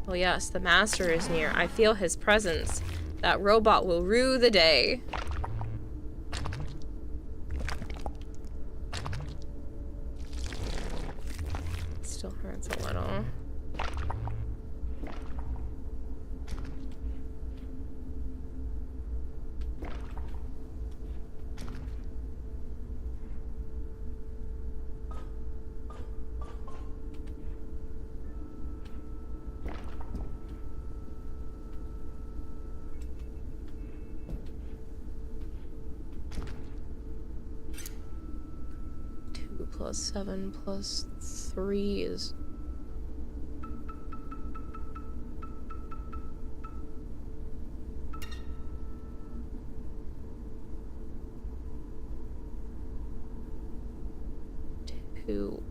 A: Oh yes, the master is near. I feel his presence. That robot will rue the day. Still hurts a little. +7 +3 is 2.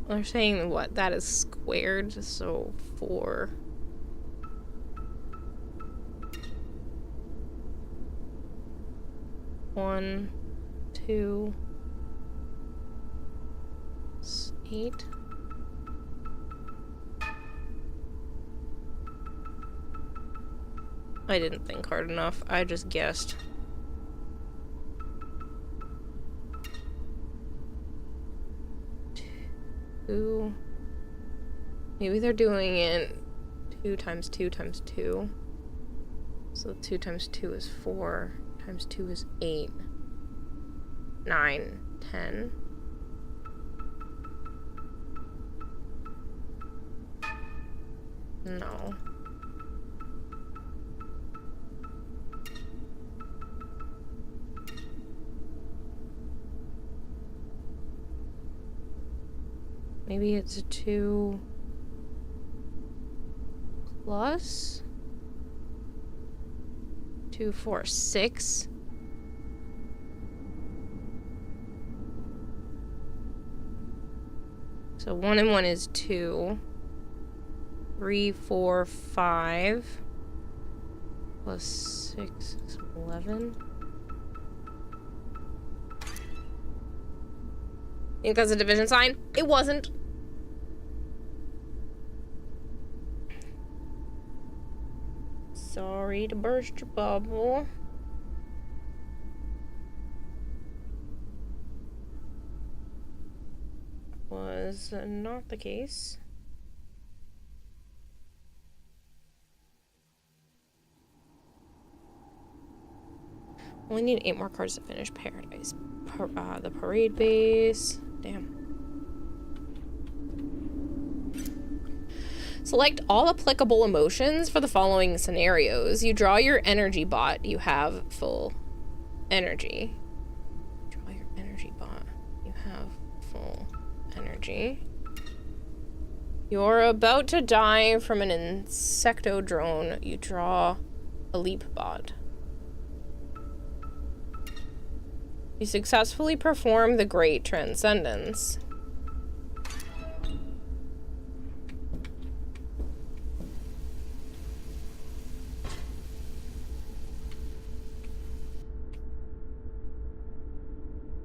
A: They're saying what? That is squared, so 4. One, 2, 8. I didn't think hard enough. I just guessed. Two. Maybe they're doing it 2 times 2 times 2. So 2 times 2 is 4. Times 2 is 8. 9, 10. No. Maybe it's a 2 plus 2, 4, 6. So 1 and 1 is 2. 3, 4, 5 plus 6 is 11. Think that's a division sign? It wasn't. Sorry to burst your bubble. Was not the case. Only need 8 more cards to finish Paradise. The parade base. Damn. Select all applicable emotions for the following scenarios. You draw your energy bot. You have full energy. Draw your energy bot. You have full energy. You're about to die from an insecto drone. You draw a leap bot. You successfully perform the Great Transcendence.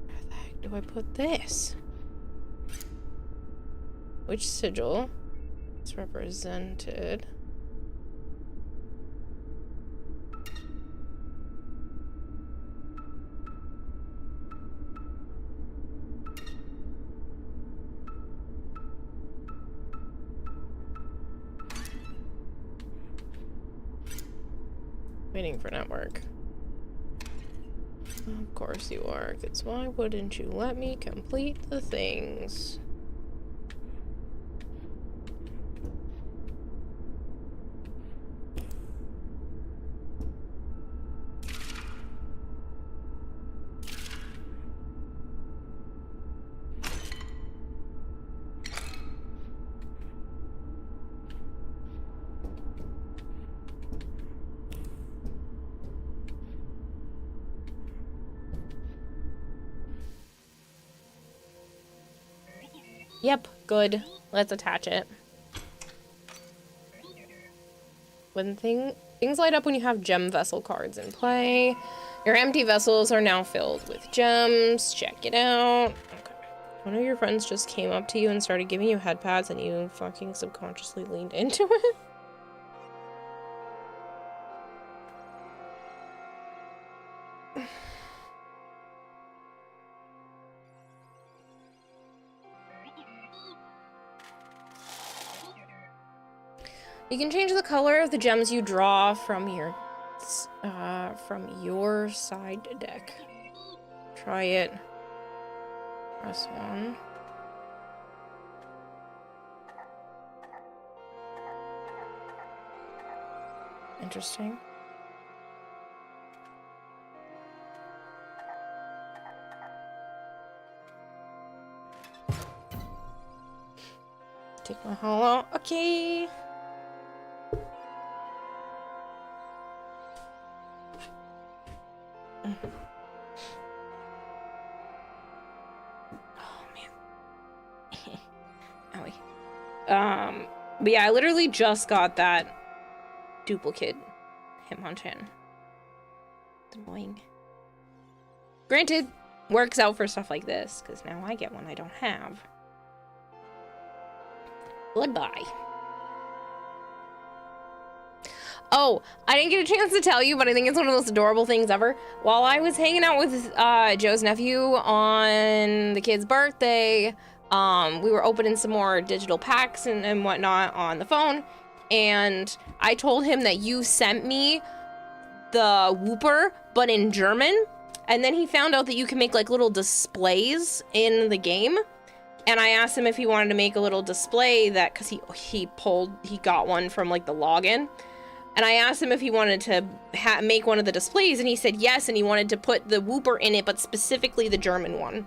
A: Where the heck do I put this? Which sigil is represented? Waiting for network. Of course you are, because why wouldn't you let me complete the things? Yep, good. Let's attach it. When things light up when you have gem vessel cards in play. Your empty vessels are now filled with gems. Check it out. Okay. One of your friends just came up to you and started giving you head pats and you fucking subconsciously leaned into it. You can change the color of the gems you draw from your side deck. Try it. Press 1. Interesting. Take my hollow. Okay. Oh man, But yeah, I literally just got that duplicate Hitmonchan. It's annoying. Granted, works out for stuff like this, because now I get one I don't have. Goodbye. Oh, I didn't get a chance to tell you, but I think it's one of the most adorable things ever. While I was hanging out with Joe's nephew on the kid's birthday, we were opening some more digital packs and whatnot on the phone, and I told him that you sent me the Whooper, but in German, and then he found out that you can make like little displays in the game, and I asked him if he wanted to make a little display that, because he got one from like the login. And I asked him if he wanted to make one of the displays, and he said yes, and he wanted to put the Whooper in it, but specifically the German one.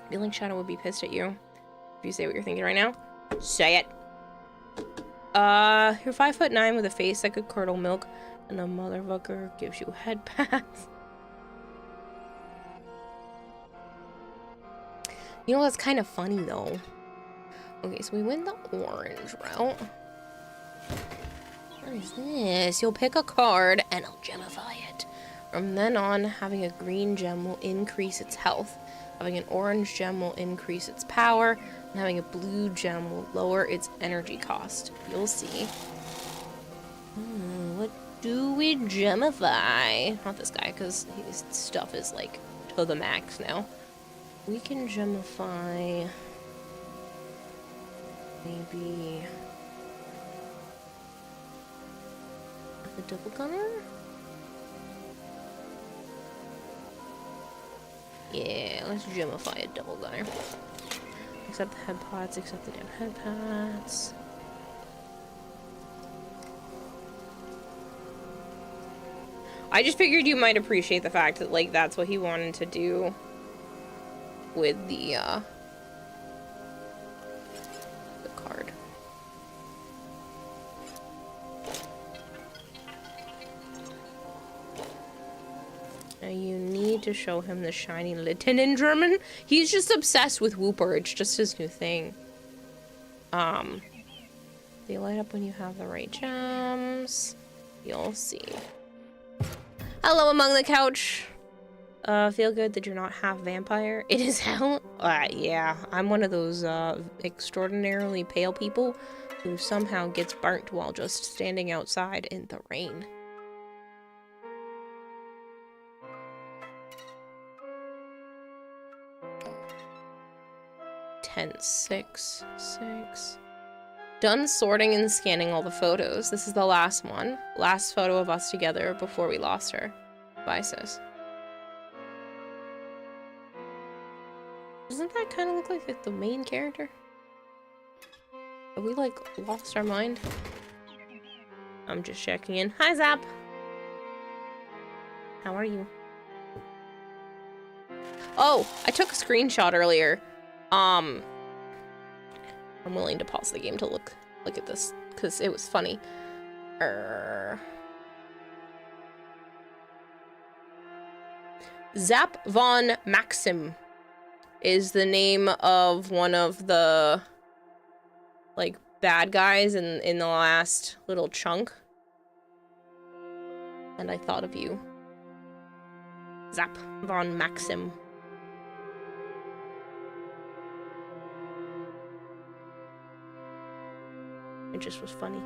A: Feeling Shadow would be pissed at you if you say what you're thinking right now. Say it. You're 5'9" with a face that could curdle milk, and a motherfucker gives you head pats. You know, that's kind of funny, though. Okay, so we went the orange route. What is this? You'll pick a card, and I'll gemify it. From then on, having a green gem will increase its health. Having an orange gem will increase its power. And having a blue gem will lower its energy cost. You'll see. What do we gemify? Not this guy, because his stuff is, like, to the max now. We can gemify... maybe... the double gunner? Yeah, let's gemify a double gunner. Accept the head pots, accept the damn head pots. I just figured you might appreciate the fact that, like, that's what he wanted to do with the card. Now you need to show him the shiny Litten in German. He's just obsessed with Whooper. It's just his new thing. They light up when you have the right gems. You'll see. Hello among the couch. Feel good that you're not half vampire. It is hell. Yeah, I'm one of those extraordinarily pale people who somehow gets burnt while just standing outside in the rain. 6. Done sorting and scanning all the photos. This is the last one. Last photo of us together before we lost her. Bye, sis. Doesn't that kind of look like the main character? Have we, like, lost our mind? I'm just checking in. Hi, Zap! How are you? Oh, I took a screenshot earlier. I'm willing to pause the game to look at this, because it was funny. Zap von Maxim is the name of one of the, like, bad guys in the last little chunk. And I thought of you. Zap von Maxim. It just was funny.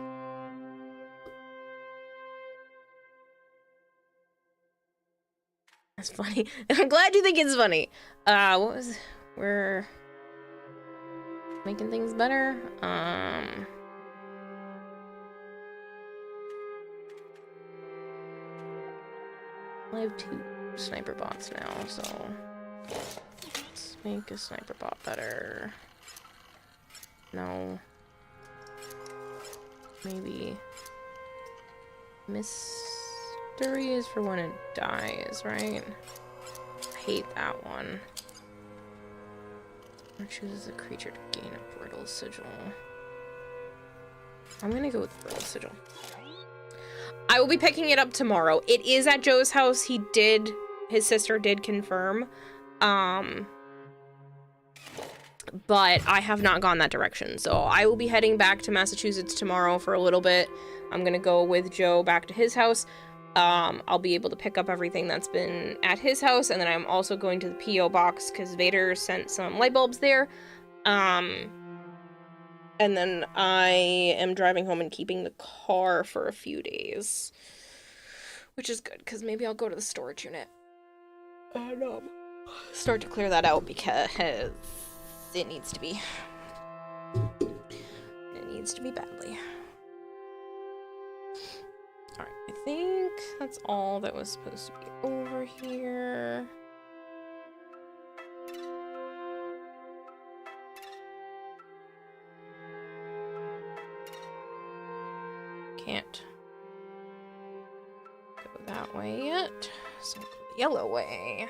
A: That's funny. I'm glad you think it's funny. We're making things better. I have 2 sniper bots now, so let's make a sniper bot better. No. Maybe mystery is for when it dies, right? I hate that one. Or chooses a creature to gain a brittle sigil. I'm gonna go with Royal Sigil. I will be picking it up tomorrow. It is at Joe's house. His sister did confirm. But I have not gone that direction. So I will be heading back to Massachusetts tomorrow for a little bit. I'm gonna go with Joe back to his house. I'll be able to pick up everything that's been at his house, and then I'm also going to the P.O. box because Vader sent some light bulbs there. And then I am driving home and keeping the car for a few days, which is good because maybe I'll go to the storage unit and start to clear that out because it needs to be. It needs to be badly. Alright, I think that's all that was supposed to be over here. Can't go that way yet, so I'll go the yellow way.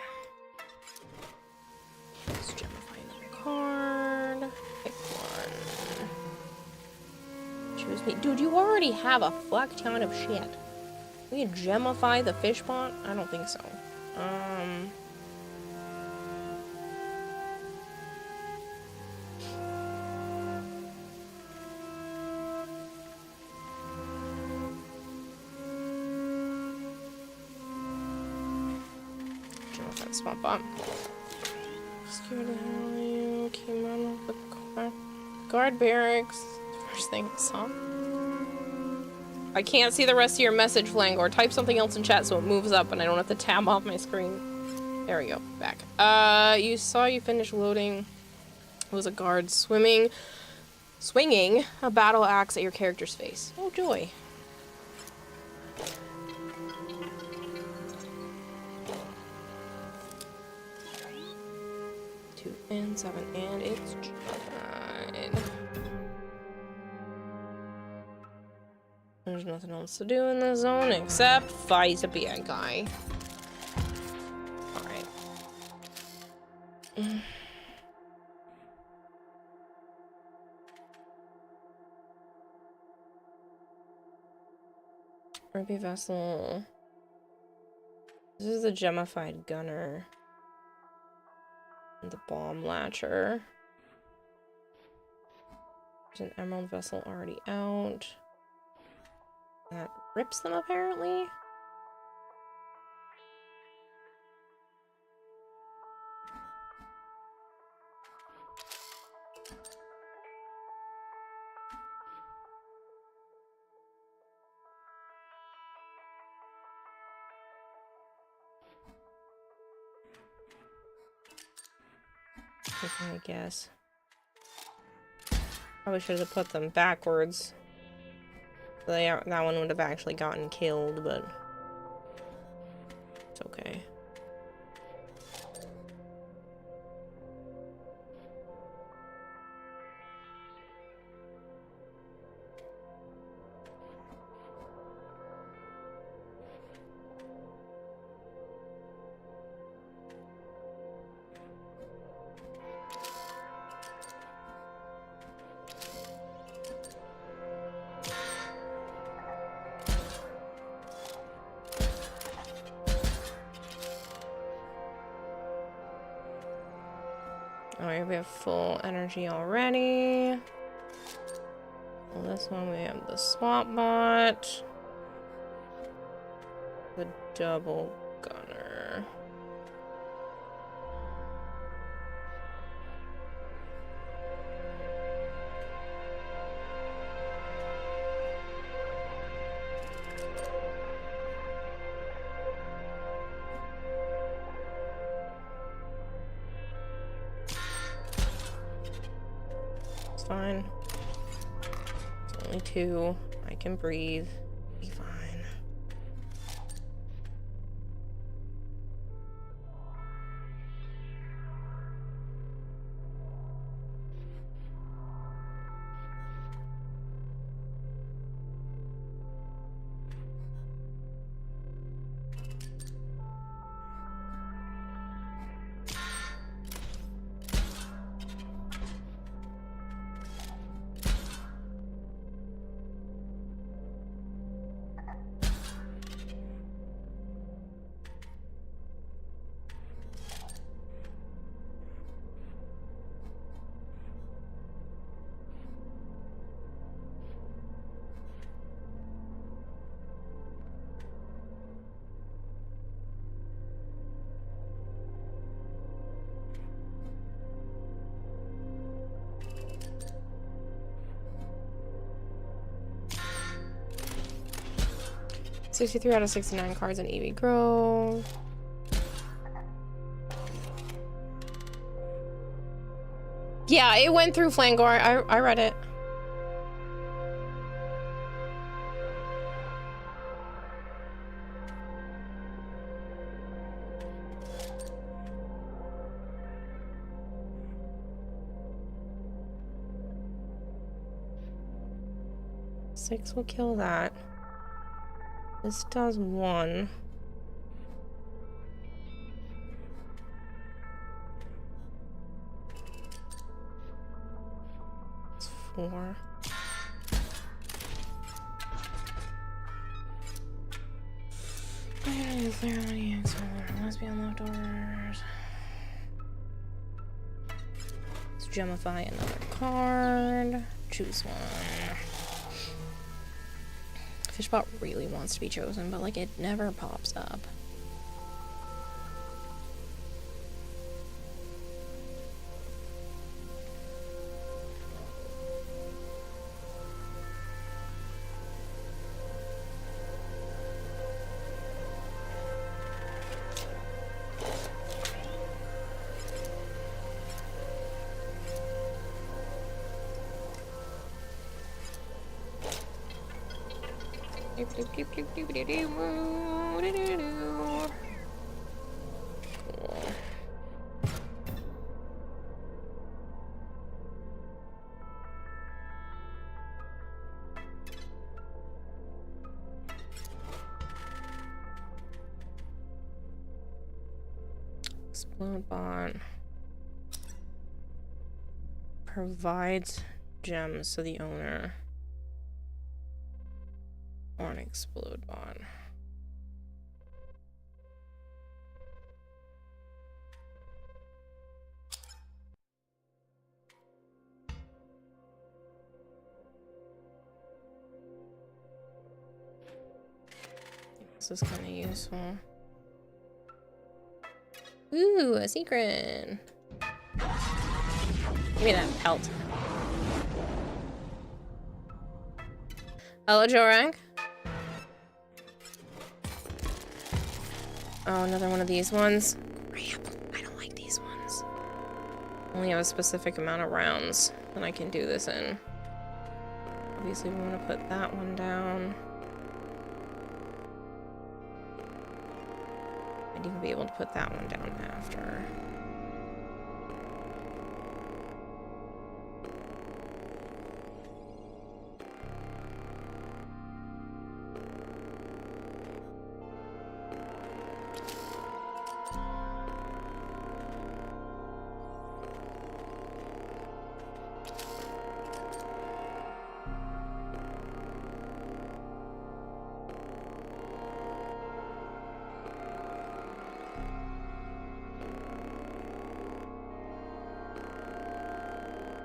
A: Let's gemify another card. Pick one. Choose me. Dude, you already have a fuck ton of shit. We can gemify the fish pond? I don't think so. Gemify the swamp bomb. Scared the hell out of you. Came out of the guard barracks. First thing I saw. I can't see the rest of your message, Flangor. Type something else in chat so it moves up and I don't have to tab off my screen. There we go. Back. You finished loading. It was a guard swinging a battle axe at your character's face. Oh, joy. Two and 7, and it's fine. There's nothing else to do in this zone except fight a bad guy. Alright. Ruby Vessel. This is the gemified gunner. And the bomb latcher. There's an emerald vessel already out. That rips them, apparently. I guess. Probably should have put them backwards. That one would have actually gotten killed, but it's okay. Alright, we have full energy already. Well, this one we have the swap bot. The double gunner. Fine. It's only 2. I can breathe. Be fine. 63 out of 69 cards in EV Grove. Yeah, it went through Flangor. I read it. Six will kill that. This does one. It's four. Must be on leftovers. Let's gemify another card. Choose one. Fishbot really wants to be chosen, but like it never pops up. Explode bond provides gems to the owner. Or an explode bond. This is kind of useful. Ooh, a secret. Give me that pelt. Hello, Jorang. Oh, another one of these ones. Crap, I don't like these ones. Only have a specific amount of rounds that I can do this in. Obviously, we want to put that one down. I'd even be able to put that one down after.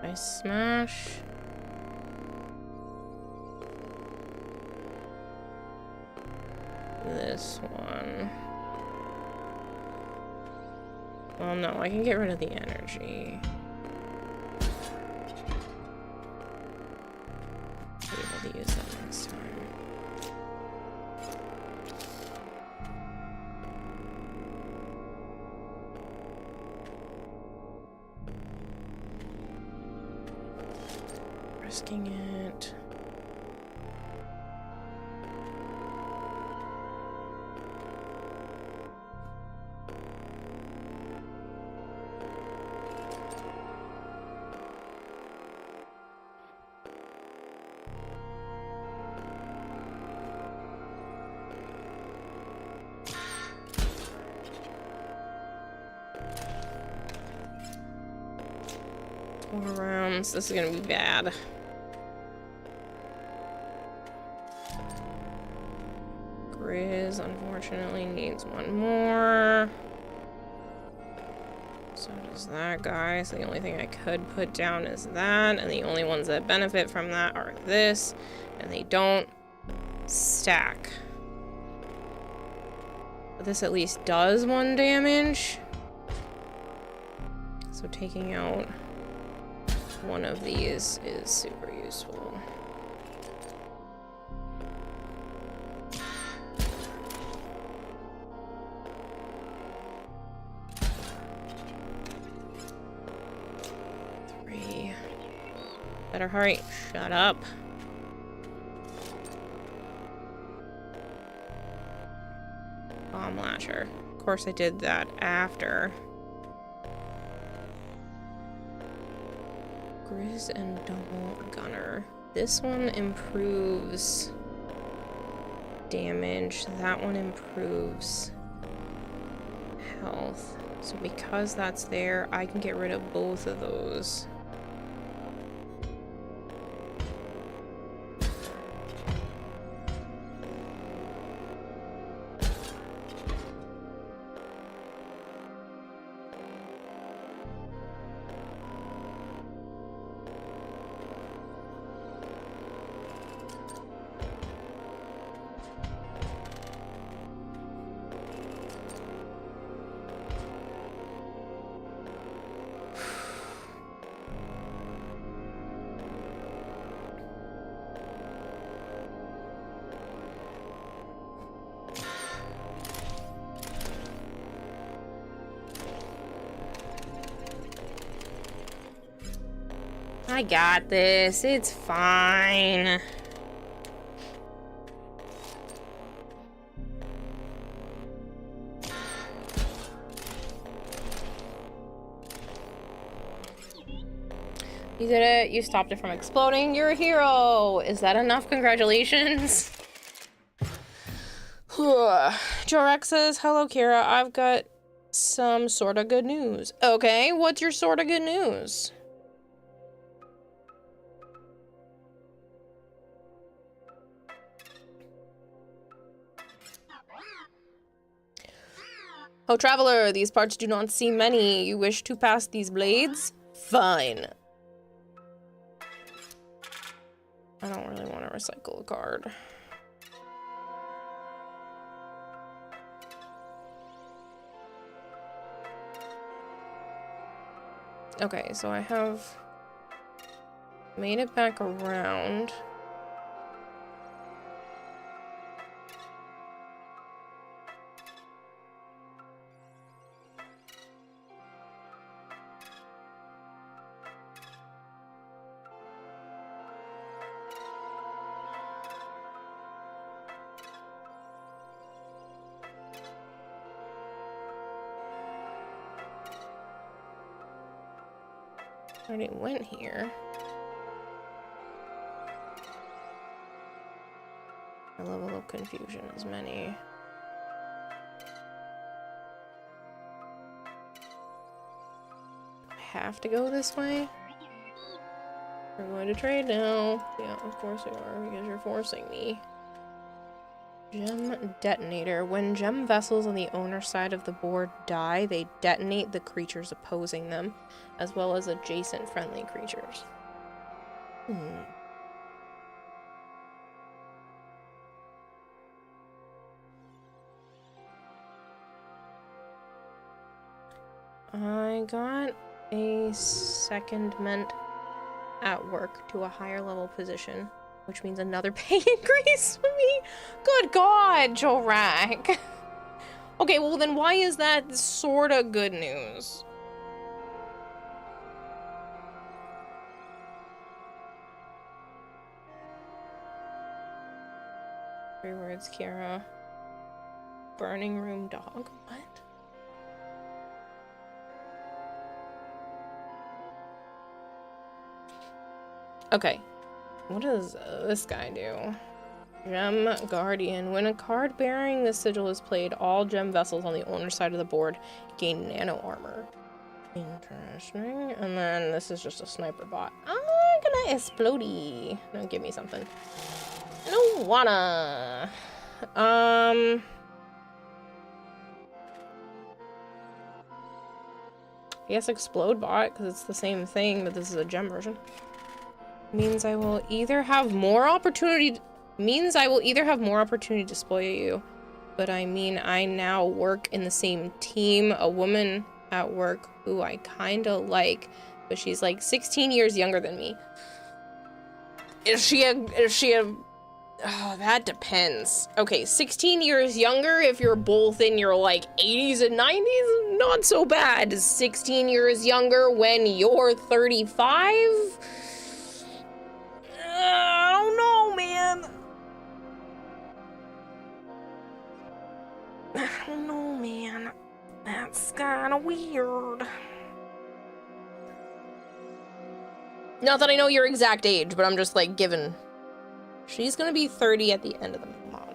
A: I smash. This one. Well, no, I can get rid of the energy. Be able to use that next time. Risking it. Four rounds. This is gonna be bad. Grizz unfortunately needs one more. So does that guy. So the only thing I could put down is that, and the only ones that benefit from that are this, and they don't stack. But this at least does 1 damage. So taking out one of these is super useful. Better hurry. Shut up. Bomb lasher. Of course I did that after. Grizz and double gunner. This one improves damage. That one improves health. So because that's there, I can get rid of both of those. I got this. It's fine. You did it. You stopped it from exploding. You're a hero. Is that enough? Congratulations. Joe Rex says, hello, Kira. I've got some sort of good news. Okay, what's your sort of good news? Oh, traveler, these parts do not seem many. You wish to pass these blades? Fine. I don't really want to recycle a card. Okay, so I have made it back around. Already went here. A level of confusion is many. I have to go this way? We're going to trade now. Yeah, of course we are, because you're forcing me. Gem detonator. When gem vessels on the owner's side of the board die, they detonate the creatures opposing them, as well as adjacent friendly creatures. I got a secondment at work to a higher level position, which means another pay increase for me. Good God, Jorak. Okay, well then why is that sorta good news? 3 words, Kira. Burning room dog. What? Okay. What does this guy do? Gem Guardian. When a card bearing this sigil is played, all gem vessels on the owner's side of the board gain nano armor. Interesting. And then this is just a sniper bot. I'm gonna explodey. No, give me something. I don't wanna. I guess explode bot, because it's the same thing, but this is a gem version. Means I will either have more opportunity to spoil you, but I mean I now work in the same team. A woman at work who I kinda like, but she's like 16 years younger than me. Is she a oh, that depends. Okay, 16 years younger if you're both in your like 80s and 90s, not so bad. 16 years younger when you're 35? don't know, man. That's kind of weird. Not that I know your exact age, but I'm just like, given. She's gonna be 30 at the end of the month.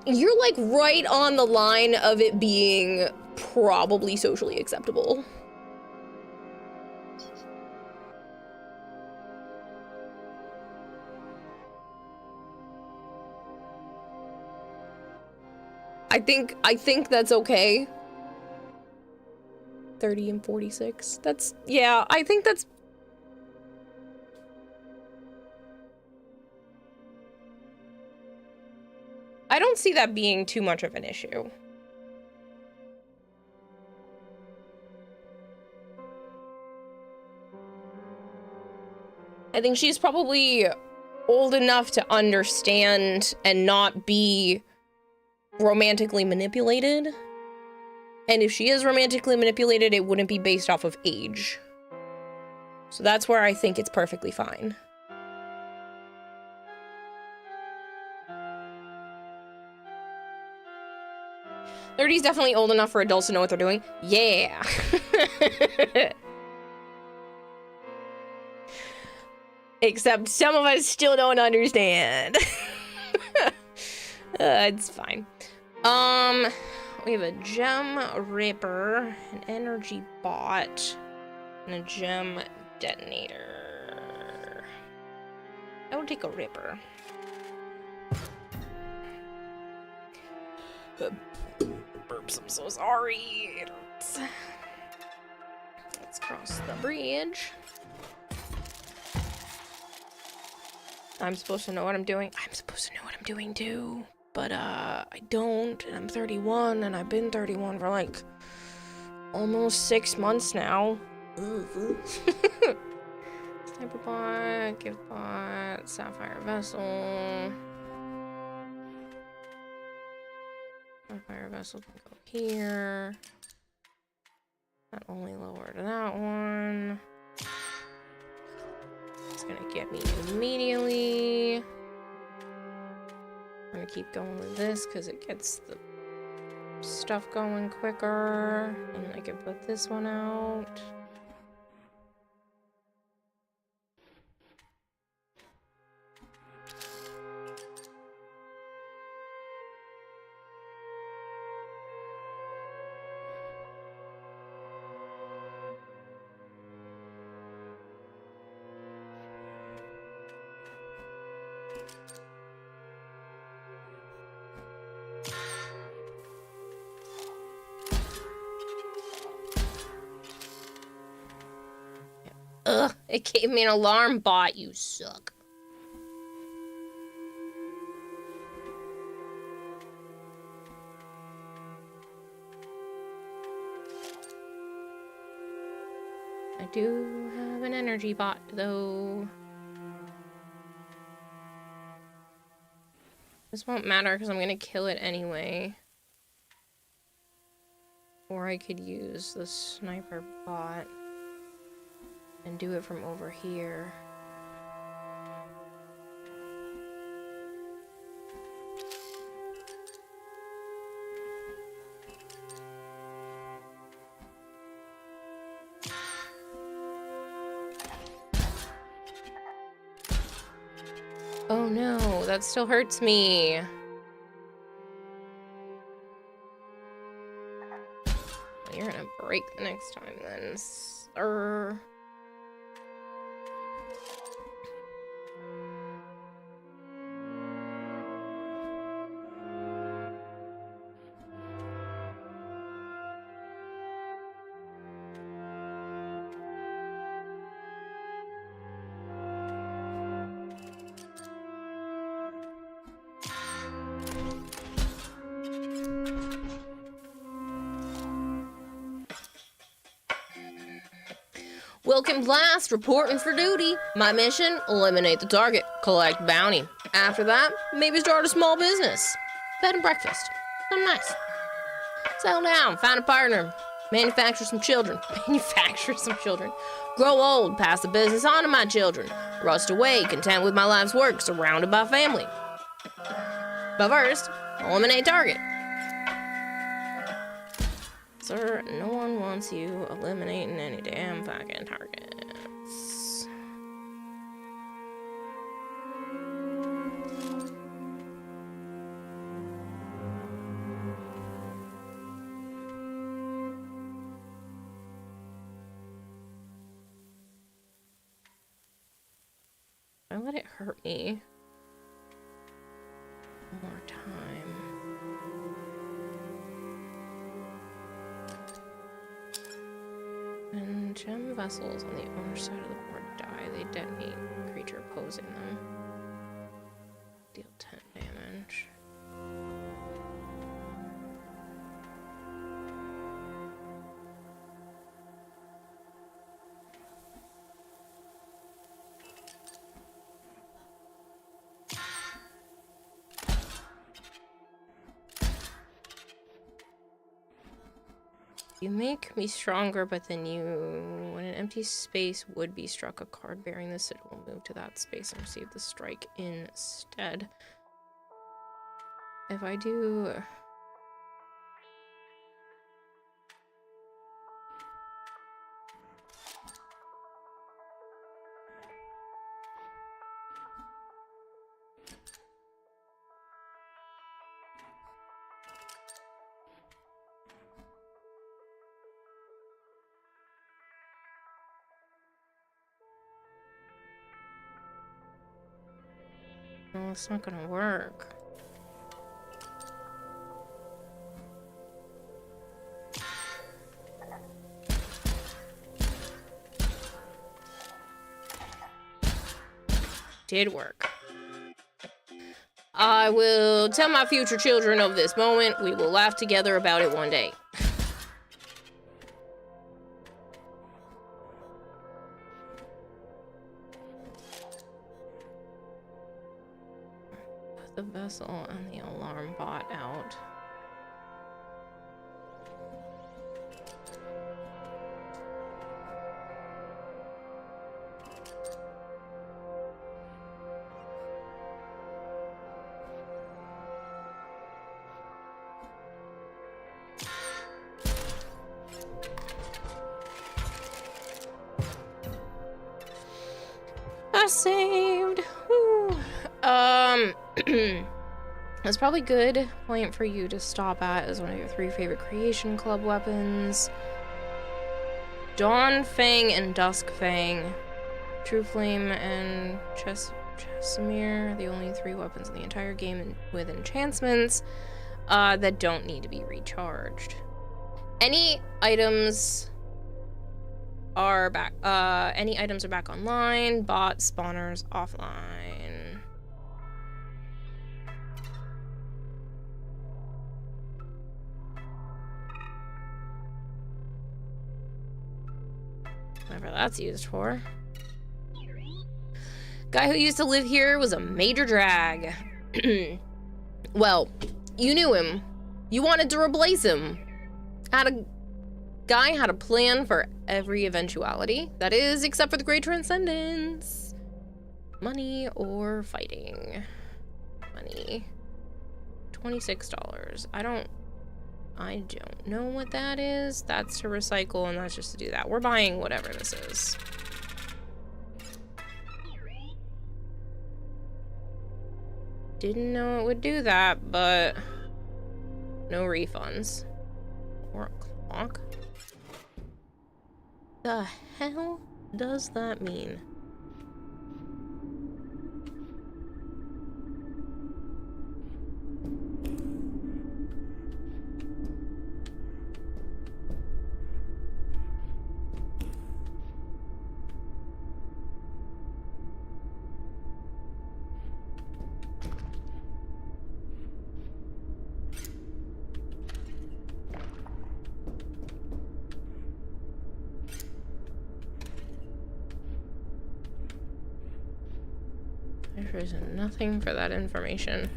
A: You're like right on the line of it being probably socially acceptable. I think that's okay. 30 and 46. Yeah, I think that's... I don't see that being too much of an issue. I think she's probably old enough to understand and not be romantically manipulated. And if she is romantically manipulated, it wouldn't be based off of age. So that's where I think it's perfectly fine. '30's definitely old enough for adults to know what they're doing. Yeah. Except some of us still don't understand. It's fine. We have a gem ripper, an energy bot, and a gem detonator. I will take a ripper. Burps, I'm so sorry. It hurts. Let's cross the bridge. I'm supposed to know what I'm doing. I'm supposed to know what I'm doing too. But I don't, and I'm 31, and I've been 31 for like almost 6 months now. Sniper bot, gift bot, sapphire vessel. Sapphire vessel can go here. That only lowered that one. It's gonna get me immediately. I'm gonna keep going with this because it gets the stuff going quicker. And I can put this one out. Ugh, it gave me an alarm bot, you suck. I do have an energy bot, though. This won't matter because I'm gonna kill it anyway. Or I could use the sniper bot and do it from over here. Oh no, that still hurts me. Well, you're gonna break the next time then, sir. Welcome Blast, reporting for duty. My mission, eliminate the target, collect bounty. After that, maybe start a small business. Bed and breakfast. Something nice. Settle down, find a partner. Manufacture some children. Manufacture some children. Grow old, pass the business on to my children. Rust away, content with my life's work, surrounded by family. But first, eliminate target. Sir, no one wants you eliminating any damn fucking targets. I let it hurt me. One more time. When gem vessels on the owner's side of the board die, they detonate a creature opposing them. Deal 10 damage. You make me stronger, but then when an empty space would be struck, a card bearing this, it will move to that space and receive the strike instead. If I do... No, it's not gonna work. Did work. I will tell my future children of this moment. We will laugh together about it one day. Put the vessel and the alarm bot out. I saved. Woo. That's probably good point for you to stop at as one of your 3 favorite Creation Club weapons. Dawn Fang and Dusk Fang. True Flame and Chesamere are the only 3 weapons in the entire game with enchantments that don't need to be recharged. Any items are back online. Bot spawners offline. Whatever that's used for. Guy who used to live here was a major drag. Well, you knew him. You wanted to replace him. Guy had a plan for every eventuality. That is, except for the Great Transcendence. Money or fighting? Money. $26. I don't know what that is. That's to recycle, and that's just to do that. We're buying whatever this is. Didn't know it would do that, but no refunds. Or a clock. The hell does that mean? There's nothing for that information.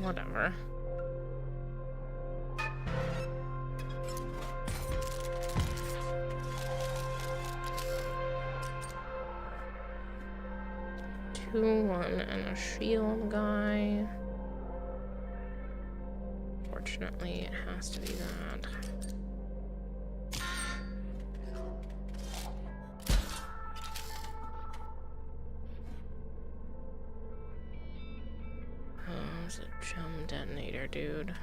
A: Whatever. Two, one, and a shield guy. Fortunately, it has to be that. Oh, it's a gem detonator, dude.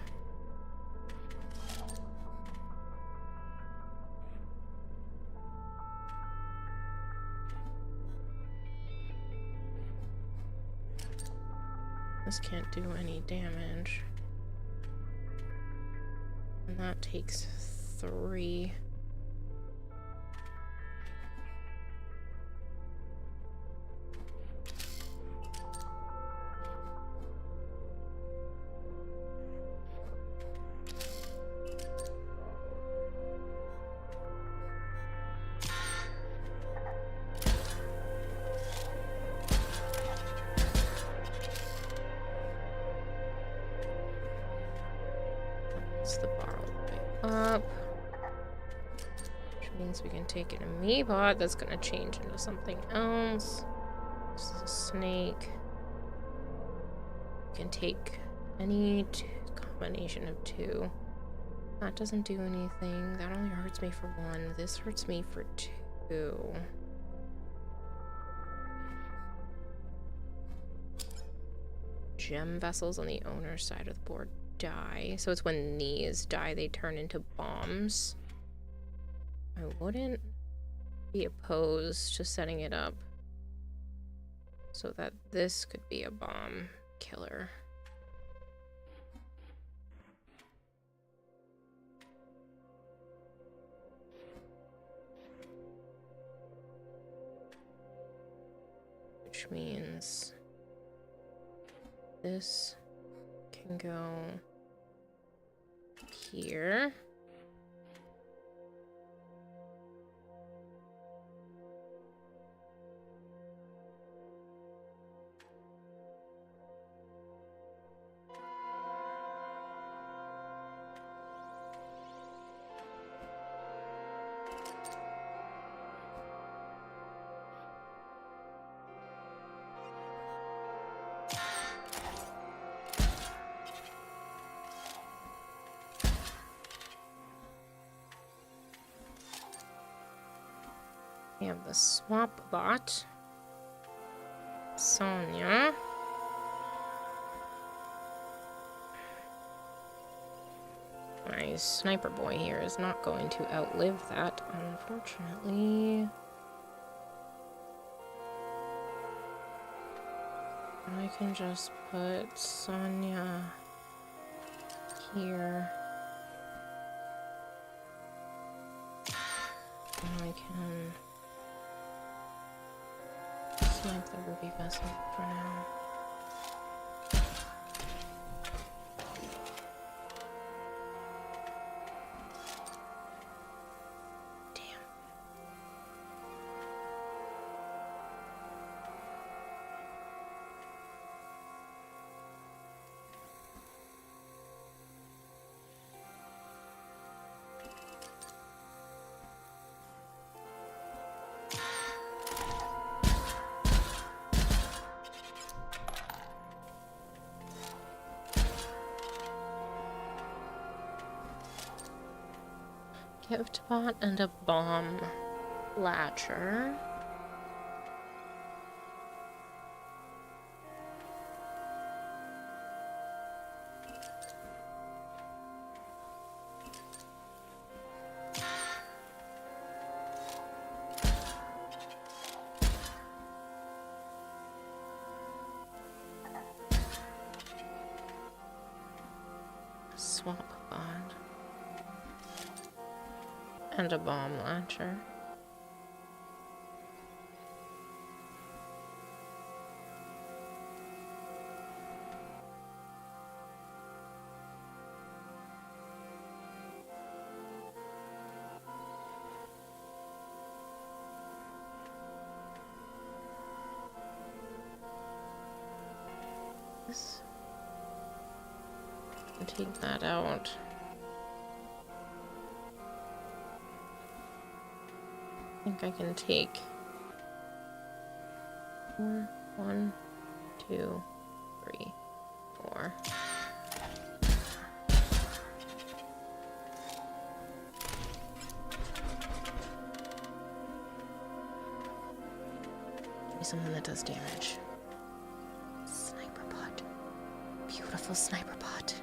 A: This can't do any damage. And that takes 3. That's the bar all the way up. Which means we can take an Amiibot that's gonna change into something else. This is a snake. We can take any combination of 2. That doesn't do anything. That only hurts me for 1. This hurts me for 2. Gem vessels on the owner's side of the board die. So it's when these die, they turn into bombs. I wouldn't be opposed to setting it up so that this could be a bomb killer. Which means this can go here. We have the swap bot, Sonya. My sniper boy here is not going to outlive that, unfortunately. I can just put Sonya here. And I can snipe the ruby vessel for now. Gift bot and a bomb latcher. Swap bot. And a bomb launcher. This. And take that out. I think I can take 4, 1, 2, 3, 4. Give me something that does damage. Sniper bot. Beautiful sniper bot.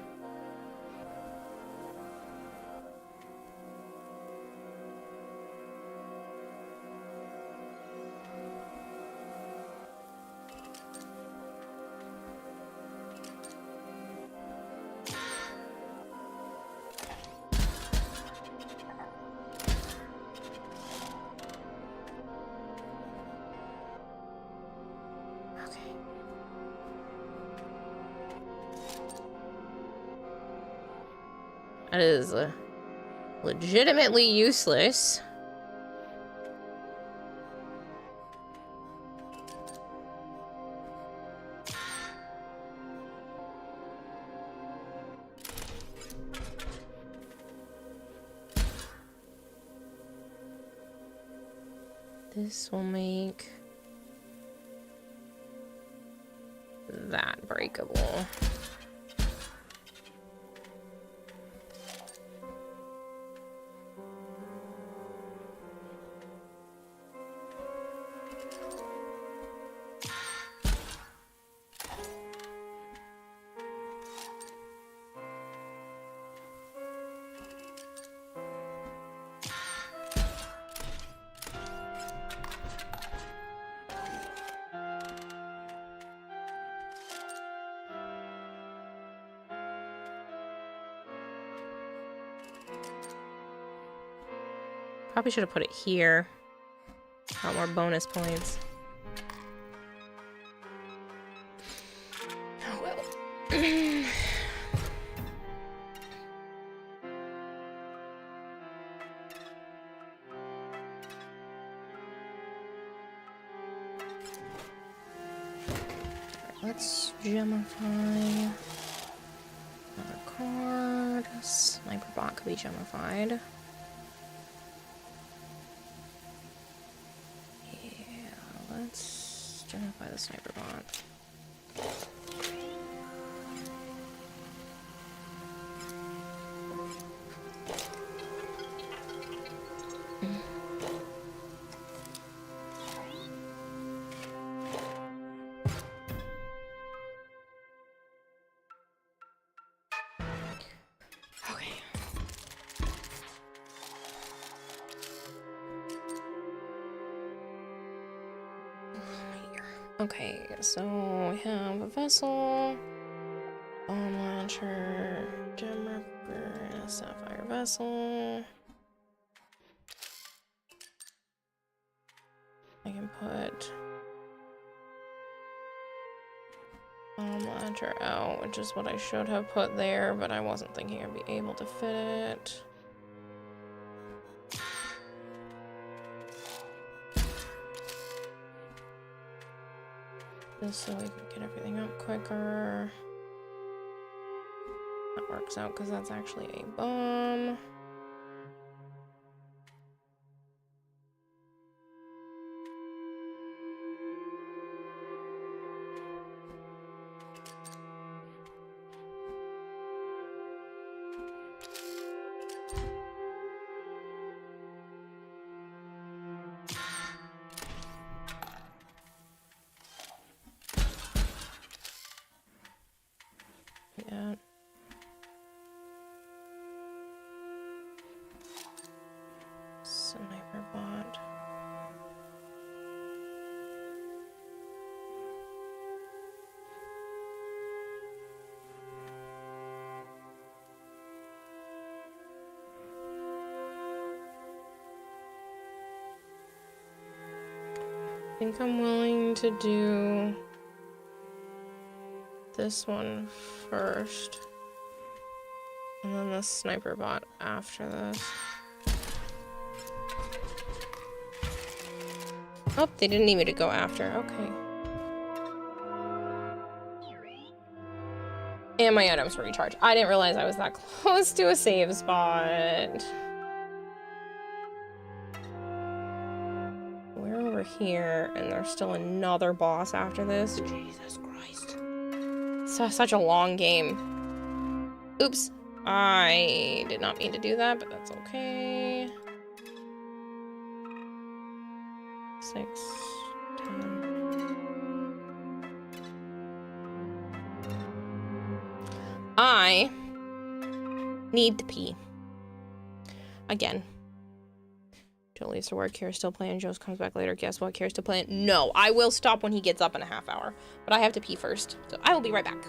A: That is legitimately useless. This will make that breakable. Probably should have put it here. Got more bonus points. Oh well. Let's gemify another card. Sniper bot could be gemified. Let's gemify the sniper bot. Okay, so we have a vessel, bomb launcher, gem ripper, and a sapphire vessel. I can put bomb launcher out, which is what I should have put there, but I wasn't thinking I'd be able to fit it. Just so we can get everything up quicker. That works out because that's actually a bomb. Yeah. Sniper bot. I think I'm willing to do this one first, and then the sniper bot after this. Oh, they didn't need me to go after. Okay. And my items recharge. I didn't realize I was that close to a save spot. We're over here, and there's still another boss after this. Jesus Christ. Such a long game. Oops. I did not mean to do that, but that's okay. 6, 10. I need to pee. Again. Joe leaves to work. Kira's still playing. Joe comes back later. Guess what? Kira's still playing. No, I will stop when he gets up in a half hour. But I have to pee first. So I will be right back.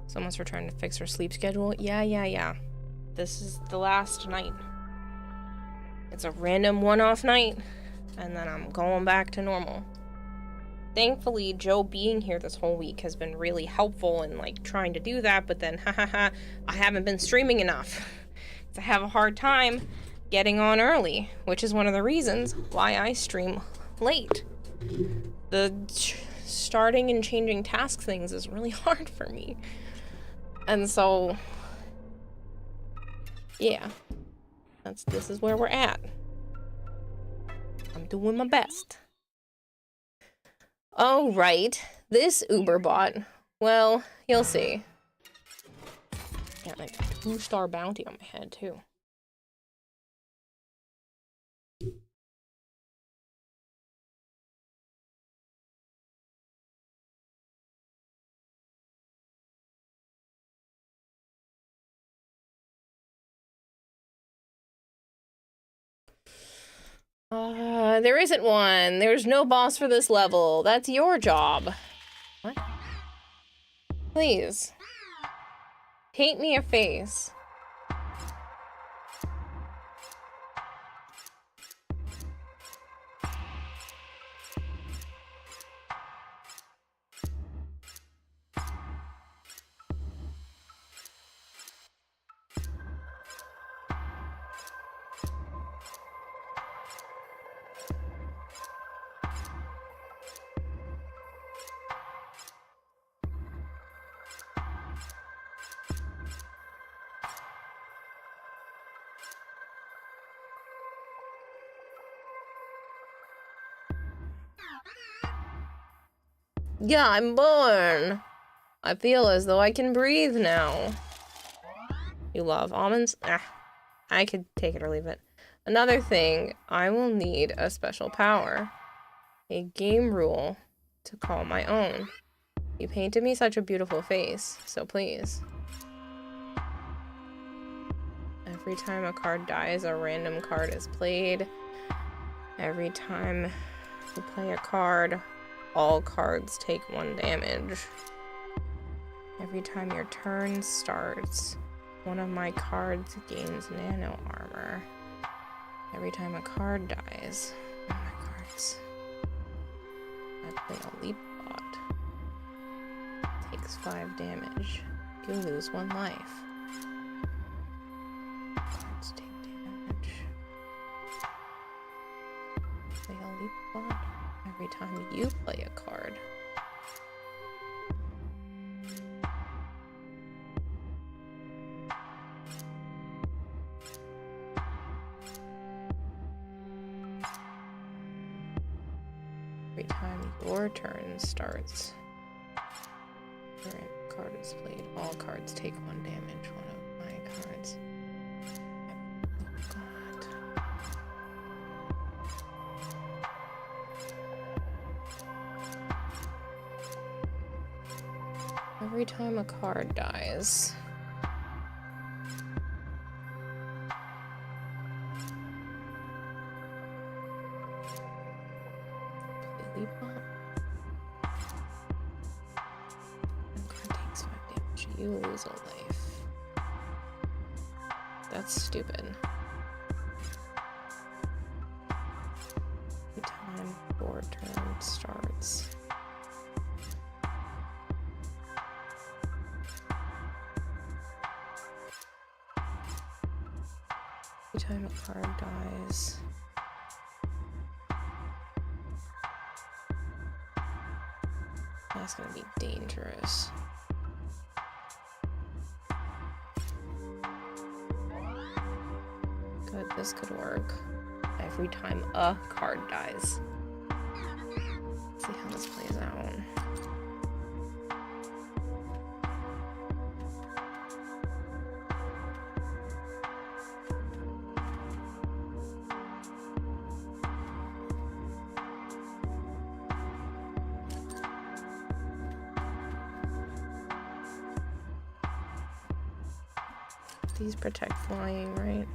A: Someone's returning to fix her sleep schedule. Yeah. This is the last night. It's a random one-off night, and then I'm going back to normal. Thankfully, Joe being here this whole week has been really helpful in, like, trying to do that, but then, I haven't been streaming enough. I have a hard time getting on early, which is one of the reasons why I stream late. The starting and changing task things is really hard for me. And so, yeah, this is where we're at. I'm doing my best. Oh, right. This Uber bot. Well, you'll see. Got like a 2-star bounty on my head, too. There isn't one. There's no boss for this level. That's your job. What? Please. Paint me a face. Yeah, I'm born. I feel as though I can breathe now. You love almonds? Ah, I could take it or leave it. Another thing, I will need a special power. A game rule to call my own. You painted me such a beautiful face, so please. Every time a card dies, a random card is played. Every time you play a card, all cards take 1 damage. Every time your turn starts, one of my cards gains nano armor. Every time a card dies, one of my cards. I play a leap bot. Takes 5 damage. You lose 1 life. Cards take damage. Play a leap bot. Every time you play a card. Every time your turn starts, your card is played. All cards take 1 damage. One of my cards. Oh God. Every time a card dies. Leap bot. One card takes 5 damage. You lose a life. That's stupid. Every time your turn starts. Every time a card dies. That's gonna be dangerous. Good, this could work. Every time a card dies. Let's see how this plays out. These protect flying, right?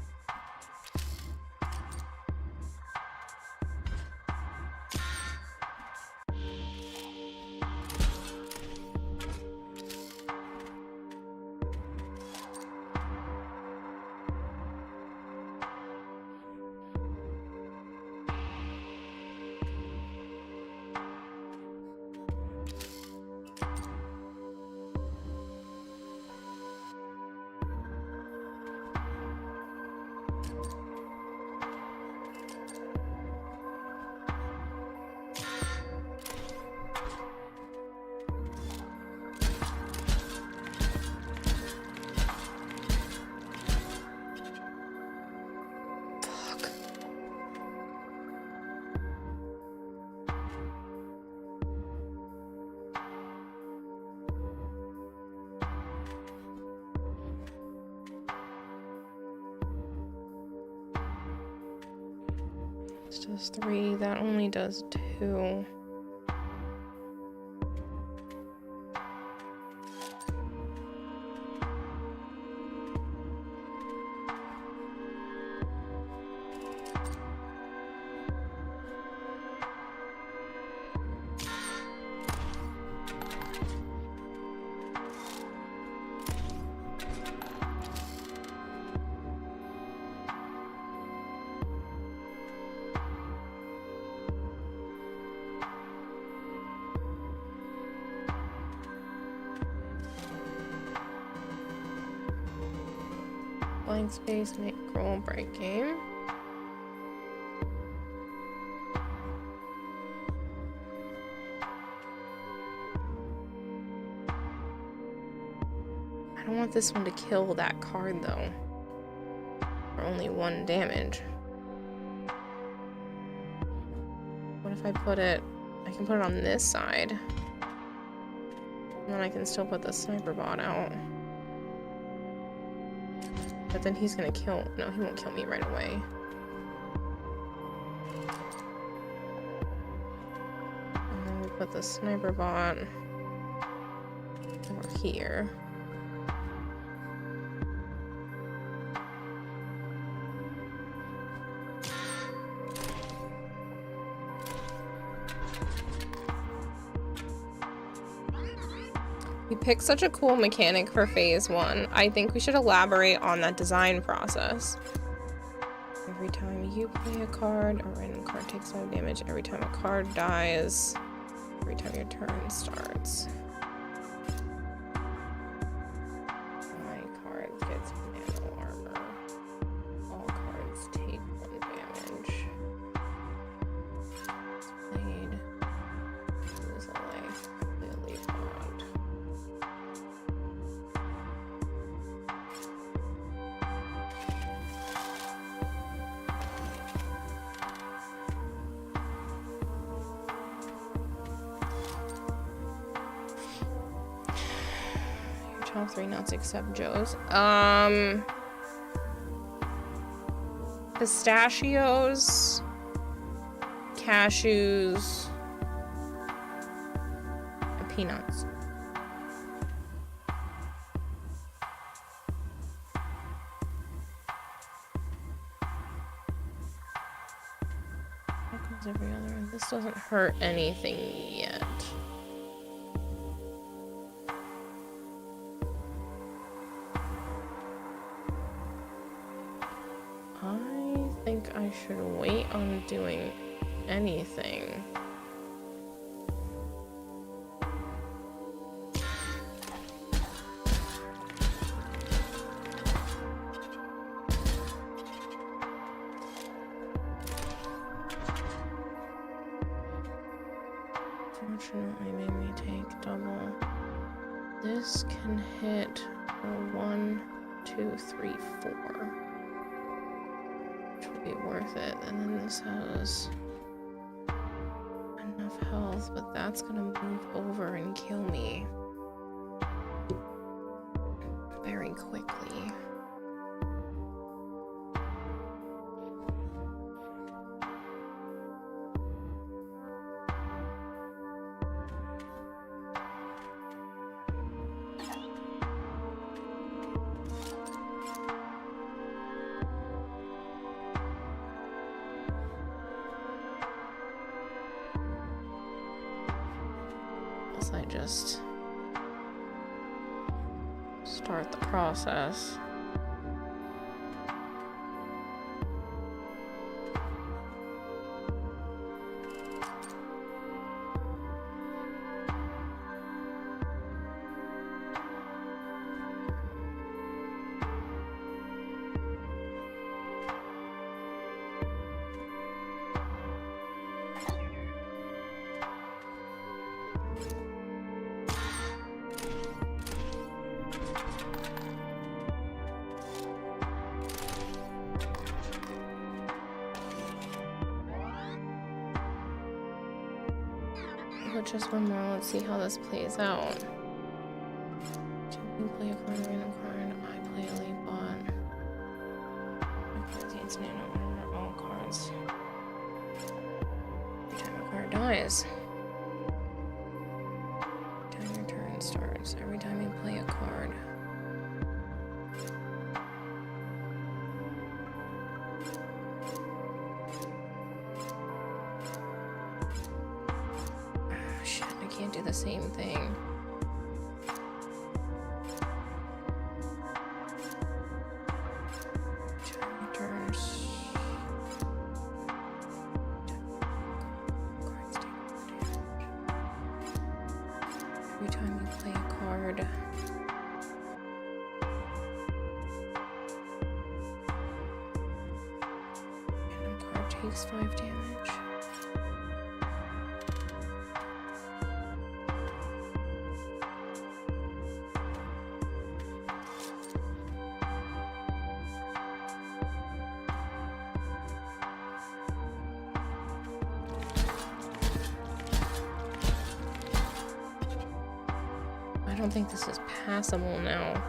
A: This does 3, that only does 2. Blank space, make roll, break game. I don't want this one to kill that card though. For only 1 damage. What if I put it... I can put it on this side. And then I can still put the sniper bot out. But then he's gonna kill... No, he won't kill me right away. And then we put the sniper bot over here. We picked such a cool mechanic for phase 1. I think we should elaborate on that design process. Every time you play a card, a random card takes 5 damage. Every time a card dies, every time your turn starts. My card gets nano armor. All cards take 1 damage. Played. Lose a life. Lily bond. Top 3 nuts except Joe's. Pistachios, cashews, and peanuts. That goes every other one. This doesn't hurt anything yet. I think I should wait on doing anything. Fortunately, made me take double. This can hit for 1, 2, 3, 4. Be worth it. And then this has enough health, but that's gonna move over and kill me very quickly. I just start the process. Just one more. Let's see how this plays out. You play a card, a random card. I play a lead bot. My card gains nano armor. All cards. Every time a card dies. Every time your turn starts. Every time you play a card. Can't do the same thing. Turns. Every time you play a card. Random card takes 5 damage. don't think this is passable now.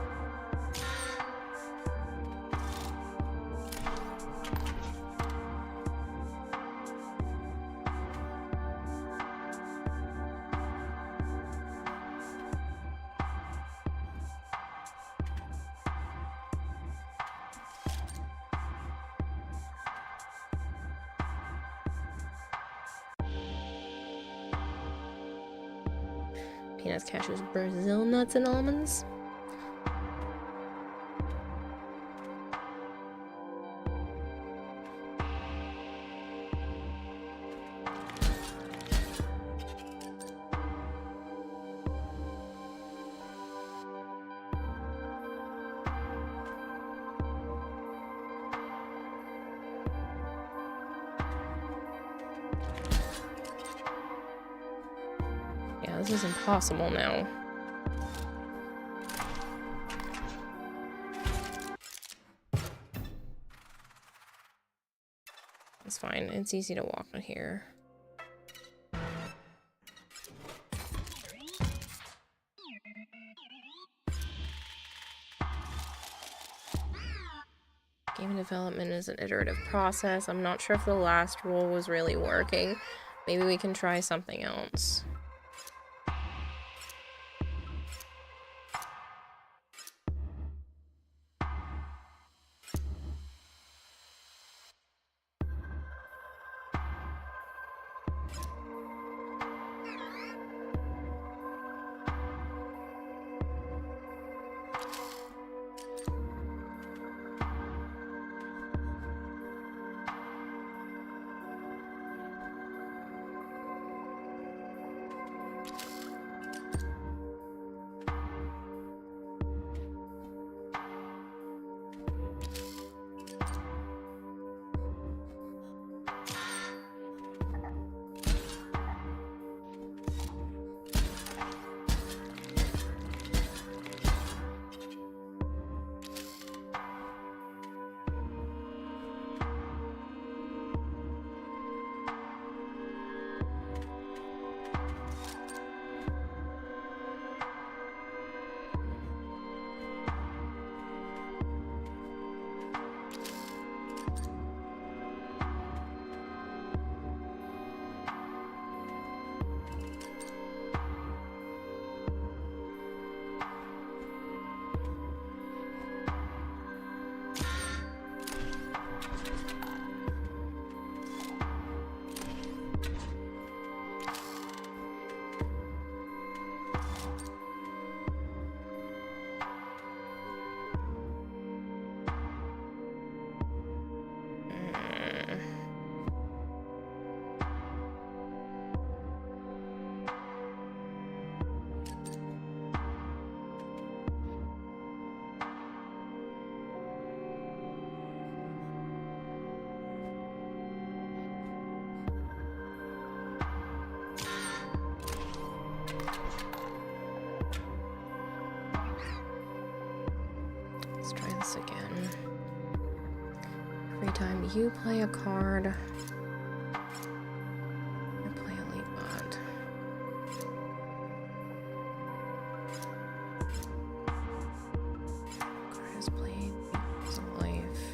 A: Peanuts, cashews, Brazil nuts, and almonds. Yeah, this is impossible now. It's fine. It's easy to walk in here. Game development is an iterative process. I'm not sure if the last rule was really working. Maybe we can try something else. Let's try this again. Every time you play a card, I play a lead bot. Card is played, equals a life.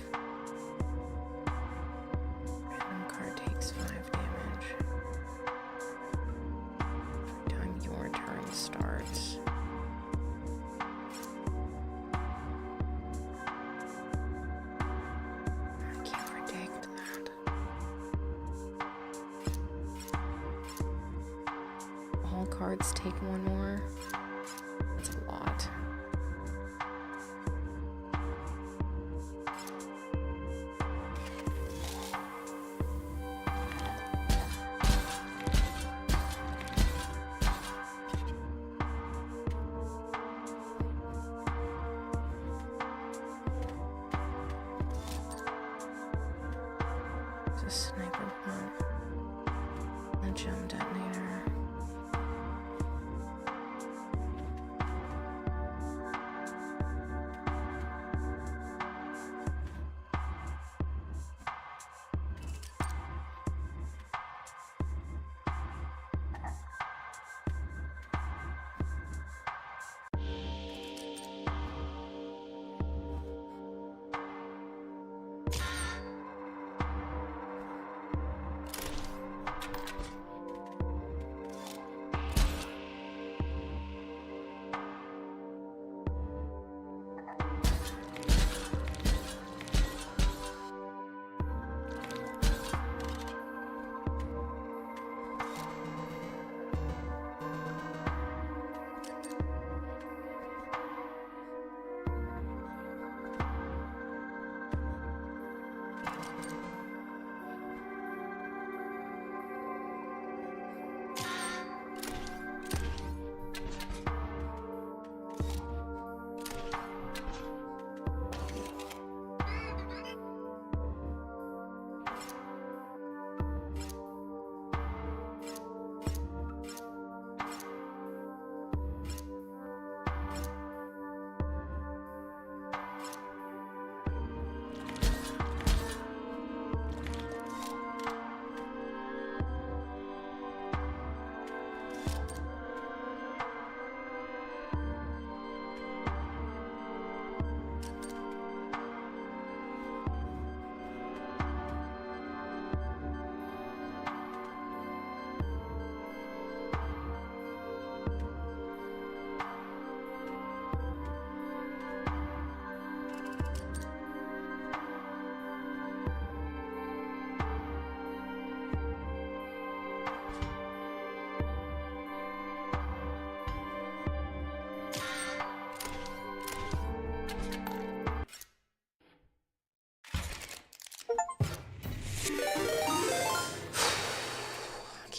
A: Random card takes 5 damage. Every time your turn starts. Cards take one more. That's a lot. There's a sniper pump. A gem detonator.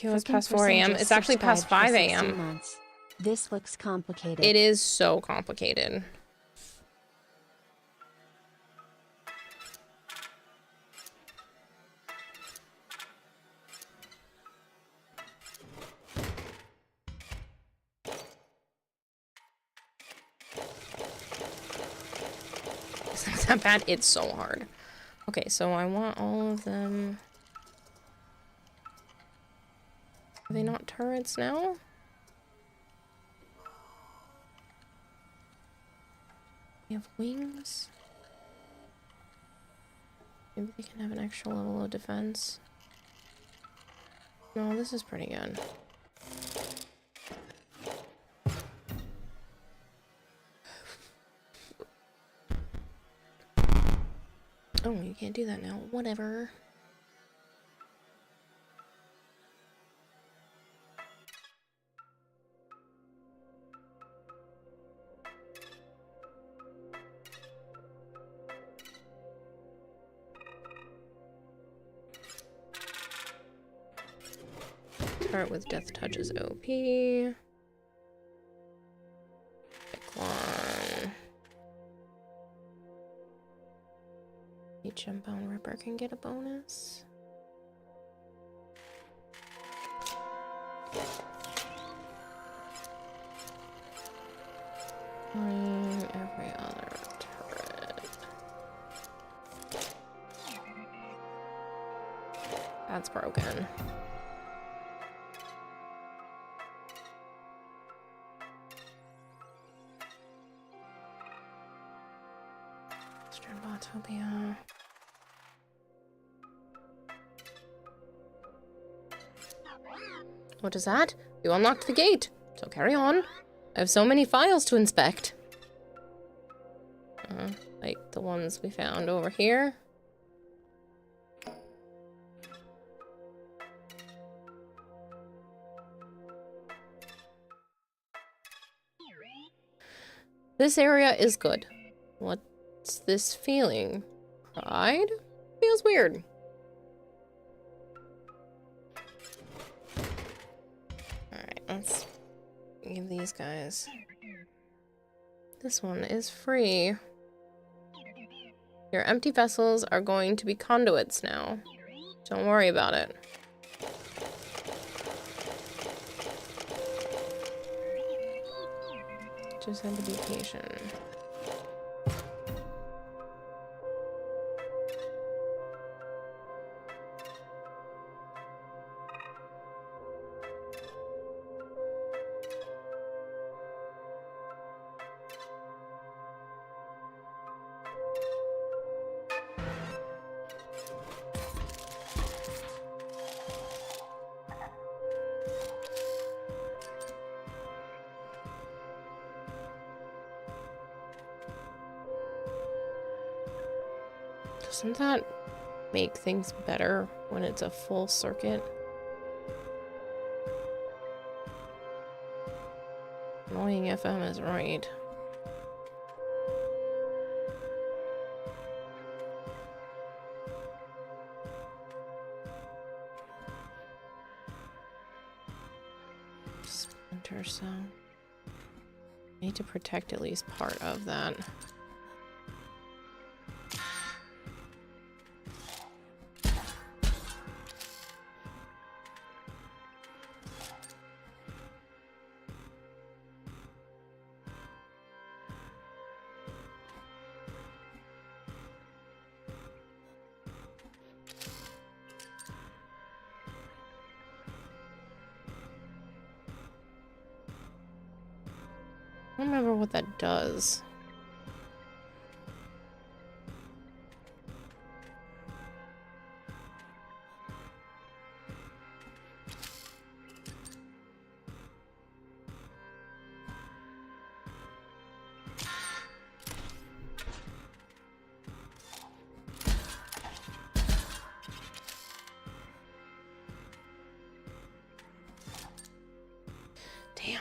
A: It's past 4 a.m. It's actually past 5 a.m.
B: This looks complicated.
A: It is so complicated. It's not that bad. It's so hard. Okay, so I want all of them. Are they not turrets now? They have wings. Maybe they can have an extra level of defense. No, this is pretty good. Oh, you can't do that now. Whatever. Start with Death Touches OP. Pick one. Each Unbound Ripper can get a bonus. Every other turret. That's broken. Botopia. What is that? You unlocked the gate, so carry on. I have so many files to inspect. Like the ones we found over here. This area is good. What's this feeling? Pride? Feels weird. Alright, let's give these guys. This one is free. Your empty vessels are going to be conduits now. Don't worry about it. Just have to be patient. Doesn't that make things better when it's a full circuit? Annoying FM is right. Splinter cell. Need to protect at least part of that. don't remember what that does. Damn.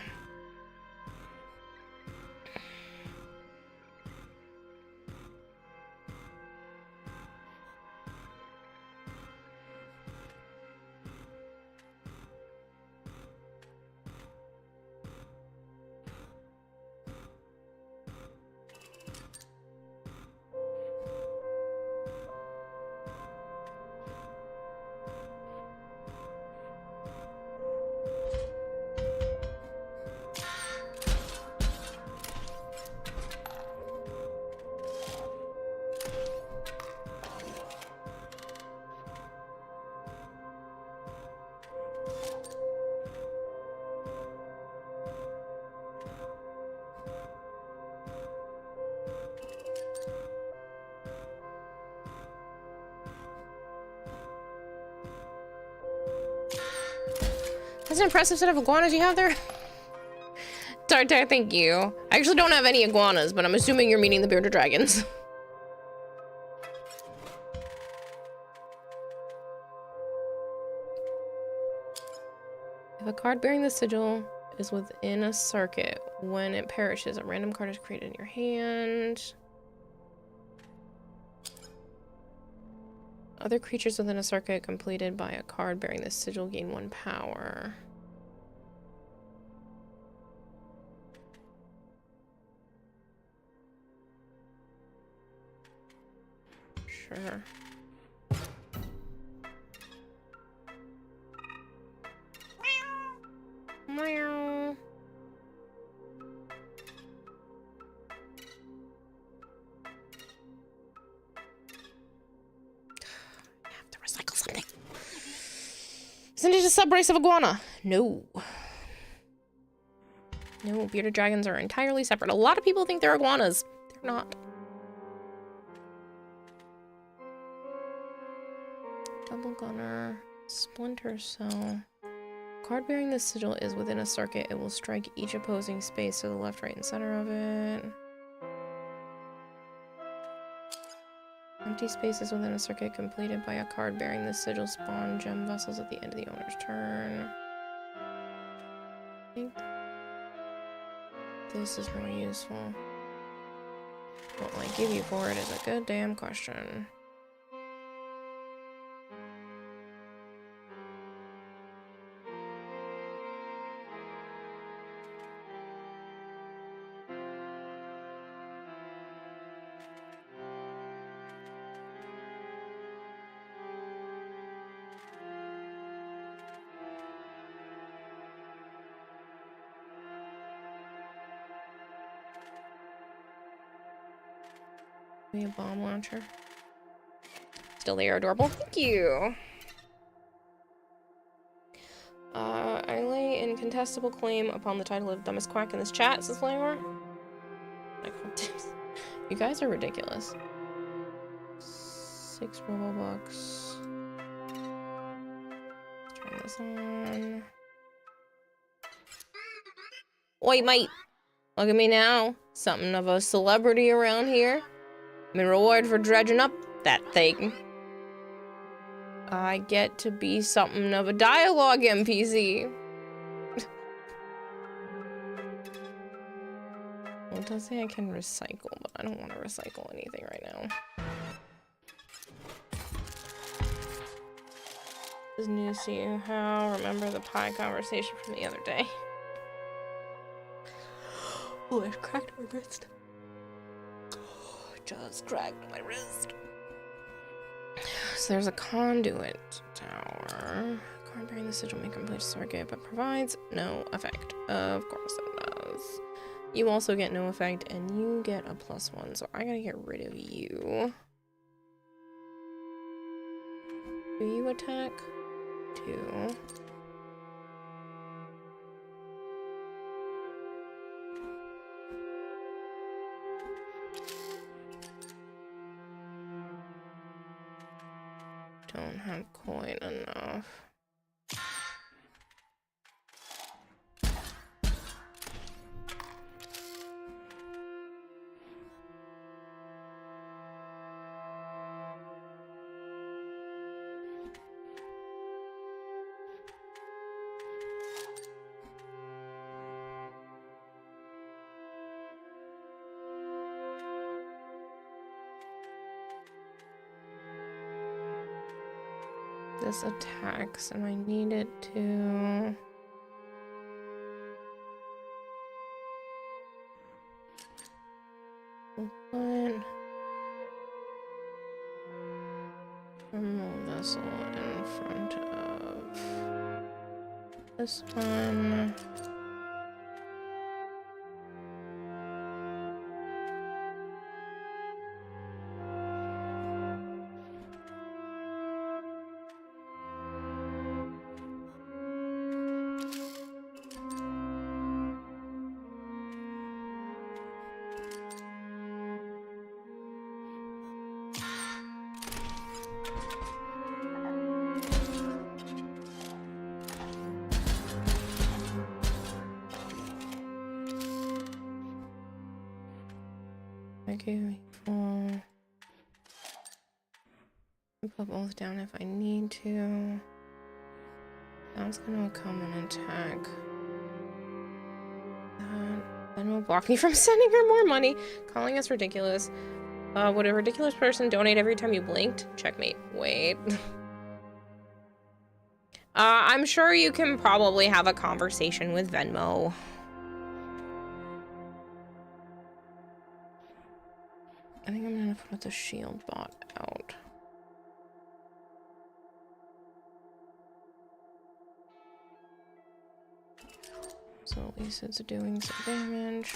A: That's an impressive set of iguanas you have there. Tartar, thank you. I actually don't have any iguanas, but I'm assuming you're meaning the bearded dragons. If a card bearing the sigil is within a circuit, when it perishes, a random card is created in your hand. Other creatures within a circuit completed by a card bearing this sigil gain 1 power. Sure. Meow. Recycle something. Isn't it a subrace of iguana? No. No, bearded dragons are entirely separate. A lot of people think they're iguanas. They're not. Double gunner. Splinter cell. Card bearing the sigil is within a circuit. It will strike each opposing space to the left, right, and center of it. Empty spaces within a circuit completed by a card bearing the sigil spawn gem vessels at the end of the owner's turn. I think this is more useful. What will I give you for it is a good damn question. A bomb launcher. Still they are adorable. Thank you. I lay incontestable claim upon the title of dumbest quack in this chat, says Flavor. You guys are ridiculous. 6 Robobucks. Let's turn this on. Oi, mate. Look at me now. Something of a celebrity around here. I'm in reward for dredging up that thing. I get to be something of a dialogue NPC. Well, it does say I can recycle, but I don't want to recycle anything right now. This is new to see you. How? Remember the pie conversation from the other day. Oh, I cracked my wrist. Just cracked my wrist. So there's a conduit tower. Card bearing the sigil may complete a circuit, but provides no effect. Of course it does. You also get no effect, and you get a +1, so I gotta get rid of you. Do you attack? 2. don't have coin enough. This attacks, and I need it to... Open. Remove this one in front of this one. Okay, full. Put both down if I need to. That's gonna come and attack. Then will block me from sending her more money. Calling us ridiculous. Would a ridiculous person donate every time you blinked? Checkmate. Wait. I'm sure you can probably have a conversation with Venmo. I think I'm gonna put the shield bot out. So at least it's doing some damage.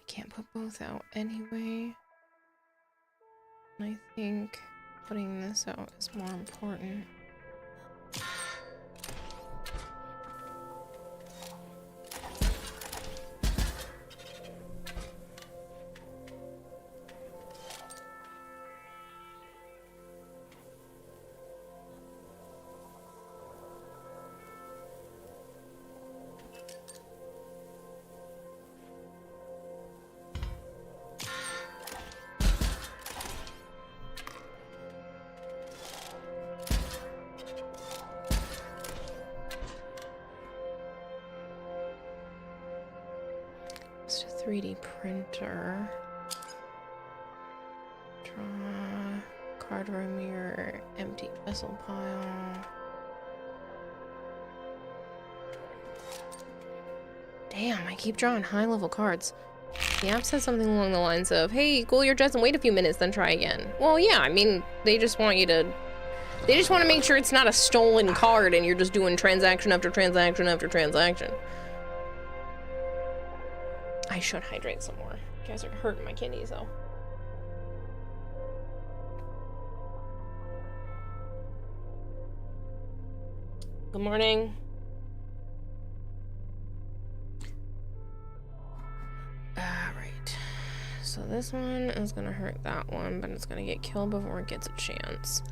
A: Can't put both out anyway. I think putting this out is more important. It's a 3D printer. Draw cardboard mirror, empty vessel pile. Damn, I keep drawing high level cards. The app says something along the lines of, hey, cool your jets and wait a few minutes, then try again. Well, yeah, I mean, they just want you to... They just want to make sure it's not a stolen card and you're just doing transaction after transaction after transaction. I should hydrate some more. You guys are hurting my kidneys, though. Good morning. Alright. So this one is gonna hurt that one, but it's gonna get killed before it gets a chance.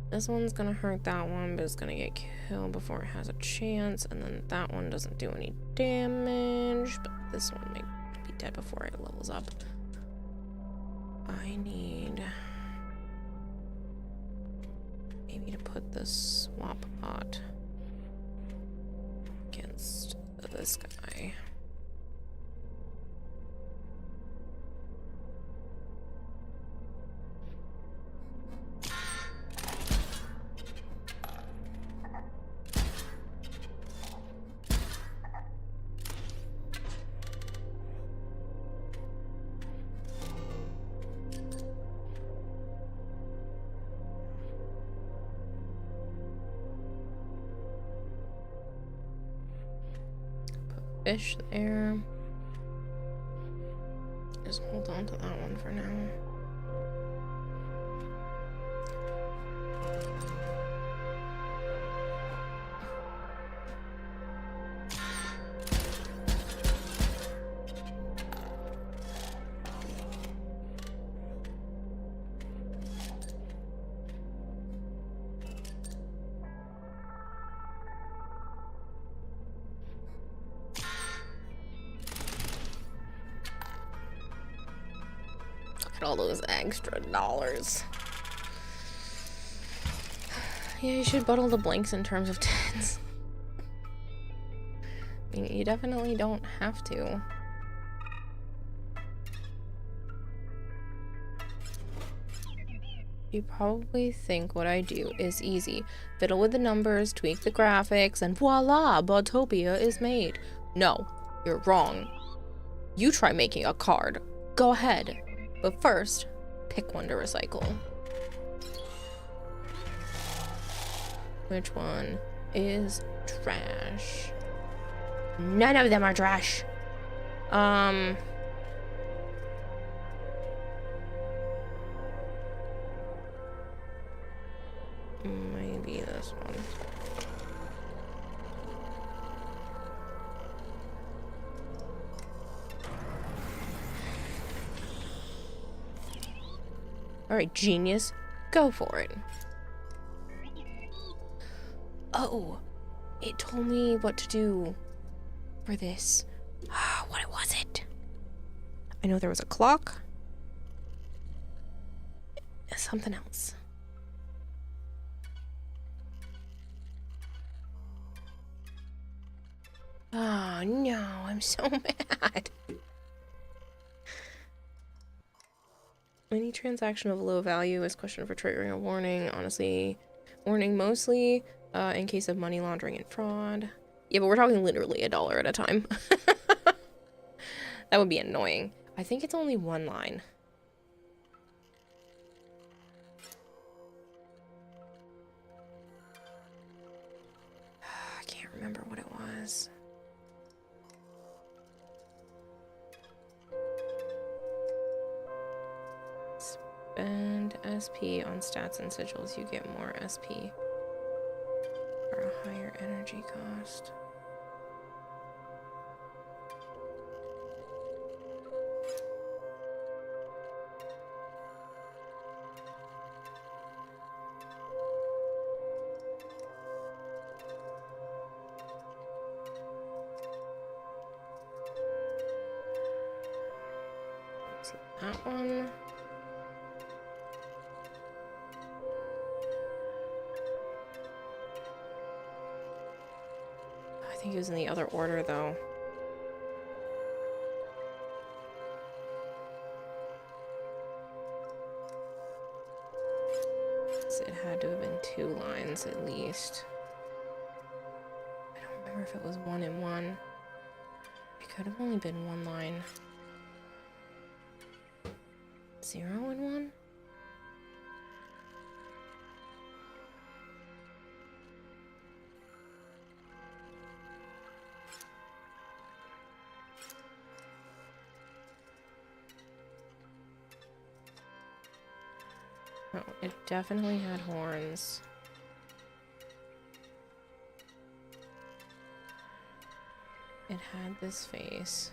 A: This one's gonna hurt that one, but it's gonna get killed before it has a chance. And then that one doesn't do any damage, but this one may be dead before it levels up. I need maybe to put this swap bot against this guy. fish there. Just hold on to that one for now. All those extra dollars. Yeah, you should bundle the blanks in terms of tens. I mean, you definitely don't have to. You probably think what I do is easy. Fiddle with the numbers, tweak the graphics, and voila, Botopia is made. No, you're wrong. You try making a card. Go ahead. But first, pick one to recycle. Which one is trash? None of them are trash. Maybe this one. Alright, genius. Go for it. Oh, it told me what to do for this. What was it? I know there was a clock. Something else. Oh no, I'm so mad. Any transaction of low value is questioned for triggering a warning. Honestly, warning mostly in case of money laundering and fraud. Yeah, but we're talking literally $1 at a time. That would be annoying. I think it's only one line. I can't remember what it was. Spend SP on stats and sigils, you get more SP for a higher energy cost. So that one. I think it was in the other order, though. So it had to have been 2 lines at least. I don't remember if it was 1 and 1. It could have only been 1 line. 0 and 1? Oh, it definitely had horns. It had this face.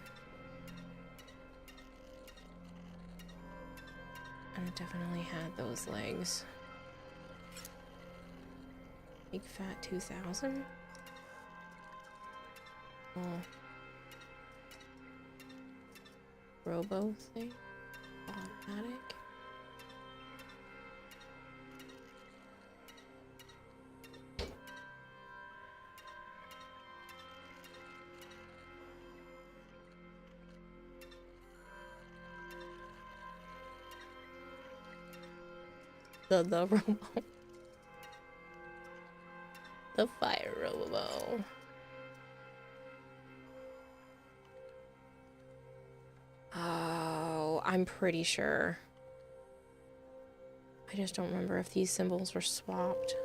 A: And it definitely had those legs. Big Fat 2000? Oh. Robo thing? Automatic? The robo. The fire robo. Oh, I'm pretty sure. I just don't remember if these symbols were swapped.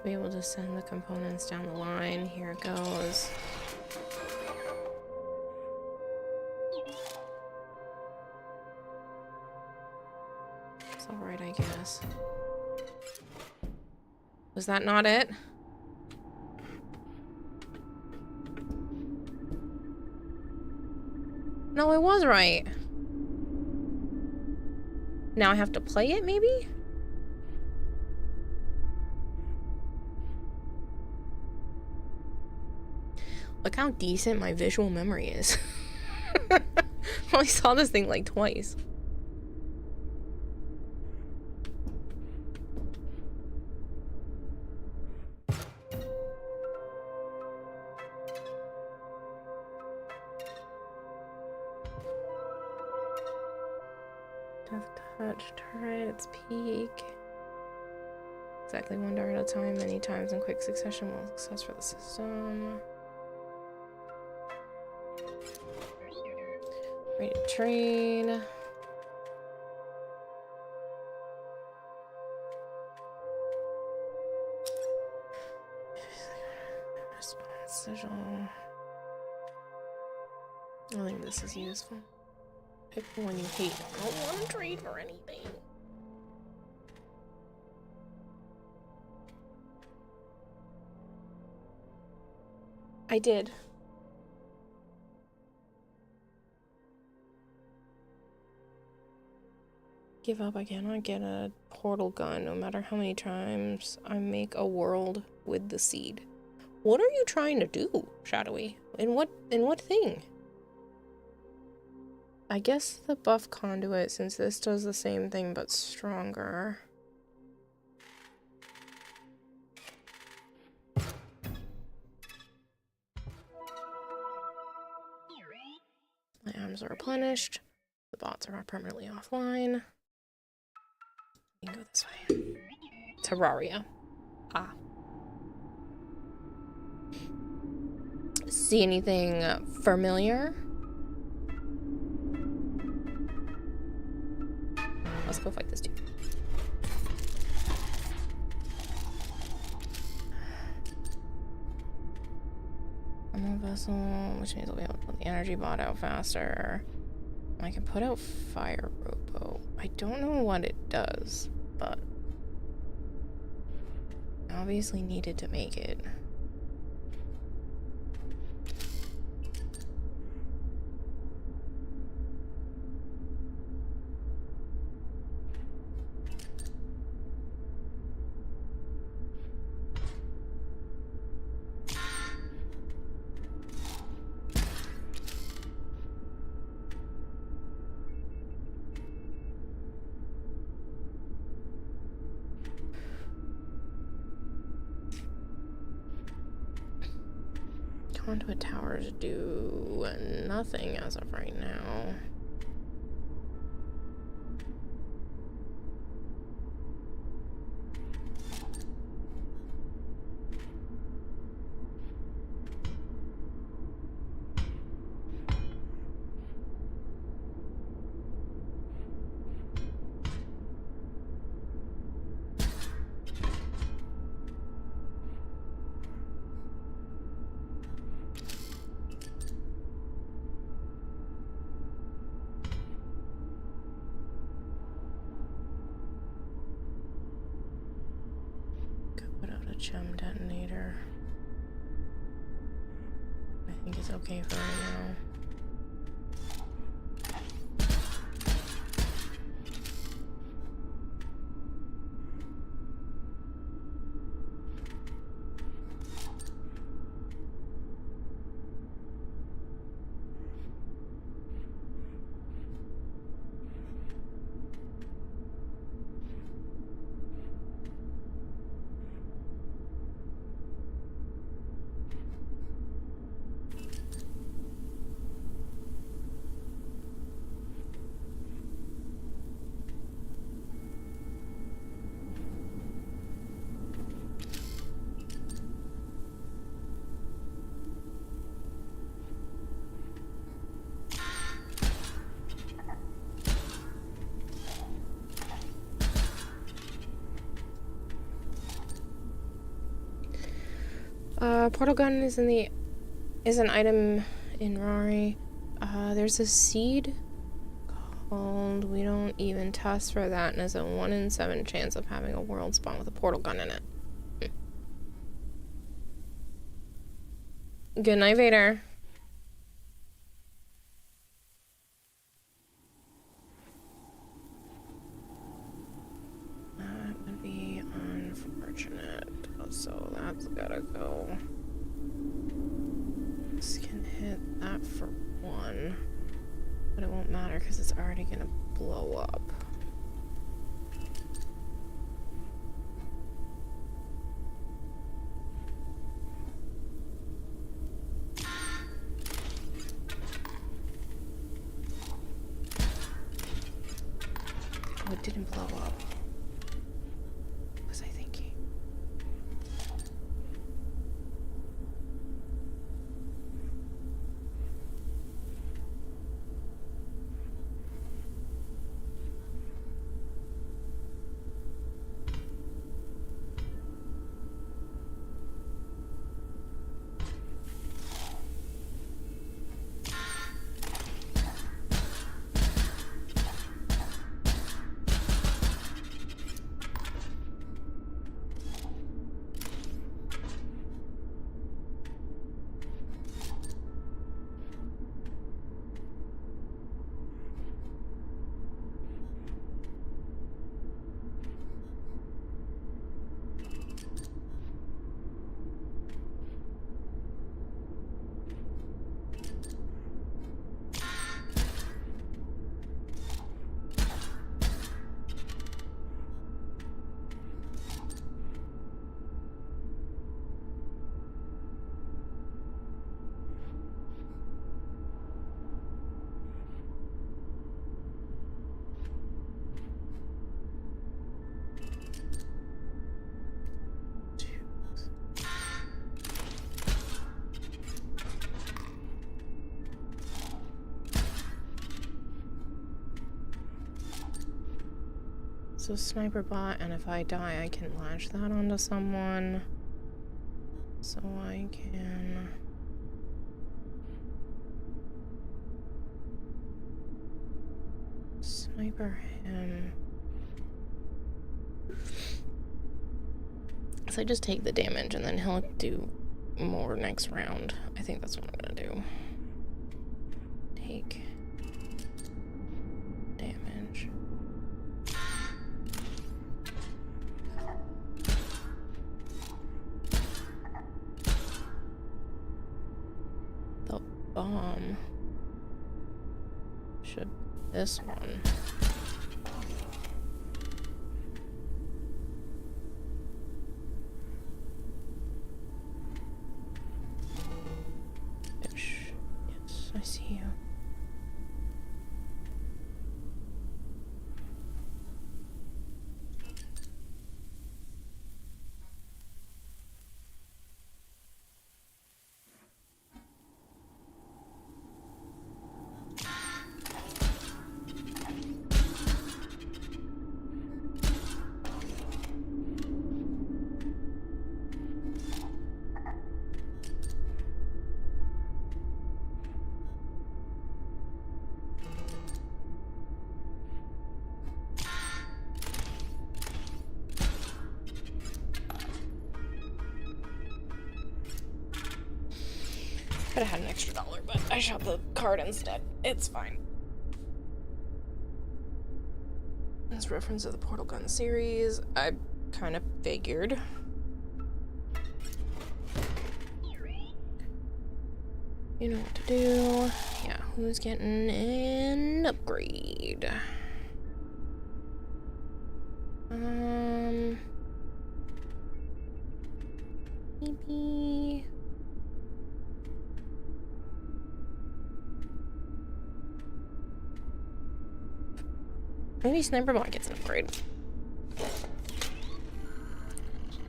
A: Should be able to send the components down the line. Here it goes. It's alright, I guess. Was that not it? No, it was right. Now I have to play it, maybe? Look how decent my visual memory is. I only saw this thing like twice. Death touch, turret, its peak. Exactly 1 dart at a time, many times in quick succession will success for the system. Ready to train. Response sigil. I think this is useful. Pick the one you hate. I don't want to trade for anything. I did. Give up, I cannot get a portal gun no matter how many times I make a world with the seed. What are you trying to do, Shadowy? In what thing? I guess the buff conduit, since this does the same thing but stronger. My items are replenished. The bots are permanently offline. You can go this way. Terraria. Ah. See anything familiar? Let's go fight this dude. I'm a vessel, which means I'll be able to put the energy bot out faster. I can put out fire robo. I don't know what it does, but I obviously needed to make it. Conduit towers do nothing as of right now. Gem detonator. I think it's okay for right now. Portal gun is an item in Rari. There's a seed called We Don't Even Test for that, and there's a 1 in 7 chance of having a world spawn with a portal gun in it. Good night, Vader. That would be unfortunate. So that's gotta go. This can hit that for 1. But it won't matter because it's already gonna blow up. Oh, it didn't blow up. What was I thinking? So sniper bot, and if I die, I can latch that onto someone. So I can... sniper him. So I just take the damage and then he'll do more next round. I think that's what I'm gonna do. Take damage. The bomb should be this one. Yes, I see you. Could have had an extra $1, but I shot the card instead. It's fine. This reference to the Portal Gun series, I kind of figured. You know what to do. Yeah, who's getting an upgrade? Maybe... maybe Sniper Bot gets an upgrade.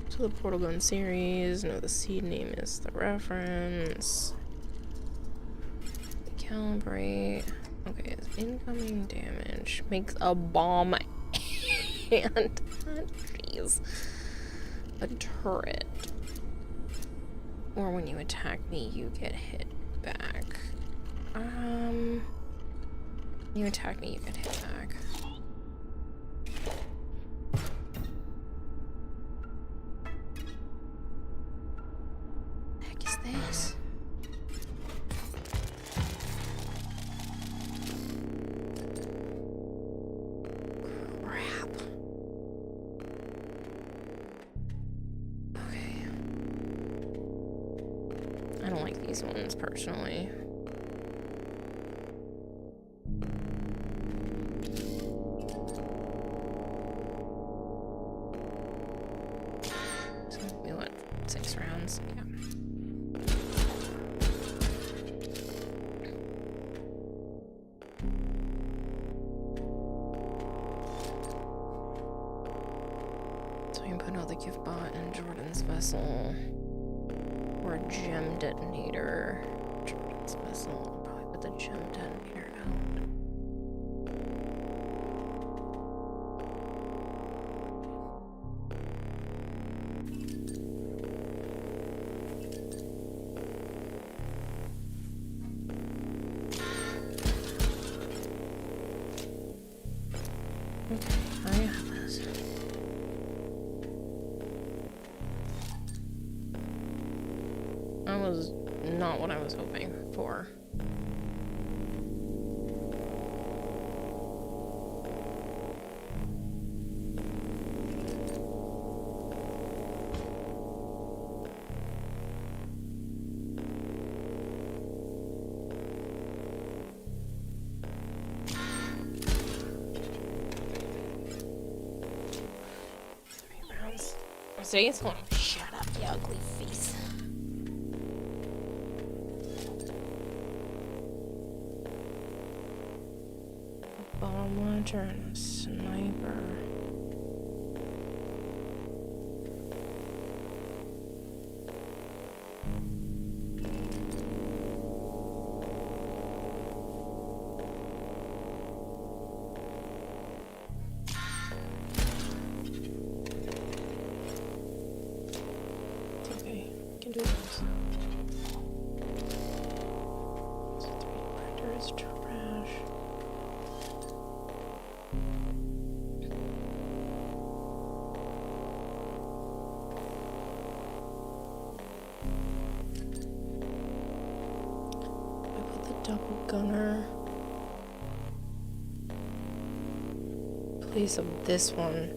A: So the Portal Gun series, no, the seed name is the reference. The calibrate. Okay, it's incoming damage. Makes a bomb and jeez. A turret. Or when you attack me, you get hit back. You attack me, you get hit back. The heck is this? Crap. Okay. I don't like these ones personally. So we went 6 rounds. Yeah. So we can put another gift bot in Jordan's vessel. Or a gem detonator. Jordan's vessel. I'll probably put the gem detonator out. Okay, I have this. That was not what I was hoping for. So he's going, shut up, you ugly face. A bomb launcher and a sniper. Do this. 3D printer is trash. I put the double gunner. Place of this one.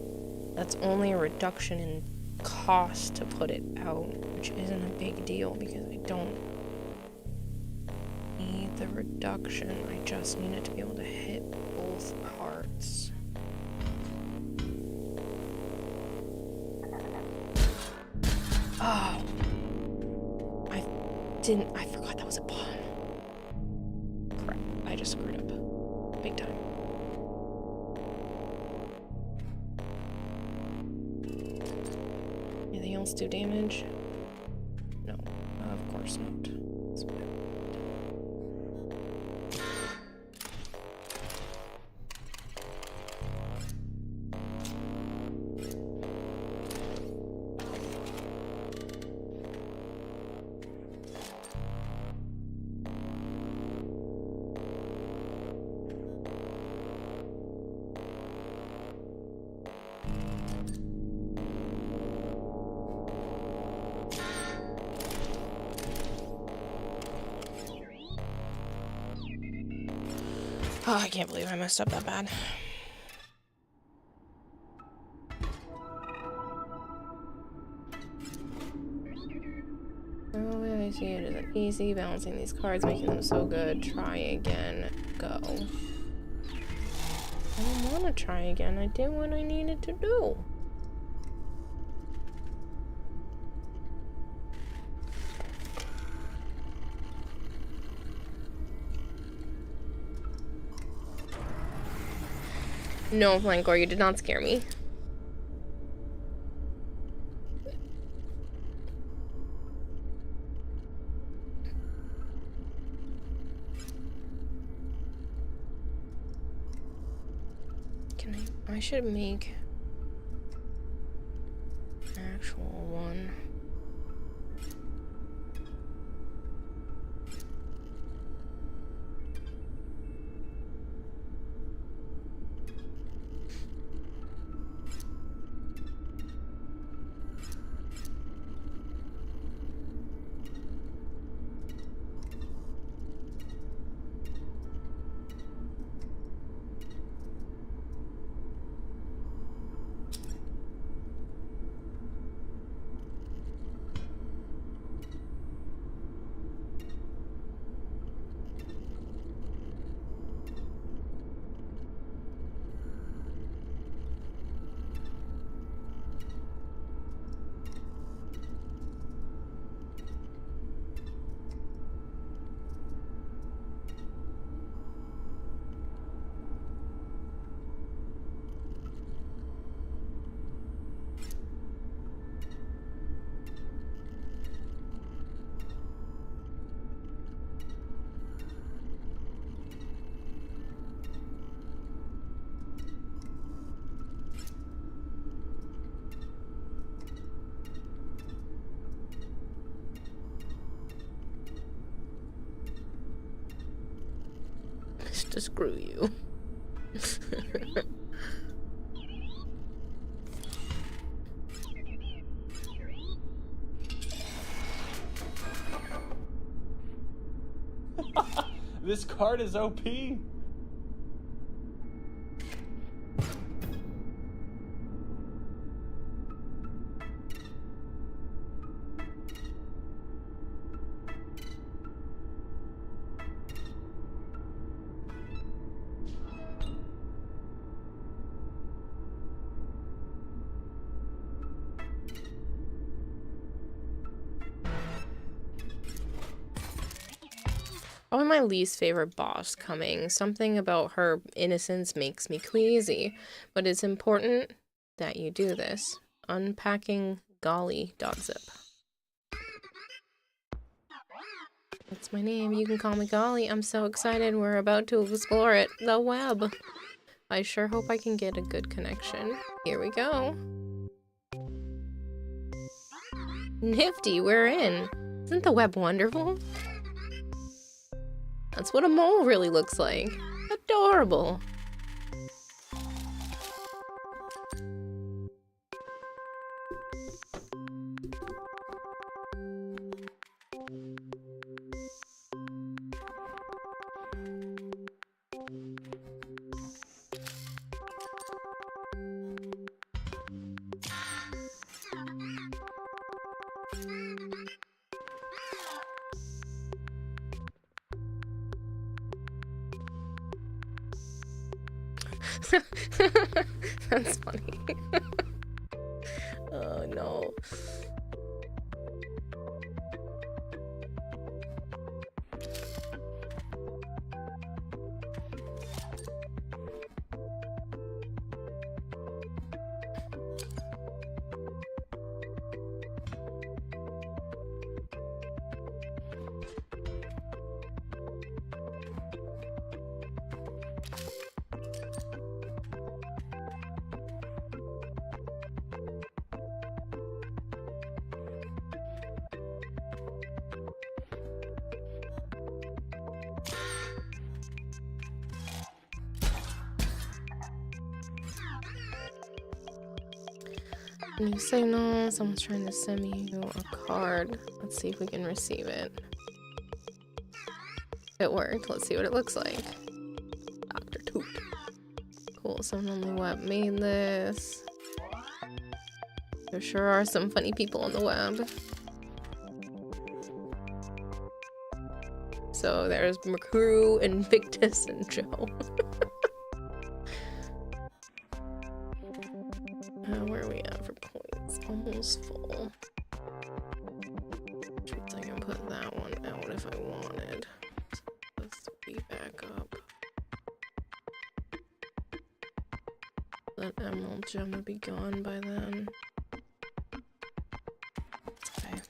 A: That's only a reduction in cost to put it out, which isn't a big deal because I don't need the reduction. I just need it to be able to hit both parts. Oh, I forgot that was a bomb. Crap, I just screwed up big time. Anything else do damage? No, of course not. That's what I wanted. Oh, I can't believe I messed up that bad. Oh, I see it isn't easy balancing these cards, making them so good. Try again. Go. I don't want to try again. I did what I needed to do. No, Flancor, you did not scare me. I should make an actual one. to screw you.
G: This card is OP.
A: Probably my least favorite boss coming. Something about her innocence makes me queasy, but it's important that you do this. Unpacking golly.zip. That's my name. You can call me Golly. I'm so excited. We're about to explore it. The web. I sure hope I can get a good connection. Here we go. Nifty, we're in. Isn't the web wonderful? That's what a mole really looks like. Adorable. That's funny. Oh no. When you say no, someone's trying to send me a card. Let's see if we can receive it. It worked. Let's see what it looks like. Dr. Toot. Cool, someone on the web made this. There sure are some funny people on the web. So there's McCrew, Invictus, and Joe. Where are we at for points? Almost full. Which means I can put that one out if I wanted. Let's be back up. That emerald gem would be gone by then. Okay.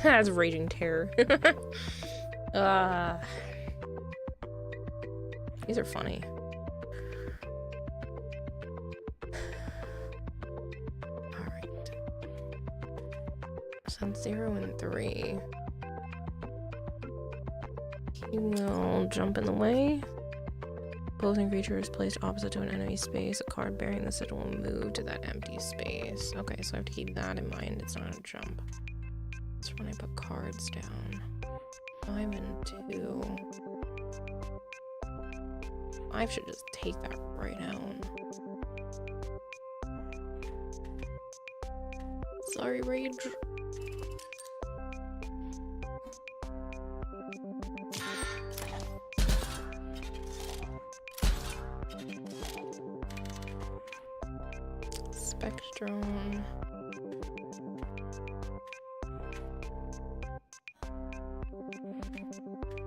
A: That's raging terror. These are funny. Alright. Percent 0 and 3. He will jump in the way. Opposing creature is placed opposite to an enemy space. A card bearing the sigil will move to that empty space. Okay, so I have to keep that in mind. It's not a jump. That's when I put cards down. 5 and 2. 5 should just take that right out. Sorry, Rage. Spectrum.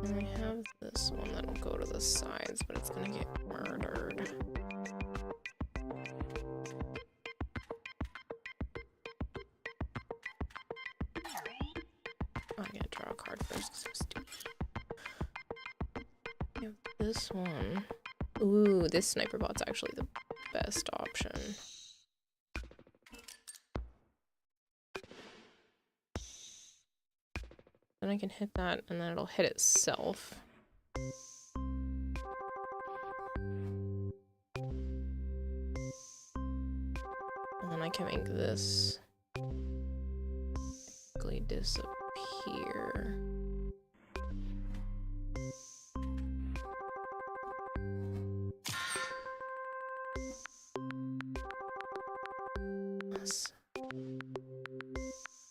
A: And we have this one that'll go to the sides, but it's gonna get murdered. I'm gonna draw a card first because I'm stupid. We have this one. Ooh, this sniper bot's actually the best option. Then I can hit that and then it'll hit itself. And then I can make this quickly disappear.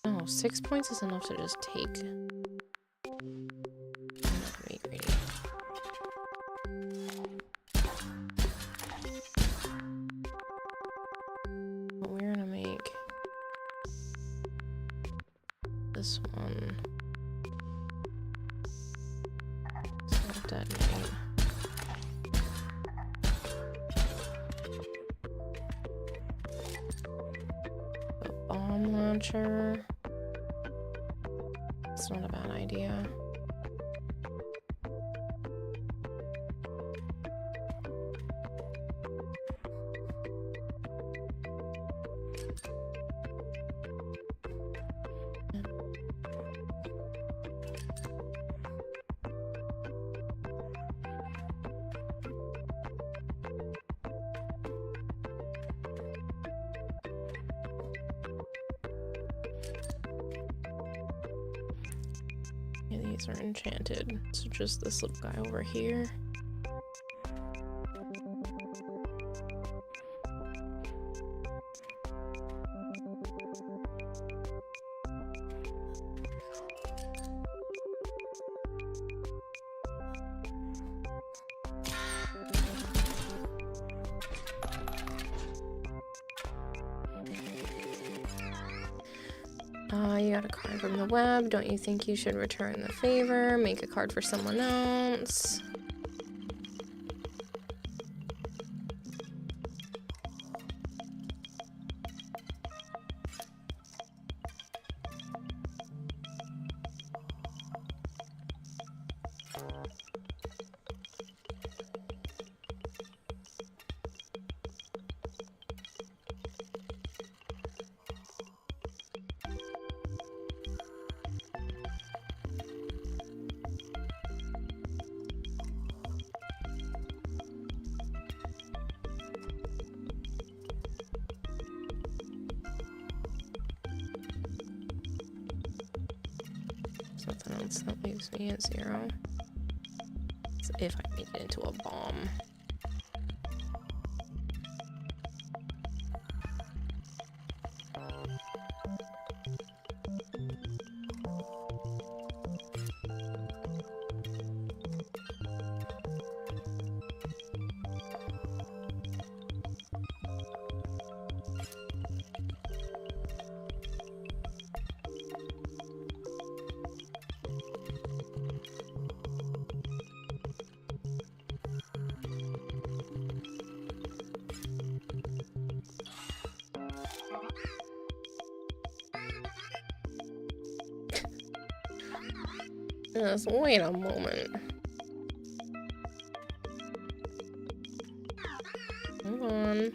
A: Oh, 6 points is enough to just take. We're gonna make this one. Self-detonate. A bomb launcher. It's not a bad idea. Yeah, these are enchanted, so just this little guy over here. You got a card from the web. Don't you think you should return the favor? Make a card for someone else. Something else that leaves me at 0. So if I make it into a bomb. Just wait a moment. Hold on.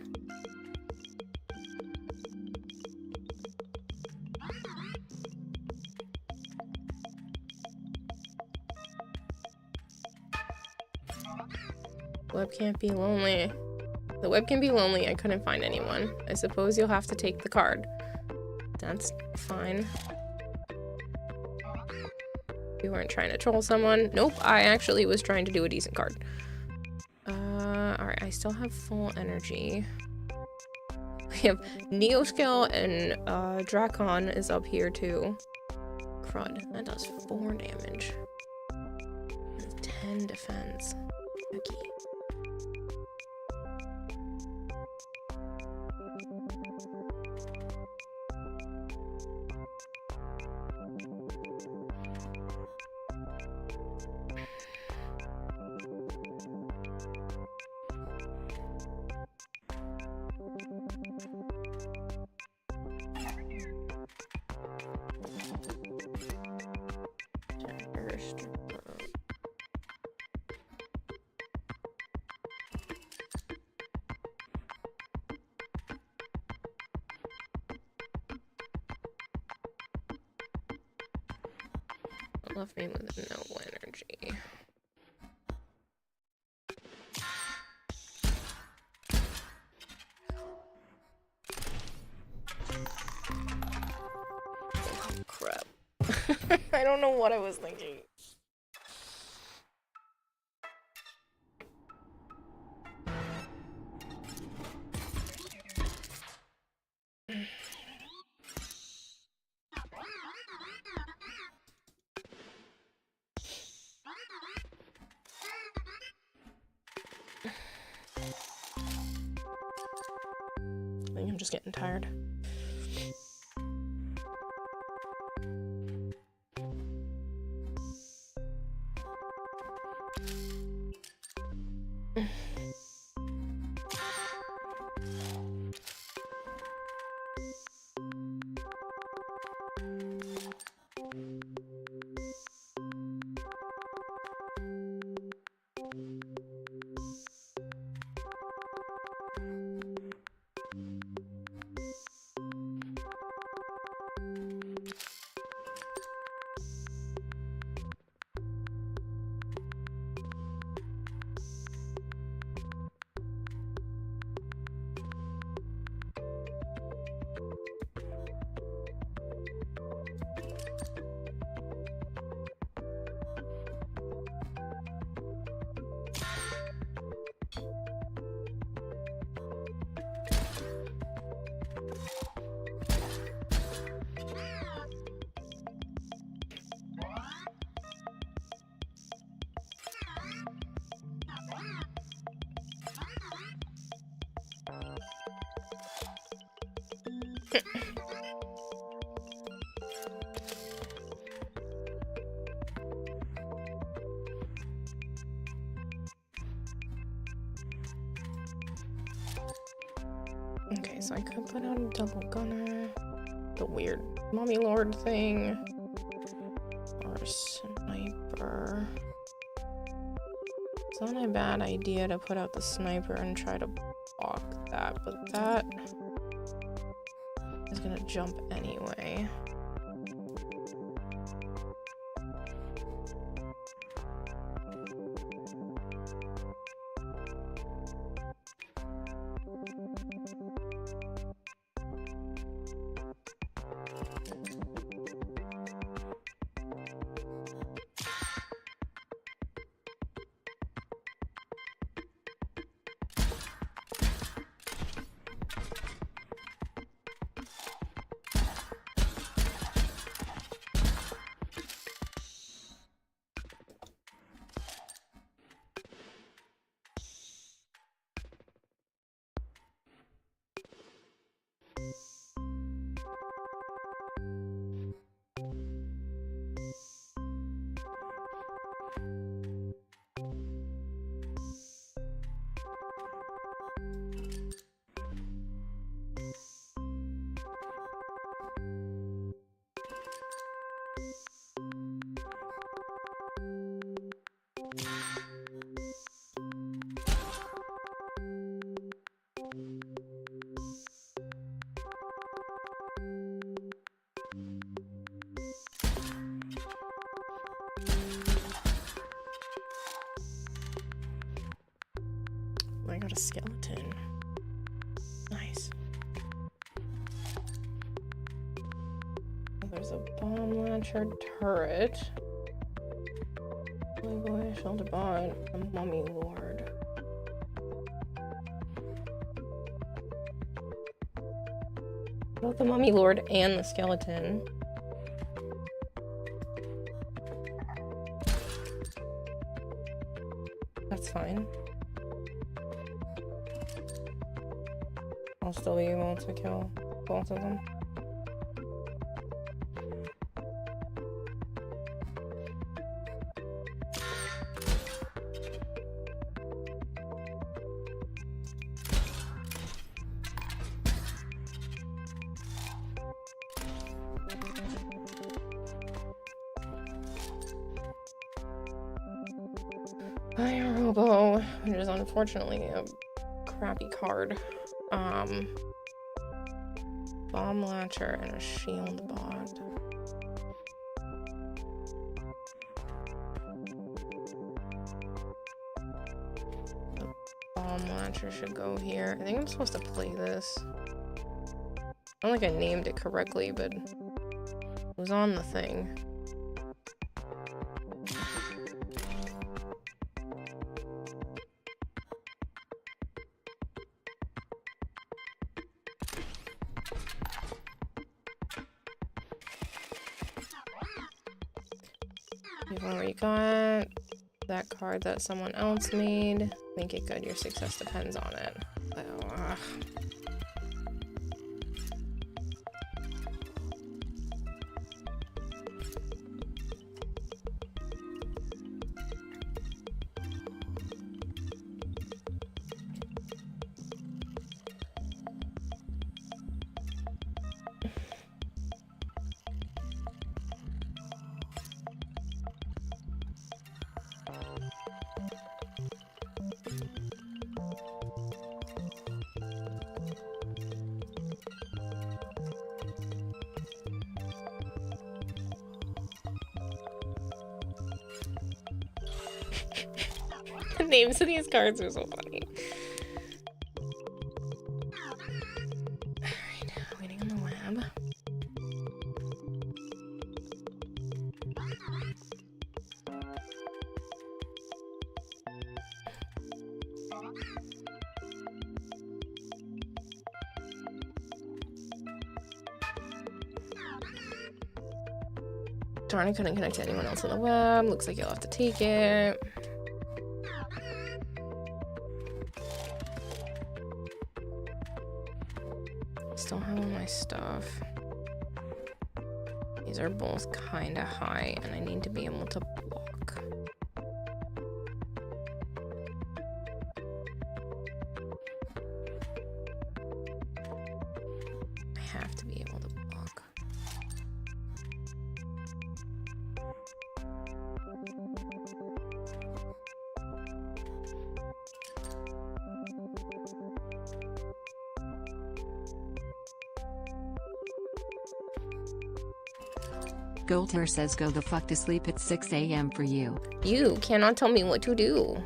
A: Web can't be lonely. The web can be lonely. I couldn't find anyone. I suppose you'll have to take the card. That's fine. We weren't trying to troll someone. Nope, I actually was trying to do a decent card. Alright, I still have full energy. We have Neoskill and Drakon is up here too. Crud, that does 4 damage. And 10 defense. Okay. First, left me with no energy. Oh, crap. I don't know what I was thinking. I think I'm just getting tired. Okay, so I could put out a double gunner, the weird mommy lord thing, or a sniper. It's not a bad idea to put out the sniper and try to block that, but that is gonna jump anyway. got a skeleton. Nice. There's a bomb launcher turret. Boy, shelter bot, a mummy lord. Both the mummy lord and the skeleton. That's fine. I'll still be able to kill both of them. Fire Robo, which is unfortunately a crappy card. Bomb Latcher and a Shield Bot. The Bomb Latcher should go here. I think I'm supposed to play this. I don't think I named it correctly, but it was on the thing. You've already got that card that someone else made. Make it good. Your success depends on it. Oh, the names of these cards are so funny. Alright, waiting on the web. Darn, I couldn't connect to anyone else on the web. Looks like you'll have to take it. Still have all my stuff. These are both kind of high, and I need to be able to block. I have to be able to block.
D: Goldner says go the fuck to sleep at 6 a.m. for you.
A: You cannot tell me what to do.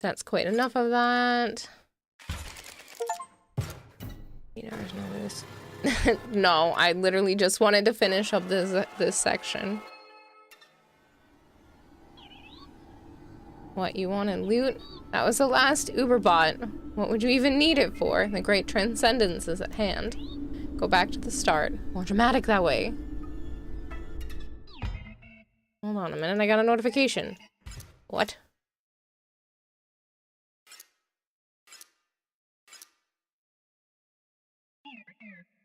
A: That's quite enough of that. Notice. No, I literally just wanted to finish up this section. What, you wanted loot? That was the last Uberbot. What would you even need it for? The great transcendence is at hand. Go back to the start. More dramatic that way. Hold on a minute, I got a notification. What?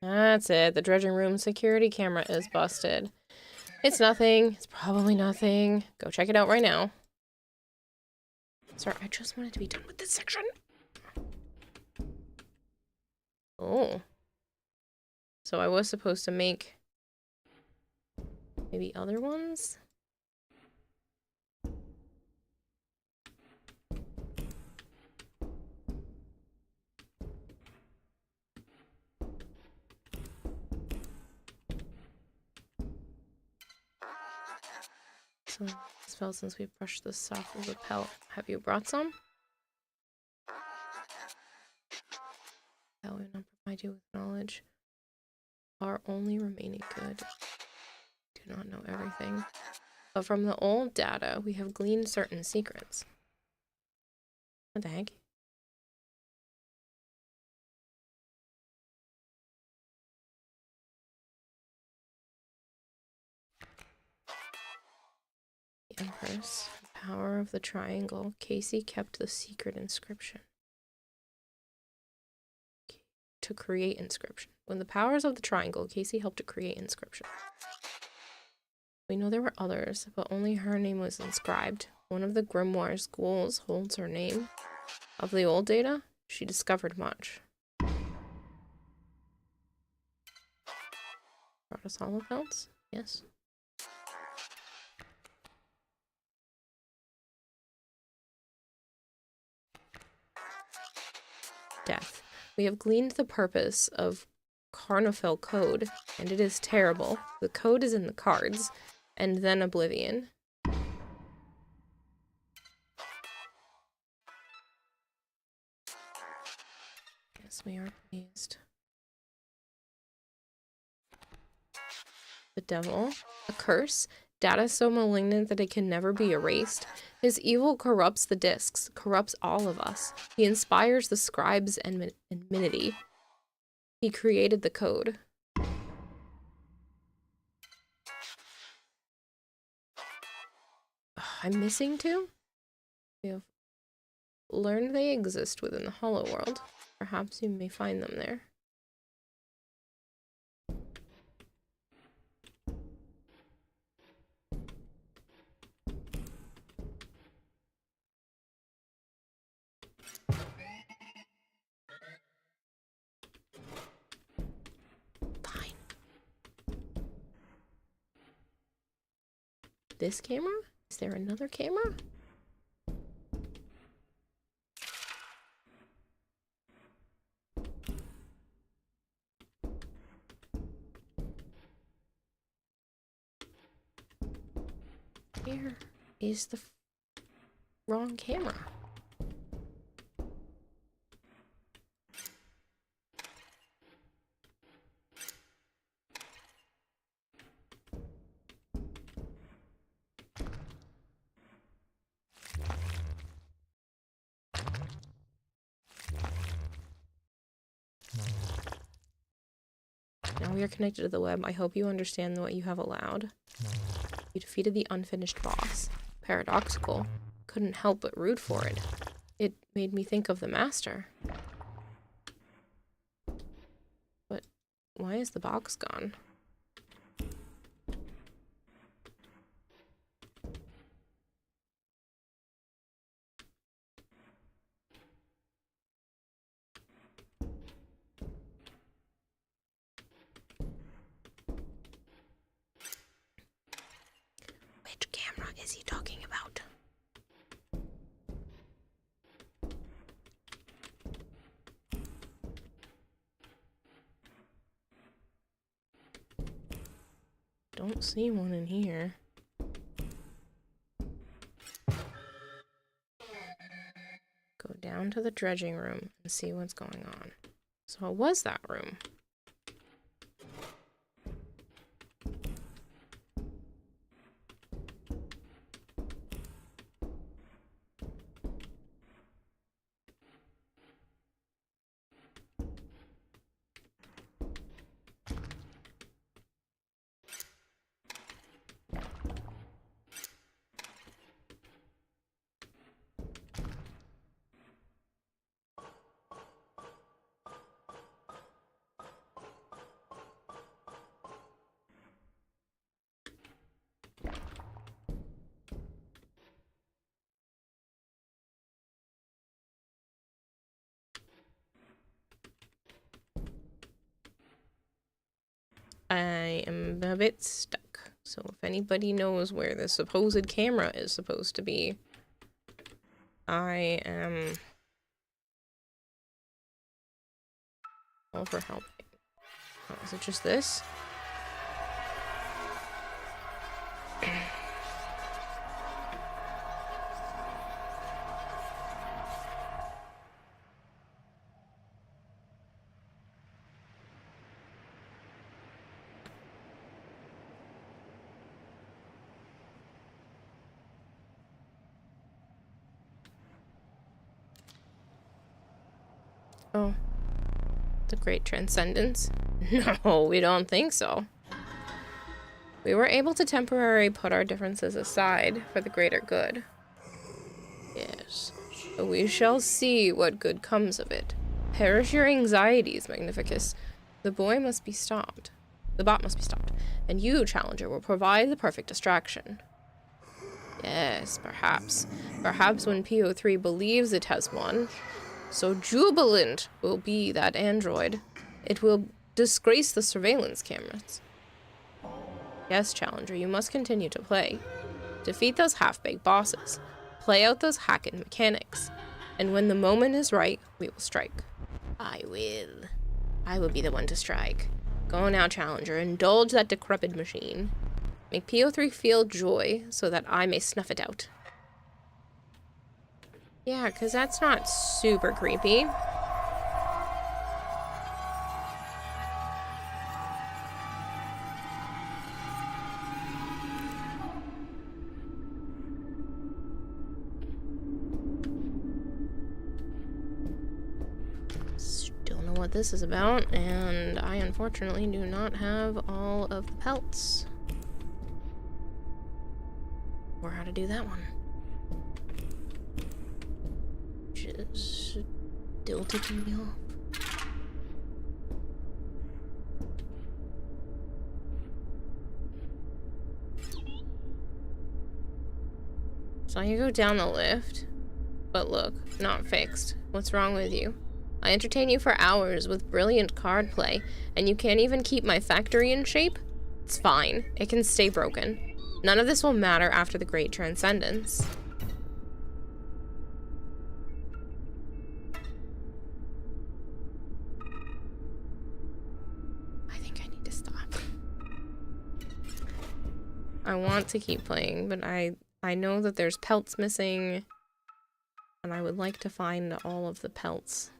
A: That's it. The dredging room security camera is busted. It's nothing. It's probably nothing. Go check it out right now. Sorry, I just wanted to be done with this section. Oh. So I was supposed to make maybe other ones? Some spell since we brushed this off with a pelt. Have you brought some? That will not provide you with knowledge. Our only remaining good. Do not know everything. But from the old data, we have gleaned certain secrets. What the heck? The Empress. The power of the triangle. Casey kept the secret inscription. To create inscription. When the powers of the triangle, Casey helped to create inscription. We know there were others, but only her name was inscribed. One of the grimoire schools holds her name. Of the old data, she discovered much. Brought us hollow pelts? Yes. Death. We have gleaned the purpose of Carnophil code, and it is terrible. The code is in the cards, and then oblivion. Yes, we are pleased. The devil. A curse. Data so malignant that it can never be erased. His evil corrupts the discs, corrupts all of us. He inspires the scribes and Minity. He created the code. I'm missing two? We have learned they exist within the Hollow World. Perhaps you may find them there. Fine. This camera? Is there another camera? Where is the wrong camera? Now we are connected to the web. I hope you understand what you have allowed. You defeated the unfinished boss. Paradoxical. Couldn't help but root for it. It made me think of the master. But why is the box gone? Which camera is he talking about? Don't see one in here. Go down to the dredging room and see what's going on. So it was that room. I am a bit stuck. So if anybody knows where the supposed camera is supposed to be, I am all for helping. Oh, is it just this? Oh. The Great Transcendence? No, we don't think so. We were able to temporarily put our differences aside for the greater good. Yes. But we shall see what good comes of it. Perish your anxieties, Magnificus. The boy must be stopped. The bot must be stopped. And you, Challenger, will provide the perfect distraction. Yes, perhaps. Perhaps when PO3 believes it has won, so jubilant will be that android. It will disgrace the surveillance cameras. Yes, Challenger, you must continue to play. Defeat those half-baked bosses. Play out those hacking mechanics. And when the moment is right, we will strike. I will. I will be the one to strike. Go now, Challenger. Indulge that decrepit machine. Make PO3 feel joy so that I may snuff it out. Yeah, because that's not super creepy. Still know what this is about, and I unfortunately do not have all of the pelts. Or how to do that one. Just still ticking me off. So you go down the lift, but look, not fixed. What's wrong with you? I entertain you for hours with brilliant card play, and you can't even keep my factory in shape? It's fine. It can stay broken. None of this will matter after the Great Transcendence. I want to keep playing, but I know that there's pelts missing, and I would like to find all of the pelts.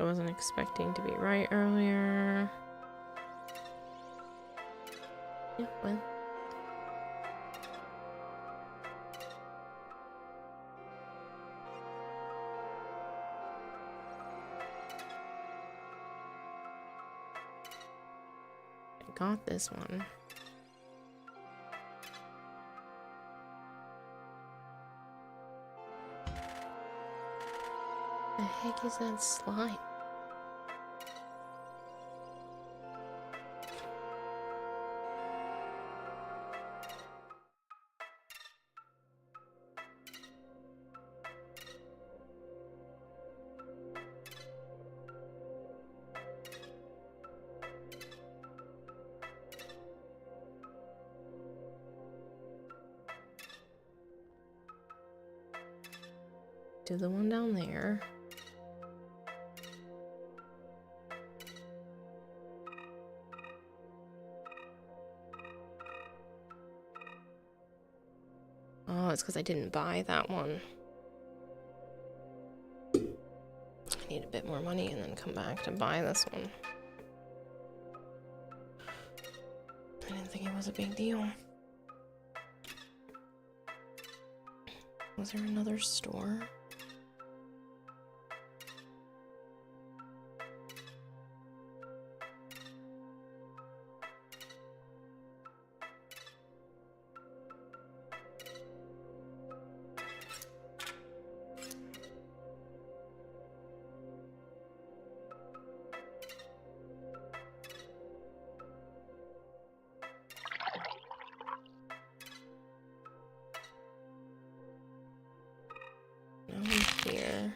A: I wasn't expecting to be right earlier. Yeah, well. I got this one. The heck is that slime? Do the one down there. Oh, it's because I didn't buy that one. I need a bit more money and then come back to buy this one. I didn't think it was a big deal. Was there another store? No one's here.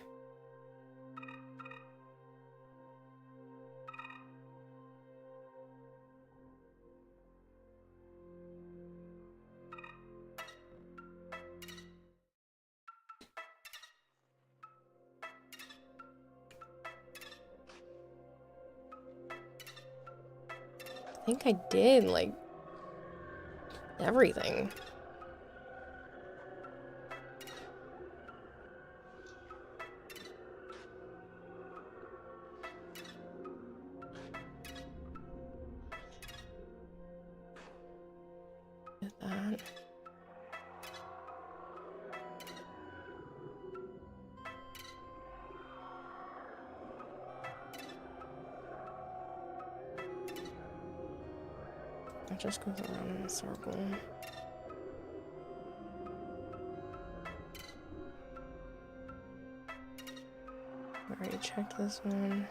A: I think I did, like, everything. Did that. It just goes around in a circle. I already checked this one.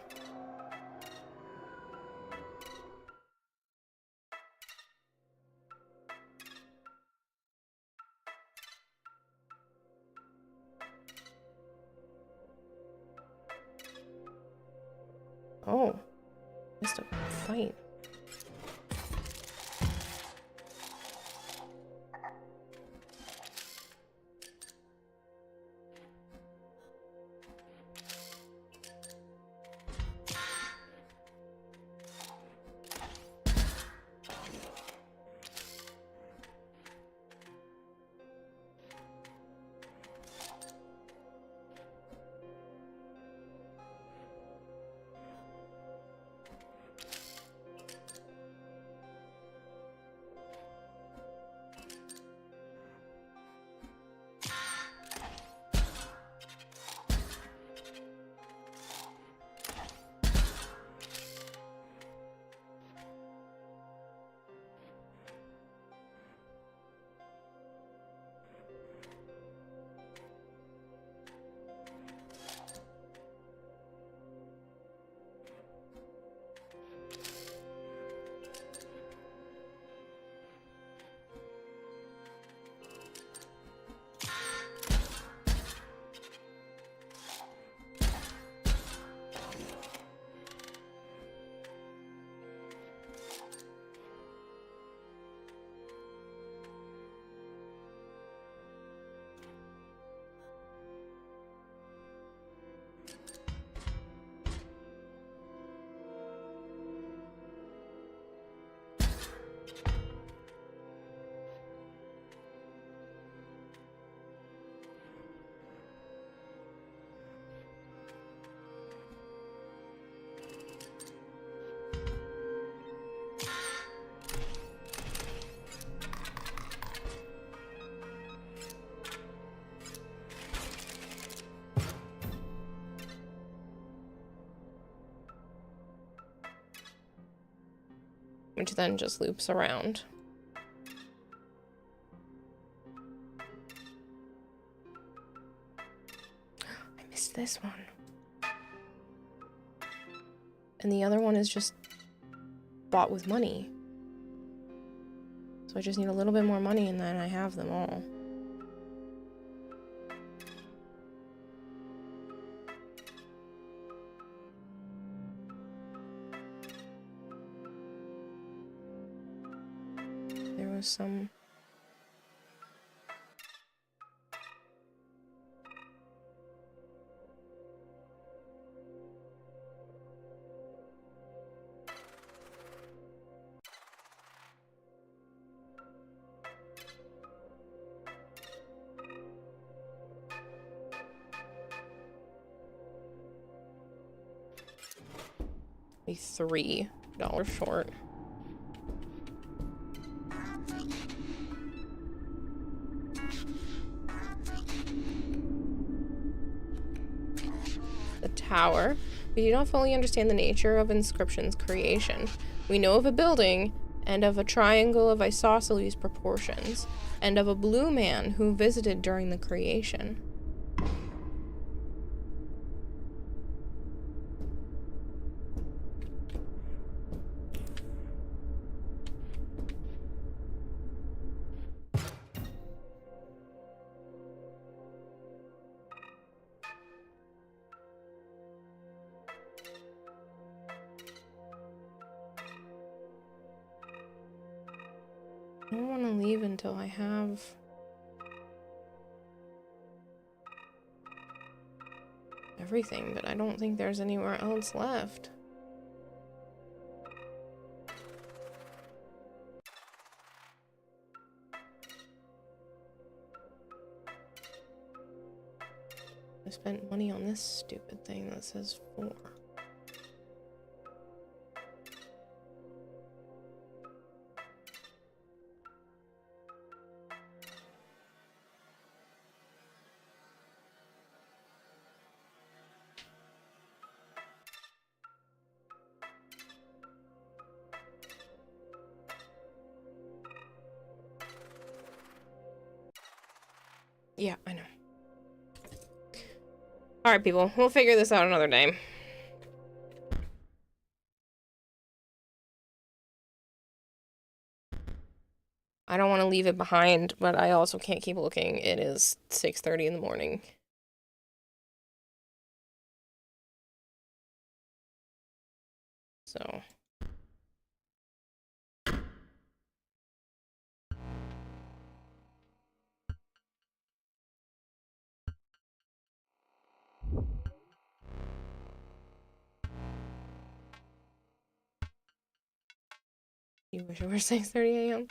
A: Oh, just a fight. Which then just loops around. I missed this one. And the other one is just bought with money. So I just need a little bit more money and then I have them all. There was some... Be $3 short. The tower. We do not fully understand the nature of Inscryption's creation. We know of a building, and of a triangle of isosceles proportions, and of a blue man who visited during the creation. I don't want to leave until I have everything, but I don't think there's anywhere else left. I spent money on this stupid thing that says 4. Yeah, I know. Alright, people. We'll figure this out another day. I don't want to leave it behind, but I also can't keep looking. It is 6:30 in the morning. So... You wish it were 6:30 a.m.?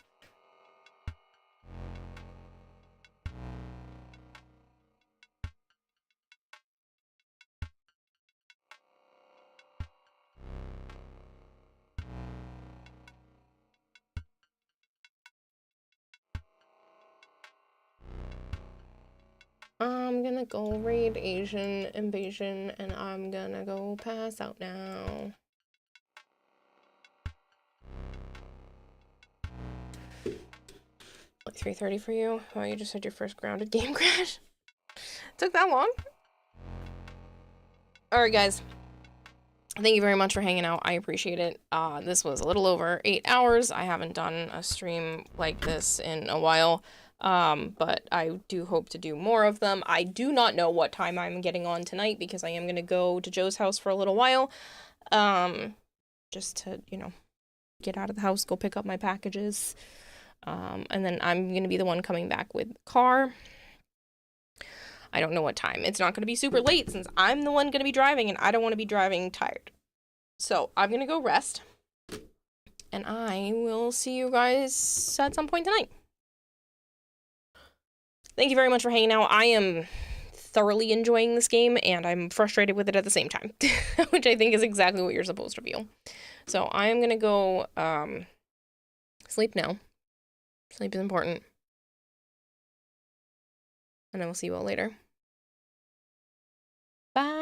A: I'm gonna go raid Asian Invasion, and I'm gonna go pass out now. Like 3:30 for you? Oh, you just had your first grounded game crash? Took that long? Alright, guys. Thank you very much for hanging out. I appreciate it. This was a little over 8 hours. I haven't done a stream like this in a while. But I do hope to do more of them. I do not know what time I'm getting on tonight because I am going to go to Joe's house for a little while. Just to, you know, get out of the house, go pick up my packages. And then I'm going to be the one coming back with the car. I don't know what time. It's not going to be super late since I'm the one going to be driving and I don't want to be driving tired. So I'm going to go rest. And I will see you guys at some point tonight. Thank you very much for hanging out. I am thoroughly enjoying this game, and I'm frustrated with it at the same time, which I think is exactly what you're supposed to feel. So I am going to go sleep now. Sleep is important. And I will see you all later. Bye.